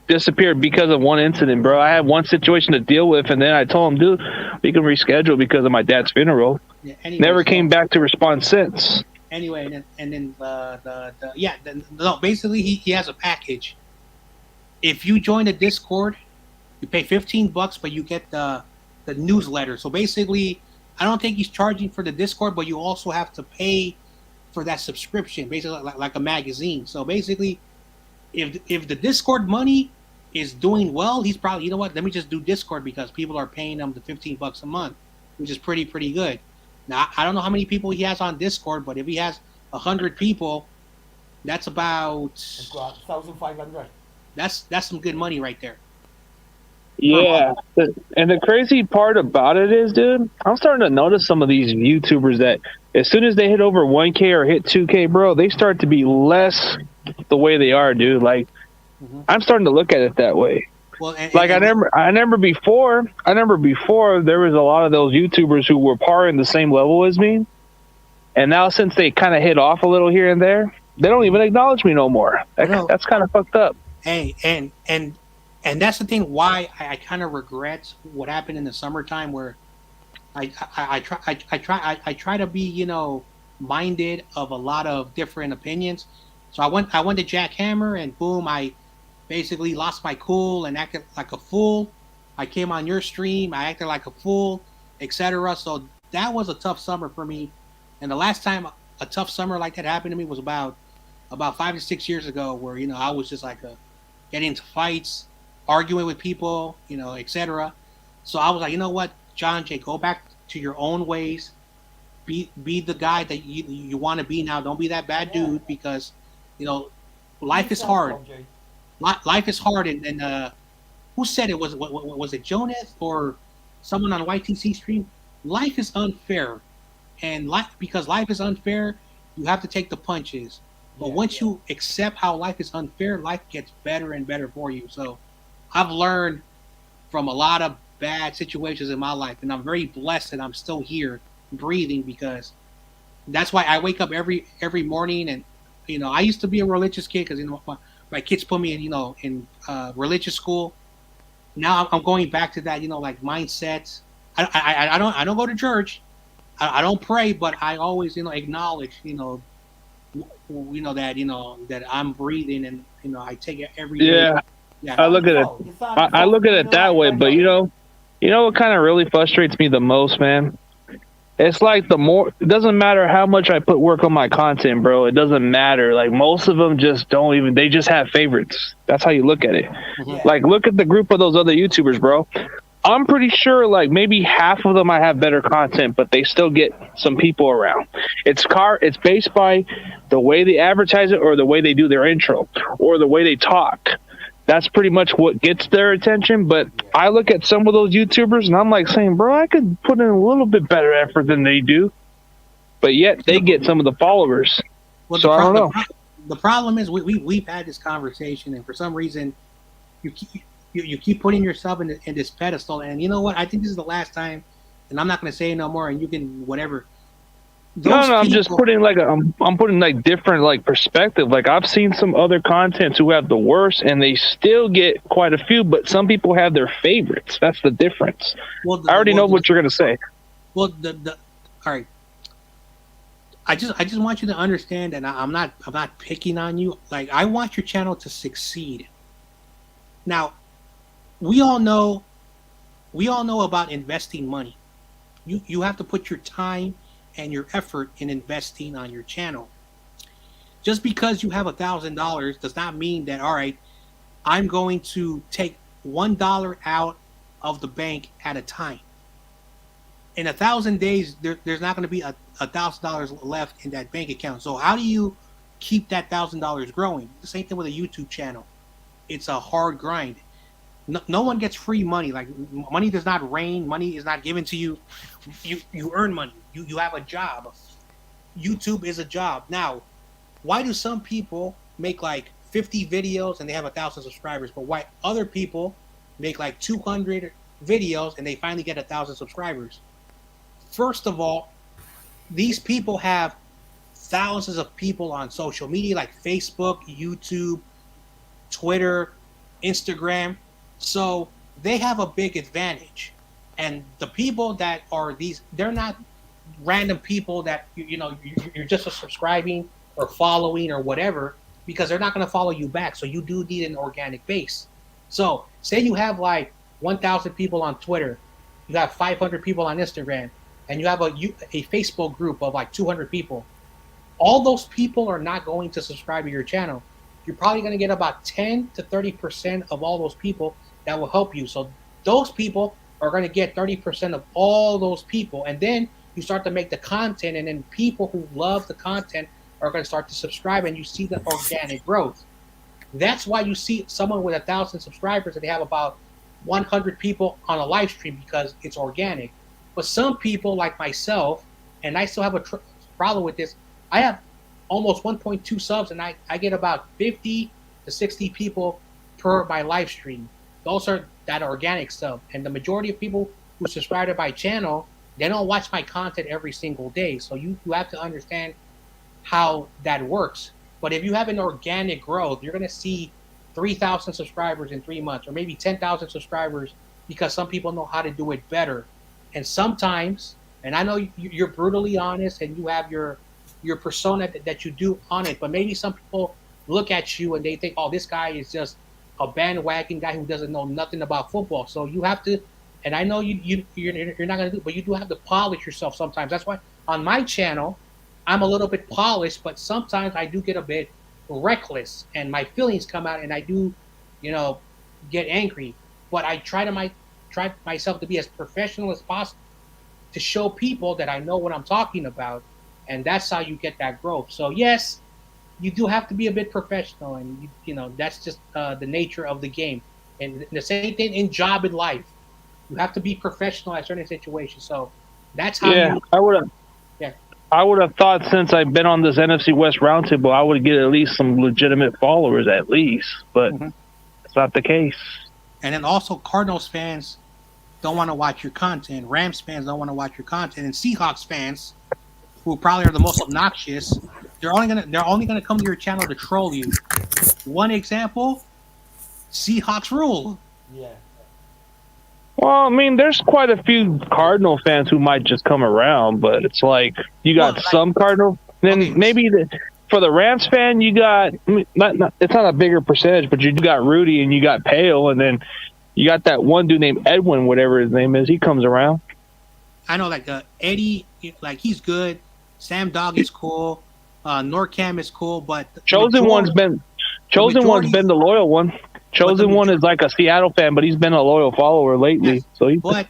Speaker 3: disappeared because of one incident, bro. I had one situation to deal with, and then I told him, dude, we can reschedule because of my dad's funeral.
Speaker 10: Yeah, anyway,
Speaker 3: Never came back to respond since.
Speaker 10: Anyway, and then basically he has a package. If you join the Discord, you pay $15, but you get the newsletter. So basically, I don't think he's charging for the Discord, but you also have to pay for that subscription, basically like a magazine. So basically, if the Discord money is doing well, he's probably, you know what, let me just do Discord because people are paying him the $15 a month, which is pretty good. Now, I don't know how many people he has on Discord, but if he has 100 people, that's about
Speaker 14: 1,500.
Speaker 10: That's some good money right there.
Speaker 3: Yeah, and the crazy part about it is, dude, I'm starting to notice some of these YouTubers that as soon as they hit over 1K or hit 2K, bro, they start to be less the way they are, dude. Like, I'm starting to look at it that way.
Speaker 10: Well,
Speaker 3: I remember before there was a lot of those YouTubers who were in the same level as me, and now since they kind of hit off a little here and there, they don't even acknowledge me no more. That's kind of fucked up.
Speaker 10: Hey, and that's the thing why I kind of regret what happened in the summertime, where I try to be, you know, minded of a lot of different opinions. So I went to Jack Hammer, and boom, I basically lost my cool and acted like a fool. I came on your stream, I acted like a fool, etc. So that was a tough summer for me. And the last time a tough summer like that happened to me was about 5 to 6 years ago, where, you know, I was just like getting into fights, arguing with people, you know, etc. So I was like, you know what, John Jay, go back to your own ways. Be the guy that you want to be now. Don't be that bad dude, because, you know, life is hard. Life is hard, and who said it? Was it Jonas or someone on YTC stream? Life is unfair, and because life is unfair, you have to take the punches. But once you accept how life is unfair, life gets better and better for you. So I've learned from a lot of bad situations in my life, and I'm very blessed that I'm still here breathing, because that's why I wake up every morning. And, you know, I used to be a religious kid because, you know, my kids put me in, you know, in religious school. Now I'm going back to that, you know, like mindsets. I don't go to church. I don't pray, but I always, you know, acknowledge, you know, that I'm breathing, and, you know, I take it every day. Yeah.
Speaker 3: I look at it that way, but you know what kind of really frustrates me the most, man? It's like it doesn't matter how much I put work on my content, bro. It doesn't matter. Like, most of them just they just have favorites. That's how you look at it. Like, look at the group of those other YouTubers, bro. I'm pretty sure like maybe half of them I have better content, but they still get some people around. It's based by the way they advertise it, or the way they do their intro, or the way they talk. That's pretty much what gets their attention. But I look at some of those YouTubers and I'm like saying, bro, I could put in a little bit better effort than they do. But yet they get some of the followers.
Speaker 10: Well,
Speaker 3: so I don't know.
Speaker 10: The problem is we've had this conversation, and for some reason you keep putting yourself in this pedestal. And you know what? I think this is the last time, and I'm not going to say no more, and you can whatever.
Speaker 3: I'm just putting I'm putting like different like perspective. Like, I've seen some other contents who have the worst, and they still get quite a few, but some people have their favorites. That's the difference. I already know what you're gonna say.
Speaker 10: Well, all right. I just want you to understand, and I'm not picking on you. Like, I want your channel to succeed. Now, we all know about investing money. You have to put your time and your effort in investing on your channel. Just because you have $1,000 does not mean that, all right, I'm going to take $1 out of the bank at a time. In 1,000 days, there's not going to be $1,000 left in that bank account. So how do you keep that $1,000 growing? The same thing with a YouTube channel. It's a hard grind. No one gets free money. Like money does not rain. Money is not given to you. You earn money. You have a job. YouTube is a job. Now, why do some people make like 50 videos and they have 1,000 subscribers, but why other people make like 200 videos and they finally get 1,000 subscribers? First of all, these people have thousands of people on social media like Facebook, YouTube, Twitter, Instagram. So they have a big advantage. And the people that are these, they're not random people that you're just subscribing or following or whatever, because they're not going to follow you back. So you do need an organic base. So say you have like 1,000 people on Twitter, you have 500 people on Instagram, and you have a Facebook group of like 200 people. All those people are not going to subscribe to your channel. You're probably going to get about 10 to 30% of all those people that will help you. So those people are going to get 30% of all those people. And then you start to make the content, and then people who love the content are going to start to subscribe, and you see the organic growth. That's why you see someone with 1,000 subscribers and they have about 100 people on a live stream, because it's organic. But some people like myself, and I still have a problem with this, I have almost 1.2 subs, and I get about 50 to 60 people per my live stream. Those are that organic stuff. And the majority of people who subscribe to my channel, they don't watch my content every single day. So you have to understand how that works. But if you have an organic growth, you're going to see 3,000 subscribers in 3 months, or maybe 10,000 subscribers, because some people know how to do it better. And sometimes, and I know you're brutally honest and you have your persona that you do on it, but maybe some people look at you and they think, oh, this guy is just a bandwagon guy who doesn't know nothing about football. So you have to, and I know you're not going to do it, but you do have to polish yourself sometimes. That's why on my channel, I'm a little bit polished, but sometimes I do get a bit reckless and my feelings come out and I do, get angry. But I try myself to be as professional as possible to show people that I know what I'm talking about. And that's how you get that growth. So yes, you do have to be a bit professional, and that's just the nature of the game. And the same thing in job and life, you have to be professional at certain situations. So that's how.
Speaker 3: I would have thought, since I've been on this NFC West roundtable, I would get at least some legitimate followers, at least. But it's not the case.
Speaker 10: And then also, Cardinals fans don't want to watch your content. Rams fans don't want to watch your content, and Seahawks fans, who probably are the most obnoxious, they're only gonna come to your channel to troll you. One example: Seahawks rule.
Speaker 14: Yeah.
Speaker 3: Well, I mean, there's quite a few Cardinal fans who might just come around, but it's like you got some Cardinal. Then maybe for the Rams fan, you got it's not a bigger percentage, but you got Rudy and you got Pale, and then you got that one dude named Edwin, whatever his name is. He comes around.
Speaker 10: I know, like Eddie, like he's good. Sam Dog is cool. Norcam is cool, but
Speaker 3: Chosen One's been the loyal one. Chosen One is like a Seattle fan, but he's been a loyal follower lately. Yes, so he's
Speaker 10: but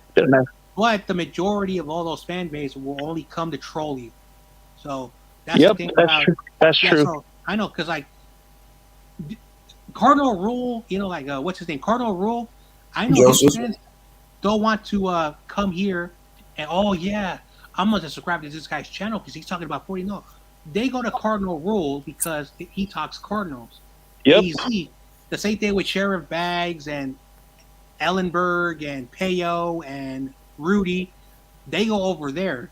Speaker 10: the majority of all those fan base will only come to troll you. So that's the thing.
Speaker 3: That's true.
Speaker 10: So I know, because like Cardinal Rule, what's his name? Cardinal Rule. I know his fans don't want to come here and I'm going to subscribe to this guy's channel because he's talking about 40. No, they go to Cardinal Rule because he talks Cardinals.
Speaker 3: Yep.
Speaker 10: Easy. The same thing with Sheriff Bags and Ellenberg and Peyo and Rudy. They go over there.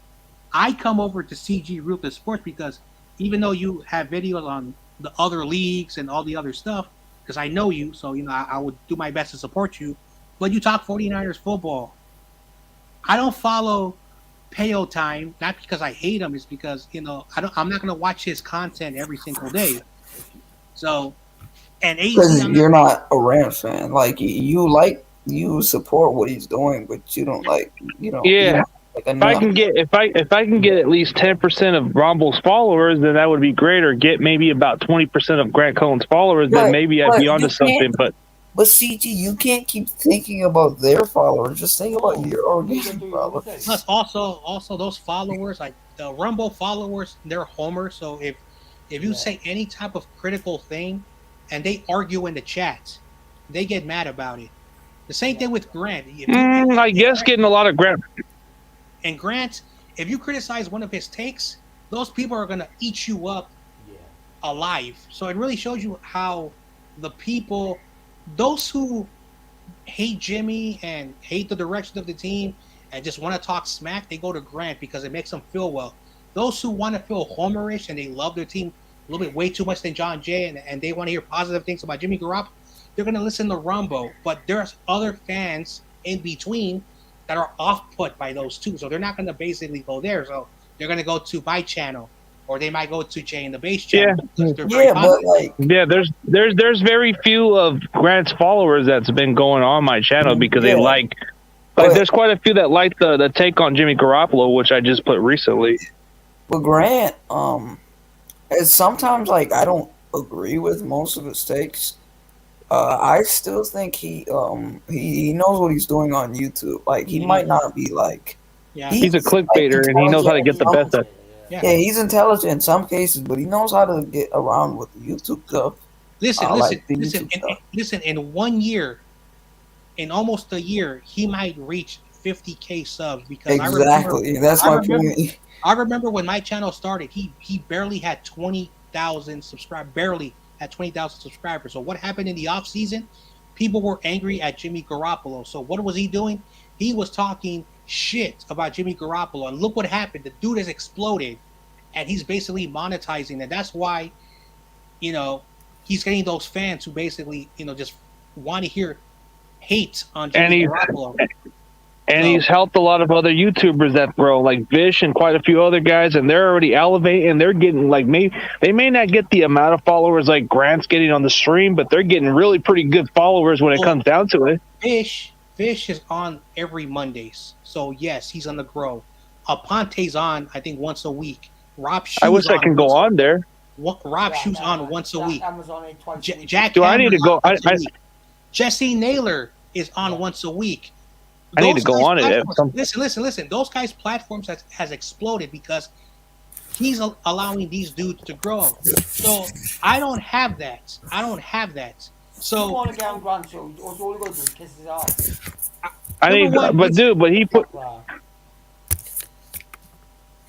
Speaker 10: I come over to CG Ruthless Sports because even though you have videos on the other leagues and all the other stuff, because I know you, so I would do my best to support you, but you talk 49ers football. I don't follow Peyo Time, not because I hate him, it's because I'm not going to watch his content every single day. So, and
Speaker 15: because you're not a Rams fan, like you support what he's doing, but you don't like.
Speaker 3: Yeah. If I can get at least 10% of Romble's followers, then that would be great. Or get maybe about 20% of Grant Cohen's followers, then maybe I'd be onto something. But
Speaker 15: CG, you can't keep thinking about their followers. Just think about your organic followers.
Speaker 10: Plus, also those followers, like the Rumble followers, they're homers. So if you say any type of critical thing, and they argue in the chat, they get mad about it. The same thing with Grant.
Speaker 3: I guess getting a lot of Grant.
Speaker 10: And Grant, if you criticize one of his takes, those people are gonna eat you up alive. So it really shows you how the people, those who hate Jimmy and hate the direction of the team and just want to talk smack, they go to Grant because it makes them feel well. Those who want to feel homerish and they love their team a little bit way too much than John Jay and they want to hear positive things about Jimmy Garoppolo, they're going to listen to Rumbo. But there's other fans in between that are off-put by those two. So they're not going to basically go there. So they're going to go to my channel or they might go to Jay and the Base channel.
Speaker 3: There's very few of Grant's followers that's been going on my channel because they like there's quite a few that like the take on Jimmy Garoppolo, which I just put recently.
Speaker 15: But Grant, sometimes like I don't agree with most of his takes. I still think he knows what he's doing on YouTube. Like he might not be like
Speaker 3: he's a clickbaiter and he knows how to get the best at.
Speaker 15: Yeah, he's intelligent in some cases, but he knows how to get around with the YouTube stuff.
Speaker 10: Listen. In 1 year, in almost a year, he might reach 50K subs because I remember when my channel started, he barely had 20,000 subscribers. Barely had 20,000 subscribers. So what happened in the off season? People were angry at Jimmy Garoppolo. So what was he doing? He was talking shit about Jimmy Garoppolo, and look what happened. The dude has exploded, and he's basically monetizing, and that's why, he's getting those fans who basically, just want to hear hate on Jimmy Garoppolo.
Speaker 3: And he's helped a lot of other YouTubers that throw like Vish and quite a few other guys, and they're already elevating. They're getting they may not get the amount of followers like Grant's getting on the stream, but they're getting really pretty good followers when it comes down to it.
Speaker 10: Fish is on every Mondays, so yes, he's on the grow. Aponte's on, I think, once a week. Rob Shoes
Speaker 3: I wish I can go on there.
Speaker 10: Rob Shoes on once a week. Jack
Speaker 3: Do I need to go?
Speaker 10: Jesse Naylor is on once a week.
Speaker 3: I need to go on it.
Speaker 10: Listen. Those guys' platforms has exploded because he's allowing these dudes to grow. So I don't have that. So
Speaker 14: you want to get on Grant show, all you got to do is kiss his ass.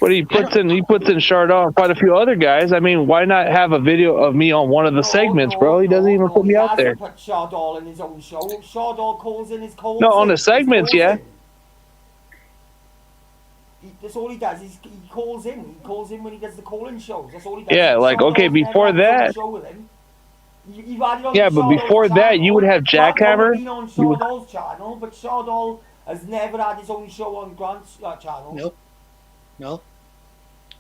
Speaker 3: He puts in Chardon and quite a few other guys. I mean, why not have a video of me on one of the segments, bro? He doesn't even put me out there.
Speaker 14: Put Chardon in his own show. Chardon calls in his calls.
Speaker 3: No, on the segments, yeah.
Speaker 14: That's all he does. He calls in. He calls in when he does the call-in shows. That's all he does.
Speaker 3: Yeah, like okay, before that. Yeah, but before that, you would have Jackhammer.
Speaker 14: Been on Chardon's channel, but Chardon has never had his own show on Grant's channel.
Speaker 10: No.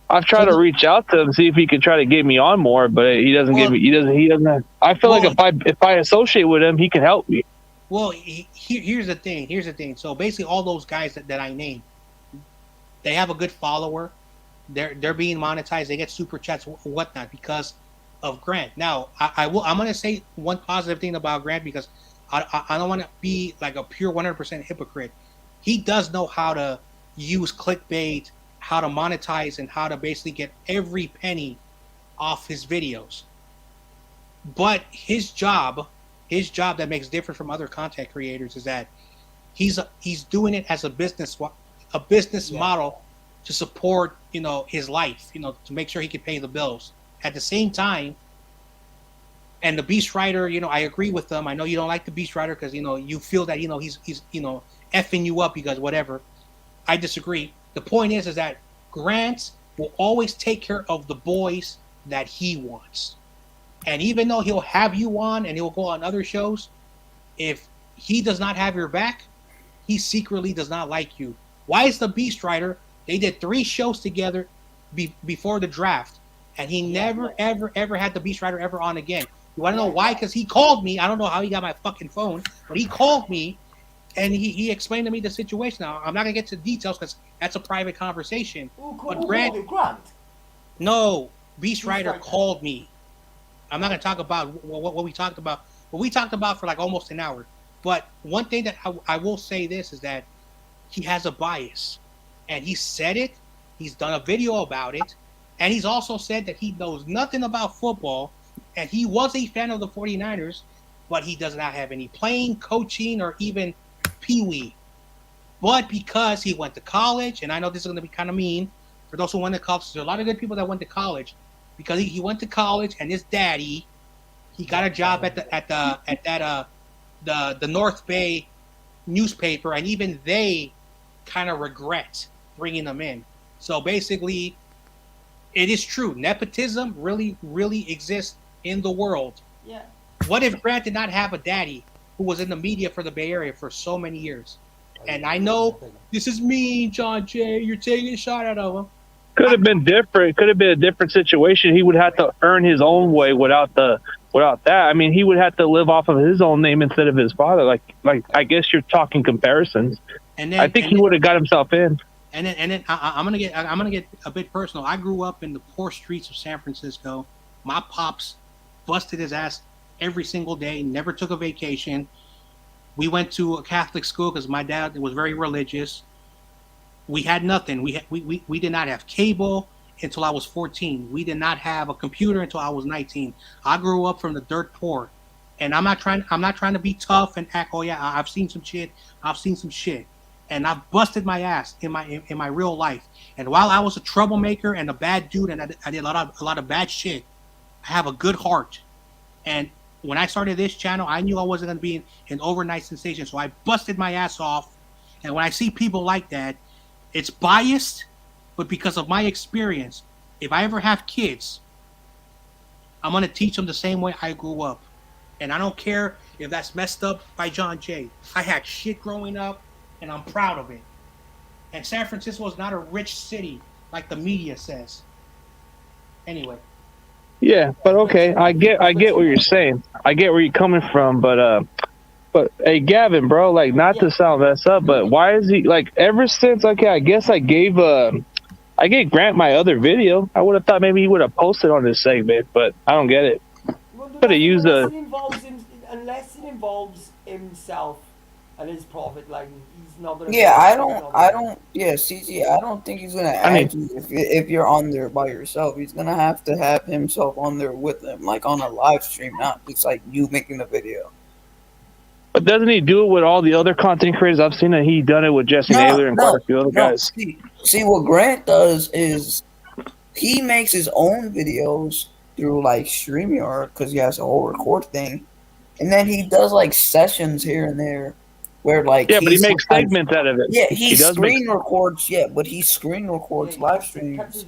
Speaker 3: I've tried to reach out to him, see if he could try to get me on more, but he doesn't give me. He doesn't. I feel like if I associate with him, he can help me.
Speaker 10: Well, here's the thing. So basically, all those guys that I named, they have a good follower. They're being monetized. They get super chats, whatnot, because of Grant. Now, I'm going to say one positive thing about Grant because I don't want to be like a pure 100% hypocrite. He does know how to use clickbait, how to monetize, and how to basically get every penny off his videos. But his job that makes different from other content creators is that he's doing it as a business model to support his life, to make sure he can pay the bills. At the same time, and the Beast Rider, I agree with them. I know you don't like the Beast Rider because you feel that he's effing you up because whatever. I disagree. The point is that Grant will always take care of the boys that he wants. And even though he'll have you on and he'll go on other shows, if he does not have your back, he secretly does not like you. Why is the Beast Rider? They did 3 shows together before the draft, and he never, ever had the Beast Rider ever on again. You want to know why? Because he called me. I don't know how he got my fucking phone, but he called me, and he explained to me the situation. Now, I'm not going to get to details because that's a private conversation. But Grant? No, Beast Rider called me. I'm not going to talk about what we talked about. What we talked about for like almost an hour. But one thing that I will say this is that he has a bias. And he said it. He's done a video about it. And he's also said that he knows nothing about football. And he was a fan of the 49ers. but he does not have any playing, coaching, or even pee-wee. But because he went to college, and I know this is going to be kind of mean for those who went to college, there's a lot of good people that went to college. Because he went to college, and his daddy, he got a job at the North Bay newspaper, and even they kind of regret bringing him in. So basically, it is true. Nepotism really, really exists in the world.
Speaker 14: Yeah.
Speaker 10: What if Grant did not have a daddy who was in the media for the Bay Area for so many years? And I know this is mean, John Jay. You're taking a shot at him.
Speaker 3: Could have been different. Could have been a different situation. He would have to earn his own way without that. I mean, he would have to live off of his own name instead of his father. Like I guess you're talking comparisons.
Speaker 10: And then,
Speaker 3: I think he would have got himself in.
Speaker 10: And then I'm gonna get a bit personal. I grew up in the poor streets of San Francisco. My pops busted his ass every single day. Never took a vacation. We went to a Catholic school because my dad was very religious. We had nothing. We did not have cable until I was 14. We did not have a computer until I was 19. I grew up from the dirt poor, and I'm not trying to be tough and act. Oh yeah, I've seen some shit. And I've busted my ass in my real life. And while I was a troublemaker and a bad dude, and I did a lot of bad shit, I have a good heart. And when I started this channel, I knew I wasn't going to be an overnight sensation, so I busted my ass off. And when I see people like that, it's biased, but because of my experience, if I ever have kids, I'm going to teach them the same way I grew up. And I don't care if that's messed up by John Jay. I had shit growing up, and I'm proud of it. And San Francisco is not a rich city like the media says. Anyway.
Speaker 3: Yeah, but okay, I get what you're saying. I get where you're coming from, but hey, Gavin, bro, like, not to sound messed up, but why is he like? Ever since, okay, I guess I gave Grant my other video. I would have thought maybe he would have posted on this segment, but I don't get it. Could have used
Speaker 14: unless it involves himself and his profit, like he's not gonna.
Speaker 15: Yeah, I don't. Yeah, CG. I don't think he's gonna add you if you're on there by yourself. He's gonna have to have himself on there with him, like on a live stream, not just like you making the video.
Speaker 3: But doesn't he do it with all the other content creators? I've seen that he done it with Jesse Naylor and quite a few other guys.
Speaker 15: See, what Grant does is he makes his own videos through like StreamYard because he has a whole record thing, and then he does like sessions here and there where like
Speaker 3: but he makes segments out of it.
Speaker 15: Yeah, he screen records. Yeah, but he screen records live streams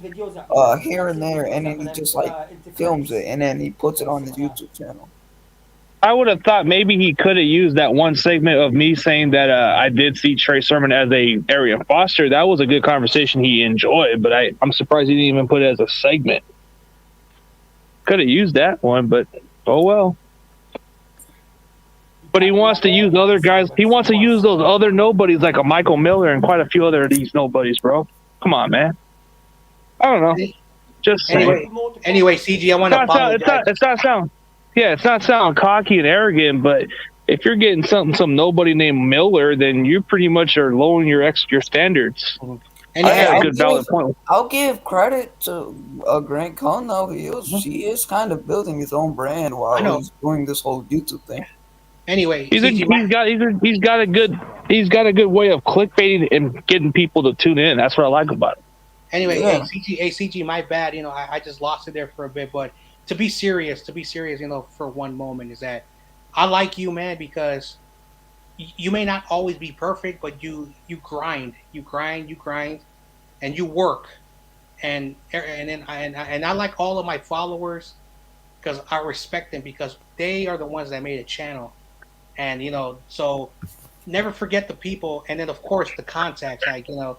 Speaker 15: here and there, and then he just like films it and then he puts it on his YouTube channel.
Speaker 3: I would have thought maybe he could have used that one segment of me saying that I did see Trey Sermon as a Arian Foster. That was a good conversation he enjoyed, but I'm surprised he didn't even put it as a segment. Could have used that one, but oh well. But he wants to use other guys. He wants to use those other nobodies like a Michael Miller and quite a few other of these nobodies, bro. Come on, man. I don't know. Just saying.
Speaker 10: Anyway, CG, I want to apologize.
Speaker 3: It's not sounding cocky and arrogant, but if you're getting some nobody named Miller, then you pretty much are lowering your standards.
Speaker 15: And I'll give credit to Grant Cohn though. He is kind of building his own brand while he's doing this whole YouTube thing.
Speaker 10: Anyway,
Speaker 3: he's got a good way of clickbaiting and getting people to tune in. That's what I like about it.
Speaker 10: Anyway, CG, my bad. You know, I just lost it there for a bit, but to be serious, you know, for one moment, is that I like you, man, because you may not always be perfect, but you grind, and you work, and I like all of my followers because I respect them because they are the ones that made a channel, and you know, so never forget the people, and then of course the contacts, like, you know,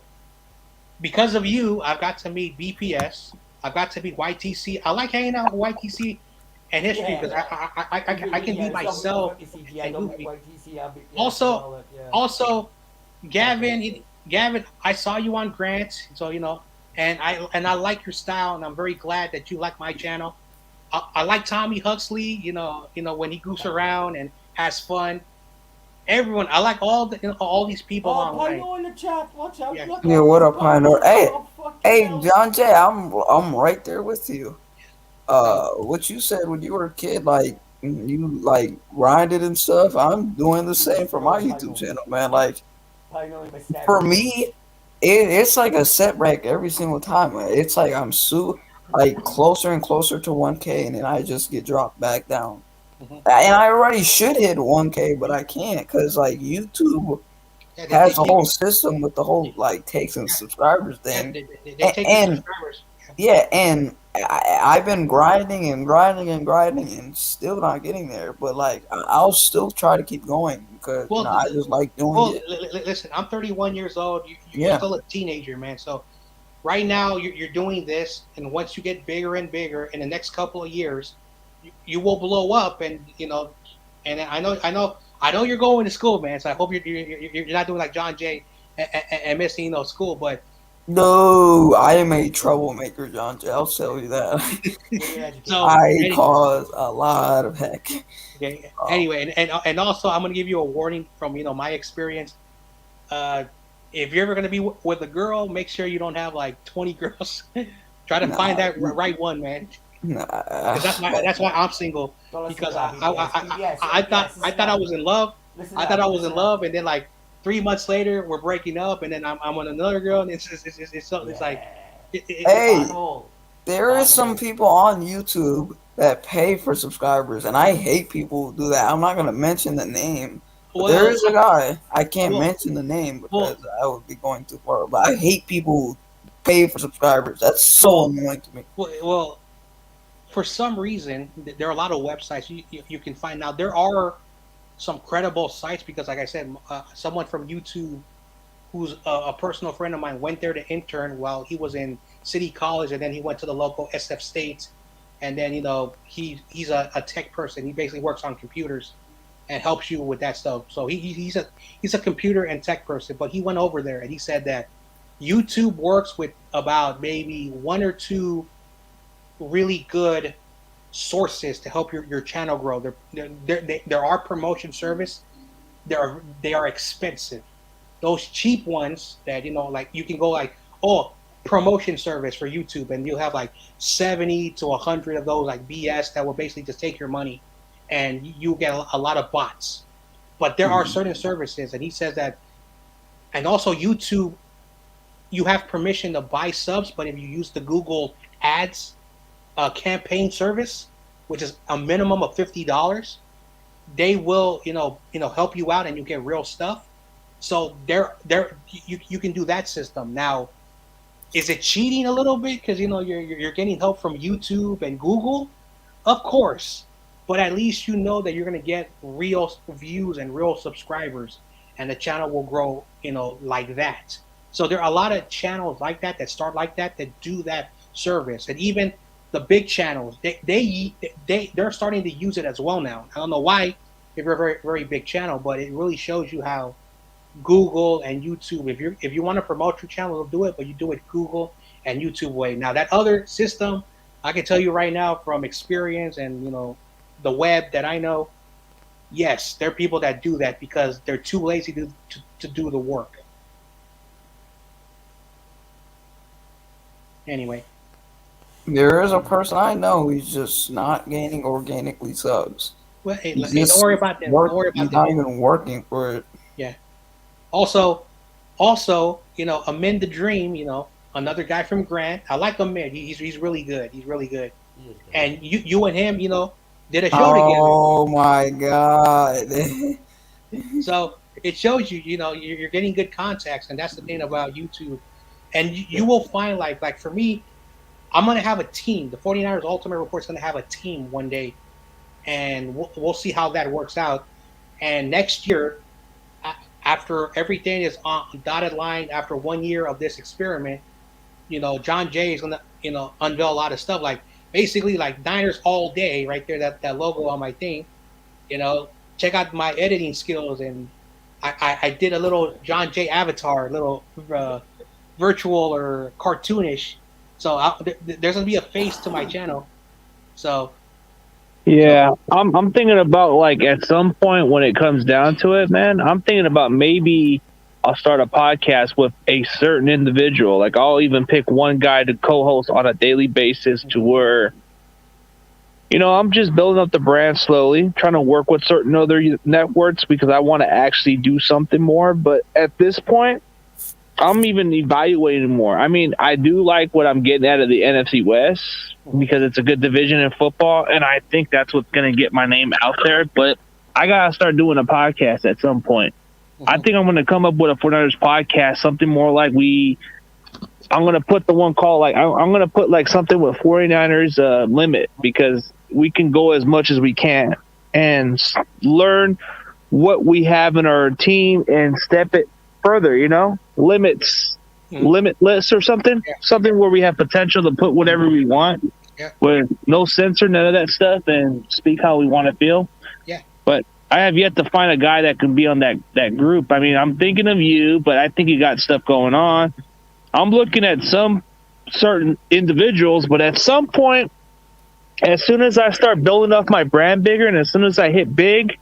Speaker 10: because of you, I've got to meet BPS. I've got to be YTC. I like hanging out with YTC and history because I can be myself. Also, Gavin, I saw you on Grant, so you know, and I like your style, and I'm very glad that you like my channel. I like Tommy Huxley, you know when he goofs around and has fun. Everyone, I like all these people online.
Speaker 14: In the chat. Watch out.
Speaker 15: Yeah, what up, Pioneer? Hey, John Jay, I'm right there with you. What you said when you were a kid, like you like grinded and stuff. I'm doing the same for my YouTube channel, man. Like for me, it's like a setback every single time. Man. It's like I'm like closer and closer to 1K, and then I just get dropped back down. And I already should hit 1K, but I can't because like YouTube has a whole system with the whole like takes and subscribers thing.
Speaker 10: They take the subscribers.
Speaker 15: Yeah, and I've been grinding and grinding and grinding and still not getting there. But like, I'll still try to keep going because I just like doing it.
Speaker 10: Listen, I'm 31 years old. You're
Speaker 15: Yeah.
Speaker 10: still a teenager, man. So right now you're doing this, and once you get bigger and bigger in the next couple of years, you will blow up, and and I know you're going to school, man. So I hope you're not doing like John Jay and missing school, but.
Speaker 15: No, I am a troublemaker, John Jay. I'll tell you that.
Speaker 10: So
Speaker 15: I cause a lot of heck.
Speaker 10: Okay. Anyway, and also I'm gonna give you a warning from my experience. If you're ever gonna be with a girl, make sure you don't have like 20 girls. Try to find that right one, man. Because that's why I'm single. Because I thought I was in love. I thought I was in love, and then like 3 months later we're breaking up, and then I'm with another girl, and it's like.
Speaker 15: Hey, there is some people on YouTube that pay for subscribers, and I hate people who do that. I'm not gonna mention the name. But there is a guy. I can't mention the name because I would be going too far. But I hate people who pay for subscribers. That's so annoying to me.
Speaker 10: Well, for some reason, there are a lot of websites you can find now. There are some credible sites because, like I said, someone from YouTube who's a personal friend of mine went there to intern while he was in City College, and then he went to the local SF State, and then he's a tech person. He basically works on computers and helps you with that stuff. So he's a computer and tech person. But he went over there and he said that YouTube works with about maybe 1 or 2 really good sources to help your channel grow. There are promotion service. They are expensive. Those cheap ones that like you can go like promotion service for YouTube, and you'll have like 70 to 100 of those like BS that will basically just take your money, and you get a lot of bots. But there are certain services, and he says that, and also YouTube, you have permission to buy subs, but if you use the Google Ads campaign service, which is a minimum of $50, they will help you out, and you get real stuff. So you can do that system. Now, is it cheating a little bit because you're getting help from YouTube and Google? Of course, but at least you know that you're going to get real views and real subscribers, and the channel will grow like that. So there are a lot of channels like that start like that do that service, and even the big channels they're starting to use it as well now. I don't know why if you're a very, very big channel, but it really shows you how Google and YouTube, if you want to promote your channel, they'll do it, but you do it Google and YouTube way. Now that other system, I can tell you right now from experience and the web that I know, yes, there are people that do that because they're too lazy to do the work. Anyway,
Speaker 15: there is a person I know who's just not gaining organically subs.
Speaker 10: Well, hey, don't worry about them. Don't worry about
Speaker 15: he's not even working for it.
Speaker 10: Yeah. Also, Amin the Dream, another guy from Grant. I like Amin. He's really good. He's really good. And you and him, did a show together.
Speaker 15: Oh my god.
Speaker 10: So it shows you're getting good contacts, and that's the thing about YouTube. And you will find like for me, I'm gonna have a team. The 49ers Ultimate Report's gonna have a team one day, and we'll see how that works out. And next year, after everything is on dotted line, after 1 year of this experiment, John Jay is gonna unveil a lot of stuff, like basically like Niners all day right there, that logo on my thing. Check out my editing skills, and I did a little John Jay avatar, little virtual or cartoonish. So there's gonna be a face to my channel. So
Speaker 3: yeah, I'm thinking about like at some point when it comes down to it, man, I'm thinking about maybe I'll start a podcast with a certain individual. Like I'll even pick one guy to co-host on a daily basis to where I'm just building up the brand slowly, trying to work with certain other networks because I want to actually do something more. But at this point, I'm even evaluating more. I mean, I do like what I'm getting out of the NFC West because it's a good division in football, and I think that's what's going to get my name out there. But I got to start doing a podcast at some point. I think I'm going to come up with a 49ers podcast, something more like I'm going to put the one called I'm going to put like something with 49ers limit because we can go as much as we can and learn what we have in our team and step it further, limitless or something where we have potential to put whatever we want with no censor, none of that stuff, and speak how we want to feel. But I have yet to find a guy that can be on that group. I mean, I'm thinking of you, but I think you got stuff going on. I'm looking at some certain individuals, but at some point, as soon as I start building up my brand bigger and as soon as I hit big,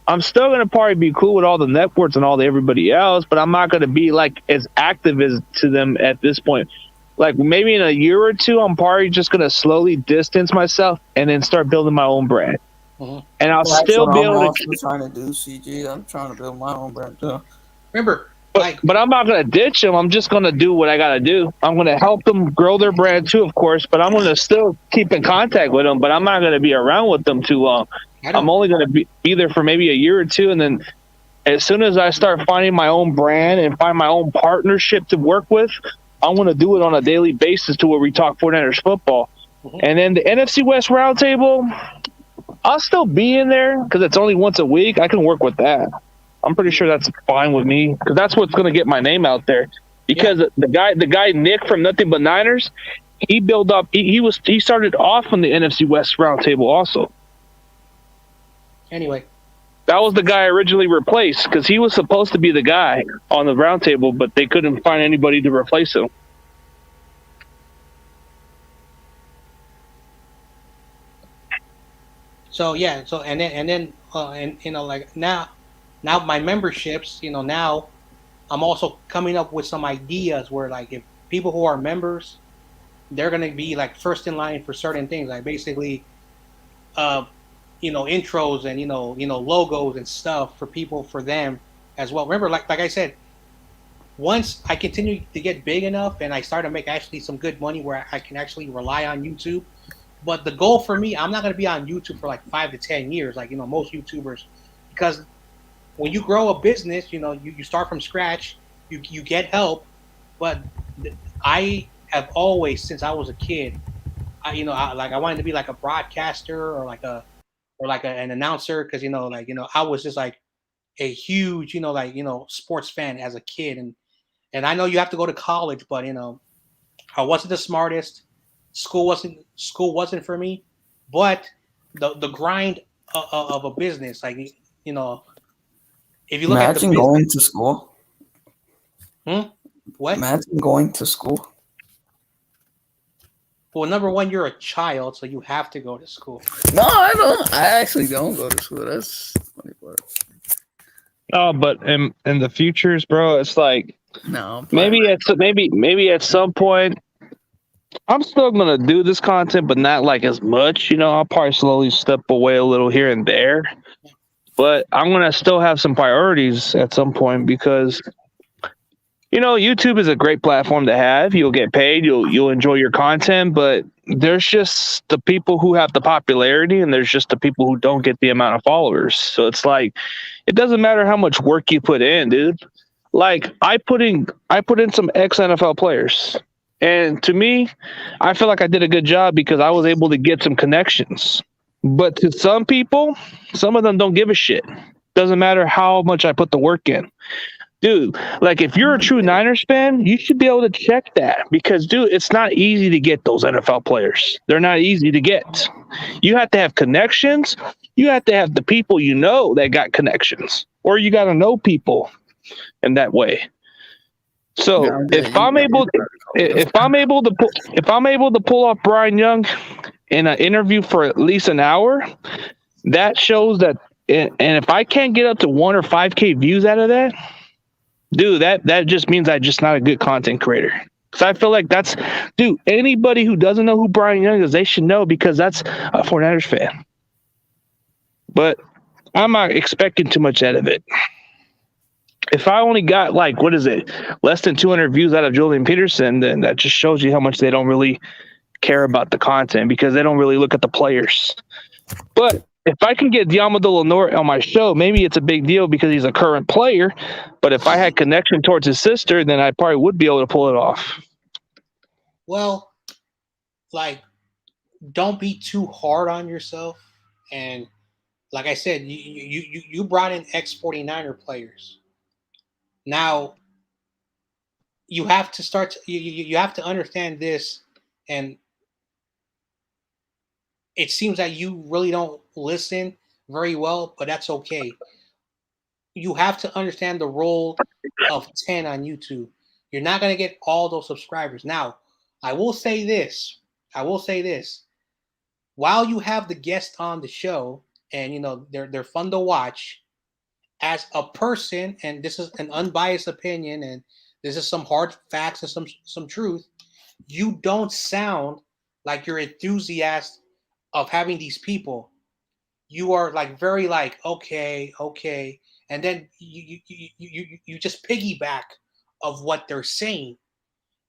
Speaker 3: I'm still going to probably be cool with all the networks and all everybody else, but I'm not going to be like as active as to them at this point. Like maybe in a year or two, I'm probably just going to slowly distance myself and then start building my own brand. And I'll still be able to.
Speaker 15: I'm trying to do, CG. I'm trying to build my own brand too.
Speaker 10: Remember,
Speaker 3: but I'm not going to ditch them. I'm just going to do what I got to do. I'm going to help them grow their brand too, of course, but I'm going to still keep in contact with them, but I'm not going to be around with them too long. I'm only going to be there for maybe a year or two, and then as soon as I start finding my own brand and find my own partnership to work with, I want to do it on a daily basis to where we talk 49ers football. And then the NFC West Roundtable, I'll still be in there because it's only once a week. I can work with that. I'm pretty sure that's fine with me because that's what's going to get my name out there. Because the guy Nick from Nothing But Niners, he built up. He started off on the NFC West Roundtable also.
Speaker 10: Anyway,
Speaker 3: that was the guy I originally replaced because he was supposed to be the guy on the roundtable, but they couldn't find anybody to replace him.
Speaker 10: So and then like now my memberships, now I'm also coming up with some ideas where like if people who are members, they're gonna be like first in line for certain things, like basically intros and logos and stuff for them as well. Remember, like I said, once I continue to get big enough and I start to make actually some good money where I can actually rely on YouTube. But the goal for me, I'm not going to be on YouTube for like 5 to 10 years, like most YouTubers, because when you grow a business, you start from scratch, you get help. But I have always, since I was a kid, I wanted to be like a broadcaster or an announcer because I was just like a huge sports fan as a kid, and I know you have to go to college, but I wasn't the smartest. School wasn't for me, but the grind of a business, like if you look at the business,
Speaker 15: going to school.
Speaker 10: What?
Speaker 15: Imagine going to school.
Speaker 10: Well, number one, you're a child, so you have to go to school.
Speaker 15: No, I don't. I actually don't go to school. That's funny part.
Speaker 3: Oh, but in the futures, bro, it's like maybe at some point. I'm still going to do this content, but not like as much. I'll probably slowly step away a little here and there. But I'm going to still have some priorities at some point because, YouTube is a great platform to have. You'll get paid. You'll enjoy your content. But there's just the people who have the popularity and there's just the people who don't get the amount of followers. So it's like it doesn't matter how much work you put in, dude. Like I put in some ex-NFL players. And to me, I feel like I did a good job because I was able to get some connections. But to some people, some of them don't give a shit. Doesn't matter how much I put the work in. Dude, like if you're a true Niners fan, you should be able to check that because, dude, it's not easy to get those NFL players. They're not easy to get. You have to have connections. You have to have the people that got connections, or you got to know people in that way. So if I'm able to pull off Brian Young in an interview for at least an hour, that shows that. And if I can't get up to 1 or 5K views out of that, dude, that just means I'm just not a good content creator. So I feel like that's, dude, anybody who doesn't know who Brian Young is, they should know because that's a 49ers fan. But I'm not expecting too much out of it. If I only got like, what is it, less than 200 views out of Julian Peterson, then that just shows you how much they don't really care about the content because they don't really look at the players. But if I can get Diamado Lenore on my show, maybe it's a big deal because he's a current player. But if I had connection towards his sister, then I probably would be able to pull it off.
Speaker 10: Well, like, don't be too hard on yourself. And like I said, you brought in ex-49er players. Now, you have to start. You have to understand this, and it seems that you really don't listen very well, but that's okay. You have to understand the role of 10 on YouTube. You're not going to get all those subscribers. Now, I will say this. While you have the guest on the show, and you know they're fun to watch, as a person, and this is an unbiased opinion, and this is some hard facts and some truth, you don't sound like you're enthusiastic of having these people. You are like very like okay, and then you just piggyback of what they're saying.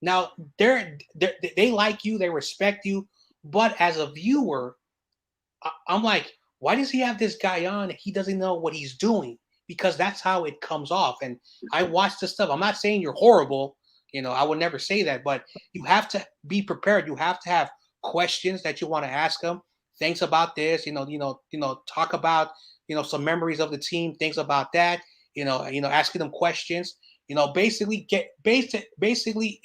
Speaker 10: Now they like you, they respect you, but as a viewer, I'm like, why does he have this guy on? He doesn't know what he's doing, because that's how it comes off. And I watch this stuff. I'm not saying you're horrible. You know, I would never say that, but you have to be prepared. You have to have questions that you want to ask them. Things about this, talk about, some memories of the team, things about that, asking them questions, basically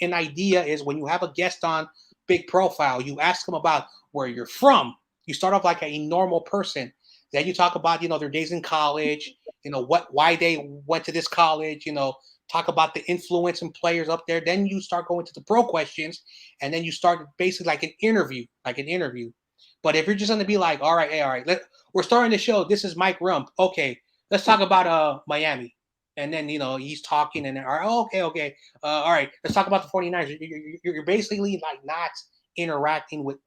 Speaker 10: an idea is when you have a guest on big profile, you ask them about where you're from. You start off like a normal person. Then you talk about, their days in college, why they went to this college, talk about the influence and players up there. Then you start going to the pro questions, and then you start basically like an interview. But if you're just going to be like, all right, we're starting the show. This is Mike Rump. Okay, let's talk about Miami. And then, he's talking and then, okay. All right, let's talk about the 49ers. You're basically like not interacting with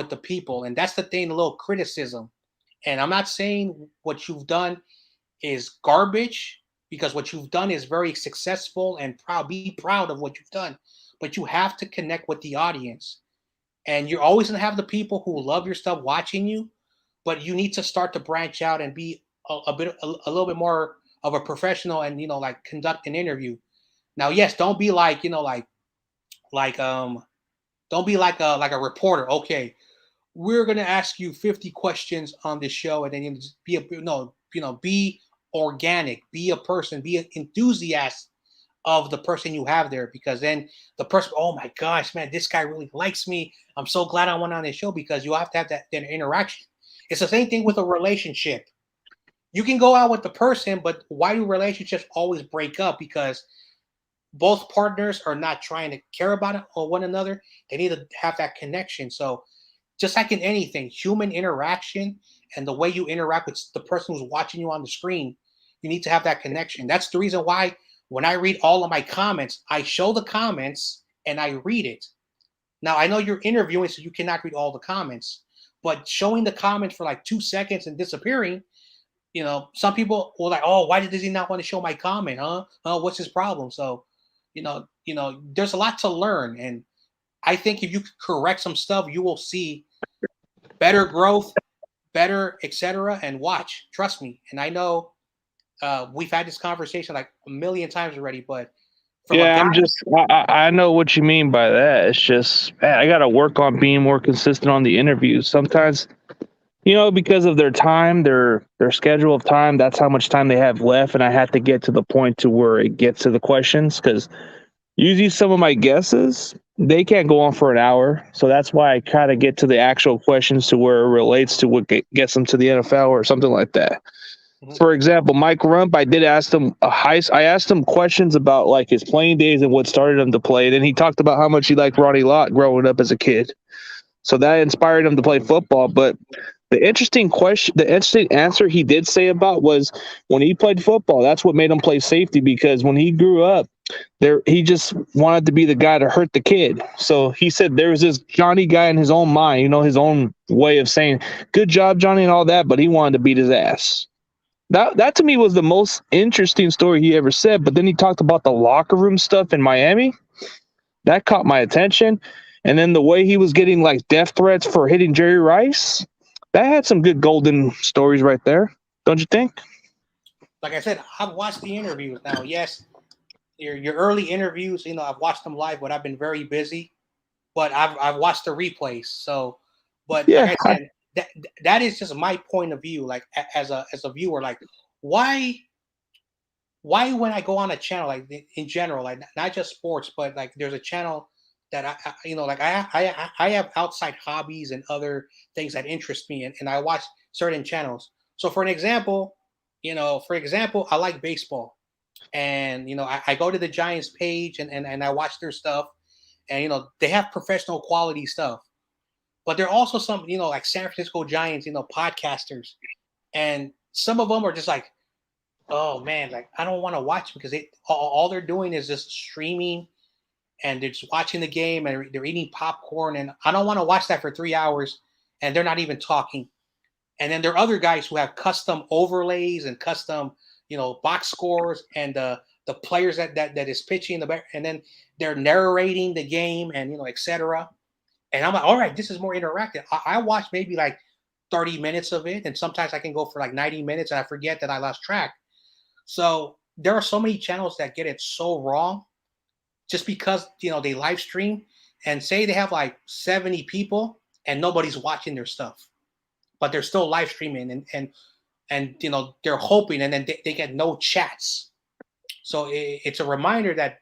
Speaker 10: the people. And that's the thing, a little criticism. And I'm not saying what you've done is garbage, because what you've done is very successful and be proud of what you've done. But you have to connect with the audience. And you're always going to have the people who love your stuff watching you, but you need to start to branch out and be a little bit more of a professional and, like conduct an interview. Now, yes, don't be like, don't be like a reporter. Okay, we're going to ask you 50 questions on this show, and then be organic, be a person, be an enthusiast of the person you have there, because then the person, oh my gosh, man, this guy really likes me. I'm so glad I went on this show, because you have to have that interaction. It's the same thing with a relationship. You can go out with the person, but why do relationships always break up? Because both partners are not trying to care about it or one another. They need to have that connection. So just like in anything, human interaction and the way you interact with the person who's watching you on the screen, you need to have that connection. That's the reason why when I read all of my comments, I show the comments and I read it. Now, I know you're interviewing, so you cannot read all the comments, but showing the comments for like 2 seconds and disappearing, some people will like, oh, why does he not want to show my comment? What's his problem? So, there's a lot to learn. And I think if you correct some stuff, you will see better growth, better, etc. And watch, trust me. And I know we've had this conversation like a million times already, but
Speaker 3: I know what you mean by that. It's just, man, I got to work on being more consistent on the interviews. Sometimes, because of their time, their schedule of time, that's how much time they have left. And I have to get to the point to where it gets to the questions, because usually some of my guesses, they can't go on for an hour. So that's why I kind of get to the actual questions to where it relates to what gets them to the NFL or something like that. For example, Mike Rump, I did ask him I asked him questions about like his playing days and what started him to play. And then he talked about how much he liked Ronnie Lott growing up as a kid. So that inspired him to play football. But the interesting answer he did say about was when he played football, that's what made him play safety, because when he grew up, he just wanted to be the guy to hurt the kid. So he said there was this Johnny guy in his own mind, his own way of saying, good job, Johnny, and all that, but he wanted to beat his ass. That to me was the most interesting story he ever said. But then he talked about the locker room stuff in Miami. That caught my attention. And then the way he was getting like death threats for hitting Jerry Rice, that had some good golden stories right there. Don't you think?
Speaker 10: Like I said, I've watched the interviews now. Yes, your early interviews, I've watched them live, but I've been very busy. But I've watched the replays. So, but
Speaker 3: Yeah,
Speaker 10: like I said, that is just my point of view. Like as a viewer, like why when I go on a channel, like in general, like not just sports, but like there's a channel that I have outside hobbies and other things that interest me, and I watch certain channels. So for example, I like baseball, and I go to the Giants page and I watch their stuff, and they have professional quality stuff, but there are also some like San Francisco Giants podcasters, and some of them are just like, oh man, like I don't want to watch because all they're doing is just streaming and they're just watching the game and they're eating popcorn, and I don't want to watch that for 3 hours and they're not even talking. And then there are other guys who have custom overlays and custom box scores and the players that is pitching in the back, and then they're narrating the game and etc. And I'm like, all right, this is more interactive. I watch maybe like 30 minutes of it, and sometimes I can go for like 90 minutes and I forget that I lost track. So there are so many channels that get it so wrong just because they live stream and say they have like 70 people and nobody's watching their stuff, but they're still live streaming and they're hoping, and then they get no chats. So it's a reminder that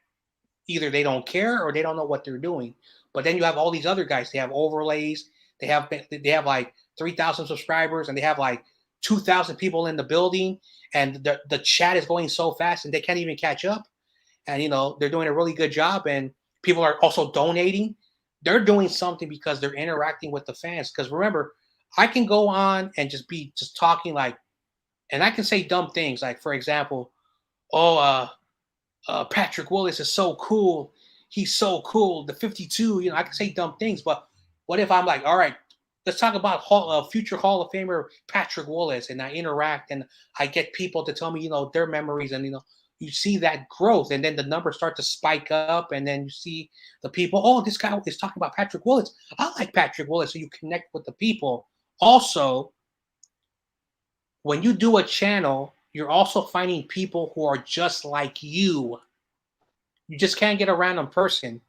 Speaker 10: either they don't care or they don't know what they're doing. But then you have all these other guys. They have overlays. They have like 3,000 subscribers, and they have like 2,000 people in the building, and the chat is going so fast, and they can't even catch up. And they're doing a really good job, and people are also donating. They're doing something because they're interacting with the fans. Because remember, I can go on and just be talking like, and I can say dumb things like, for example, Patrick Willis is so cool. He's so cool. The 52, I can say dumb things, but what if I'm like, all right, let's talk about future Hall of Famer Patrick Willis, and I interact and I get people to tell me, their memories, and you see that growth, and then the numbers start to spike up, and then you see the people, oh, this guy is talking about Patrick Willis. I like Patrick Willis, so you connect with the people. Also, when you do a channel, you're also finding people who are just like you. You just can't get a random person,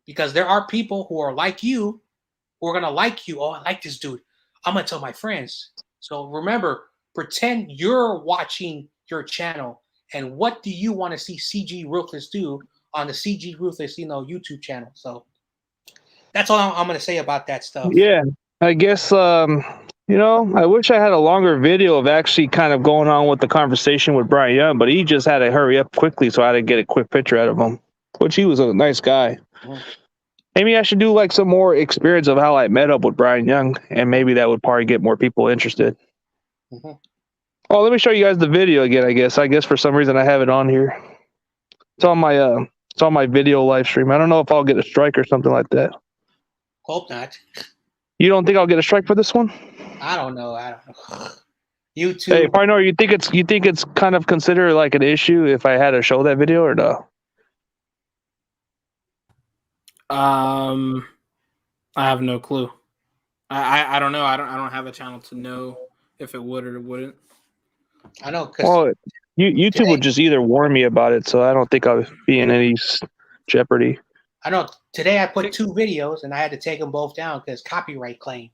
Speaker 10: because there are people who are like you who are going to like you. Oh, I like this dude. I'm going to tell my friends. So remember, pretend you're watching your channel, and what do you want to see CG Ruthless do on the CG Ruthless, YouTube channel. So that's all I'm going to say about that stuff.
Speaker 3: Yeah, I guess I wish I had a longer video of actually kind of going on with the conversation with Brian Young, but he just had to hurry up quickly, so I had to get a quick picture out of him, which he was a nice guy.
Speaker 10: Mhm.
Speaker 3: Maybe I should do like some more experience of how I met up with Brian Young, and maybe that would probably get more people interested.
Speaker 10: Mhm.
Speaker 3: Oh, let me show you guys the video again. I guess for some reason I have it on here. It's on my video live stream. I don't know if I'll get a strike or something like that.
Speaker 10: Hope not.
Speaker 3: You don't think I'll get a strike for this one?
Speaker 10: I don't know. YouTube.
Speaker 3: Hey, Parnor, you think it's kind of considered like an issue if I had to show that video or no?
Speaker 9: I have no clue. I don't know. I don't have a channel to know if it would or it wouldn't.
Speaker 10: I know.
Speaker 3: Well, YouTube would just either warn me about it, so I don't think I'll be in any jeopardy.
Speaker 10: I know. Today I put 2 videos and I had to take them both down because copyright claim.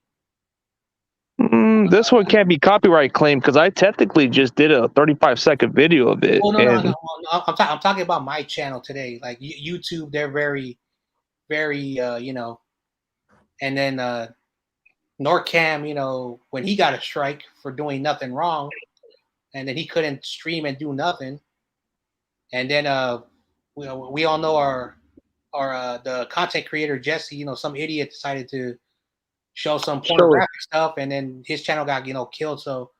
Speaker 3: This one can't be copyright claimed because I technically just did a 35-second video of it.
Speaker 10: Oh no. I'm talking about my channel today. Like YouTube, they're very, very, and then Norcam, when he got a strike for doing nothing wrong, and then he couldn't stream and do nothing, and then we all know our the content creator Jesse, some idiot decided to show some pornographic stuff, and then his channel got killed. So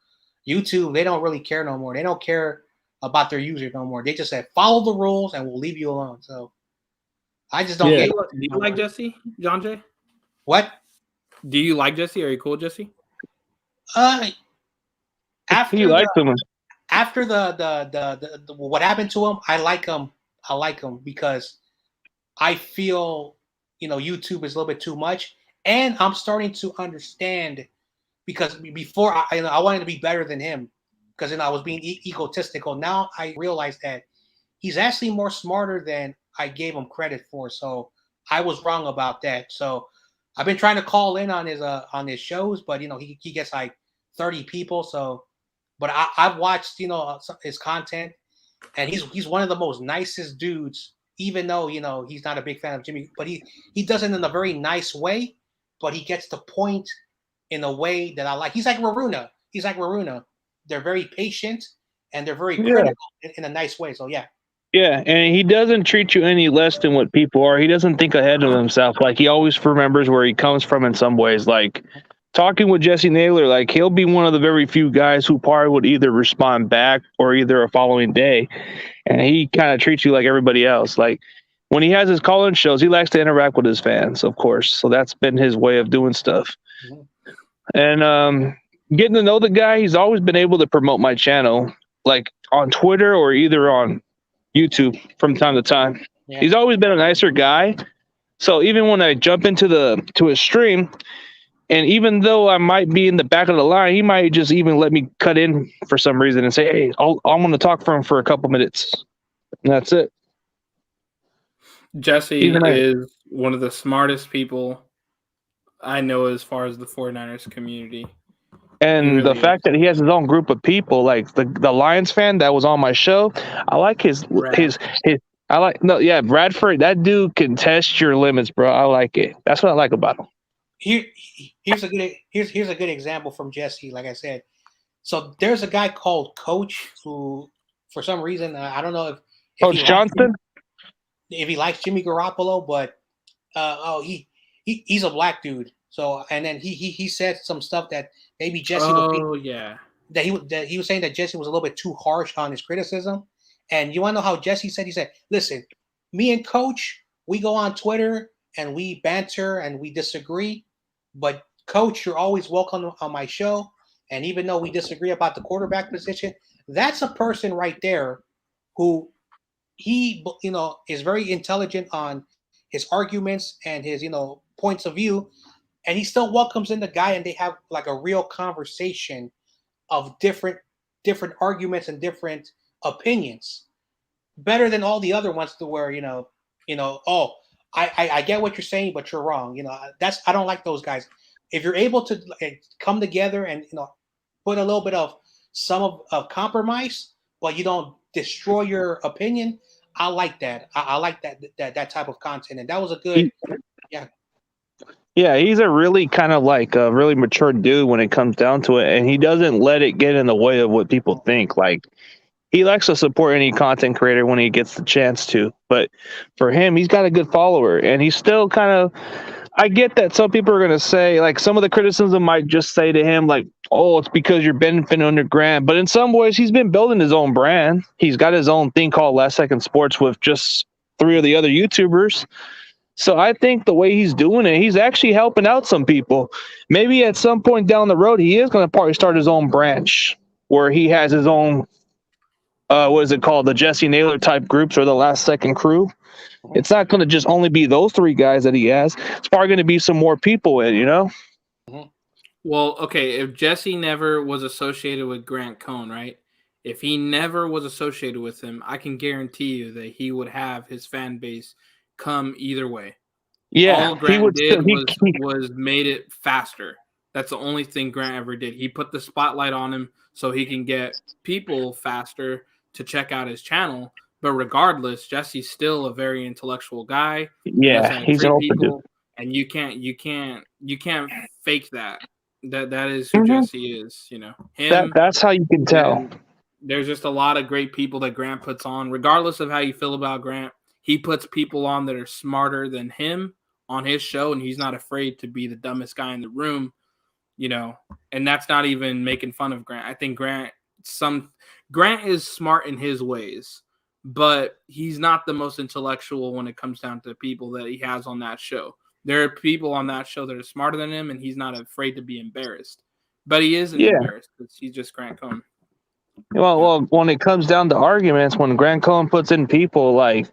Speaker 10: YouTube, they don't really care no more. They don't care about their users no more. They just said follow the rules and we'll leave you alone. So I just don't
Speaker 3: Yeah.
Speaker 10: get.
Speaker 9: Do you like Jesse, John Jay?
Speaker 10: What?
Speaker 9: Do you like Jesse? Are you cool, Jesse?
Speaker 10: After
Speaker 3: He likes him.
Speaker 10: after the what happened to him, I like him. I like him because I feel YouTube is a little bit too much, and I'm starting to understand because before I wanted to be better than him because I was being egotistical. Now I realize that he's actually more smarter than I gave him credit for. So I was wrong about that. So I've been trying to call in on his shows, but he gets like 30 people. So, but I've watched his content, and he's one of the most nicest dudes. Even though he's not a big fan of Jimmy, but he does it in a very nice way. But he gets the point in a way that I like. He's like Waruna. They're very patient and they're very critical in a nice way. So yeah.
Speaker 3: Yeah, and he doesn't treat you any less than what people are. He doesn't think ahead of himself. Like, he always remembers where he comes from in some ways. Like, talking with Jesse Naylor, like, he'll be one of the very few guys who probably would either respond back or either a following day. And he kind of treats you like everybody else. Like, when he has his call-in shows, he likes to interact with his fans, of course. So that's been his way of doing stuff. And getting to know the guy, he's always been able to promote my channel, like on Twitter or either on YouTube from time to time.
Speaker 10: Yeah.
Speaker 3: He's always been a nicer guy. So even when I jump into his stream, and even though I might be in the back of the line, he might just even let me cut in for some reason and say, "Hey, I'm going to talk for him for a couple minutes," and that's it.
Speaker 9: Jesse is one of the smartest people I know as far as the 49ers community.
Speaker 3: And the fact that he has his own group of people, like the Lions fan that was on my show, I like Bradford. That dude can test your limits, bro. I like it. That's what I like about him.
Speaker 10: Here's a good example from Jesse. Like I said, so there's a guy called Coach who, for some reason, I don't know if
Speaker 3: Coach Johnson,
Speaker 10: if he likes Jimmy Garoppolo, but he's a black dude. So and then he said some stuff that maybe Jesse that he was saying that Jesse was a little bit too harsh on his criticism. And you want to know how Jesse said? He said, "Listen, me and Coach, we go on Twitter and we banter and we disagree, but Coach, you're always welcome on my show. And even though we disagree about the quarterback position, that's a person right there who he is very intelligent on his arguments and his points of view, and he still welcomes in the guy, and they have like a real conversation of different arguments and different opinions, better than all the other ones to where I get what you're saying, but you're wrong. I don't like those guys. If you're able to come together and put a little bit of of compromise, but you don't destroy your opinion, I like that. I like that type of content, and that was a good.
Speaker 3: Yeah, he's a really kind of like a really mature dude when it comes down to it, and he doesn't let it get in the way of what people think. Like, he likes to support any content creator when he gets the chance to. But for him, he's got a good follower, and he's still kind of. I get that some people are going to say, like, some of the criticism might just say to him, like, "Oh, it's because you're benefiting under Grant." But in some ways, he's been building his own brand. He's got his own thing called Last Second Sports with just 3 of the other YouTubers. So I think the way he's doing it, he's actually helping out some people. Maybe at some point down the road, he is going to probably start his own branch where he has his own, what is it called? The Jesse Naylor type groups or the Last Second crew. It's not going to just only be those 3 guys that he has. It's probably going to be some more people in.
Speaker 9: Well, okay, if Jesse never was associated with Grant Cohn, right? If he never was associated with him, I can guarantee you that he would have his fan base come either way.
Speaker 3: Yeah,
Speaker 9: all Grant did was made it faster. That's the only thing Grant ever did. He put the spotlight on him so he can get people faster to check out his channel. But regardless, Jesse's still a very intellectual guy.
Speaker 3: Yeah, he's an open dude.
Speaker 9: And you can't fake that. That is who Jesse is. Him.
Speaker 3: That's how you can tell.
Speaker 9: There's just a lot of great people that Grant puts on, regardless of how you feel about Grant. He puts people on that are smarter than him on his show, and he's not afraid to be the dumbest guy in the room, and that's not even making fun of Grant. I think Grant Grant is smart in his ways, but he's not the most intellectual when it comes down to people that he has on that show. There are people on that show that are smarter than him, and he's not afraid to be embarrassed. But he isn't
Speaker 3: Yeah.
Speaker 9: embarrassed because he's just Grant Cohn.
Speaker 3: Well, when it comes down to arguments, when Grant Cohn puts in people like,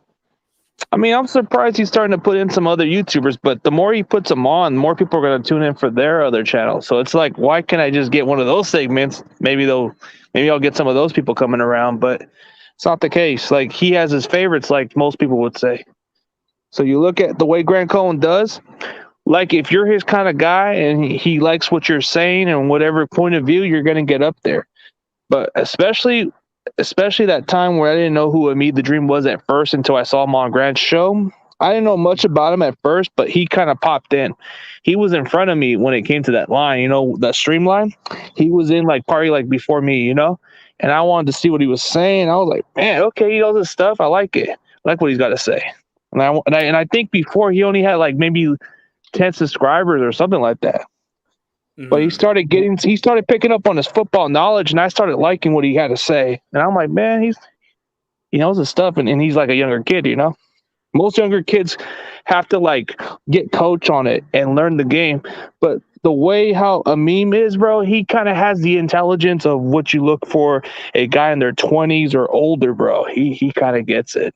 Speaker 3: I mean, I'm surprised he's starting to put in some other YouTubers, but the more he puts them on, the more people are going to tune in for their other channels. So it's like, why can't I just get one of those segments? Maybe I'll get some of those people coming around, but it's not the case. Like, he has his favorites, like most people would say. So you look at the way Grant Cohn does, like if you're his kind of guy and he likes what you're saying and whatever point of view, you're going to get up there. But especially that time where I didn't know who Amid the Dream was at first until I saw him on Grant's show. I didn't know much about him at first, but he kind of popped in. He was in front of me when it came to that line, that stream line. He was in probably before me, and I wanted to see what he was saying. I was like, man, okay, he knows his stuff. I like it. I like what he's got to say. And I think before he only had maybe 10 subscribers or something like that. But he started picking up on his football knowledge, and I started liking what he had to say. And I'm like, man, he knows his stuff, and he's like a younger kid, Most younger kids have to get coach on it and learn the game. But the way how a meme is, bro, he kind of has the intelligence of what you look for a guy in their 20s or older, bro. He kind of gets it.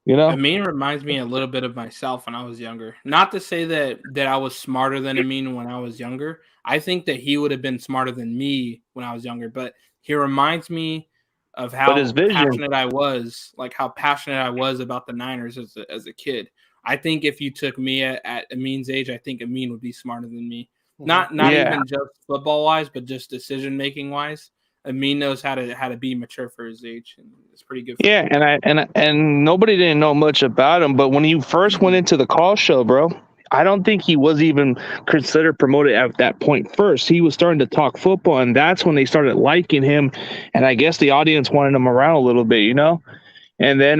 Speaker 9: Amin reminds me a little bit of myself when I was younger. Not to say that I was smarter than Amin when I was younger. I think that he would have been smarter than me when I was younger, but he reminds me of how passionate I was, how passionate I was about the Niners as a kid. I think if you took me at Amin's age, I think Amin would be smarter than me. Not even just football wise, but just decision making wise. Amin knows how to be mature for his age, and it's pretty good.
Speaker 3: And nobody didn't know much about him, but when he first went into the call show, bro, I don't think he was even considered promoted at that point. First, he was starting to talk football, and that's when they started liking him, and I guess the audience wanted him around a little bit, And then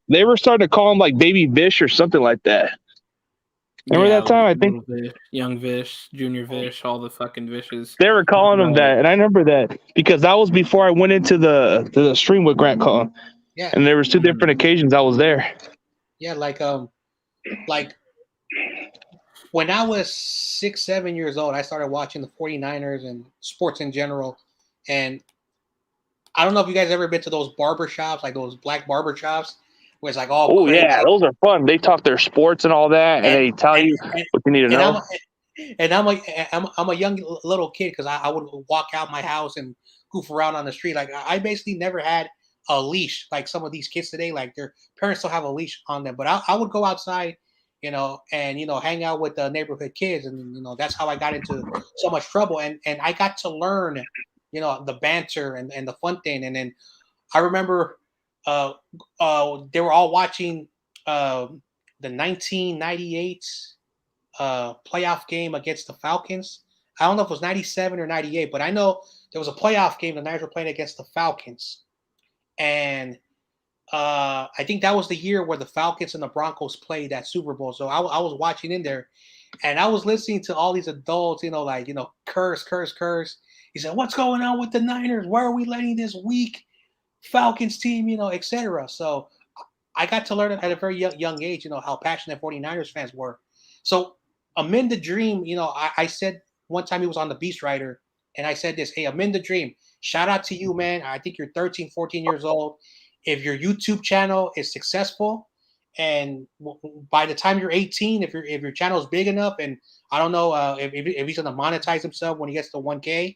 Speaker 3: they were starting to call him Baby Vish or something like that. Remember that time? I think
Speaker 9: Young Vish, Junior Vish, all the fucking Vishes.
Speaker 3: They were calling him that, and I remember that because that was before I went into the stream with Grant Cohn.
Speaker 10: Yeah.
Speaker 3: And there was 2 different occasions I was there.
Speaker 10: Yeah, like when I was 6, 7 years old, I started watching the 49ers and sports in general. And I don't know if you guys ever been to those barber shops, those black barber shops, where it's
Speaker 3: oh yeah, those are fun. They talk their sports and all that, and they tell you what you need to know.
Speaker 10: I'm a young little kid because I would walk out my house and goof around on the street. I basically never had a leash like some of these kids today. Their parents still have a leash on them, but I would go outside, and hang out with the neighborhood kids, and that's how I got into so much trouble. And I got to learn, the banter and the fun thing. And then I remember they were all watching the 1998 playoff game against the Falcons. I don't know if it was 97 or 98, but I know there was a playoff game the Niners were playing against the Falcons. And I think that was the year where the Falcons and the Broncos played that Super Bowl. So I was watching in there, and I was listening to all these adults, curse. He said, "What's going on with the Niners? Why are we letting this weak Falcons team, etc." So I got to learn at a very young age, how passionate 49ers fans were. So Amin the Dream, I said one time he was on the Beast Rider, and I said this, hey, Amin the Dream, shout out to you, man. I think you're 13, 14 years old. If your YouTube channel is successful, and by the time you're 18, if your channel is big enough, and I don't know if he's going to monetize himself when he gets to 1K,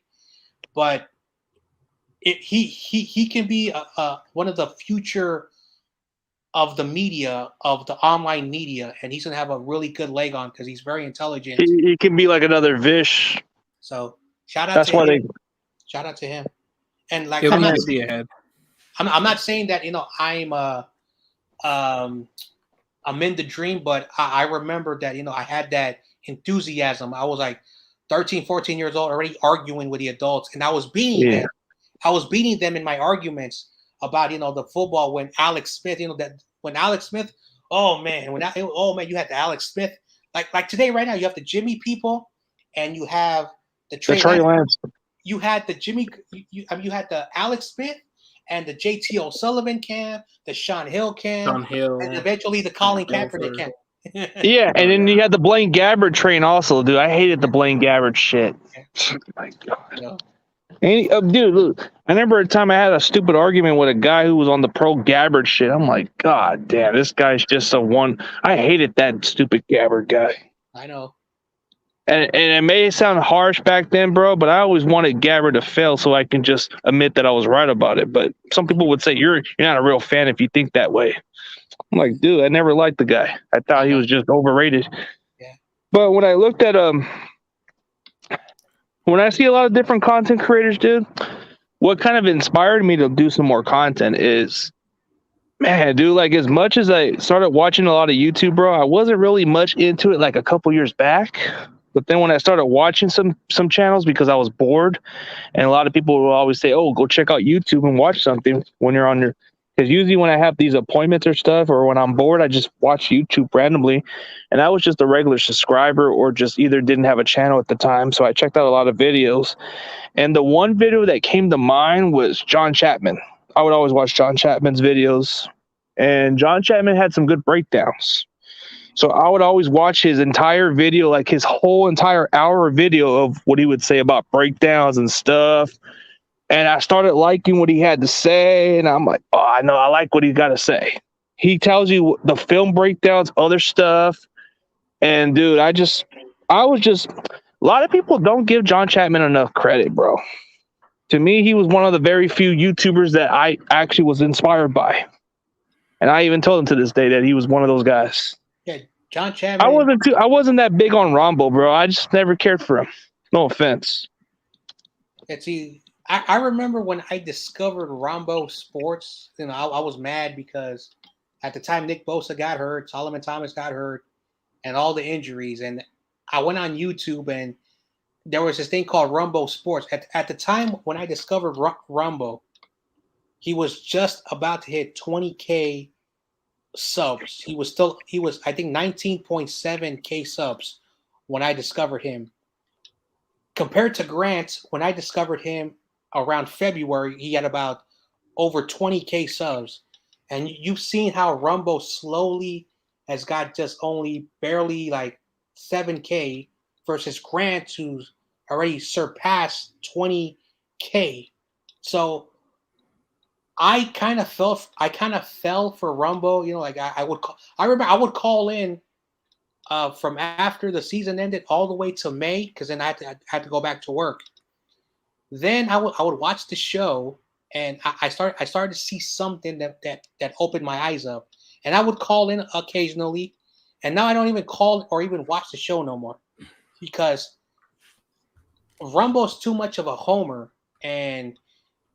Speaker 10: but he can be one of the future of the media, of the online media, and he's going to have a really good leg on because he's very intelligent.
Speaker 3: He can be like another Vish.
Speaker 10: So shout out to him. Shout out to him. And I'm not saying that I'm in the dream, but I remember that I had that enthusiasm. I was 13, 14 years old, already arguing with the adults, and I was beating them. I was beating them in my arguments about the football when Alex Smith, when Alex Smith, you had the Alex Smith, like today right now you have the Jimmy people, and you have the Trey Lance. You had the Jimmy, you had the Alex Smith, and the JT O'Sullivan camp, the Sean Hill camp,
Speaker 9: Sean Hill,
Speaker 10: and eventually the Colin Kaepernick
Speaker 9: Belford.
Speaker 10: camp.
Speaker 3: Yeah, and then you had the Blaine Gabbert train also, dude. I hated the Blaine Gabbert shit. Oh my God. Dude, look, I remember a time I had a stupid argument with a guy who was on the pro Gabbert shit. I'm like, God damn, this guy's just a one. I hated that stupid Gabbert guy.
Speaker 10: I know.
Speaker 3: And it may sound harsh back then, bro, but I always wanted Gabbert to fail so I can just admit that I was right about it. But some people would say you're not a real fan if you think that way. I'm like, dude, I never liked the guy. I thought he was just overrated.
Speaker 10: Yeah.
Speaker 3: But when I looked at when I see a lot of different content creators, dude, what kind of inspired me to do some more content is, man, dude, like as much as I started watching a lot of YouTube, bro, I wasn't really much into it like a couple years back. But then when I started watching some channels because I was bored, and a lot of people will always say, oh, go check out YouTube and watch something when you're on your, because usually when I have these appointments or stuff, or when I'm bored, I just watch YouTube randomly. And I was just a regular subscriber or just either didn't have a channel at the time. So I checked out a lot of videos. And the one video that came to mind was John Chapman. I would always watch John Chapman's videos. And John Chapman had some good breakdowns. So I would always watch his entire video, like his whole entire hour video of what he would say about breakdowns and stuff. And I started liking what he had to say. And I'm like, oh, I know, I like what he got to say. He tells you the film breakdowns, other stuff. And dude, a lot of people don't give John Chapman enough credit, bro. To me, he was one of the very few YouTubers that I actually was inspired by. And I even told him to this day that he was one of those guys.
Speaker 10: Yeah, John Chapman.
Speaker 3: I wasn't that big on Rombo, bro. I just never cared for him. No offense.
Speaker 10: I remember when I discovered Rombo Sports, I was mad because at the time Nick Bosa got hurt, Solomon Thomas got hurt, and all the injuries. And I went on YouTube and there was this thing called Rombo Sports. At the time when I discovered Rombo, he was just about to hit 20K subs. He was I think 19.7K subs when I discovered him. Compared to Grant, when I discovered him around February, he had about over 20K subs. And you've seen how Rumbo slowly has got just only barely like 7K versus Grant, who's already surpassed 20K. So I kind of fell for Rumbo. I remember I would call in from after the season ended all the way to May, because then I had to go back to work. Then I would watch the show, and I started to see something that opened my eyes up, and I would call in occasionally. And now I don't even call or even watch the show no more, because Rumbo's too much of a homer. And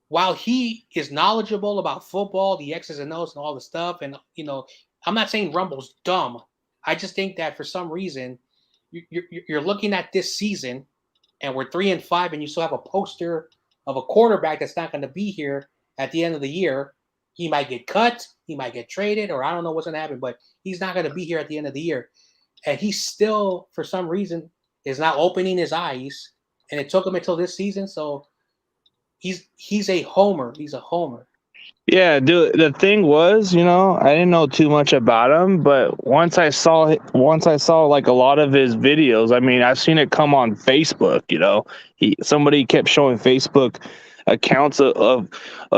Speaker 10: while he is knowledgeable about football, the X's and O's and all the stuff, and I'm not saying Rumbo's dumb. I just think that for some reason you're looking at this season, and we're 3-5, and you still have a poster of a quarterback that's not going to be here at the end of the year. He might get cut, he might get traded, or I don't know what's going to happen, but he's not going to be here at the end of the year. And he still, for some reason, is not opening his eyes, and it took him until this season. So he's a homer. He's a homer.
Speaker 3: Yeah, dude. The thing was, I didn't know too much about him, but once I saw like a lot of his videos, I mean, I've seen it come on Facebook. Somebody kept showing Facebook accounts of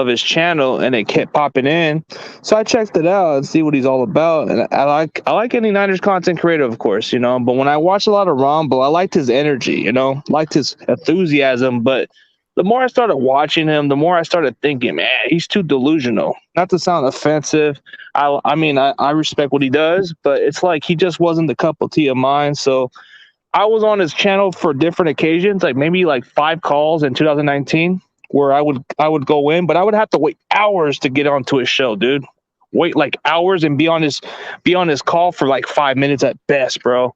Speaker 3: his channel, and it kept popping in. So I checked it out and see what he's all about. And I like any Niners content creator, of course, but when I watched a lot of Rombo, I liked his energy, liked his enthusiasm, but the more I started watching him, the more I started thinking, man, he's too delusional. Not to sound offensive. I mean, I respect what he does, but it's like he just wasn't the cup of tea of mine. So I was on his channel for different occasions, like maybe like 5 calls in 2019, where I would go in, but I would have to wait hours to get onto his show, dude. Wait like hours and be on his call for like 5 minutes at best, bro.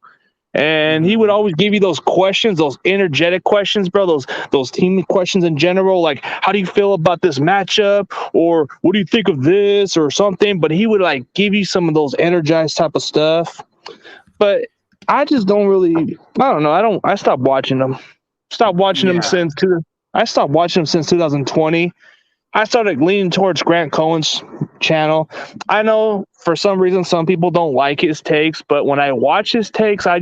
Speaker 3: And he would always give you those questions, those energetic questions, bro, those team questions in general, like, how do you feel about this matchup, or what do you think of this, or something. But he would like give you some of those energized type of stuff. But I just don't really, I don't know. I stopped watching him. I stopped watching him since 2020. I started leaning towards Grant Cohen's channel. I know for some reason some people don't like his takes, but when I watch his takes, I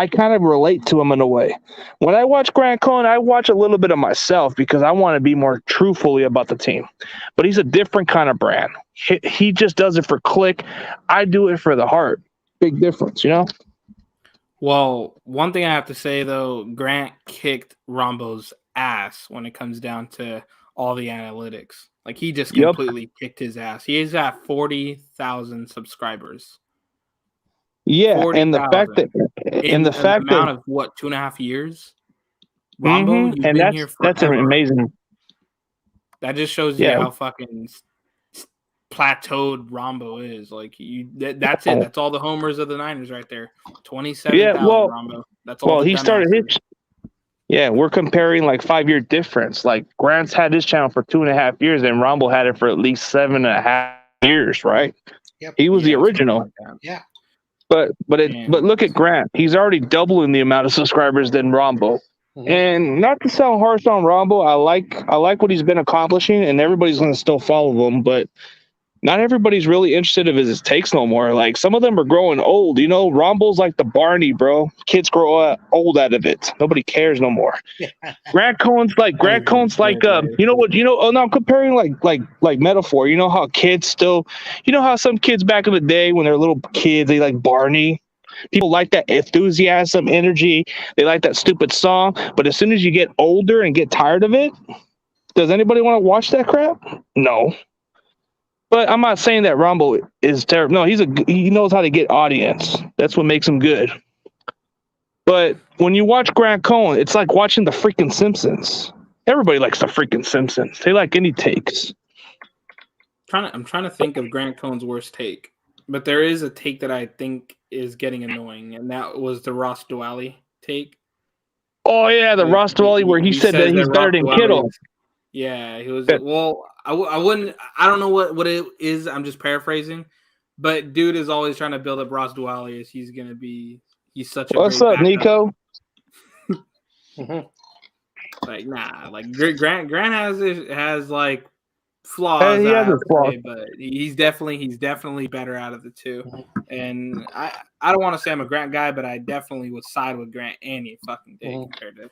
Speaker 3: kind of relate to him in a way. When I watch Grant Cohen, I watch a little bit of myself because I want to be more truthfully about the team. But he's a different kind of brand. He just does it for click. I do it for the heart. Big difference, you know?
Speaker 9: Well, one thing I have to say, though, Grant kicked Rombo's ass when it comes down to all the analytics. Like, he just completely kicked his ass. He's at 40,000 subscribers.
Speaker 3: Yeah,
Speaker 9: 40,
Speaker 3: and the fact that
Speaker 9: in
Speaker 3: the fact
Speaker 9: amount
Speaker 3: that
Speaker 9: of what, 2.5 years? Rombo, you've
Speaker 3: and
Speaker 9: been here
Speaker 3: that's
Speaker 9: forever.
Speaker 3: amazing.
Speaker 9: That just shows you how fucking plateaued Rombo is. Like that's it. That's all the homers of the Niners right there. 27,000 Rombo. That's all.
Speaker 3: Well, he started his. Yeah, we're comparing like 5-year difference. Like Grant's had his channel for 2.5 years, and Rombo had it for at least 7.5 years, right?
Speaker 10: Yep.
Speaker 3: He was the original.
Speaker 10: Like yeah.
Speaker 3: But look at Grant. He's already doubling the amount of subscribers than Rombo. Mm-hmm. And not to sound harsh on Rombo, I like what he's been accomplishing, and everybody's going to still follow him. But not everybody's really interested in his takes no more. Like some of them are growing old. You know, Rombo's like the Barney, bro. Kids grow old out of it. Nobody cares no more. Grant Cohen's like you know what? You know, oh no, I'm comparing like metaphor. You know how kids still, you know how some kids back in the day when they're little kids, they like Barney. People like that enthusiasm, energy. They like that stupid song. But as soon as you get older and get tired of it, does anybody want to watch that crap? No. But I'm not saying that Rombo is terrible. No, he knows how to get audience. That's what makes him good. But when you watch Grant Cohen, it's like watching the freaking Simpsons. Everybody likes the freaking Simpsons. They like any takes.
Speaker 9: I'm trying to think of Grant Cohen's worst take. But there is a take that I think is getting annoying, and that was the Ross Dwally take.
Speaker 3: Oh, yeah, the Ross Dwally where he said that he's better than Kittle.
Speaker 9: Yeah, he was. Well, I wouldn't. I don't know what it is. I'm just paraphrasing, but dude is always trying to build up Ross Dwally as he's gonna be. He's such a.
Speaker 3: What's up, Nico?
Speaker 9: Like nah, like Grant has like flaws. He has flaws, but he's definitely better out of the two. And I don't want to say I'm a Grant guy, but I definitely would side with Grant any fucking day compared to.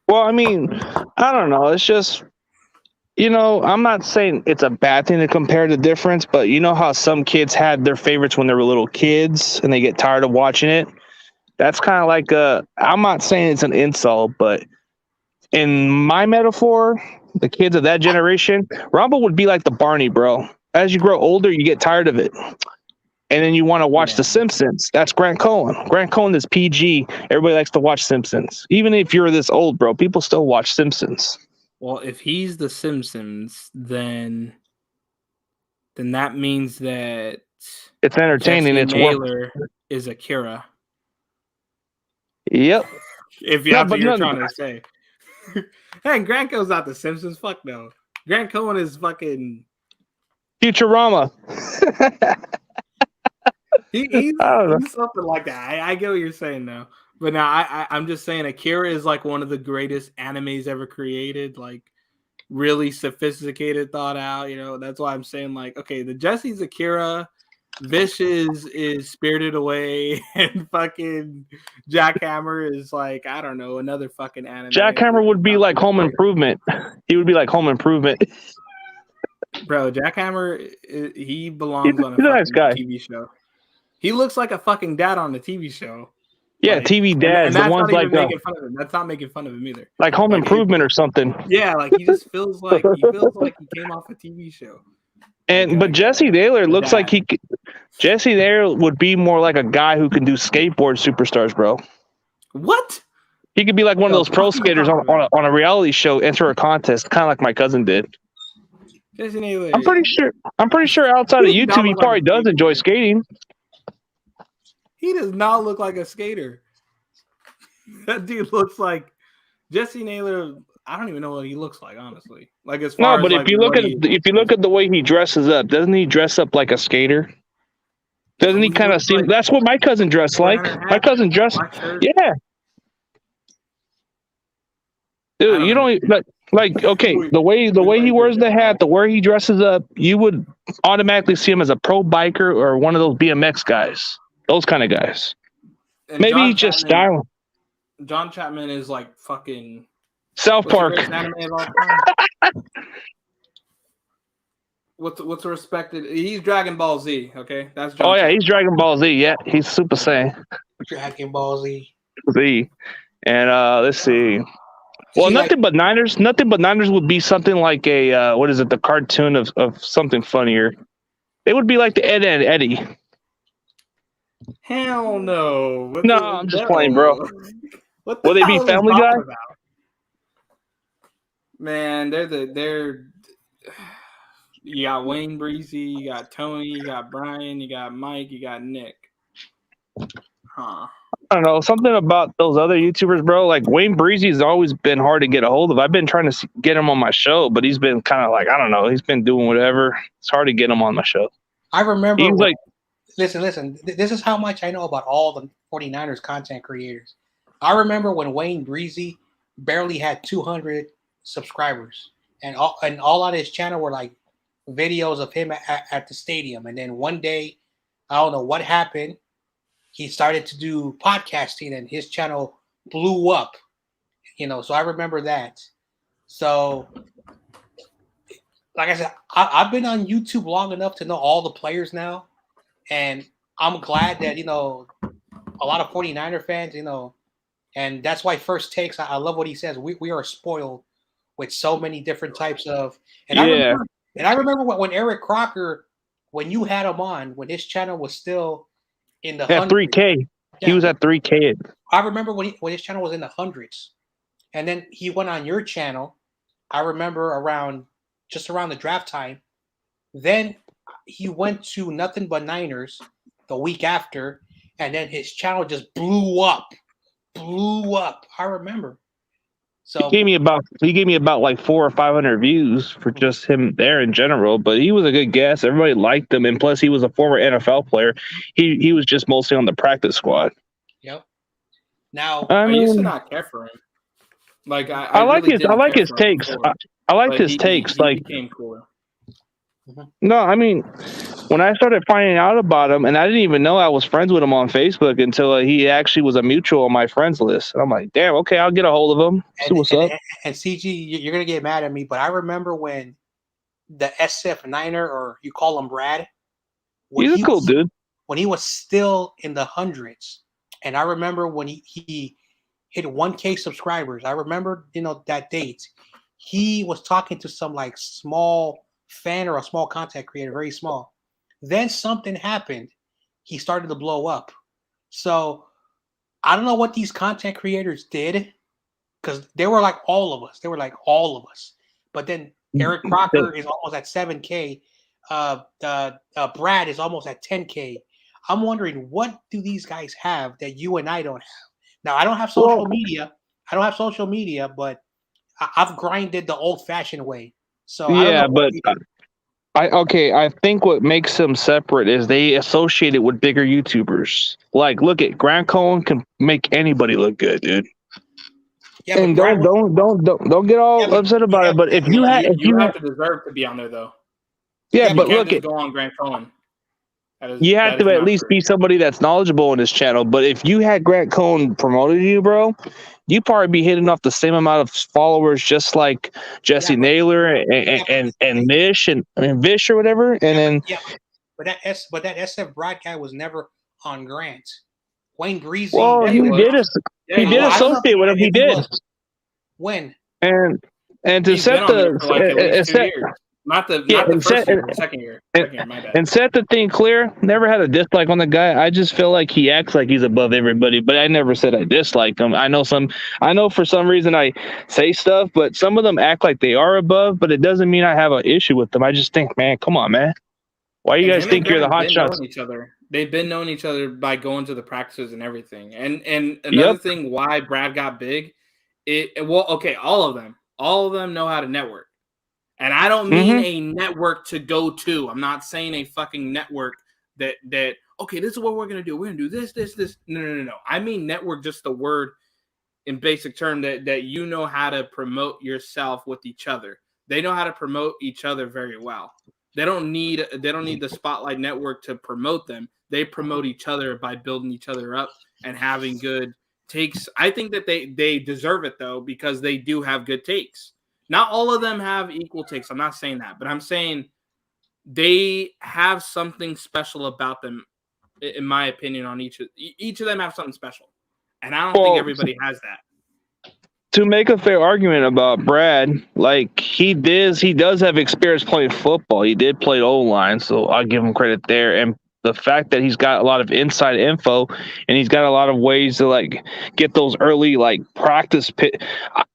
Speaker 3: Well, I mean, I don't know. It's just, you know, I'm not saying it's a bad thing to compare the difference, but you know how some kids had their favorites when they were little kids and they get tired of watching it? That's kind of like I'm not saying it's an insult, but in my metaphor, the kids of that generation, Rombo would be like the Barney, bro. As you grow older, you get tired of it. And then you want to watch The Simpsons. That's Grant Cohen. Grant Cohen is PG. Everybody likes to watch Simpsons. Even if you're this old, bro, people still watch Simpsons.
Speaker 9: Well, if he's The Simpsons, then that means that
Speaker 3: it's entertaining.
Speaker 9: Jesse
Speaker 3: it's
Speaker 9: Naylor is Akira.
Speaker 3: Yep.
Speaker 9: If that's what you're trying to say. Hey, Grant Cohen's not The Simpsons. Fuck no. Grant Cohen is fucking
Speaker 3: Futurama.
Speaker 9: He's something like that. I get what you're saying though, but now I'm just saying Akira is like one of the greatest animes ever created. Like really sophisticated, thought out. You know, that's why I'm saying like, okay, the Jesse's Akira, Vish is Spirited Away, and fucking Jackhammer is like, I don't know, another fucking anime.
Speaker 3: Jackhammer would be like Home Improvement. He would be like Home Improvement.
Speaker 9: Bro, Jackhammer, he belongs on a fucking TV show. He looks like a fucking dad on the TV show.
Speaker 3: Yeah, like, TV dads, the ones like
Speaker 9: making fun of him. That's not making fun of him either.
Speaker 3: Like Home Improvement or something.
Speaker 9: Yeah, like he just feels like he came off a TV show.
Speaker 3: And but Jesse Naylor looks like Jesse Naylor would be more like a guy who can do skateboard superstars, bro.
Speaker 9: What?
Speaker 3: He could be like one of those pro skaters on a reality show, enter a contest, kind of like my cousin did.
Speaker 9: Jesse Naylor.
Speaker 3: I'm pretty sure outside of YouTube, he probably does enjoy skating.
Speaker 9: He does not look like a skater. That dude looks like Jesse Naylor. I don't even know what he looks like, honestly. Like as far
Speaker 3: but
Speaker 9: as,
Speaker 3: if you look at the way he dresses up, doesn't he dress up like a skater? Doesn't he kind of seem? Like, that's what my cousin dressed like. My cousin dressed. Yeah. Dude, you don't. But Like, okay, the way he wears the hat, the way he dresses up, you would automatically see him as a pro biker or one of those BMX guys. Those kind of guys.
Speaker 9: And
Speaker 3: Maybe just style.
Speaker 9: John Chapman is like fucking
Speaker 3: South
Speaker 9: what's the
Speaker 3: Park.
Speaker 9: greatest anime of all time? What's a respected? He's Dragon Ball Z. Okay, that's John.
Speaker 3: Oh yeah,
Speaker 9: Chapman.
Speaker 3: he's Dragon Ball Z. Yeah, he's Super Saiyan
Speaker 10: Dragon Ball Z.
Speaker 3: Z. And let's see. Well, nothing but Niners. Nothing but Niners would be something like a what is it? The cartoon of something funnier. It would be like the Ed and Eddie.
Speaker 9: Hell no.
Speaker 3: No, I'm just playing, bro.
Speaker 9: What the
Speaker 3: Will they be
Speaker 9: hell is
Speaker 3: Family
Speaker 9: he
Speaker 3: Guy?
Speaker 9: talking about? Man, they're. You got Wayne Breezy, you got Tony, you got Brian, you got Mike, you got Nick. Huh.
Speaker 3: I don't know, something about those other YouTubers, bro. Like Wayne Breezy's always been hard to get a hold of. I've been trying to get him on my show, but he's been kind of like, I don't know, he's been doing whatever. It's hard to get him on my show.
Speaker 10: I remember.
Speaker 3: He's like,
Speaker 10: listen. This is how much I know about all the 49ers content creators. I remember when Wayne Breezy barely had 200 subscribers, and all on his channel were like videos of him at the stadium. And then one day, I don't know what happened, he started to do podcasting and his channel blew up, so I remember that. So like I said, I've been on YouTube long enough to know all the players now, and I'm glad that a lot of 49er fans, and that's why First Takes, I love what he says. We are spoiled with so many different types of, and I remember when Eric Crocker, when you had him on, when his channel was still in the
Speaker 3: at 3K.
Speaker 10: Yeah.
Speaker 3: He was at 3K.
Speaker 10: I remember when his channel was in the hundreds, and then he went on your channel. I remember just around the draft time. Then he went to Nothing But Niners the week after, and then his channel just blew up. I remember. So
Speaker 3: he gave me about like 400 or 500 views for just him there in general, but he was a good guest. Everybody liked him, and plus he was a former NFL player. He was just mostly on the practice squad.
Speaker 10: Yep. Now
Speaker 9: I used to not care for him. Like
Speaker 3: I like
Speaker 9: really
Speaker 3: his takes. I liked his takes.
Speaker 9: He became cooler.
Speaker 3: No, I mean, when I started finding out about him, and I didn't even know I was friends with him on Facebook until he actually was a mutual on my friends list. And I'm like, damn, okay, I'll get a hold of him. See what's up.
Speaker 10: And CG, you're gonna get mad at me, but I remember when the SF Niner, or you call him Brad,
Speaker 3: he's a cool dude.
Speaker 10: When he was still in the hundreds, and I remember when he hit 1K subscribers. I remember that date. He was talking to some like small fan or a small content creator, very small. Then something happened. He started to blow up. So I don't know what these content creators did, because they were like all of us. But then Eric Crocker is almost at 7K. Brad is almost at 10K. I'm wondering, what do these guys have that you and I don't have? Now, I don't have social media. But I've grinded the old-fashioned way. So
Speaker 3: yeah, but I think what makes them separate is they associate it with bigger YouTubers. Like, look at Grant Cohn can make anybody look good, dude. Yeah, and don't get all upset about it. But if you have
Speaker 9: to deserve to be on there, though.
Speaker 3: Yeah, but look
Speaker 9: at go on Grant Cohn.
Speaker 3: You have to at least be somebody that's knowledgeable on this channel. But if you had Grant Cohn promoted you, bro, you'd probably be hitting off the same amount of followers, just like Jesse Naylor and Mish and Vish or whatever. And then
Speaker 10: but that SF Brad guy was never on Grant. Wayne Breezy.
Speaker 3: Well, he did associate with him. He did.
Speaker 10: When?
Speaker 3: And to set the
Speaker 9: Not the first year, second year. My bad.
Speaker 3: And set the thing clear, never had a dislike on the guy. I just feel like he acts like he's above everybody, but I never said I disliked him. I know for some reason I say stuff, but some of them act like they are above, but it doesn't mean I have an issue with them. I just think, man, come on, man. Why you guys think you're the hot shots?
Speaker 9: They've been knowing each other by going to the practices and everything. And another thing why Brad got big, all of them know how to network. And I don't mean a network to go to. I'm not saying a fucking network that okay, this is what we're gonna do. We're gonna do this. No. I mean network, just the word in basic term that you know how to promote yourself with each other. They know how to promote each other very well. They don't need the Spotlight Network to promote them. They promote each other by building each other up and having good takes. I think that they deserve it though, because they do have good takes. Not all of them have equal takes. I'm not saying that, but I'm saying they have something special about them, in my opinion. On each of them have something special, and I don't think everybody has that.
Speaker 3: To make a fair argument about Brad, like he does have experience playing football. He did play O-line, so I'll give him credit there. And the fact that he's got a lot of inside info and he's got a lot of ways to like get those early like practice pit.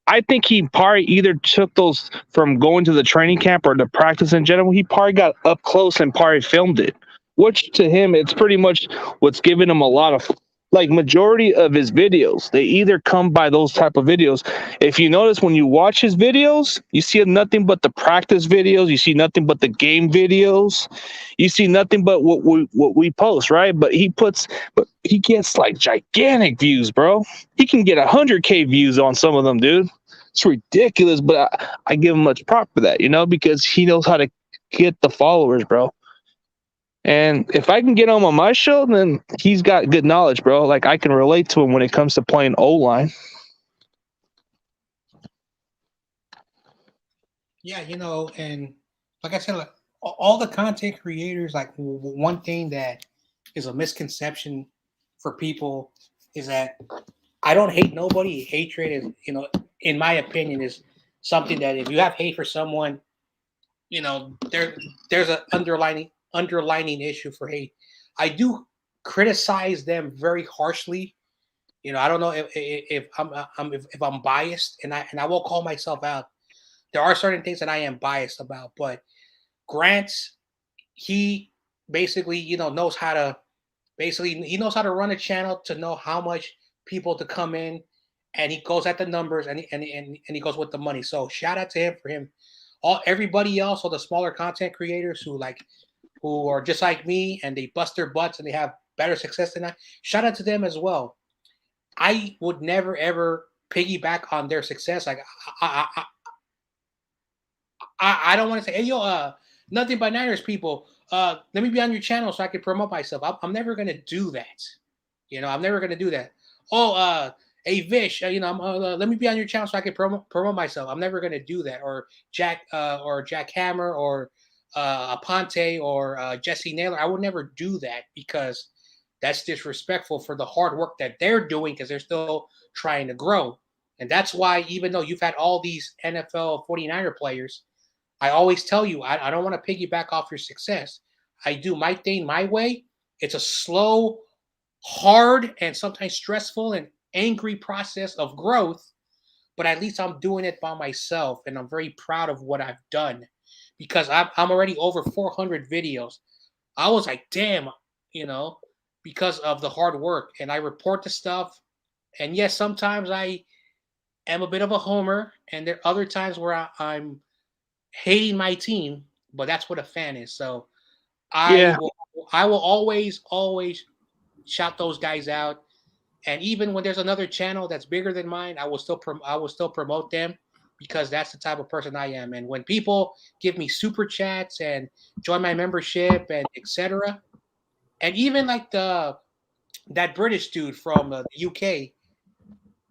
Speaker 3: I think he probably either took those from going to the training camp or the practice in general. He probably got up close and probably filmed it, which to him, it's pretty much what's giving him a lot of like majority of his videos. They either come by those type of videos. If you notice when you watch his videos, you see nothing but the practice videos. You see nothing but the game videos. You see nothing but what we post, right? But he gets like gigantic views, bro. He can get 100K views on some of them, dude. It's ridiculous, but I give him much prop for that, because he knows how to get the followers, bro. And if I can get him on my show, then he's got good knowledge, bro. Like I can relate to him when it comes to playing O-line.
Speaker 10: Yeah, and like I said, like, all the content creators, like one thing that is a misconception for people is that I don't hate nobody. Hatred is, in my opinion, is something that if you have hate for someone, there's an underlining issue for hate. I do criticize them very harshly. I don't know if I'm biased, and I will call myself out. There are certain things that I am biased about, but Grant, he basically knows how to run a channel to know how much people to come in, and he goes at the numbers and he goes with the money. So shout out to him for him. Everybody else, all the smaller content creators who are just like me and they bust their butts and they have better success than I. Shout out to them as well. I would never ever piggyback on their success. Like I don't want to say, hey yo, nothing but Niners people. Let me be on your channel so I can promote myself. I'm never gonna do that. I'm never gonna do that. Oh, hey Vish, let me be on your channel so I can promote myself. I'm never gonna do that. Or Jack Hammer or Aponte or Jesse Naylor. I would never do that because that's disrespectful for the hard work that they're doing because they're still trying to grow. And that's why even though you've had all these NFL 49er players, I always tell you, I don't want to piggyback off your success. I do my thing my way. It's a slow, hard, and sometimes stressful and angry process of growth, but at least I'm doing it by myself, and I'm very proud of what I've done because I'm already over 400 videos. I was like, damn, because of the hard work, and I report the stuff. And yes, sometimes I am a bit of a homer, and there are other times where I'm hating my team, but that's what a fan is. So I will always shout those guys out. And even when there's another channel that's bigger than mine, I will still promote them because that's the type of person I am. And when people give me super chats and join my membership and etc., and even like that British dude from the UK,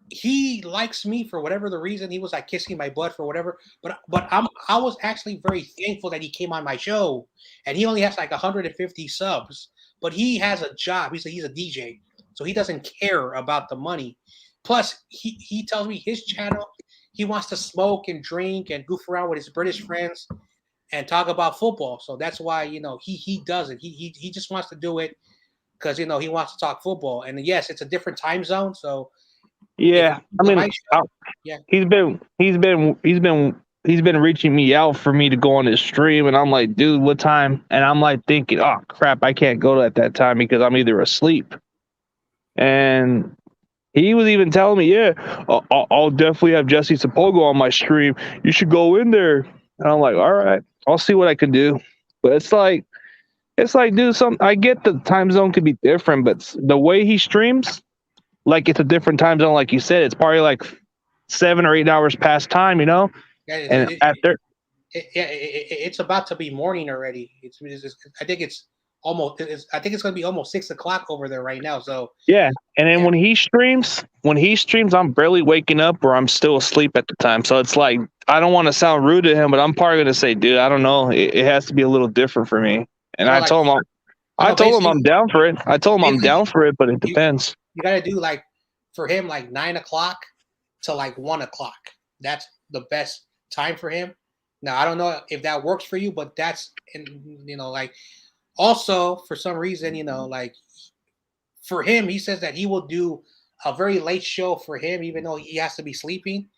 Speaker 10: he likes me for whatever the reason. He was like kissing my butt for whatever, but I was actually very thankful that he came on my show, and he only has like 150 subs, but he has a job. He's a DJ, so he doesn't care about the money. Plus, he tells me his channel, he wants to smoke and drink and goof around with his British friends and talk about football. So that's why he does it. He just wants to do it because he wants to talk football. And yes, it's a different time zone, so.
Speaker 3: Yeah, I mean, he's been reaching me out for me to go on his stream, and I'm like, dude, what time? And I'm like thinking, oh crap, I can't go at that time because I'm either asleep. And he was even telling me, yeah, I'll definitely have Jesse Sepulveda on my stream. You should go in there. And I'm like, all right, I'll see what I can do. But it's like, dude, I get the time zone could be different, but the way he streams, like it's a different time zone, like you said. It's probably like 7 or 8 hours past time, you know.
Speaker 10: Yeah,
Speaker 3: And after,
Speaker 10: it's about to be morning already. I think it's almost. I think it's going to be almost 6 o'clock over there right now. So
Speaker 3: yeah, and then
Speaker 10: yeah.
Speaker 3: when he streams, I'm barely waking up or I'm still asleep at the time. So it's like I don't want to sound rude to him, but I'm probably gonna say, dude, I don't know. It has to be a little different for me. And I told him, I told him I'm down for it. I told him I'm down for it, but it depends.
Speaker 10: You got to do like for him like 9 o'clock to like 1 o'clock. That's the best time for him. Now I don't know if that works for you, but that's like also for some reason like for him he says that he will do a very late show for him even though he has to be sleeping.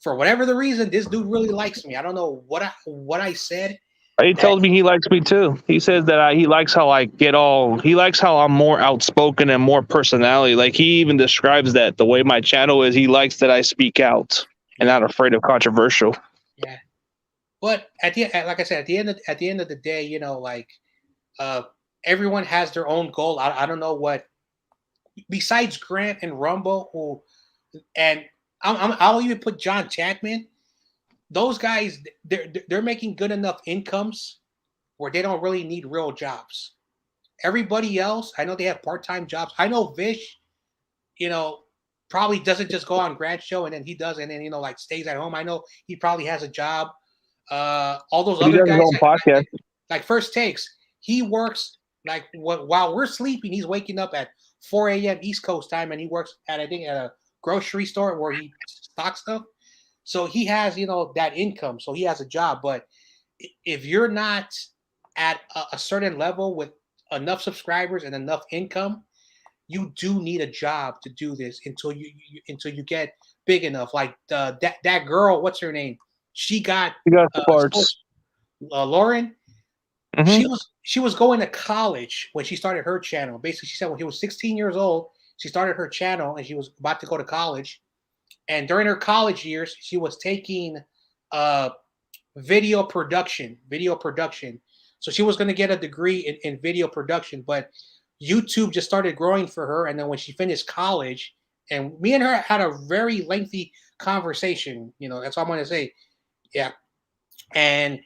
Speaker 10: For whatever the reason, this dude really likes me. I don't know what I said.
Speaker 3: He told me he likes me too. He says that he likes how I get all. He likes how I'm more outspoken and more personality. Like he even describes that the way my channel is. He likes that I speak out and not afraid of controversial.
Speaker 10: Yeah, but like I said, at the end of the day, like everyone has their own goal. I don't know what besides Grant and Rumble, and I'll even put John Chapman. Those guys, they're making good enough incomes where they don't really need real jobs. Everybody else, I know they have part-time jobs. I know Vish, probably doesn't just go on Grant's show and then he does and then like stays at home. I know he probably has a job. All those other guys, like First Takes, he works like while we're sleeping, he's waking up at 4 a.m. East Coast time and he works at a grocery store where he stocks stuff. So he has, that income. So he has a job. But if you're not at a certain level with enough subscribers and enough income, you do need a job to do this until you get big enough. Like that girl, what's her name? She got sports. Lauren. Mm-hmm. She was going to college when she started her channel. Basically, she said when she was 16 years old, she started her channel and she was about to go to college. And during her college years, she was taking video production. So she was going to get a degree in video production, but YouTube just started growing for her. And then when she finished college, and me and her had a very lengthy conversation, that's all I'm going to say. Yeah. And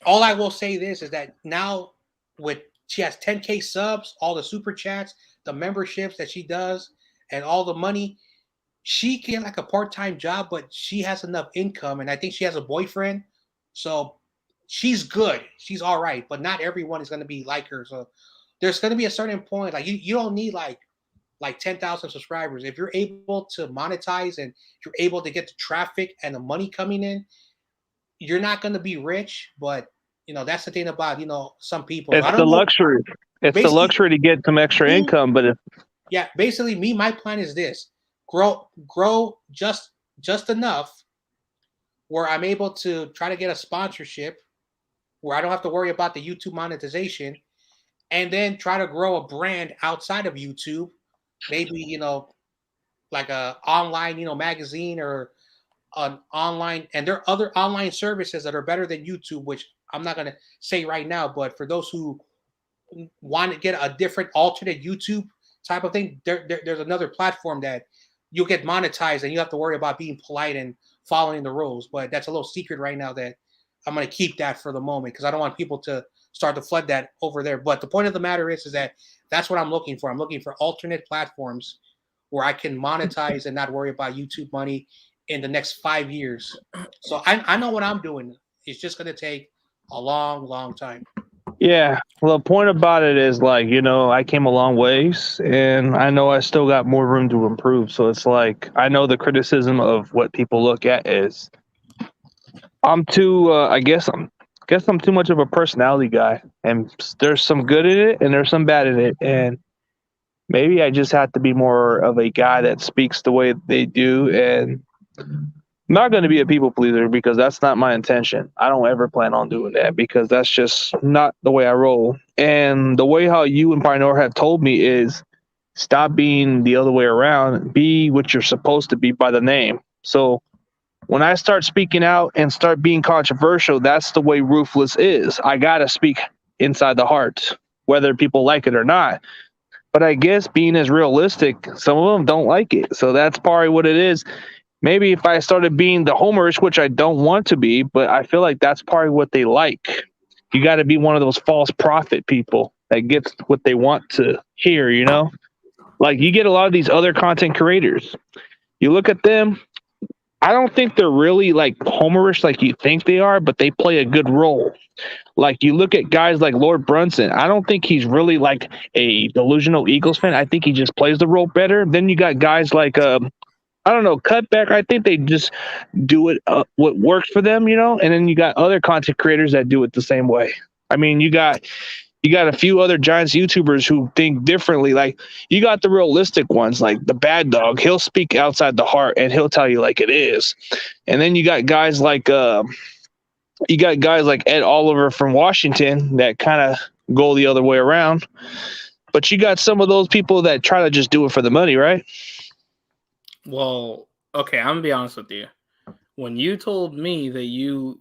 Speaker 10: all I will say this is that now she has 10K subs, all the super chats, the memberships that she does, and all the money. She can like a part-time job, but she has enough income, and I think she has a boyfriend, so she's good. She's all right, but not everyone is going to be like her. So there's going to be a certain point, like you don't need like 10,000 subscribers. If you're able to monetize and you're able to get the traffic and the money coming in, you're not going to be rich, but that's the thing about some people.
Speaker 3: It's the luxury. It's the luxury to get some extra income, but
Speaker 10: basically, my plan is this. Grow just enough where I'm able to try to get a sponsorship where I don't have to worry about the YouTube monetization, and then try to grow a brand outside of YouTube, maybe like a online magazine or an online, and there are other online services that are better than YouTube, which I'm not going to say right now, but for those who want to get a different alternate YouTube type of thing, there's another platform that you'll get monetized and you have to worry about being polite and following the rules. But that's a little secret right now that I'm going to keep that for the moment because I don't want people to start to flood that over there. But the point of the matter is that that's what I'm looking for. I'm looking for alternate platforms where I can monetize and not worry about YouTube money in the next 5 years. So I know what I'm doing. It's just going to take a long, long time.
Speaker 3: Yeah. Well, the point about it is like, I came a long ways and I know I still got more room to improve. So it's like, I know the criticism of what people look at is I'm too, I guess I'm too much of a personality guy, and there's some good in it and there's some bad in it. And maybe I just have to be more of a guy that speaks the way they do. And I'm not going to be a people pleaser because that's not my intention. I don't ever plan on doing that because that's just not the way I roll. And the way how you and Pioneer have told me is stop being the other way around. Be what you're supposed to be by the name. So when I start speaking out and start being controversial, that's the way Ruthless is. I got to speak inside the heart, whether people like it or not. But I guess being as realistic, some of them don't like it. So that's probably what it is. Maybe if I started being the homerish, which I don't want to be, but I feel like that's probably what they like. You got to be one of those false prophet people that gets what they want to hear, you know? Like you get a lot of these other content creators. You look at them, I don't think they're really like homerish like you think they are, but they play a good role. Like you look at guys like Lord Brunson, I don't think he's really like a delusional Eagles fan. I think he just plays the role better. Then you got guys like I don't know, Cutback. I think they just do it what works for them, you know. And then you got other content creators that do it the same way. I mean, you got a few other Giants YouTubers who think differently. Like you got the realistic ones, like the Bad Dog. He'll speak outside the heart and he'll tell you like it is. And then you got guys like Ed Oliver from Washington that kind of go the other way around. But you got some of those people that try to just do it for the money, right?
Speaker 9: Well, okay, I'm gonna be honest with you. When you told me that you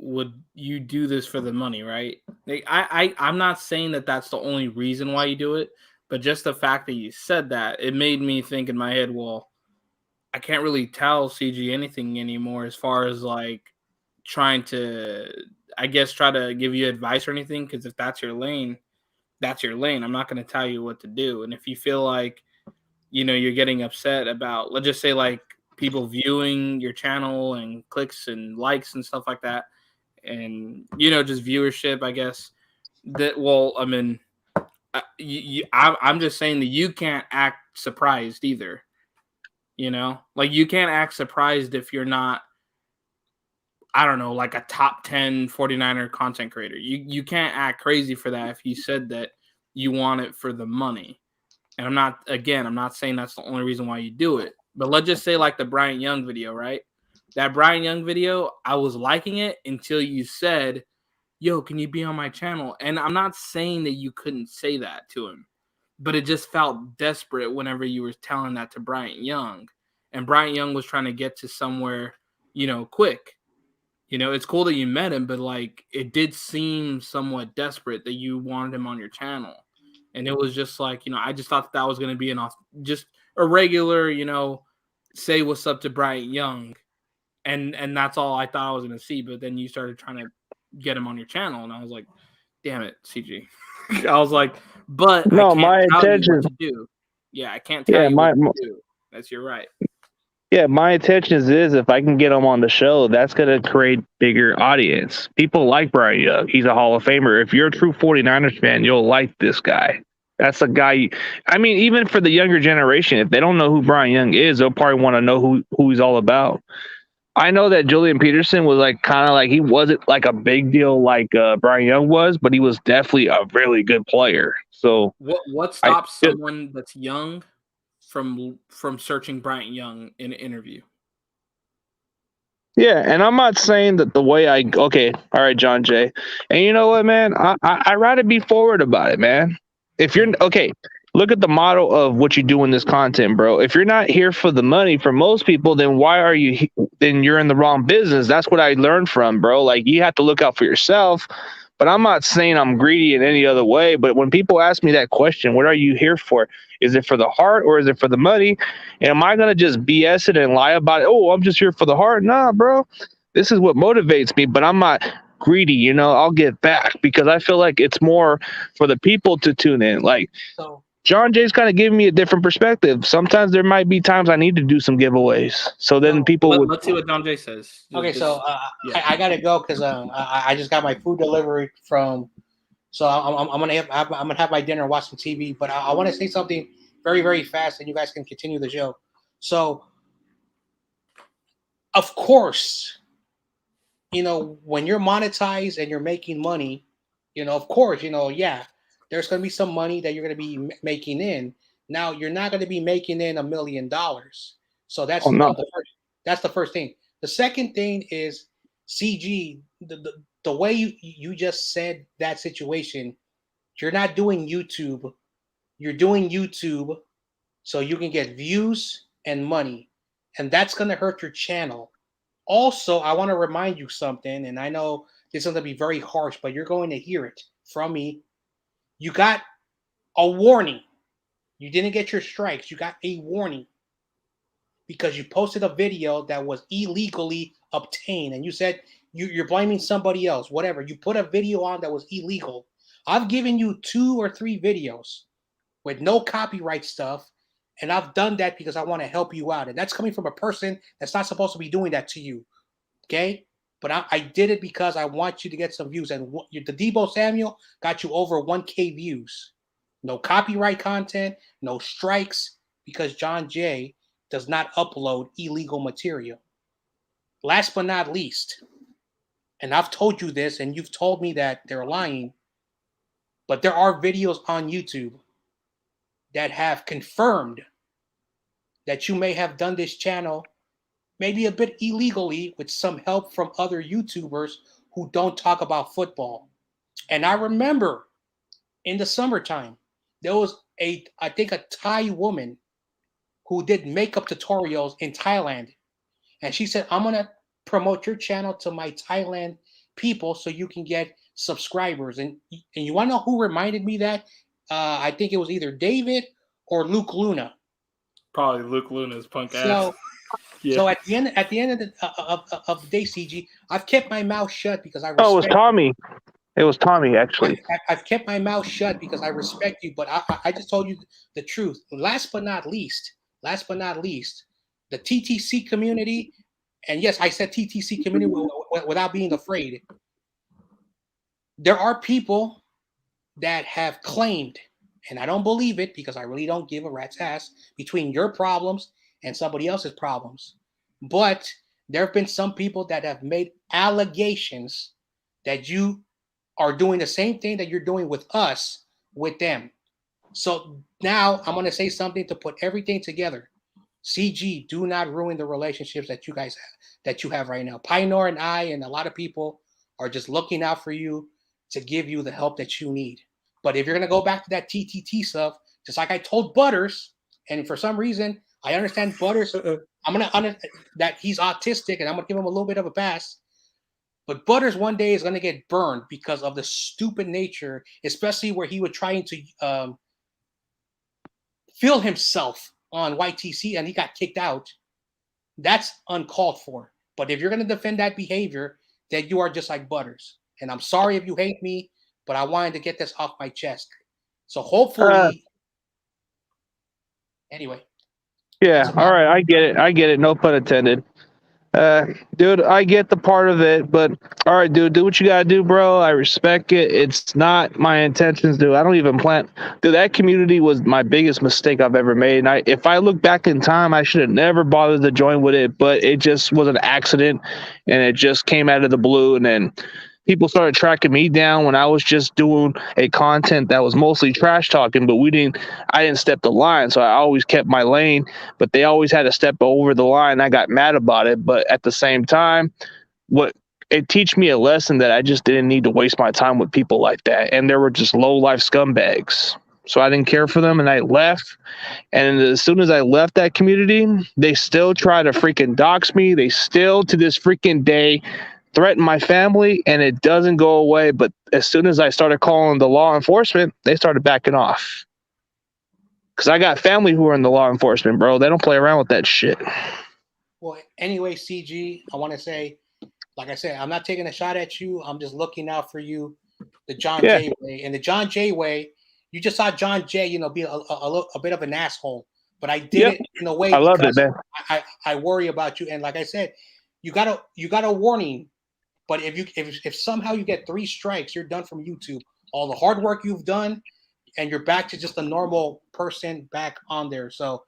Speaker 9: do this for the money, right? Like, I'm not saying that that's the only reason why you do it, but just the fact that you said that, it made me think in my head, well, I can't really tell CG anything anymore as far as like trying to, I guess, try to give you advice or anything, because if that's your lane, that's your lane. I'm not going to tell you what to do. And if you feel like, you know, you're getting upset about, let's just say like people viewing your channel and clicks and likes and stuff like that, and, you know, just viewership, I guess, that, well, I mean, I'm just saying that you can't act surprised either. You know, like you can't act surprised if you're not, I don't know, like a top 10 49er content creator. You can't act crazy for that if you said that you want it for the money. And I'm not saying that's the only reason why you do it. But let's just say like the Brian Young video, right? That Brian Young video, I was liking it until you said, yo, can you be on my channel? And I'm not saying that you couldn't say that to him, but it just felt desperate whenever you were telling that to Bryant Young. And Bryant Young was trying to get to somewhere, you know, quick. You know, it's cool that you met him, but like it did seem somewhat desperate that you wanted him on your channel. And it was just like, you know, I just thought that was going to be just a regular, you know, say what's up to Bryant Young. And that's all I thought I was going to see. But then you started trying to get him on your channel. And I was like, damn it, CG. I was like, but
Speaker 3: No,
Speaker 9: I can't
Speaker 3: my
Speaker 9: tell you
Speaker 3: intention.
Speaker 9: what to do. Yeah, I can't tell you what to do. That's you're right.
Speaker 3: Yeah, my intention is if I can get him on the show, that's going to create bigger audience. People like Brian Young. He's a Hall of Famer. If you're a true 49ers fan, you'll like this guy. That's a guy. I mean, even for the younger generation, if they don't know who Brian Young is, they'll probably want to know who he's all about. I know that Julian Peterson was like kind of like, he wasn't like a big deal like Brian Young was, but he was definitely a really good player. So
Speaker 9: what stops someone that's young from searching Bryant Young in an interview?
Speaker 3: Yeah, and I'm not saying that the way all right, John Jay. And you know what, man? I'd rather be forward about it, man. If you're okay, look at the model of what you do in this content, bro. If you're not here for the money, for most people, then why are you? Then you're in the wrong business. That's what I learned from, bro. Like you have to look out for yourself. But I'm not saying I'm greedy in any other way. But when people ask me that question, what are you here for? Is it for the heart or is it for the money? And am I going to just BS it and lie about it? Oh, I'm just here for the heart. Nah, bro. This is what motivates me, but I'm not greedy. You know, I'll give back because I feel like it's more for the people to tune in. Like John Jay's kind of giving me a different perspective. Sometimes there might be times I need to do some giveaways. So then
Speaker 9: Let's see what John Jay says.
Speaker 10: Okay, so I gotta go because I just got my food delivery from. So I'm gonna have my dinner, watch some TV. But I want to say something very, very fast, and you guys can continue the show. So, of course, you know, when you're monetized and you're making money, you know, of course, you know, yeah, there's going to be some money that you're going to be making in. Now, you're not going to be making in $1 million. So that's that's the first thing. The second thing is CG, the way you just said that situation, you're not doing YouTube. You're doing YouTube so you can get views and money. And that's going to hurt your channel. Also, I want to remind you something, and I know this is going to be very harsh, but you're going to hear it from me. You got a warning. You didn't get your strikes. You got a warning because you posted a video that was illegally obtained, and you said you're blaming somebody else. Whatever. You put a video on that was illegal. I've given you 2 or 3 videos with no copyright stuff, and I've done that because I want to help you out, and that's coming from a person that's not supposed to be doing that to you. Okay? But I did it because I want you to get some views. And the Debo Samuel got you over 1K views. No copyright content, no strikes, because John Jay does not upload illegal material. Last but not least, and I've told you this, and you've told me that they're lying, but there are videos on YouTube that have confirmed that you may have done this channel maybe a bit illegally with some help from other YouTubers who don't talk about football. And I remember in the summertime, there was I think a Thai woman who did makeup tutorials in Thailand. And she said, I'm going to promote your channel to my Thailand people so you can get subscribers. And you want to know who reminded me that? I think it was either David or Luke Luna.
Speaker 9: Probably Luke Luna's punk ass.
Speaker 10: So,
Speaker 9: Yeah.
Speaker 10: so at the end of the day, CG, I've kept my mouth shut because I respect.
Speaker 3: Oh, it was Tommy. It was Tommy, actually.
Speaker 10: I've kept my mouth shut because I respect you, but I just told you the truth. Last but not least, the TTC community, and yes, I said TTC community without being afraid. There are people that have claimed, and I don't believe it because I really don't give a rat's ass between your problems and somebody else's problems. But there have been some people that have made allegations that you are doing the same thing that you're doing with us, with them. So now I'm going to say something to put everything together. CG, do not ruin the relationships that you guys have, that you have right now. Pioneer and I and a lot of people are just looking out for you to give you the help that you need. But if you're going to go back to that TTT stuff, just like I told Butters, and for some reason, I understand Butters, I'm going to that he's autistic and I'm going to give him a little bit of a pass. But Butters one day is going to get burned because of the stupid nature, especially where he was trying to feel himself on YTC and he got kicked out. That's uncalled for. But if you're going to defend that behavior, then you are just like Butters. And I'm sorry if you hate me, but I wanted to get this off my chest. So hopefully, anyway.
Speaker 3: Yeah, all right, I get it. No pun intended. Dude, I get the part of it, but all right, dude, do what you gotta do, bro. I respect it. It's not my intentions, dude. I don't even plan. Dude, that community was my biggest mistake I've ever made. And if I look back in time, I should have never bothered to join with it, but it just was an accident, and it just came out of the blue, and then people started tracking me down when I was just doing a content that was mostly trash talking, but I didn't step the line. So I always kept my lane, but they always had to step over the line. I got mad about it. But at the same time, it teach me a lesson that I just didn't need to waste my time with people like that. And there were just low life scumbags. So I didn't care for them and I left. And as soon as I left that community, they still try to freaking dox me. They still to this freaking day threaten my family, and it doesn't go away. But as soon as I started calling the law enforcement, they started backing off. Because I got family who are in the law enforcement, bro. They don't play around with that shit.
Speaker 10: Well, anyway, CG, I want to say, like I said, I'm not taking a shot at you. I'm just looking out for you, the John Jay way. And the John Jay way, you just saw John Jay, be a bit of an asshole. But I did it in a way
Speaker 3: I love
Speaker 10: because
Speaker 3: it, man.
Speaker 10: I worry about you. And like I said, you got a warning. But if somehow you get 3 strikes, you're done from YouTube. All the hard work you've done, and you're back to just a normal person back on there. So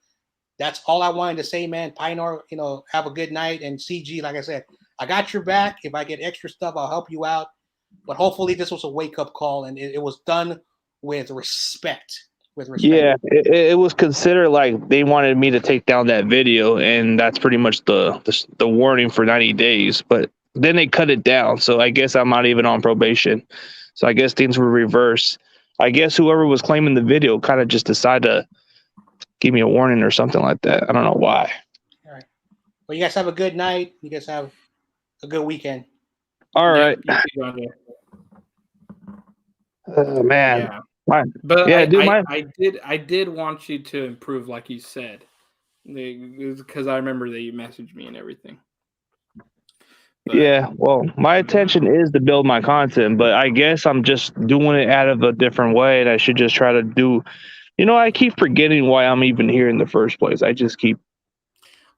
Speaker 10: that's all I wanted to say, man. Pioneer, have a good night. And CG, like I said, I got your back. If I get extra stuff, I'll help you out. But hopefully this was a wake-up call, and it was done with respect.
Speaker 3: Yeah, it was considered like they wanted me to take down that video, and that's pretty much the warning for 90 days. But then they cut it down, so I guess I'm not even on probation. So I guess things were reversed. I guess whoever was claiming the video kind of just decided to give me a warning or something like that. I don't know why.
Speaker 10: All right. Well, you guys have a good night. You guys have a good weekend.
Speaker 3: All right. Oh, man.
Speaker 9: Yeah.
Speaker 1: Mine.
Speaker 9: But
Speaker 1: Yeah, dude, mine.
Speaker 9: I did want you to improve, like you said, because I remember that you messaged me and everything. But,
Speaker 1: Yeah, well, my intention is to build my content, but I guess I'm just doing it out of a different way, and I should just try to do. I keep forgetting why I'm even here in the first place. I just keep.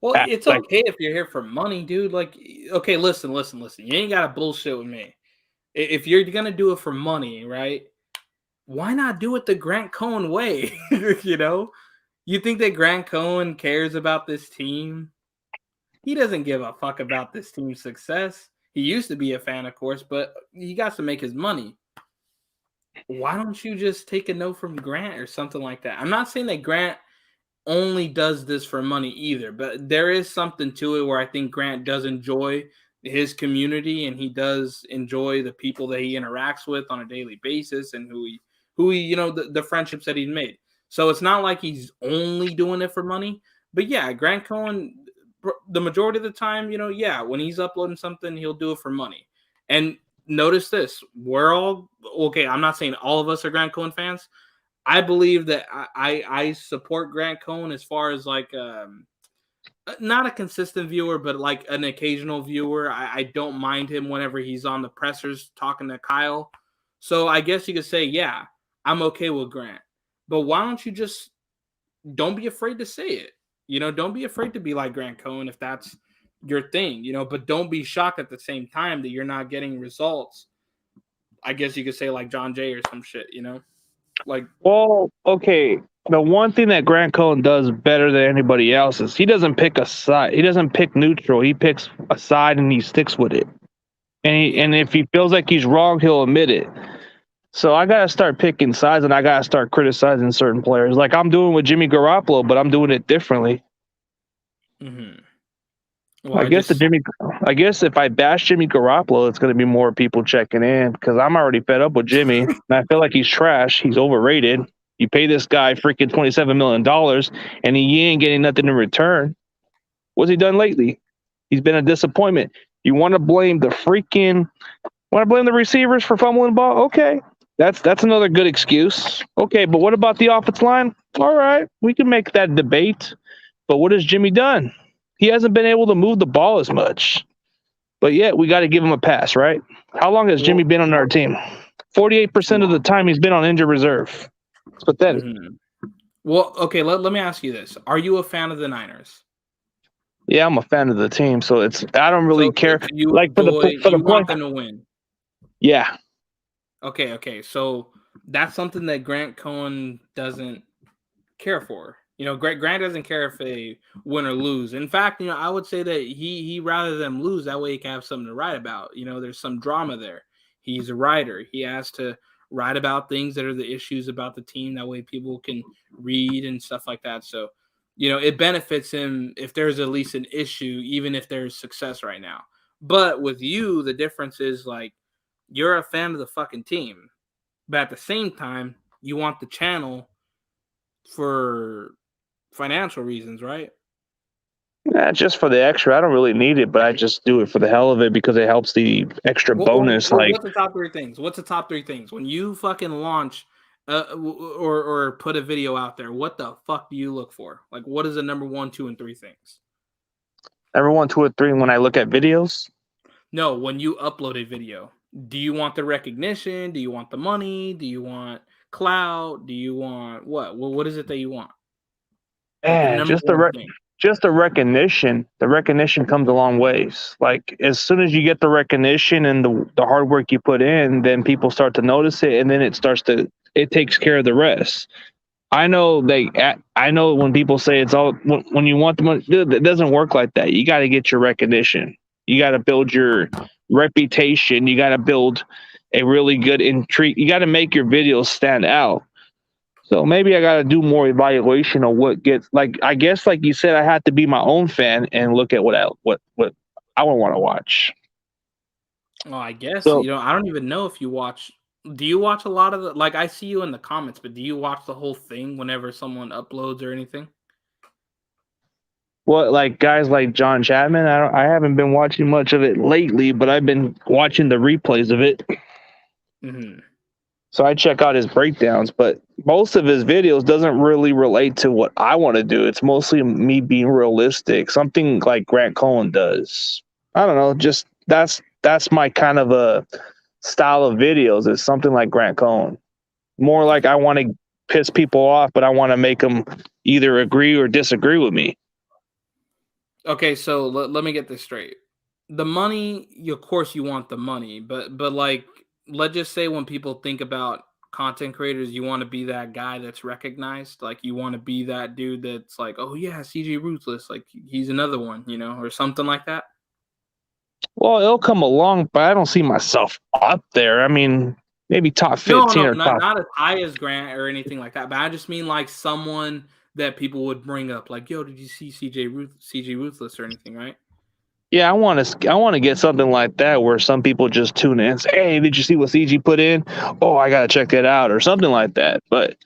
Speaker 9: well, it's
Speaker 1: Like,
Speaker 9: okay if you're here for money, dude. Like, okay, listen. You ain't gotta bullshit with me. If you're gonna do it for money, right? Why not do it the Grant Cohn way? You think that Grant Cohn cares about this team? He doesn't give a fuck about this team's success. He used to be a fan, of course, but he got to make his money. Why don't you just take a note from Grant or something like that? I'm not saying that Grant only does this for money either, but there is something to it where I think Grant does enjoy his community and he does enjoy the people that he interacts with on a daily basis and who he the friendships that he's made. So it's not like he's only doing it for money. But yeah, Grant Cohn, the majority of the time, when he's uploading something, he'll do it for money. And notice this, we're all okay. I'm not saying all of us are Grant Cohn fans. I believe that I support Grant Cohn as far as like not a consistent viewer, but like an occasional viewer. I don't mind him whenever he's on the pressers talking to Kyle. So I guess you could say, yeah, I'm okay with Grant. But why don't you just don't be afraid to say it? Don't be afraid to be like Grant Cohn if that's your thing, but don't be shocked at the same time that you're not getting results. I guess you could say like John Jay or some shit, Like,
Speaker 1: well, okay. The one thing that Grant Cohn does better than anybody else is he doesn't pick a side. He doesn't pick neutral. He picks a side and he sticks with it. And if he feels like he's wrong, he'll admit it. So I gotta start picking sides and I gotta start criticizing certain players, like I'm doing with Jimmy Garoppolo, but I'm doing it differently.
Speaker 9: Well,
Speaker 1: I guess if I bash Jimmy Garoppolo, it's going to be more people checking in because I'm already fed up with Jimmy. And I feel like he's trash. He's overrated. You pay this guy freaking $27 million and he ain't getting nothing in return. What's he done lately? He's been a disappointment. You want to blame the receivers for fumbling the ball? Okay. That's another good excuse. Okay, but what about the offensive line? All right, we can make that debate. But what has Jimmy done? He hasn't been able to move the ball as much. But yet, we got to give him a pass, right? How long has Jimmy been on our team? 48% of the time he's been on injured reserve. It's pathetic.
Speaker 9: Well, okay, let me ask you this. Are you a fan of the Niners?
Speaker 1: Yeah, I'm a fan of the team, so I don't really care.
Speaker 9: You
Speaker 1: like for the
Speaker 9: want them to win.
Speaker 1: Yeah.
Speaker 9: Okay. So that's something that Grant Cohn doesn't care for. Grant doesn't care if they win or lose. In fact, I would say that he rather them lose. That way he can have something to write about. There's some drama there. He's a writer. He has to write about things that are the issues about the team. That way people can read and stuff like that. So, it benefits him if there's at least an issue, even if there's success right now. But with you, the difference is like you're a fan of the fucking team. But at the same time, you want the channel for financial reasons, right?
Speaker 1: Yeah, just for the extra. I don't really need it, but I just do it for the hell of it because it helps the extra bonus.
Speaker 9: What's the top 3 things? What's the top 3 things when you fucking launch or put a video out there? What the fuck do you look for? Like, what is the number 1, 2, and 3 things?
Speaker 1: Number 1, 2, or 3 when I look at videos?
Speaker 9: No, when you upload a video, do you want the recognition? Do you want the money? Do you want clout? Do you want what? Well, what is it that you want?
Speaker 1: Man, just the recognition. The recognition comes a long ways. Like as soon as you get the recognition and the hard work you put in, then people start to notice it, and then it takes care of the rest. I know when people say it's all when you want the money, it doesn't work like that. You got to get your recognition. You got to build your reputation. You got to build a really good intrigue. You got to make your videos stand out. So maybe I got to do more evaluation of what gets like. I guess, like you said, I have to be my own fan and look at what I would want to watch.
Speaker 9: Oh, I guess I don't even know if you watch. Do you watch a lot of the? Like, I see you in the comments, but do you watch the whole thing whenever someone uploads or anything?
Speaker 1: What, like guys like John Chapman? I haven't been watching much of it lately, but I've been watching the replays of it.
Speaker 3: So I check out his breakdowns, but most of his videos doesn't really relate to what I want to do. It's mostly me being realistic, something like Grant Cohen does. I don't know, just that's my kind of a style of videos. Is something like Grant Cohen. More like I want to piss people off, but I want to make them either agree or disagree with me.
Speaker 9: Okay, so let me get this straight. The money, of course, you want the money, but like, let's just say when people think about content creators, you want to be that guy that's recognized. Like, you want to be that dude that's like, oh yeah, CJ Ruthless, like he's another one, you know, or something like that.
Speaker 3: Well, it'll come along, but I don't see myself up there. I mean, maybe top 15 or top.
Speaker 9: Not as high as Grant or anything like that. But I just mean like someone that people would bring up, like, yo, did you see CJ Ruthless or anything, right?
Speaker 3: Yeah, I want to get something like that where some people just tune in and say, "Hey, did you see what CG put in? Oh, I gotta check that out," or something like that. But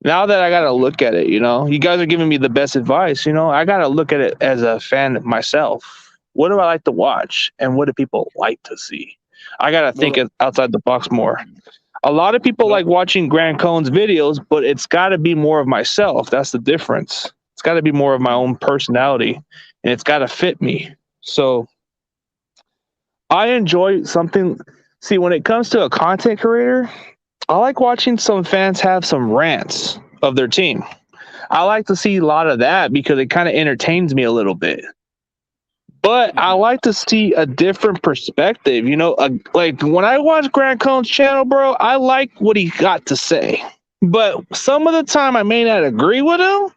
Speaker 3: now that I gotta look at it, you guys are giving me the best advice. I gotta look at it as a fan myself. What do I like to watch, and what do people like to see? I gotta think outside the box more. A lot of people like watching Grant Cohen's videos, but it's got to be more of myself. That's the difference. It's got to be more of my own personality, and it's got to fit me. So I enjoy something. See, when it comes to a content creator, I like watching some fans have some rants of their team. I like to see a lot of that because it kind of entertains me a little bit. But I like to see a different perspective. Like when I watch Grant Cohen's channel, bro, I like what he got to say. But some of the time I may not agree with him.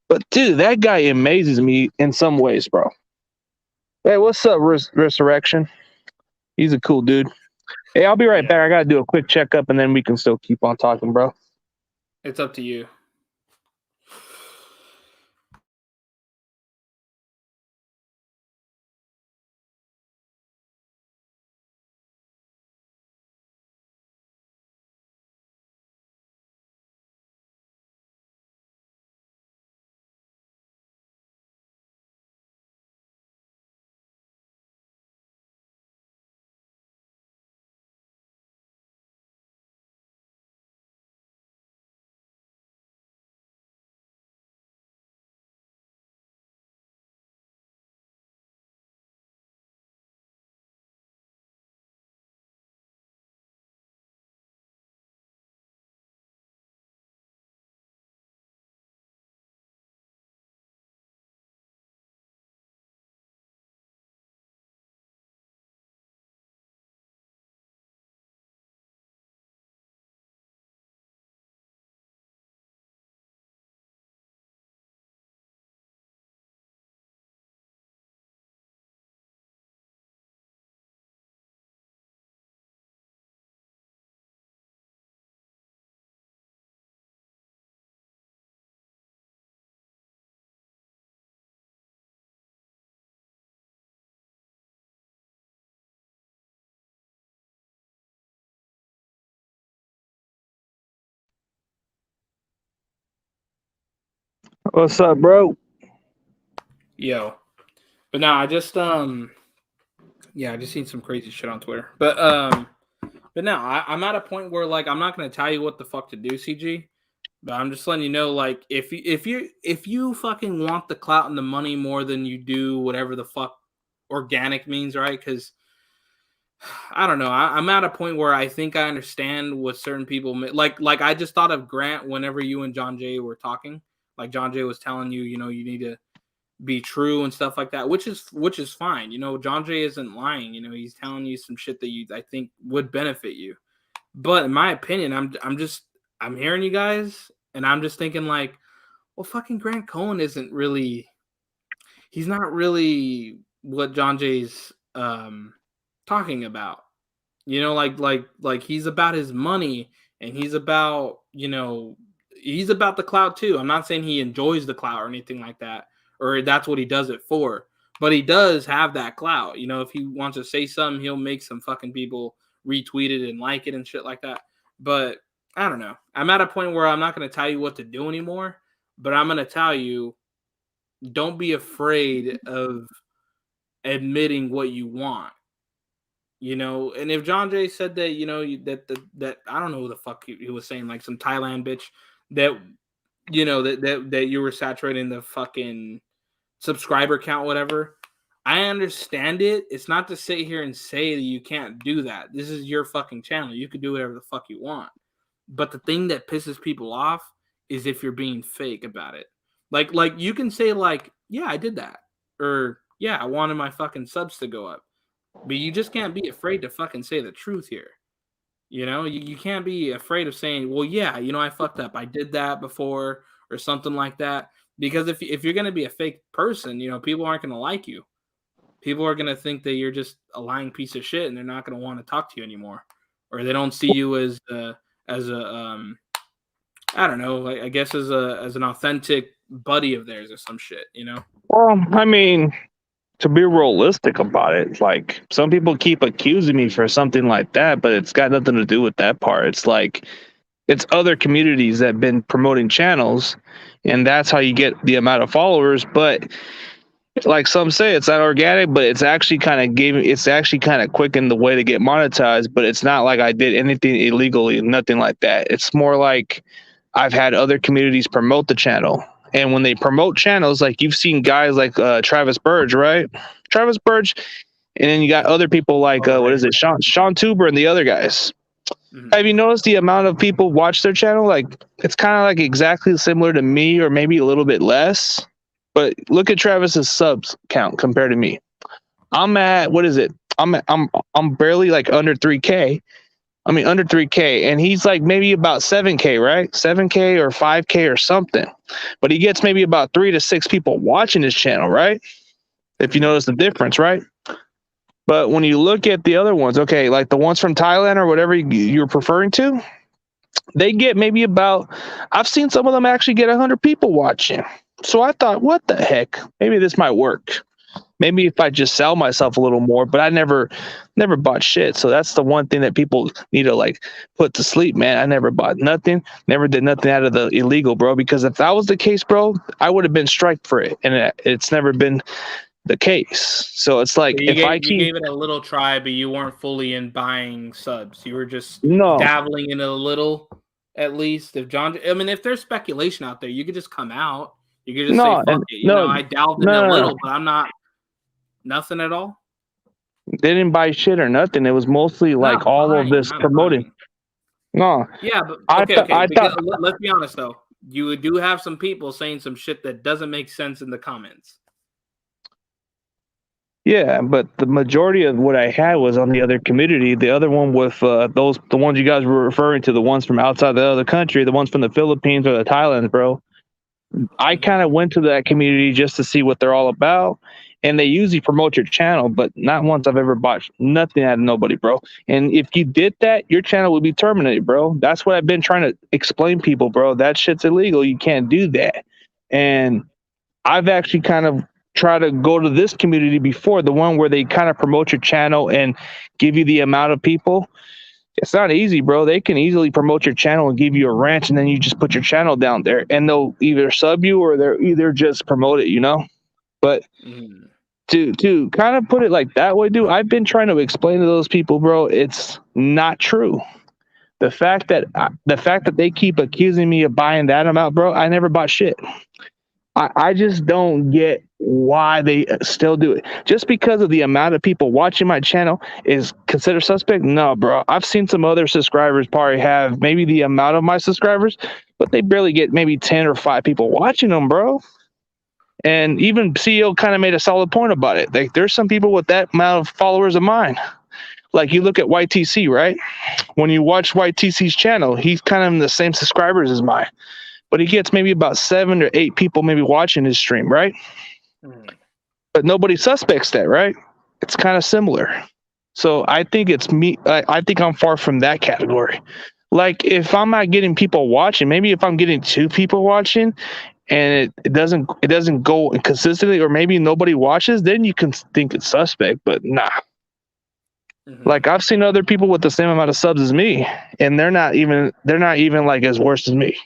Speaker 3: But dude, that guy amazes me in some ways, bro. Hey, what's up, Resurrection? He's a cool dude. Hey, I'll be right back. I gotta do a quick checkup, and then we can still keep on talking, bro.
Speaker 9: It's up to you.
Speaker 3: What's up, bro?
Speaker 9: Yo. But now I just I just seen some crazy shit on Twitter. But now I'm at a point where like I'm not gonna tell you what the fuck to do, CG. But I'm just letting you know, like, if you fucking want the clout and the money more than you do whatever the fuck organic means, right? Because I don't know. I'm at a point where I think I understand what certain people like. I just thought of Grant whenever you and John Jay were talking. Like John Jay was telling you, you need to be true and stuff like that, which is fine. John Jay isn't lying. He's telling you some shit that I think would benefit you. But in my opinion, I'm hearing you guys, and I'm just thinking like, well, fucking Grant Cohen isn't really. He's not really what John Jay's talking about. Like he's about his money, and he's about he's about the clout too. I'm not saying he enjoys the clout or anything like that, or that's what he does it for. But he does have that clout. If he wants to say something, he'll make some fucking people retweet it and like it and shit like that. But I don't know. I'm at a point where I'm not going to tell you what to do anymore, but I'm going to tell you, don't be afraid of admitting what you want. You know, and if John Jay said that, you know, that I don't know who the fuck he was saying, like some Thailand bitch that, you know, that you were saturating the fucking subscriber count, whatever. I understand it. It's not to sit here and say that you can't do that. This is your fucking channel. You can do whatever the fuck you want. But the thing that pisses people off is if you're being fake about it. Like you can say like, yeah, I did that, or yeah, I wanted my fucking subs to go up. But you just can't be afraid to fucking say the truth here. You know, you can't be afraid of saying, well, yeah, you know, I fucked up. I did that before or something like that. Because if you're going to be a fake person, you know, people aren't going to like you. People are going to think that you're just a lying piece of shit and they're not going to want to talk to you anymore. Or they don't see you as a I don't know, I guess as an authentic buddy of theirs or some shit, you know?
Speaker 3: Well, I mean, to be realistic about it, like some people keep accusing me for something like that, but it's got nothing to do with that part. It's like it's other communities that have been promoting channels, and that's how you get the amount of followers. But like some say, it's not organic, but it's actually kind of quickened the way to get monetized. But it's not like I did anything illegally, nothing like that. It's more like I've had other communities promote the channel. And when they promote channels, like you've seen guys like Travis Burge, right? Travis Burge, and then you got other people like what is it, Sean Tuber and the other guys. Mm-hmm. Have you noticed the amount of people watch their channel? Like it's kind of like exactly similar to me, or maybe a little bit less. But look at Travis's subs count compared to me. I'm at what is it? I'm barely like under 3K. I mean, under 3K, and he's like maybe about 7K, right? 7K or 5K or something. But he gets maybe about 3 to 6 people watching his channel, right? If you notice the difference, right? But when you look at the other ones, okay, like the ones from Thailand or whatever you're referring to, they get maybe about, I've seen some of them actually get 100 people watching. So I thought, what the heck? Maybe this might work. Maybe if I just sell myself a little more, but I never bought shit. So that's the one thing that people need to like put to sleep, man. I never bought nothing, never did nothing out of the illegal, bro. Because if that was the case, bro, I would have been striked for it, and it's never been the case. So it's like
Speaker 9: you gave it a little try, but you weren't fully in buying subs. You were just dabbling in a little, at least. If there's speculation out there, you could just come out. You could just say, fuck it. You know, I dabbled in a little, but I'm not. Nothing at all?
Speaker 3: They didn't buy shit or nothing. It was mostly like all of this promoting. No.
Speaker 9: Yeah, but okay. Let's be honest though. You do have some people saying some shit that doesn't make sense in the comments.
Speaker 3: Yeah, but the majority of what I had was on the other community. The other one with the ones you guys were referring to, the ones from outside the other country, the ones from the Philippines or the Thailand, bro. I kind of went to that community just to see what they're all about. And they usually promote your channel, but not once I've ever bought nothing out of nobody, bro. And if you did that, your channel would be terminated, bro. That's what I've been trying to explain people, bro. That shit's illegal. You can't do that. And I've actually kind of tried to go to this community before, the one where they kind of promote your channel and give you the amount of people. It's not easy, bro. They can easily promote your channel and give you a ranch, and then you just put your channel down there, and they'll either sub you or they're either just promote it, you know? But to kind of put it like that way, dude, I've been trying to explain to those people, bro, it's not true. The fact that they keep accusing me of buying that amount, bro, I never bought shit. I just don't get why they still do it. Just because of the amount of people watching my channel is considered suspect? No, bro. I've seen some other subscribers probably have maybe the amount of my subscribers, but they barely get maybe 10 or 5 people watching them, bro. And even CEO kind of made a solid point about it. Like, there's some people with that amount of followers of mine. Like, you look at YTC, right? When you watch YTC's channel, he's kind of in the same subscribers as mine. But he gets maybe about 7 or 8 people maybe watching his stream, right? But nobody suspects that, right? It's kind of similar. So I think it's me. I think I'm far from that category. Like, if I'm not getting people watching, maybe if I'm getting 2 people watching, and it doesn't go consistently, or maybe nobody watches, then you can think it's suspect. But nah. Like, I've seen other people with the same amount of subs as me, and they're not even like as worse as me.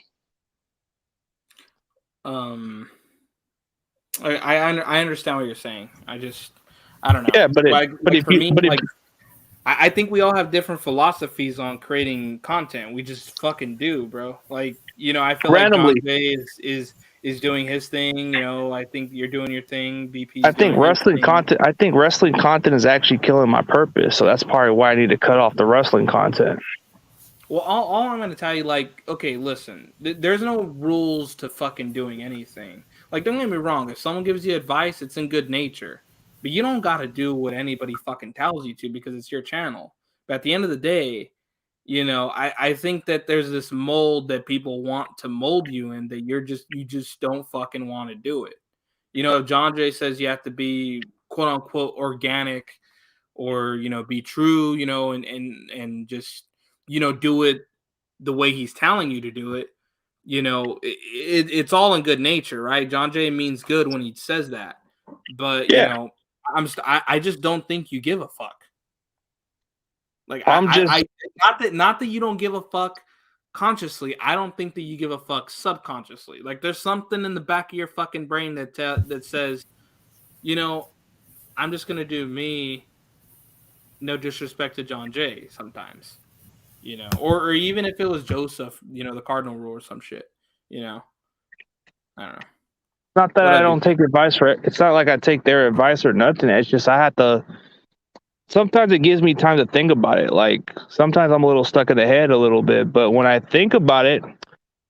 Speaker 9: I understand what you're saying. I don't know.
Speaker 3: Yeah, but
Speaker 9: I think we all have different philosophies on creating content. We just fucking do, bro. Like, you know, I feel like John
Speaker 3: Randomly,
Speaker 9: Jay is doing his thing. You know, I think you're doing your thing.
Speaker 3: I
Speaker 9: BP's
Speaker 3: think
Speaker 9: doing his
Speaker 3: wrestling
Speaker 9: thing.
Speaker 3: content. I think wrestling content is actually killing my purpose. So that's probably why I need to cut off the wrestling content.
Speaker 9: Well, all I'm going to tell you, like, okay, listen, there's no rules to fucking doing anything. Like, don't get me wrong. If someone gives you advice, it's in good nature. But you don't got to do what anybody fucking tells you to because it's your channel. But at the end of the day, you know, I think that there's this mold that people want to mold you in that you just don't fucking want to do it. You know, if John Jay says you have to be quote unquote organic or, you know, be true, you know, and just, you know, do it the way he's telling you to do it, you know, it's all in good nature, right? John Jay means good when he says that. But, you
Speaker 3: Yeah,
Speaker 9: know, I just don't think you give a fuck. Like
Speaker 3: I'm
Speaker 9: I
Speaker 3: just
Speaker 9: not that you don't give a fuck consciously. I don't think that you give a fuck subconsciously. Like there's something in the back of your fucking brain that says, you know, I'm just gonna do me. No disrespect to John Jay sometimes, you know, or even if it was Joseph, you know, the Cardinal rule or some shit, you know, I don't know.
Speaker 3: not that
Speaker 9: What
Speaker 3: I
Speaker 9: I do?
Speaker 3: don't take advice for it. It's not like I take their advice or nothing. It's just I have to. Sometimes it gives me time to think about it. Like sometimes I'm a little stuck in the head a little bit, but when I think about it,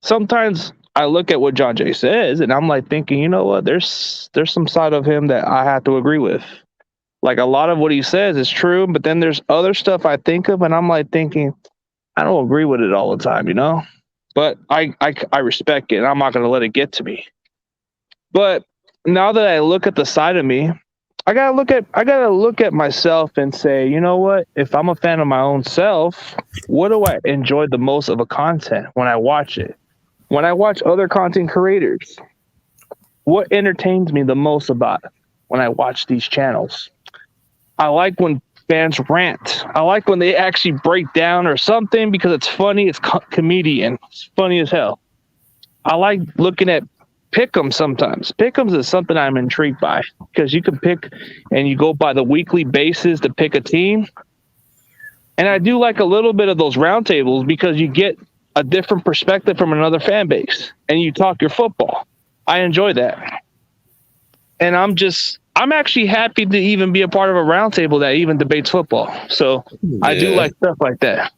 Speaker 3: sometimes I look at what John Jay says and I'm like thinking, you know what? There's some side of him that I have to agree with. Like a lot of what he says is true, but then there's other stuff I think of and I'm like thinking, I don't agree with it all the time, you know? But I respect it and I'm not going to let it get to me. But now that I look at the side of me, I gotta look at myself and say, you know what? If I'm a fan of my own self, what do I enjoy the most of a content when I watch it? When I watch other content creators, what entertains me the most about it when I watch these channels? I like when fans rant. I like when they actually break down or something because it's funny. It's comedian. It's funny as hell. I like looking at pick'ems sometimes. Pick'ems is something I'm intrigued by because you can pick and you go by the weekly basis to pick a team. And I do like a little bit of those roundtables because you get a different perspective from another fan base and you talk your football. I enjoy that. And I'm actually happy to even be a part of a roundtable that even debates football. So I do
Speaker 16: Yeah.
Speaker 3: like stuff like that.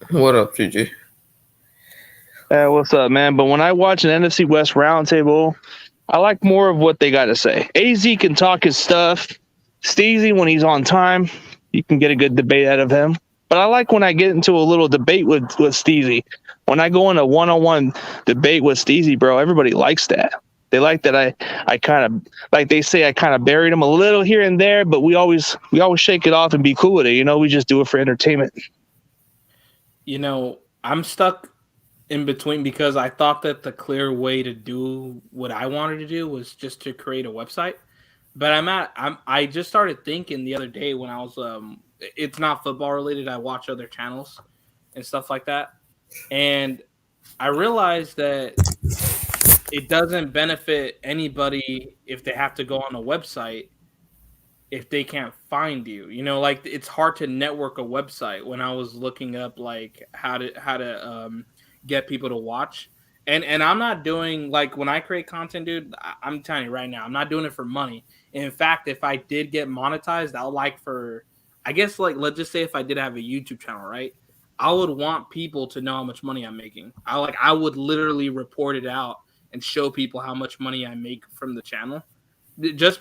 Speaker 16: What up, GG?
Speaker 3: What's up, man? But when I watch an NFC West roundtable, I like more of what they got to say. AZ can talk his stuff. Steezy, when he's on time, you can get a good debate out of him. But I like when I get into a little debate with Steezy. When I go in a one-on-one debate with Steezy, bro, everybody likes that. They like that I kind of, like they say, I kind of buried him a little here and there, but we always shake it off and be cool with it. You know, we just do it for entertainment.
Speaker 9: You know, I'm stuck in between because I thought that the clear way to do what I wanted to do was just to create a website. But I just started thinking the other day when I was it's not football related. I watch other channels and stuff like that. And I realized that it doesn't benefit anybody if they have to go on a website if they can't find you. You know, like it's hard to network a website when I was looking up like how to get people to watch. And I'm not doing like when I create content, dude, I'm telling you right now, I'm not doing it for money. In fact, if I did get monetized, I'll like for I guess like let's just say if I did have a YouTube channel, right? I would want people to know how much money I'm making. I would literally report it out and show people how much money I make from the channel just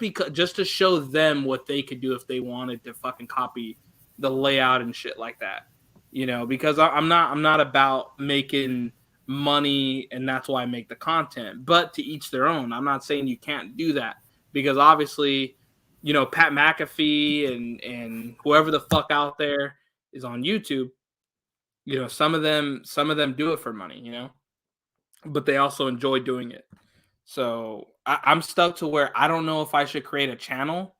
Speaker 9: to show them what they could do if they wanted to fucking copy the layout and shit like that, you know, because I'm not about making money and that's why I make the content, but to each their own. I'm not saying you can't do that because obviously, you know, Pat McAfee and whoever the fuck out there is on YouTube, you know, some of them do it for money, you know, but they also enjoy doing it. So I'm stuck to where I don't know if I should create a channel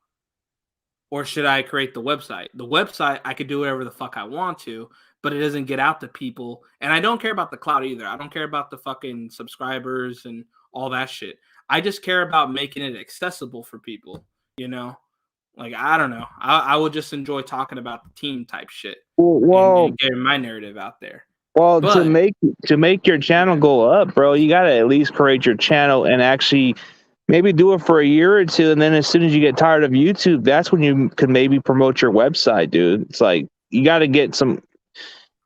Speaker 9: or should I create the website. The website, I could do whatever the fuck I want to, but it doesn't get out to people. And I don't care about the cloud either. I don't care about the fucking subscribers and all that shit. I just care about making it accessible for people, you know? Like I don't know. I would just enjoy talking about the team type shit
Speaker 3: Well,
Speaker 9: and getting my narrative out there.
Speaker 3: well,
Speaker 9: But
Speaker 3: to make your channel go up, bro, you gotta at least create your channel and actually maybe do it for a year or two, and then as soon as you get tired of YouTube, that's when you can maybe promote your website, dude. It's like you got to get some,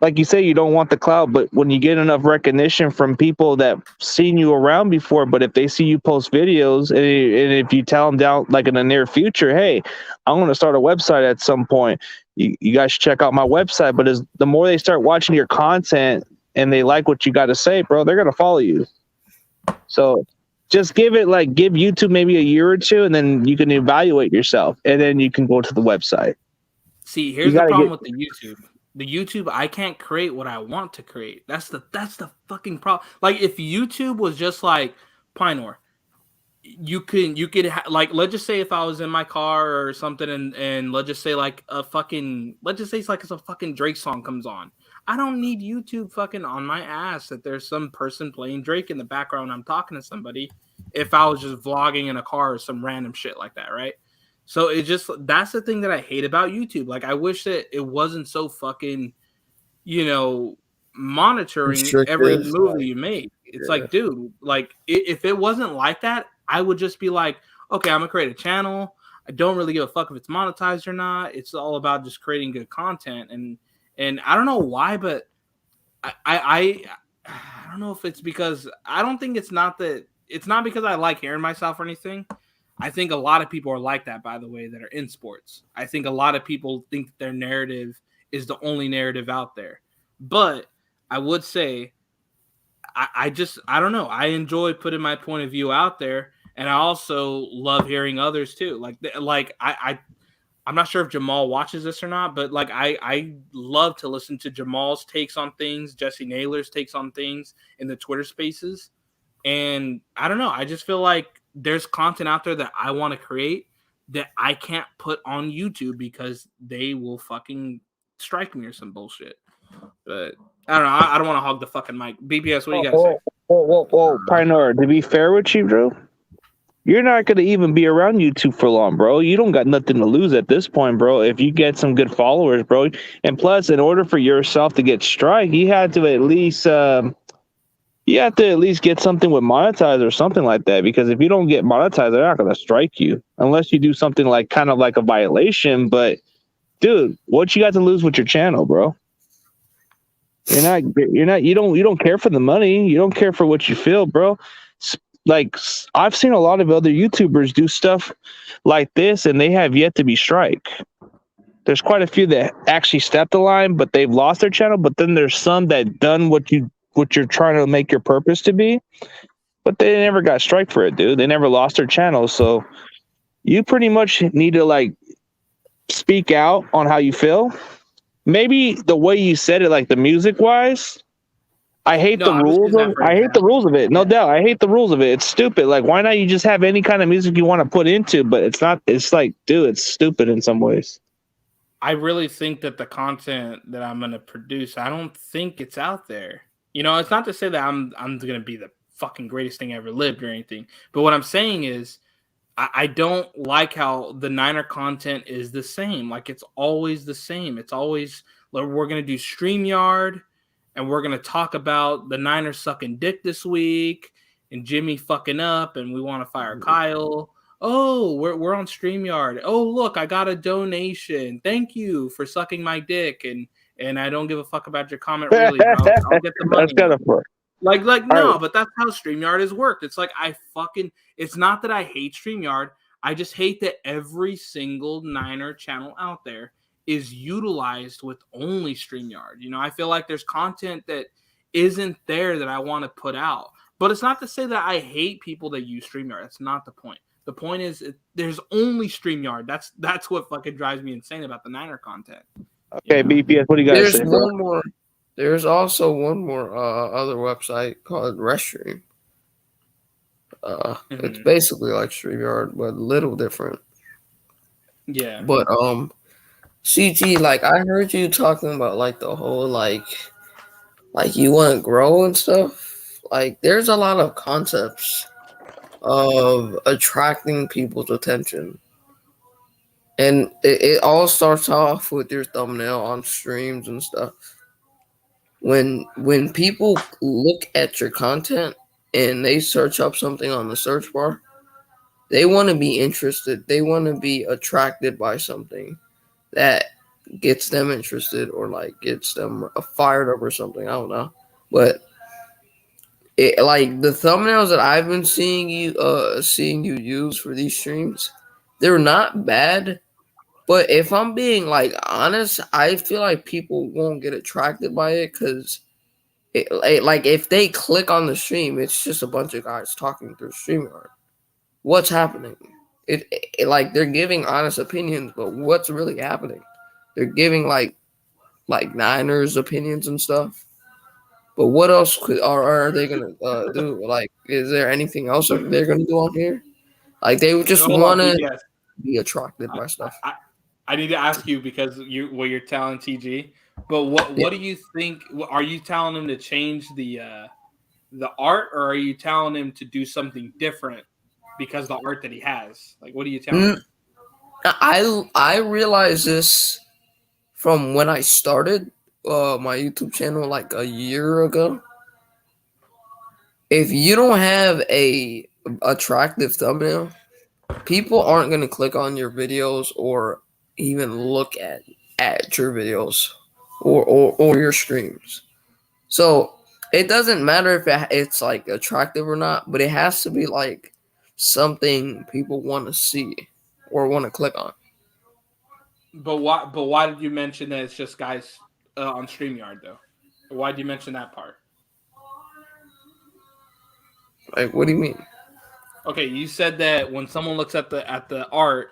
Speaker 3: like you say, you don't want the clout, but when you get enough recognition from people that seen you around before, but if they see you post videos and if you tell them down like in the near future, hey, I'm going to start a website at some point, you guys should check out my website. But as the more they start watching your content and they like what you got to say, bro, they're going to follow you. So just give YouTube maybe a year or two, and then you can evaluate yourself, and then you can go to the website.
Speaker 9: see, here's the problem with the YouTube. The YouTube, I can't create what I want to create. That's the fucking problem. Like if YouTube was just like Pinor, you could like, let's just say if I was in my car or something, and let's just say like it's a fucking Drake song comes on. I don't need YouTube fucking on my ass that there's some person playing Drake in the background. I'm talking to somebody. If I was just vlogging in a car or some random shit like that, right? So that's the thing that I hate about YouTube. Like I wish that it wasn't so fucking, monitoring every move you make. It's like, dude, like if it wasn't like that, I would just be like, okay, I'm gonna create a channel. I don't really give a fuck if it's monetized or not. It's all about just creating good content. And I don't know why, but I don't know if it's because I don't think it's not because I like hearing myself or anything. I think a lot of people are like that, by the way, that are in sports. I think a lot of people think their narrative is the only narrative out there. But I would say I don't know. I enjoy putting my point of view out there, and I also love hearing others too. I'm not sure if Jamal watches this or not, but like I love to listen to Jamal's takes on things, Jesse Naylor's takes on things in the Twitter spaces. And I don't know. I just feel like there's content out there that I want to create that I can't put on YouTube because they will fucking strike me or some bullshit. But I don't know. I don't want to hog the fucking mic. BPS, what do you guys say?
Speaker 3: Whoa, Pioneer, to be fair with you, Drew, you're not going to even be around YouTube for long, bro. You don't got nothing to lose at this point, bro. If you get some good followers, bro. And plus, in order for yourself to get strike, you had to at least get something with monetize or something like that. Because if you don't get monetized, they're not going to strike you unless you do something like kind of like a violation. But dude, what you got to lose with your channel, bro? You don't care for the money. You don't care for what you feel, bro. Like I've seen a lot of other YouTubers do stuff like this, and they have yet to be strike. There's quite a few that actually stepped the line, but they've lost their channel. But then there's some that done what you're trying to make your purpose to be, but they never got strike for it, dude. They never lost their channel. So you pretty much need to like speak out on how you feel. Maybe the way you said it, like the music wise. I hate the rules of it. No doubt. I hate the rules of it. It's stupid. Like, why not you just have any kind of music you want to put into? But it's like, dude, it's stupid in some ways.
Speaker 9: I really think that the content that I'm going to produce, I don't think it's out there. It's not to say that I'm going to be the fucking greatest thing ever lived or anything. But what I'm saying is I don't like how the Niner content is the same. Like, it's always the same. It's always, like, we're going to do StreamYard, and we're going to talk about the Niners sucking dick this week and Jimmy fucking up, and we want to fire Kyle. Oh, we're on StreamYard. Oh, look, I got a donation. Thank you for sucking my dick. And I don't give a fuck about your comment, really, bro. I'll get the money.
Speaker 3: That's kind of fun.
Speaker 9: Like no, but that's how StreamYard has worked. It's like it's not that I hate StreamYard. I just hate that every single Niner channel out there is utilized with only StreamYard. I feel like there's content that isn't there that I want to put out. But it's not to say that I hate people that use StreamYard. That's not the point. The point is there's only StreamYard. That's what fucking drives me insane about the Niner content.
Speaker 3: Okay, BPS, what do you guys say, bro?
Speaker 16: There's also one more other website called Restream. It's basically like StreamYard, but a little different.
Speaker 9: Yeah.
Speaker 16: But CG, like I heard you talking about like the whole like you want to grow and stuff. Like there's a lot of concepts of attracting people's attention. And it all starts off with your thumbnail on streams and stuff. When people look at your content and they search up something on the search bar, they want to be interested. They want to be attracted by something that gets them interested or like gets them fired up or something. I don't know, but like the thumbnails that I've been seeing you use for these streams, they're not bad. But if I'm being like honest, I feel like people won't get attracted by it because like if they click on the stream, it's just a bunch of guys talking through StreamYard. What's happening? It like they're giving honest opinions, but what's really happening? They're giving like Niners opinions and stuff. But what else are they gonna do? Like, is there anything else that they're gonna do on here? Like, they would just
Speaker 9: Hold on,
Speaker 16: want to
Speaker 9: BTS.
Speaker 16: be attracted by stuff.
Speaker 9: I need to ask you because you're telling TG, but what do you think? Are you telling him to change the art, or are you telling him to do something different because the art that he has? Like, what are you telling him?
Speaker 16: I realized this from when I started my YouTube channel like a year ago. If you don't have a attractive thumbnail, people aren't gonna click on your videos or even look at your videos or your streams. So it doesn't matter if it's like attractive or not, but it has to be like something people want to see or want to click on.
Speaker 9: But why did you mention that it's just guys on StreamYard though? Why did you mention that part?
Speaker 16: Like, what do you mean?
Speaker 9: Okay, you said that when someone looks at the art,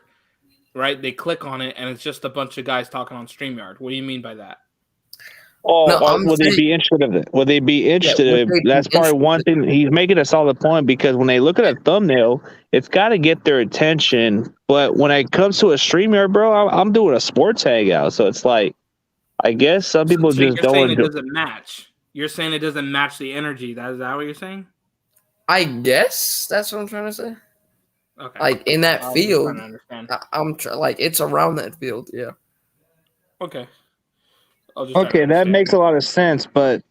Speaker 9: right, they click on it and it's just a bunch of guys talking on StreamYard. What do you mean by that?
Speaker 3: Would they be interested in it? Would they be interested? That's probably one thing. He's making a solid point because when they look at a thumbnail, it's got to get their attention. But when it comes to a StreamYard, bro, I'm doing a sports hangout, so it's like, I guess some people just
Speaker 9: You're
Speaker 3: don't
Speaker 9: saying it
Speaker 3: enjoy.
Speaker 9: doesn't match. You're saying it doesn't match the energy. Is that what you're saying?
Speaker 16: I guess that's what I'm trying to say.
Speaker 9: Okay.
Speaker 16: Like in that
Speaker 9: I was
Speaker 16: field,
Speaker 9: trying to understand.
Speaker 16: I'm like it's around that field. Yeah.
Speaker 9: Okay.
Speaker 3: Okay, that makes a lot of sense. But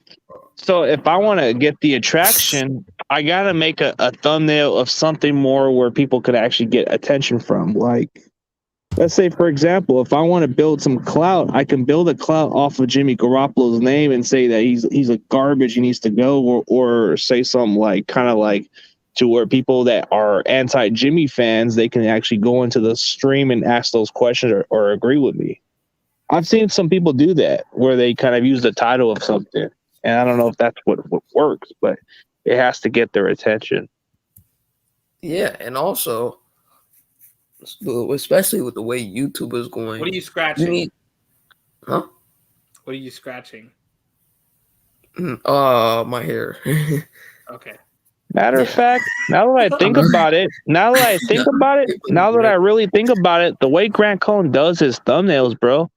Speaker 3: so if I want to get the attraction, I got to make a thumbnail of something more where people could actually get attention from. Like, let's say, for example, if I want to build some clout, I can build a clout off of Jimmy Garoppolo's name and say that he's a garbage, he needs to go, or say something like kind of like to where people that are anti-Jimmy fans, they can actually go into the stream and ask those questions or agree with me. I've seen some people do that where they kind of use the title of something, and I don't know if that's what works, but it has to get their attention.
Speaker 16: Yeah, and also, especially with the way YouTube is going.
Speaker 9: What are you scratching? What are you scratching?
Speaker 16: My hair.
Speaker 9: Okay.
Speaker 3: Matter of fact, now that I think about it, now that I really think about it, the way Grant Cohn does his thumbnails, bro,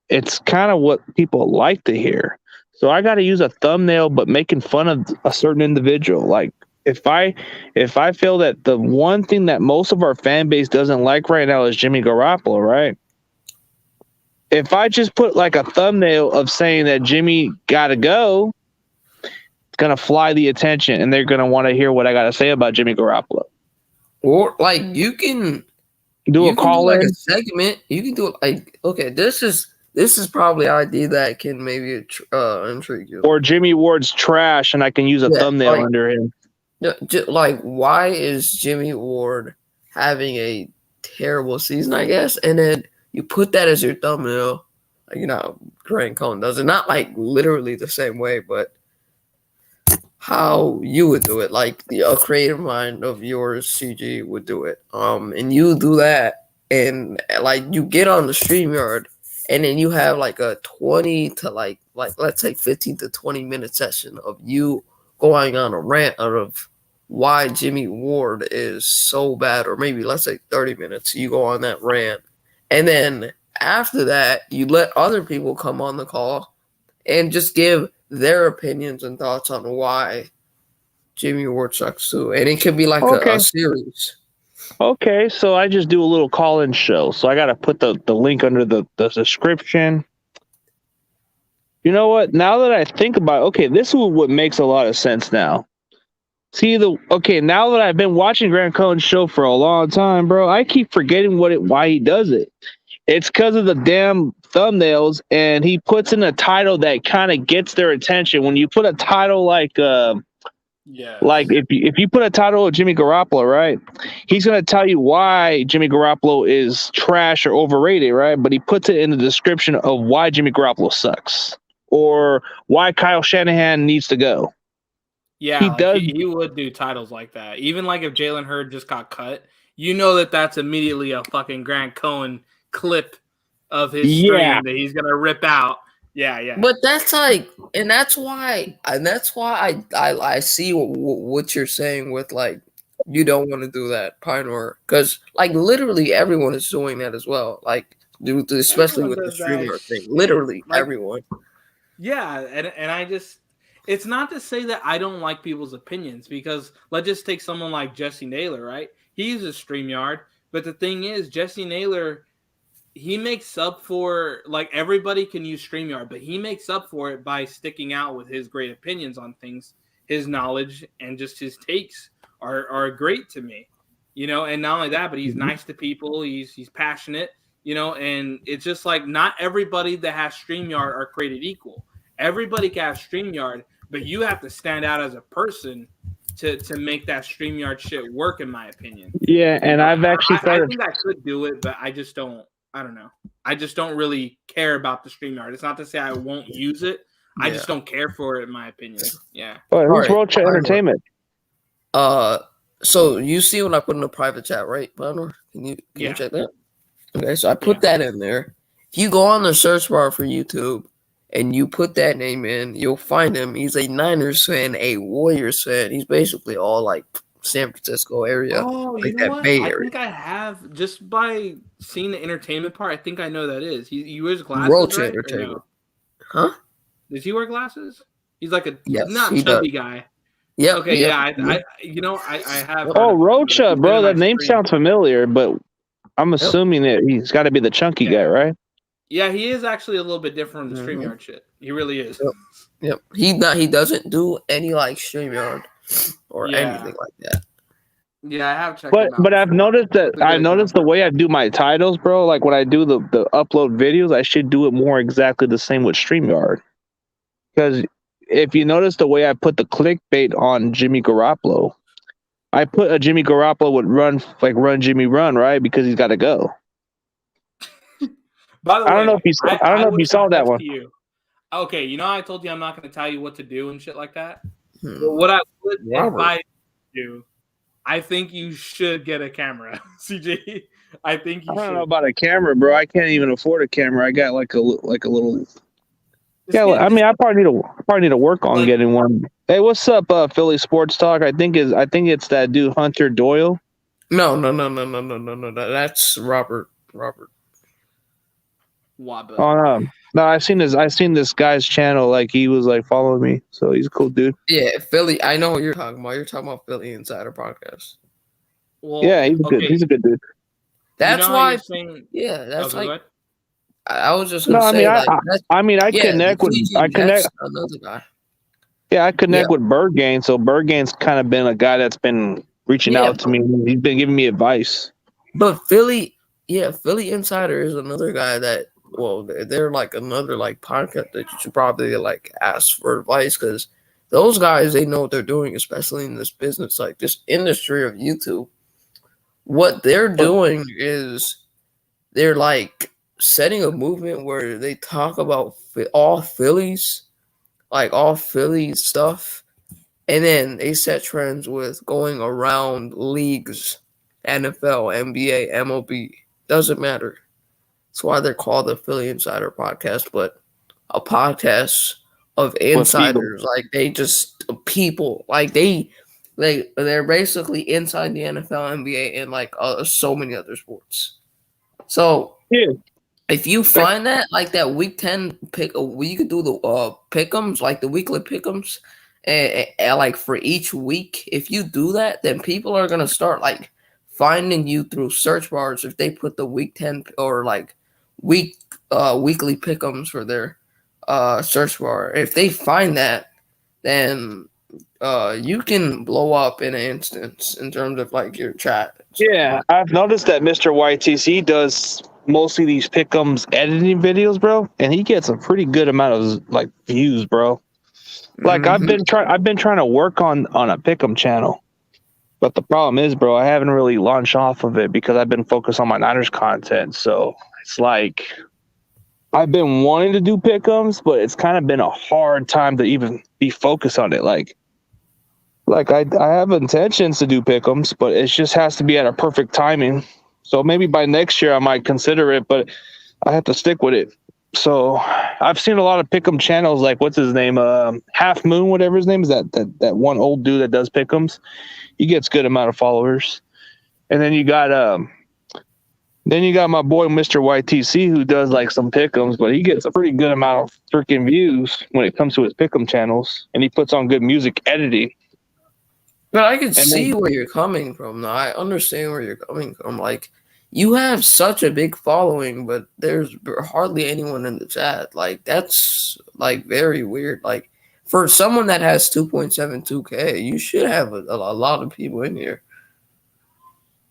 Speaker 3: it's kind of what people like to hear. So I got to use a thumbnail, but making fun of a certain individual. Like if I feel that the one thing that most of our fan base doesn't like right now is Jimmy Garoppolo, right? If I just put like a thumbnail of saying that Jimmy got to go, it's going to fly the attention and they're going to want to hear what I got to say about Jimmy Garoppolo.
Speaker 16: Or like you can
Speaker 3: do a call
Speaker 16: like
Speaker 3: in
Speaker 16: a segment. You can do it like, okay, this is probably an idea that can maybe intrigue you.
Speaker 3: Or Jimmy Ward's trash and I can use a thumbnail under him.
Speaker 16: Like, why is Jimmy Ward having a terrible season, I guess? And then you put that as your thumbnail. Like, you know, Grant Cohn does it. Not like literally the same way, but how you would do it. Like a creative mind of yours, CG, would do it. And you do that, and like you get on the StreamYard, and then you have like a 20 to like let's say 15 to 20 minute session of you going on a rant out of why Jimmy Ward is so bad, or maybe let's say 30 minutes, you go on that rant. And then after that, you let other people come on the call and just give their opinions and thoughts on why Jimmy Ward sucks too. And it could be like a series.
Speaker 3: Okay, so I just do a little call-in show. So I got to put the link under the description. You know what? Now that I think about it, okay, this is what makes a lot of sense now. See now that I've been watching Grant Cohen's show for a long time, bro, I keep forgetting why he does it. It's because of the damn thumbnails, and he puts in a title that kind of gets their attention. When you put a title like if you put a title of Jimmy Garoppolo, right? He's gonna tell you why Jimmy Garoppolo is trash or overrated, right? But he puts it in the description of why Jimmy Garoppolo sucks or why Kyle Shanahan needs to go.
Speaker 9: Yeah,
Speaker 3: He
Speaker 9: like
Speaker 3: does.
Speaker 9: he would do titles like that. Even like if Jalen Hurd just got cut, you know that's immediately a fucking Grant Cohen clip of his stream that he's gonna rip out. Yeah.
Speaker 16: But that's like, and that's why I see what you're saying with like you don't want to do that Pinor because like literally everyone is doing that as well. Like especially
Speaker 9: Everyone
Speaker 16: with the
Speaker 9: does that
Speaker 16: streamer thing,
Speaker 9: shit.
Speaker 16: literally
Speaker 9: Like,
Speaker 16: everyone.
Speaker 9: Yeah, and I just it's not to say that I don't like people's opinions because let's just take someone like Jesse Naylor, right? He uses StreamYard, but the thing is, Jesse Naylor, he makes up for like everybody can use StreamYard, but he makes up for it by sticking out with his great opinions on things, his knowledge, and just his takes are great to me. You know, and not only that, but he's nice to people, he's passionate, you know, and it's just like not everybody that has StreamYard are created equal. Everybody can have StreamYard, but you have to stand out as a person to make that StreamYard shit work, in my opinion.
Speaker 3: Yeah, and I've actually
Speaker 9: I think I could do it, but I just don't. I don't know. I just don't really care about the StreamYard. It's not to say I won't use it. I just don't care for it, in my opinion. Yeah.
Speaker 3: Oh, who's
Speaker 16: Alright,
Speaker 3: World Chat Entertainment?
Speaker 16: So you see when I put in the private chat, right, Pinor? Can you check that? Okay, so I put that in there. If you go on the search bar for YouTube and you put that name in, you'll find him. He's a Niners fan, a Warriors fan. He's basically all like San Francisco area.
Speaker 9: Oh,
Speaker 16: like
Speaker 9: you know
Speaker 16: that
Speaker 9: what?
Speaker 16: Bay
Speaker 9: I
Speaker 16: Area.
Speaker 9: think I have just by seeing the entertainment part. I think I know who that is. He wears glasses,
Speaker 16: Roach
Speaker 9: right?
Speaker 16: Entertainment.
Speaker 9: No? Huh? Does he wear glasses? He's like a
Speaker 16: Yes,
Speaker 9: not
Speaker 16: he
Speaker 9: chubby
Speaker 16: does.
Speaker 9: guy.
Speaker 16: Yep,
Speaker 9: Okay.
Speaker 16: yep,
Speaker 9: Yeah.
Speaker 16: yep.
Speaker 9: I have.
Speaker 3: Oh, Rocha,
Speaker 9: He's been
Speaker 3: bro,
Speaker 9: in
Speaker 3: that
Speaker 9: my
Speaker 3: name
Speaker 9: stream.
Speaker 3: sounds familiar, but I'm assuming that he's got to be the chunky guy, right?
Speaker 9: Yeah, he is actually a little bit different from the
Speaker 16: Mhm.
Speaker 9: StreamYard shit. He really is.
Speaker 16: Yep. He doesn't do any like StreamYard or
Speaker 9: Yeah.
Speaker 16: anything like that.
Speaker 9: Yeah, I have checked him out.
Speaker 3: But I've noticed that
Speaker 9: It's a
Speaker 3: I've
Speaker 9: good
Speaker 3: noticed the way I do my titles, bro. Like when I do the upload videos, I should do it more exactly the same with StreamYard. Because if you notice the way I put the clickbait on Jimmy Garoppolo, I put a Jimmy Garoppolo would run Jimmy run, right? Because he's got to go.
Speaker 9: By the way,
Speaker 3: I don't know if you saw that
Speaker 9: suggest
Speaker 3: one.
Speaker 9: to you. Okay, you know I told you I'm not going to tell you what to do and shit like that.
Speaker 16: Hmm.
Speaker 9: But what I would
Speaker 16: Robert.
Speaker 9: advise you to do, I think you should get a camera, CJ. I think you
Speaker 3: I don't
Speaker 9: should.
Speaker 3: know about a camera, bro. I can't even afford a camera. I got like a little. Yeah, I mean, I probably need to work on getting one. Hey, what's up, Philly Sports Talk? I think it's that dude Hunter Doyle.
Speaker 16: No. That's Robert.
Speaker 9: Wabba.
Speaker 3: Oh no, I seen this guy's channel. Like he was like following me, so he's a cool dude.
Speaker 16: Yeah, Philly. I know what you're talking about. You're talking about Philly Insider Podcast.
Speaker 9: Well,
Speaker 3: Yeah, he's good. He's a good dude.
Speaker 16: That's
Speaker 9: you know
Speaker 16: why.
Speaker 9: you're saying,
Speaker 16: Yeah, that's
Speaker 9: okay,
Speaker 16: like. I was just gonna say.
Speaker 3: I connect with.
Speaker 16: Another guy.
Speaker 3: Yeah, I connect with Berghain. So Berghain's kind of been a guy that's been reaching out to me. He's been giving me advice.
Speaker 16: But Philly Insider is another guy that. Well, they're like another like podcast that you should probably like ask for advice because those guys, they know what they're doing, especially in this business, like this industry of YouTube. What they're doing is they're like setting a movement where they talk about all Phillies, like all Philly stuff, and then they set trends with going around leagues, NFL, NBA, MLB, doesn't matter. That's why they're called the Philly Insider Podcast, but a podcast of insiders. Like they just people, like they're basically inside the NFL, NBA, and like so many other sports. So if you find that like that week 10 pick, you could do the pick'ems, like the weekly pick'ems, and like for each week. If you do that, then people are gonna start like finding you through search bars if they put the week 10 or like weekly pick'ems for their search bar. If they find that, then you can blow up in an instance in terms of like your chat.
Speaker 3: Yeah, I've noticed that Mr. YTC does mostly these pick'ems editing videos, bro, and he gets a pretty good amount of like views, bro. Like I've been trying to work on a pick'em channel, but the problem is, bro, I haven't really launched off of it because I've been focused on my Niners content. So it's like I've been wanting to do pick'ems, but it's kind of been a hard time to even be focused on it. Like I have intentions to do pick'ems, but it just has to be at a perfect timing. So maybe by next year I might consider it, but I have to stick with it. So I've seen a lot of pick'em channels, like what's his name, Half Moon, whatever his name is, that one old dude that does pick'ems. He gets good amount of followers, and then you got my boy Mr. YTC who does like some pick'ems, but he gets a pretty good amount of freaking views when it comes to his pick'em channels, and he puts on good music editing.
Speaker 16: But I can see where you're coming from. Now, I understand where you're coming from. Like, you have such a big following, but there's hardly anyone in the chat. Like, that's, like, very weird. Like, for someone that has 2.72K, you should have a lot of people in here.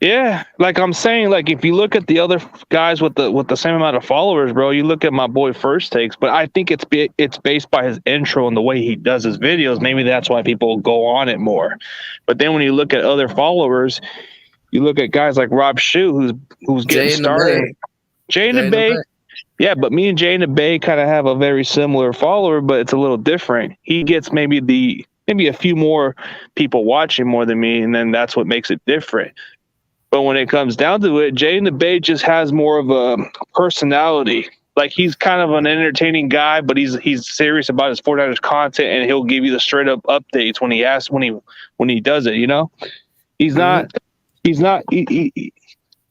Speaker 3: Yeah, like I'm saying, like if you look at the other guys with the same amount of followers, bro, you look at my boy First Takes, but I think it's based by his intro and the way he does his videos. Maybe that's why people go on it more. But then when you look at other followers, you look at guys like Rob Shu, who's getting started. Jay and the Bay. Yeah, but me and Jay and the Bay kind of have a very similar follower, but it's a little different. He gets maybe a few more people watching more than me, and then that's what makes it different. But when it comes down to it, Jay and the Bay just has more of a personality. Like he's kind of an entertaining guy, but he's serious about his 49ers content, and he'll give you the straight up updates when he does it. You know, he's not.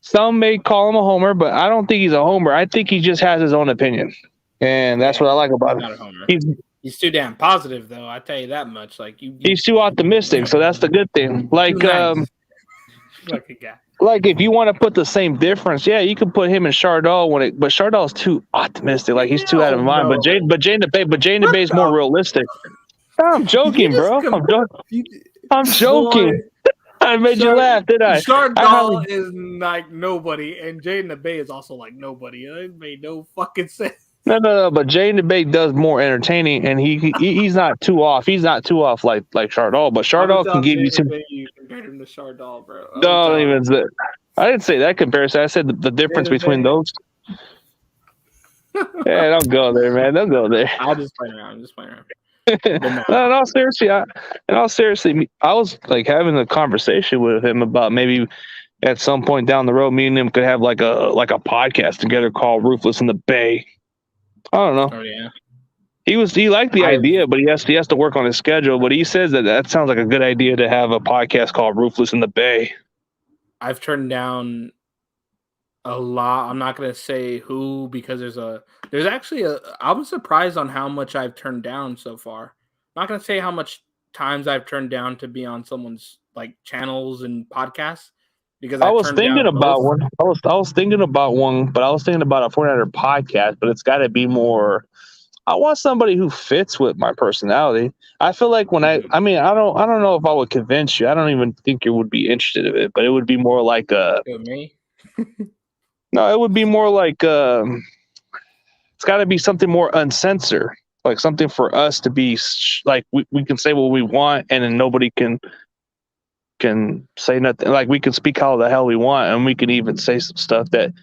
Speaker 3: Some may call him a homer, but I don't think he's a homer. I think he just has his own opinion, and that's what I like about him.
Speaker 9: He's too damn positive, though. I tell you that much. Like
Speaker 3: he's too optimistic, so that's the good thing. Like
Speaker 9: like a guy.
Speaker 3: Like if you want to put the same difference, yeah, you can put him and Chardal but Chardal's too optimistic. Like he's too out of mind. But Jane the Bay is more realistic. I'm joking, bro. I'm joking. I made you laugh, did I?
Speaker 9: Chardal is like nobody, and Jaden the Bay is also like nobody. It made no fucking sense.
Speaker 3: No. But Jaden the Bay does more entertaining, and he's not too off. He's not too off like Chardal, but Chardal can give you some.
Speaker 9: You compared him to Chardal, bro.
Speaker 3: Don't even say. I didn't say that comparison. I said the difference between those. Yeah, don't go there, man. Don't go there.
Speaker 9: I'm just playing around.
Speaker 3: No, in all seriously, I was like having a conversation with him about maybe at some point down the road, me and him could have like a podcast together called Ruthless in the Bay. I don't know.
Speaker 9: Oh yeah.
Speaker 3: He liked the idea, but he has to work on his schedule. But he says that sounds like a good idea to have a podcast called Ruthless in the Bay.
Speaker 9: I've turned down a lot. I'm not gonna say who because there's actually I was surprised on how much I've turned down so far. I'm not gonna say how much times I've turned down to be on someone's like channels and podcasts because
Speaker 3: I was thinking about one. I was thinking about one, but I was thinking about a 400 podcast. But it's got to be more. I want somebody who fits with my personality. I feel like when I don't know if I would convince you. I don't even think you would be interested in it, but it would be more like
Speaker 9: me.
Speaker 3: No, it would be more like it's got to be something more uncensored, like something for us to be like we can say what we want, and then nobody can say nothing. Like we can speak how the hell we want, and we can even say some stuff that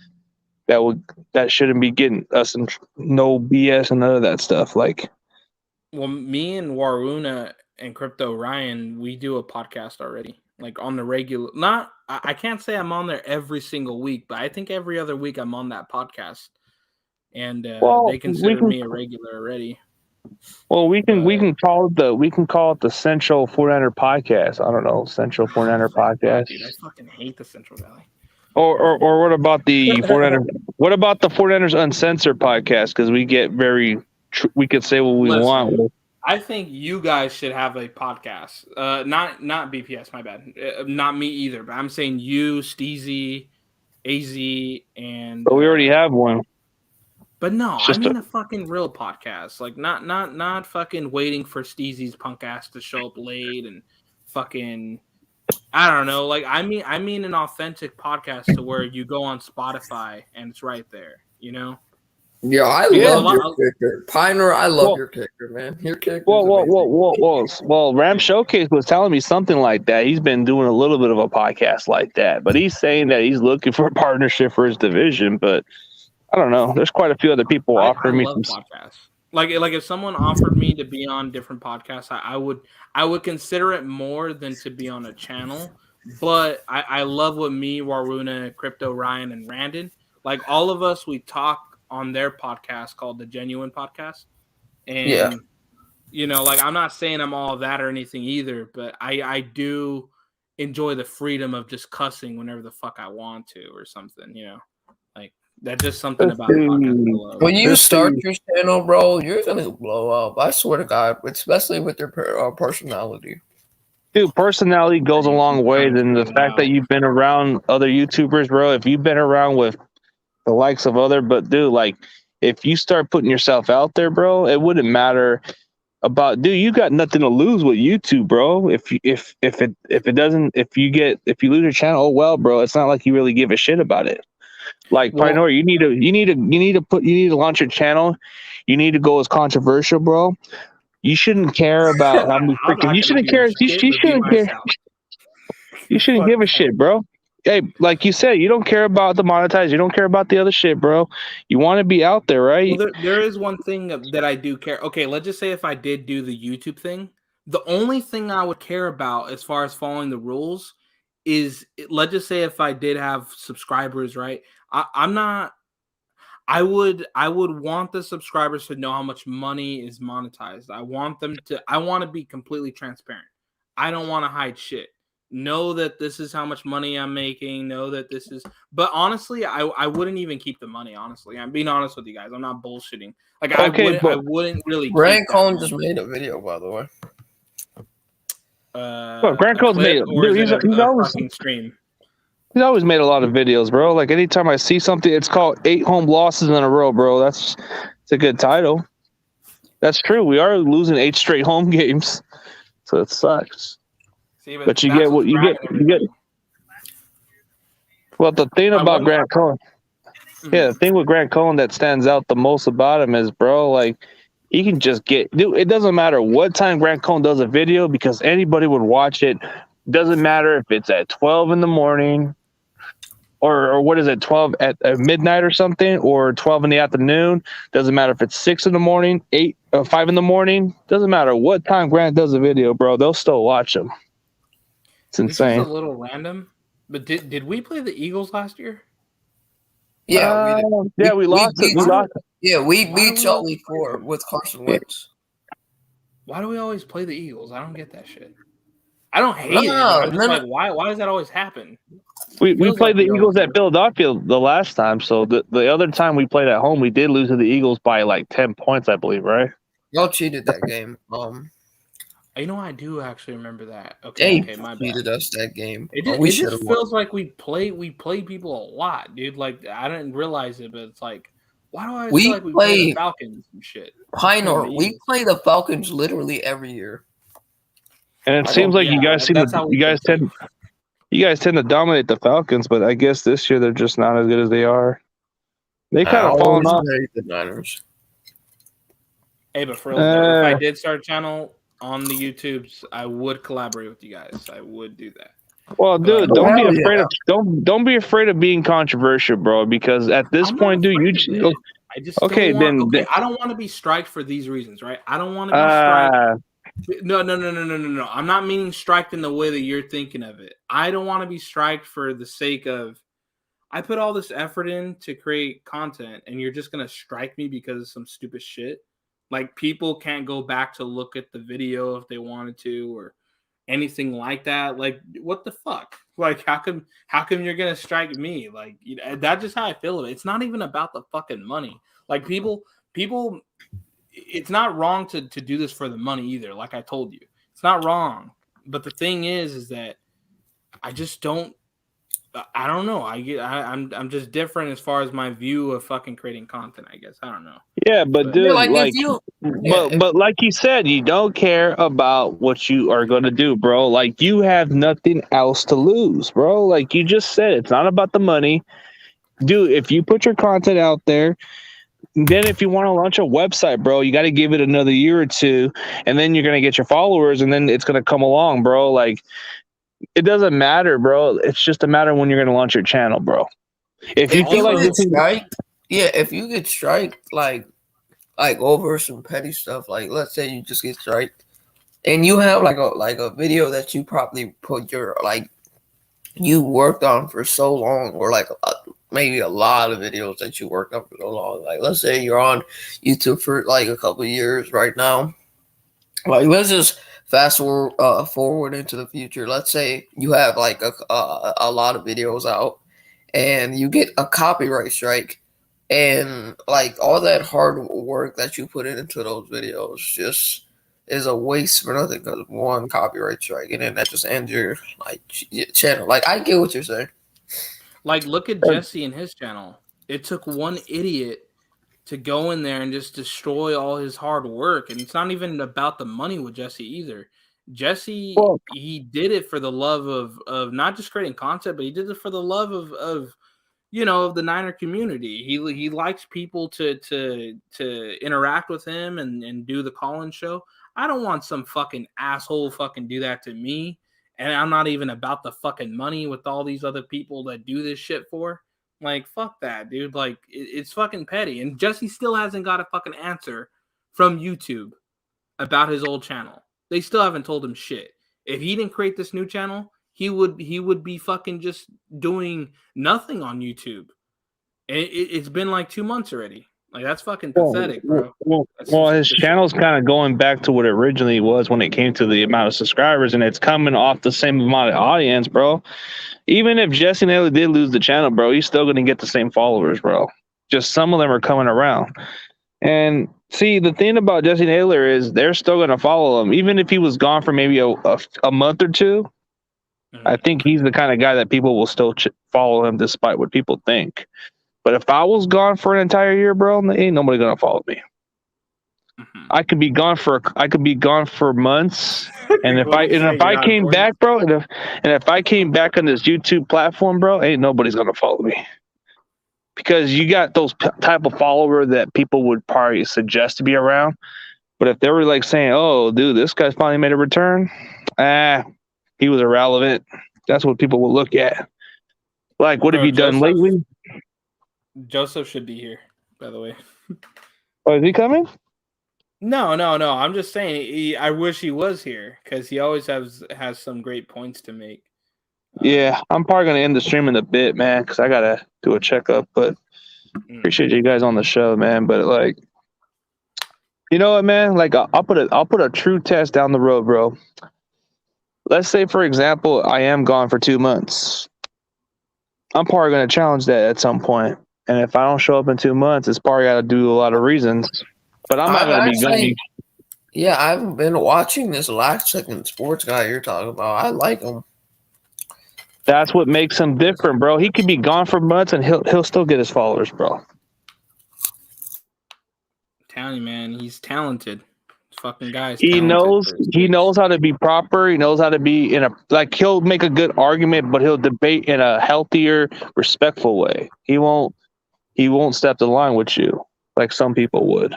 Speaker 3: shouldn't be getting us in no BS and none of that stuff. Like,
Speaker 9: well, me and Waruna and Crypto Ryan, we do a podcast already, like on the regular. I can't say I'm on there every single week, but I think every other week I'm on that podcast, and they consider me a regular already.
Speaker 3: Well, we can call it the Central 400 podcast. I don't know, Central 400 podcast.
Speaker 9: Dude, I fucking hate the Central Valley.
Speaker 3: Or what about the 400? What about the 400ers Uncensored podcast? Because we get we could say what we want.
Speaker 9: I think you guys should have a podcast. Not BPS, my bad. Not me either. But I'm saying you, Steezy, AZ, and.
Speaker 3: But we already have one.
Speaker 9: But no,
Speaker 3: It's
Speaker 9: I
Speaker 3: just
Speaker 9: mean a fucking real podcast. Like not fucking waiting for Steezy's punk ass to show up late and fucking. I don't know. Like I mean an authentic podcast to where you go on Spotify and it's right there. You know.
Speaker 16: Yeah, I
Speaker 9: Because a
Speaker 16: love
Speaker 9: lot-
Speaker 16: your kicker. Piner, I love
Speaker 3: Well-
Speaker 16: your kicker, man. Your kicker.
Speaker 3: Well, Ram Showcase was telling me something like that. He's been doing a little bit of a podcast like that, but he's saying that he's looking for a partnership for his division. But I don't know. There's quite a few other people offering me
Speaker 9: love
Speaker 3: some.
Speaker 9: podcasts. Like if someone offered me to be on different podcasts, I would consider it more than to be on a channel. But I love what me, Waruna, Crypto, Ryan, and Randon, like all of us, we talk on their podcast called The Genuine Podcast. And
Speaker 16: Yeah.
Speaker 9: you know, like I'm not saying I'm all that or anything either, but I do enjoy the freedom of just cussing whenever the fuck I want to or something, you know. Like that's just something about the podcast I love.
Speaker 16: When you start your channel, bro, you're gonna blow up. I swear to God, especially with your personality.
Speaker 3: Dude, personality goes a long way. Than the fact that you've been around other YouTubers, bro. If you've been around with the likes of other, but dude, like if you start putting yourself out there, bro, it wouldn't matter about. Dude, you got nothing to lose with YouTube, bro. If you lose your channel, oh well, bro. It's not like you really give a shit about it. Like Pioneer, you need to launch your channel. You need to go as controversial, bro. You shouldn't care about how many freaking. You shouldn't care. You shouldn't care. You shouldn't give a shit, bro. Hey, like you said, you don't care about the monetize. You don't care about the other shit, bro. You want to be out there, right?
Speaker 9: Well, there is one thing that I do care. Okay, let's just say if I did do the YouTube thing, the only thing I would care about as far as following the rules is, let's just say if I did have subscribers, right? I'm not. I would want the subscribers to know how much money is monetized. I want to be completely transparent. I don't want to hide shit. Know that this is how much money I'm making. Know that this is. But honestly, I wouldn't even keep the money. Honestly, I'm being honest with you guys. I'm not bullshitting. Like I wouldn't really.
Speaker 16: Grant Cohn just made a video, by the way.
Speaker 3: Grant Cohn's made. Dude, he's always
Speaker 9: fucking stream.
Speaker 3: He's always made a lot of videos, bro. Like anytime I see something, it's called 8 home losses in a row, bro. It's a good title. That's true. We are losing 8 straight home games, so it sucks.
Speaker 9: See,
Speaker 3: but you get what you get. Well, the thing about Grant Cohn, the thing with Grant Cohn that stands out the most about him is, bro, like he can just dude. It doesn't matter what time Grant Cohn does a video because anybody would watch it. Doesn't matter if it's at 12 in the morning. Or what is it, 12 at midnight or something, or 12 in the afternoon. Doesn't matter if it's 6 in the morning, 8 or 5 in the morning. Doesn't matter what time Grant does a video, bro. They'll still watch him. It's insane.
Speaker 9: This is a little random, but did we play the Eagles last year?
Speaker 16: Yeah,
Speaker 3: we lost it. We lost it.
Speaker 16: Yeah, we beat y'all week 4 with Carson Wentz.
Speaker 9: Why do we always play the Eagles? I don't get that shit. I don't hate it. I'm just like, why does that always happen?
Speaker 3: We played the Eagles at Philadelphia the last time, so the other time we played at home, we did lose to the Eagles by like 10 points, I believe, right?
Speaker 16: Y'all cheated that game.
Speaker 9: You know, I do actually remember that. Okay, my bad.
Speaker 16: Cheated us that game.
Speaker 9: It just feels like we play people a lot, dude. Like I didn't realize it, but it's like, why do I feel like we play the Falcons and shit?
Speaker 16: Pioneer, we play the Falcons literally every year.
Speaker 3: And it seems like you guys tend to dominate the Falcons, but I guess this year they're just not as good as they are. They kind of fallen off.
Speaker 16: The Niners.
Speaker 9: Hey, but for real, if I did start a channel on the YouTubes, I would collaborate with you guys. I would do that.
Speaker 3: Well, dude, don't be afraid of being controversial, bro. Because at this point, dude,
Speaker 9: I just I don't want to be striked for these reasons, right? I don't want to be striked. No. I'm not meaning striked in the way that you're thinking of it. I don't want to be striked for the sake of I put all this effort in to create content, and you're just gonna strike me because of some stupid shit. Like people can't go back to look at the video if they wanted to, or anything like that. Like what the fuck? Like how come you're gonna strike me? Like that's just how I feel of it. It's not even about the fucking money. Like people it's not wrong to do this for the money either. Like I told you, it's not wrong. But the thing is that I just don't. I don't know. I'm just different as far as my view of fucking creating content. I guess I don't know.
Speaker 3: Yeah, but dude,
Speaker 15: like
Speaker 3: like,
Speaker 15: if you,
Speaker 3: but like you said, you don't care about what you are going to do, bro. Like you have nothing else to lose, bro. Like you just said, it's not about the money, dude. If you put your content out there, then if you want to launch a website, bro, you got to give it another year or two, and then you're gonna get your followers, and then it's gonna come along, bro. Like it doesn't matter, bro. It's just a matter when you're gonna launch your channel, bro. If you feel like
Speaker 15: get
Speaker 3: this is
Speaker 15: striked, if you get striked, like over some petty stuff, like let's say you just get striked, and you have like a video that you probably put your you worked on for so long, or maybe a lot of videos that you worked on for so long. Like let's say you're on YouTube for like a couple of years right now. Like let's just fast forward into the future. Let's say you have like a lot of videos out, and you get a copyright strike, and like all that hard work that you put into those videos just is a waste for nothing because one copyright strike, and then that just ends your channel. Like I get what you're saying.
Speaker 9: Like look at Jesse and his channel. It took one idiot to go in there and just destroy all his hard work, and it's not even about the money with Jesse either. Jesse, he did it for the love of not just creating content, but he did it for the love of of the Niner community. He likes people to interact with him and do the call-in show. I don't want some fucking asshole fucking do that to me, and I'm not even about the fucking money with all these other people that do this shit for. Like, fuck that, dude. Like, it's fucking petty. And Jesse still hasn't got a fucking answer from YouTube about his old channel. They still haven't told him shit. If he didn't create this new channel, he would be fucking just doing nothing on YouTube. And it's been like 2 months already. Like, that's fucking pathetic, bro.
Speaker 3: Well, his channel's kind of going back to what it originally was when it came to the amount of subscribers, and it's coming off the same amount of audience, bro. Even if Jesse Naylor did lose the channel, bro, he's still going to get the same followers, bro. Just some of them are coming around. And see, the thing about Jesse Naylor is they're still going to follow him. Even if he was gone for maybe a month or two, I think he's the kind of guy that people will still follow him despite what people think. But if I was gone for an entire year, bro, ain't nobody going to follow me. I could be gone for months, and if I came back, bro, and if I came back on this YouTube platform, bro, ain't nobody's gonna follow me, because you got those type of follower that people would probably suggest to be around. But if they were like saying, "Oh, dude, this guy's finally made a return," he was irrelevant. That's what people will look at. Like, what have you done lately?
Speaker 9: Joseph should be here, by the way.
Speaker 3: Oh, is he coming?
Speaker 9: No. I'm just saying. I wish he was here because he always has some great points to make.
Speaker 3: Yeah, I'm probably gonna end the stream in a bit, man, because I gotta do a checkup. But appreciate you guys on the show, man. But like, you know what, man? Like, I'll put a true test down the road, bro. Let's say, for example, I am gone for 2 months. I'm probably gonna challenge that at some point, and if I don't show up in 2 months, it's probably got to do a lot of reasons. But I'm not going to be.
Speaker 15: Yeah, I've been watching this last second sports guy you're talking about. I like him.
Speaker 3: That's what makes him different, bro. He could be gone for months and he'll still get his followers, bro.
Speaker 9: I'm telling you, man, he's talented. This fucking guy is talented.
Speaker 3: He knows how to be proper. He knows how to be he'll make a good argument, but he'll debate in a healthier, respectful way. He won't step the line with you like some people would.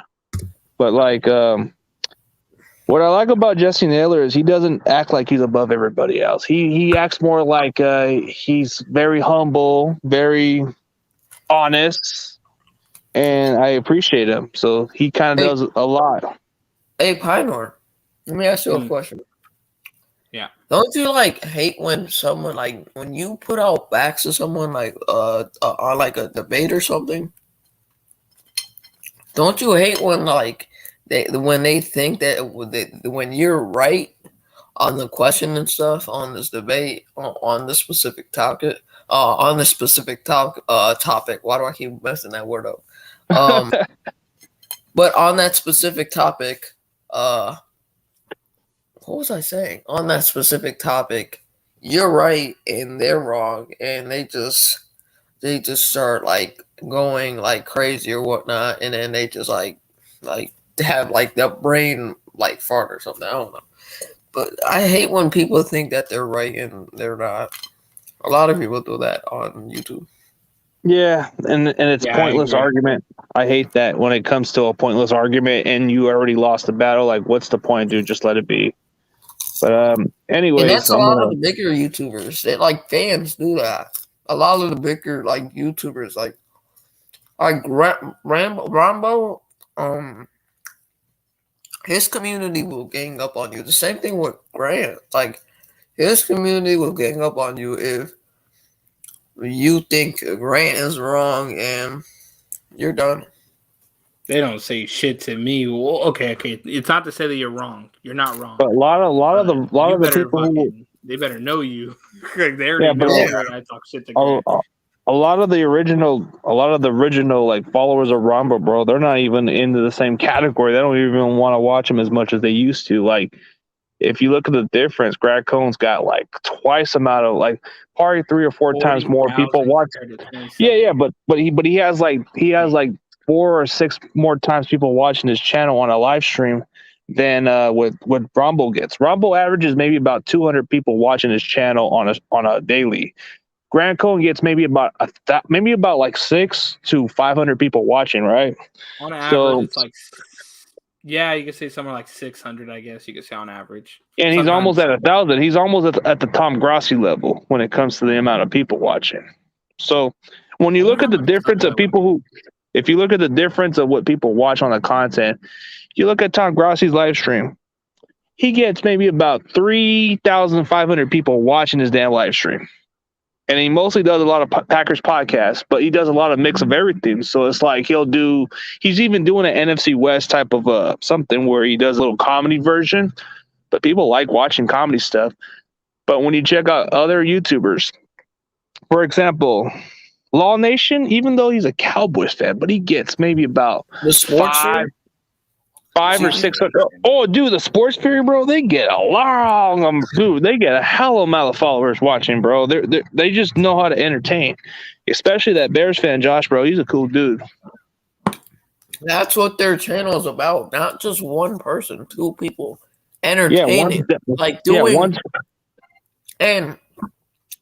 Speaker 3: But like, what I like about Jesse Naylor is he doesn't act like he's above everybody else. He acts more like he's very humble, very honest, and I appreciate him. So he kind of does a lot.
Speaker 15: Hey, Pinor, let me ask you a question.
Speaker 9: Yeah.
Speaker 15: Don't you hate when someone when you put out backs to someone on a debate or something? Don't you hate when they think that when you're right on the question and stuff on this debate on this specific topic topic? Why do I keep messing that word up?
Speaker 16: But on that specific topic, what was I saying? On that specific topic, you're right and they're wrong, and they just start like going like crazy or whatnot, and then they just like have like their brain like fart or something. I don't know. But I hate when people think that they're right and they're not. A lot of people do that on YouTube.
Speaker 3: Yeah, and it's
Speaker 9: Yeah, I
Speaker 3: pointless
Speaker 9: agree.
Speaker 3: argument. I hate that when it comes to a pointless argument and you already lost the battle. Like, what's the point, dude? Just let it be. But
Speaker 16: And
Speaker 3: anyways,
Speaker 16: that's a
Speaker 3: I'm
Speaker 16: lot of
Speaker 3: gonna.
Speaker 16: the bigger YouTubers. They like fans do that. A lot of the bigger like YouTubers like Rambo, his community will gang up on you. The same thing with Grant. Like his community will gang up on you if you think Grant is wrong and you're done.
Speaker 9: They don't say shit to me. Well, okay. It's not to say that you're wrong. You're not wrong.
Speaker 3: But a lot of
Speaker 9: You
Speaker 3: the
Speaker 9: better
Speaker 3: people who.
Speaker 9: they better know you. Like they
Speaker 3: Yeah,
Speaker 9: already
Speaker 3: but
Speaker 9: know when I talk shit to Grant.
Speaker 3: a lot of the original like followers of Rambo, bro, they're not even into the same category. They don't even want to watch him as much as they used to. Like, if you look at the difference, Greg Cohn's got like twice amount of like probably 3 or 4 times more people
Speaker 9: 40,000
Speaker 3: watch.
Speaker 9: compared to 27.
Speaker 3: Yeah, but he has like 4 or 6 more times people watching his channel on a live stream than what Rumble gets. Rumble averages maybe about 200 people watching his channel on a daily. Grant Cohn gets maybe about like 6 to 500 people watching, right?
Speaker 9: On average,
Speaker 3: So,
Speaker 9: it's like, yeah, you could say somewhere like 600. I guess you could say on average.
Speaker 3: and he's almost
Speaker 9: Sometimes
Speaker 3: at 1,000. He's almost at the Tom Grossi level when it comes to the amount of people watching. So, when you look at the difference of people who, if you look at the difference of what people watch on the content, you look at Tom Grossi's live stream. He gets maybe about 3,500 people watching his damn live stream. And he mostly does a lot of Packers podcasts, but he does a lot of mix of everything. So it's like he's even doing an NFC West type of something where he does a little comedy version, but people like watching comedy stuff. But when you check out other YouTubers, for example, Law Nation, even though he's a Cowboys fan, but he gets maybe about
Speaker 16: the sports
Speaker 3: five or 600. Oh, dude, the Sports Fury, bro, they get a long, dude, they get a hell of a amount of followers watching, bro. They just know how to entertain, especially that Bears fan, Josh, bro. He's a cool dude.
Speaker 16: That's what their channel is about. Not just one person, 2 people entertaining, like doing. And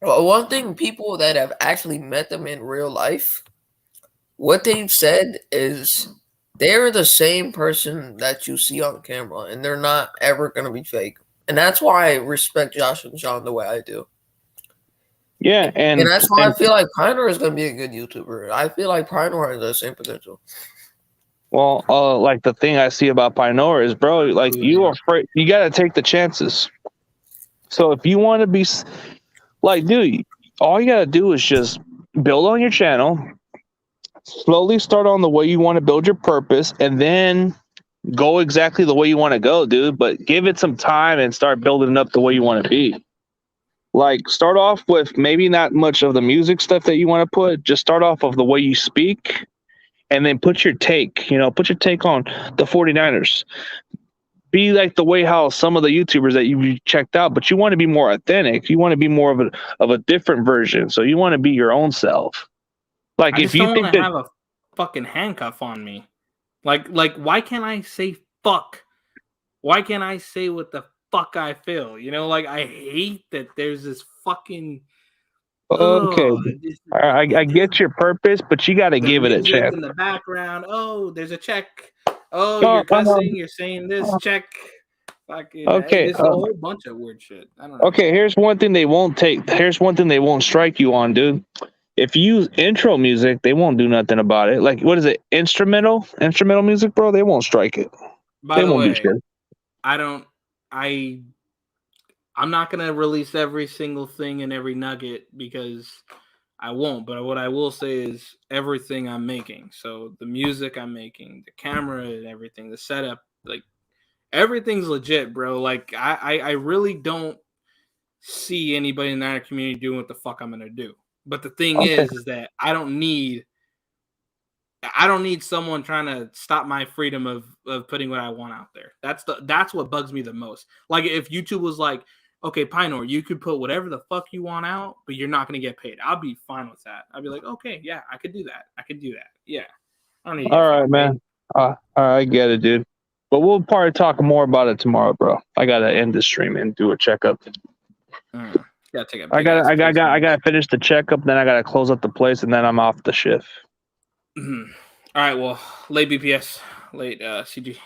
Speaker 16: one thing, people that have actually met them in real life, what they've said is they're the same person that you see on camera, and they're not ever going to be fake. And that's why I respect Josh and Sean the way I do.
Speaker 3: Yeah, and
Speaker 16: that's why I feel like Pioneer is going to be a good YouTuber. I feel like Pioneer has the same potential.
Speaker 3: Well, like the thing I see about Pioneer is, bro, like you got to take the chances. So if you want to be like, dude, all you got to do is just build on your channel, slowly start on the way you want to build your purpose, and then go exactly the way you want to go, dude. But give it some time and start building up the way you want to be. Like, start off with maybe not much of the music stuff that you want to put. Just start off of the way you speak, and then put your take on the 49ers. Be like the way how some of the YouTubers that you checked out, but you want to be more authentic. You want to be more of a different version. So you want to be your own self. Like,
Speaker 9: I
Speaker 3: if
Speaker 9: just
Speaker 3: you
Speaker 9: don't
Speaker 3: think
Speaker 9: want to
Speaker 3: that
Speaker 9: have a fucking handcuff on me. Like, why can't I say fuck? Why can't I say what the fuck I feel? You know, like, I hate that there's this fucking.
Speaker 3: okay, I get your purpose, but you got to give it a
Speaker 9: music
Speaker 3: chance.
Speaker 9: in the background. Oh, there's a check. Oh, you're cussing. You're saying this check. Fucking.
Speaker 3: Okay,
Speaker 9: There's a whole bunch of weird shit. I don't know.
Speaker 3: Okay, here's one thing they won't take. Here's one thing they won't strike you on, dude. If you use intro music, they won't do nothing about it. Like, what is it? Instrumental music, bro. They won't strike it.
Speaker 9: By
Speaker 3: they
Speaker 9: the
Speaker 3: won't
Speaker 9: way,
Speaker 3: do shit.
Speaker 9: I'm not gonna release every single thing and every nugget because I won't. But what I will say is everything I'm making. So the music I'm making, the camera and everything, the setup, like everything's legit, bro. Like I really don't see anybody in our community doing what the fuck I'm gonna do. But the thing is that I don't need I don't need someone trying to stop my freedom of putting what I want out there. That's what bugs me the most. Like if YouTube was like, okay, Pinor, you could put whatever the fuck you want out, but you're not going to get paid. I'll be fine with that. I'd be like, okay, yeah, I could do that. Yeah. I don't need to get
Speaker 3: All right,
Speaker 9: fucking
Speaker 3: man. All right, I get it, dude. But we'll probably talk more about it tomorrow, bro. I gotta end the stream and do a checkup.
Speaker 9: paid. Gotta take a
Speaker 3: I
Speaker 9: big ass
Speaker 3: gotta finish the checkup, then I gotta close up the place, and then I'm off the shift.
Speaker 9: All right, well, late BPS, late CG.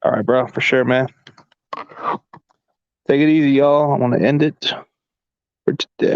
Speaker 3: All right, bro, for sure, man. Take it easy, y'all. I want to end it for today.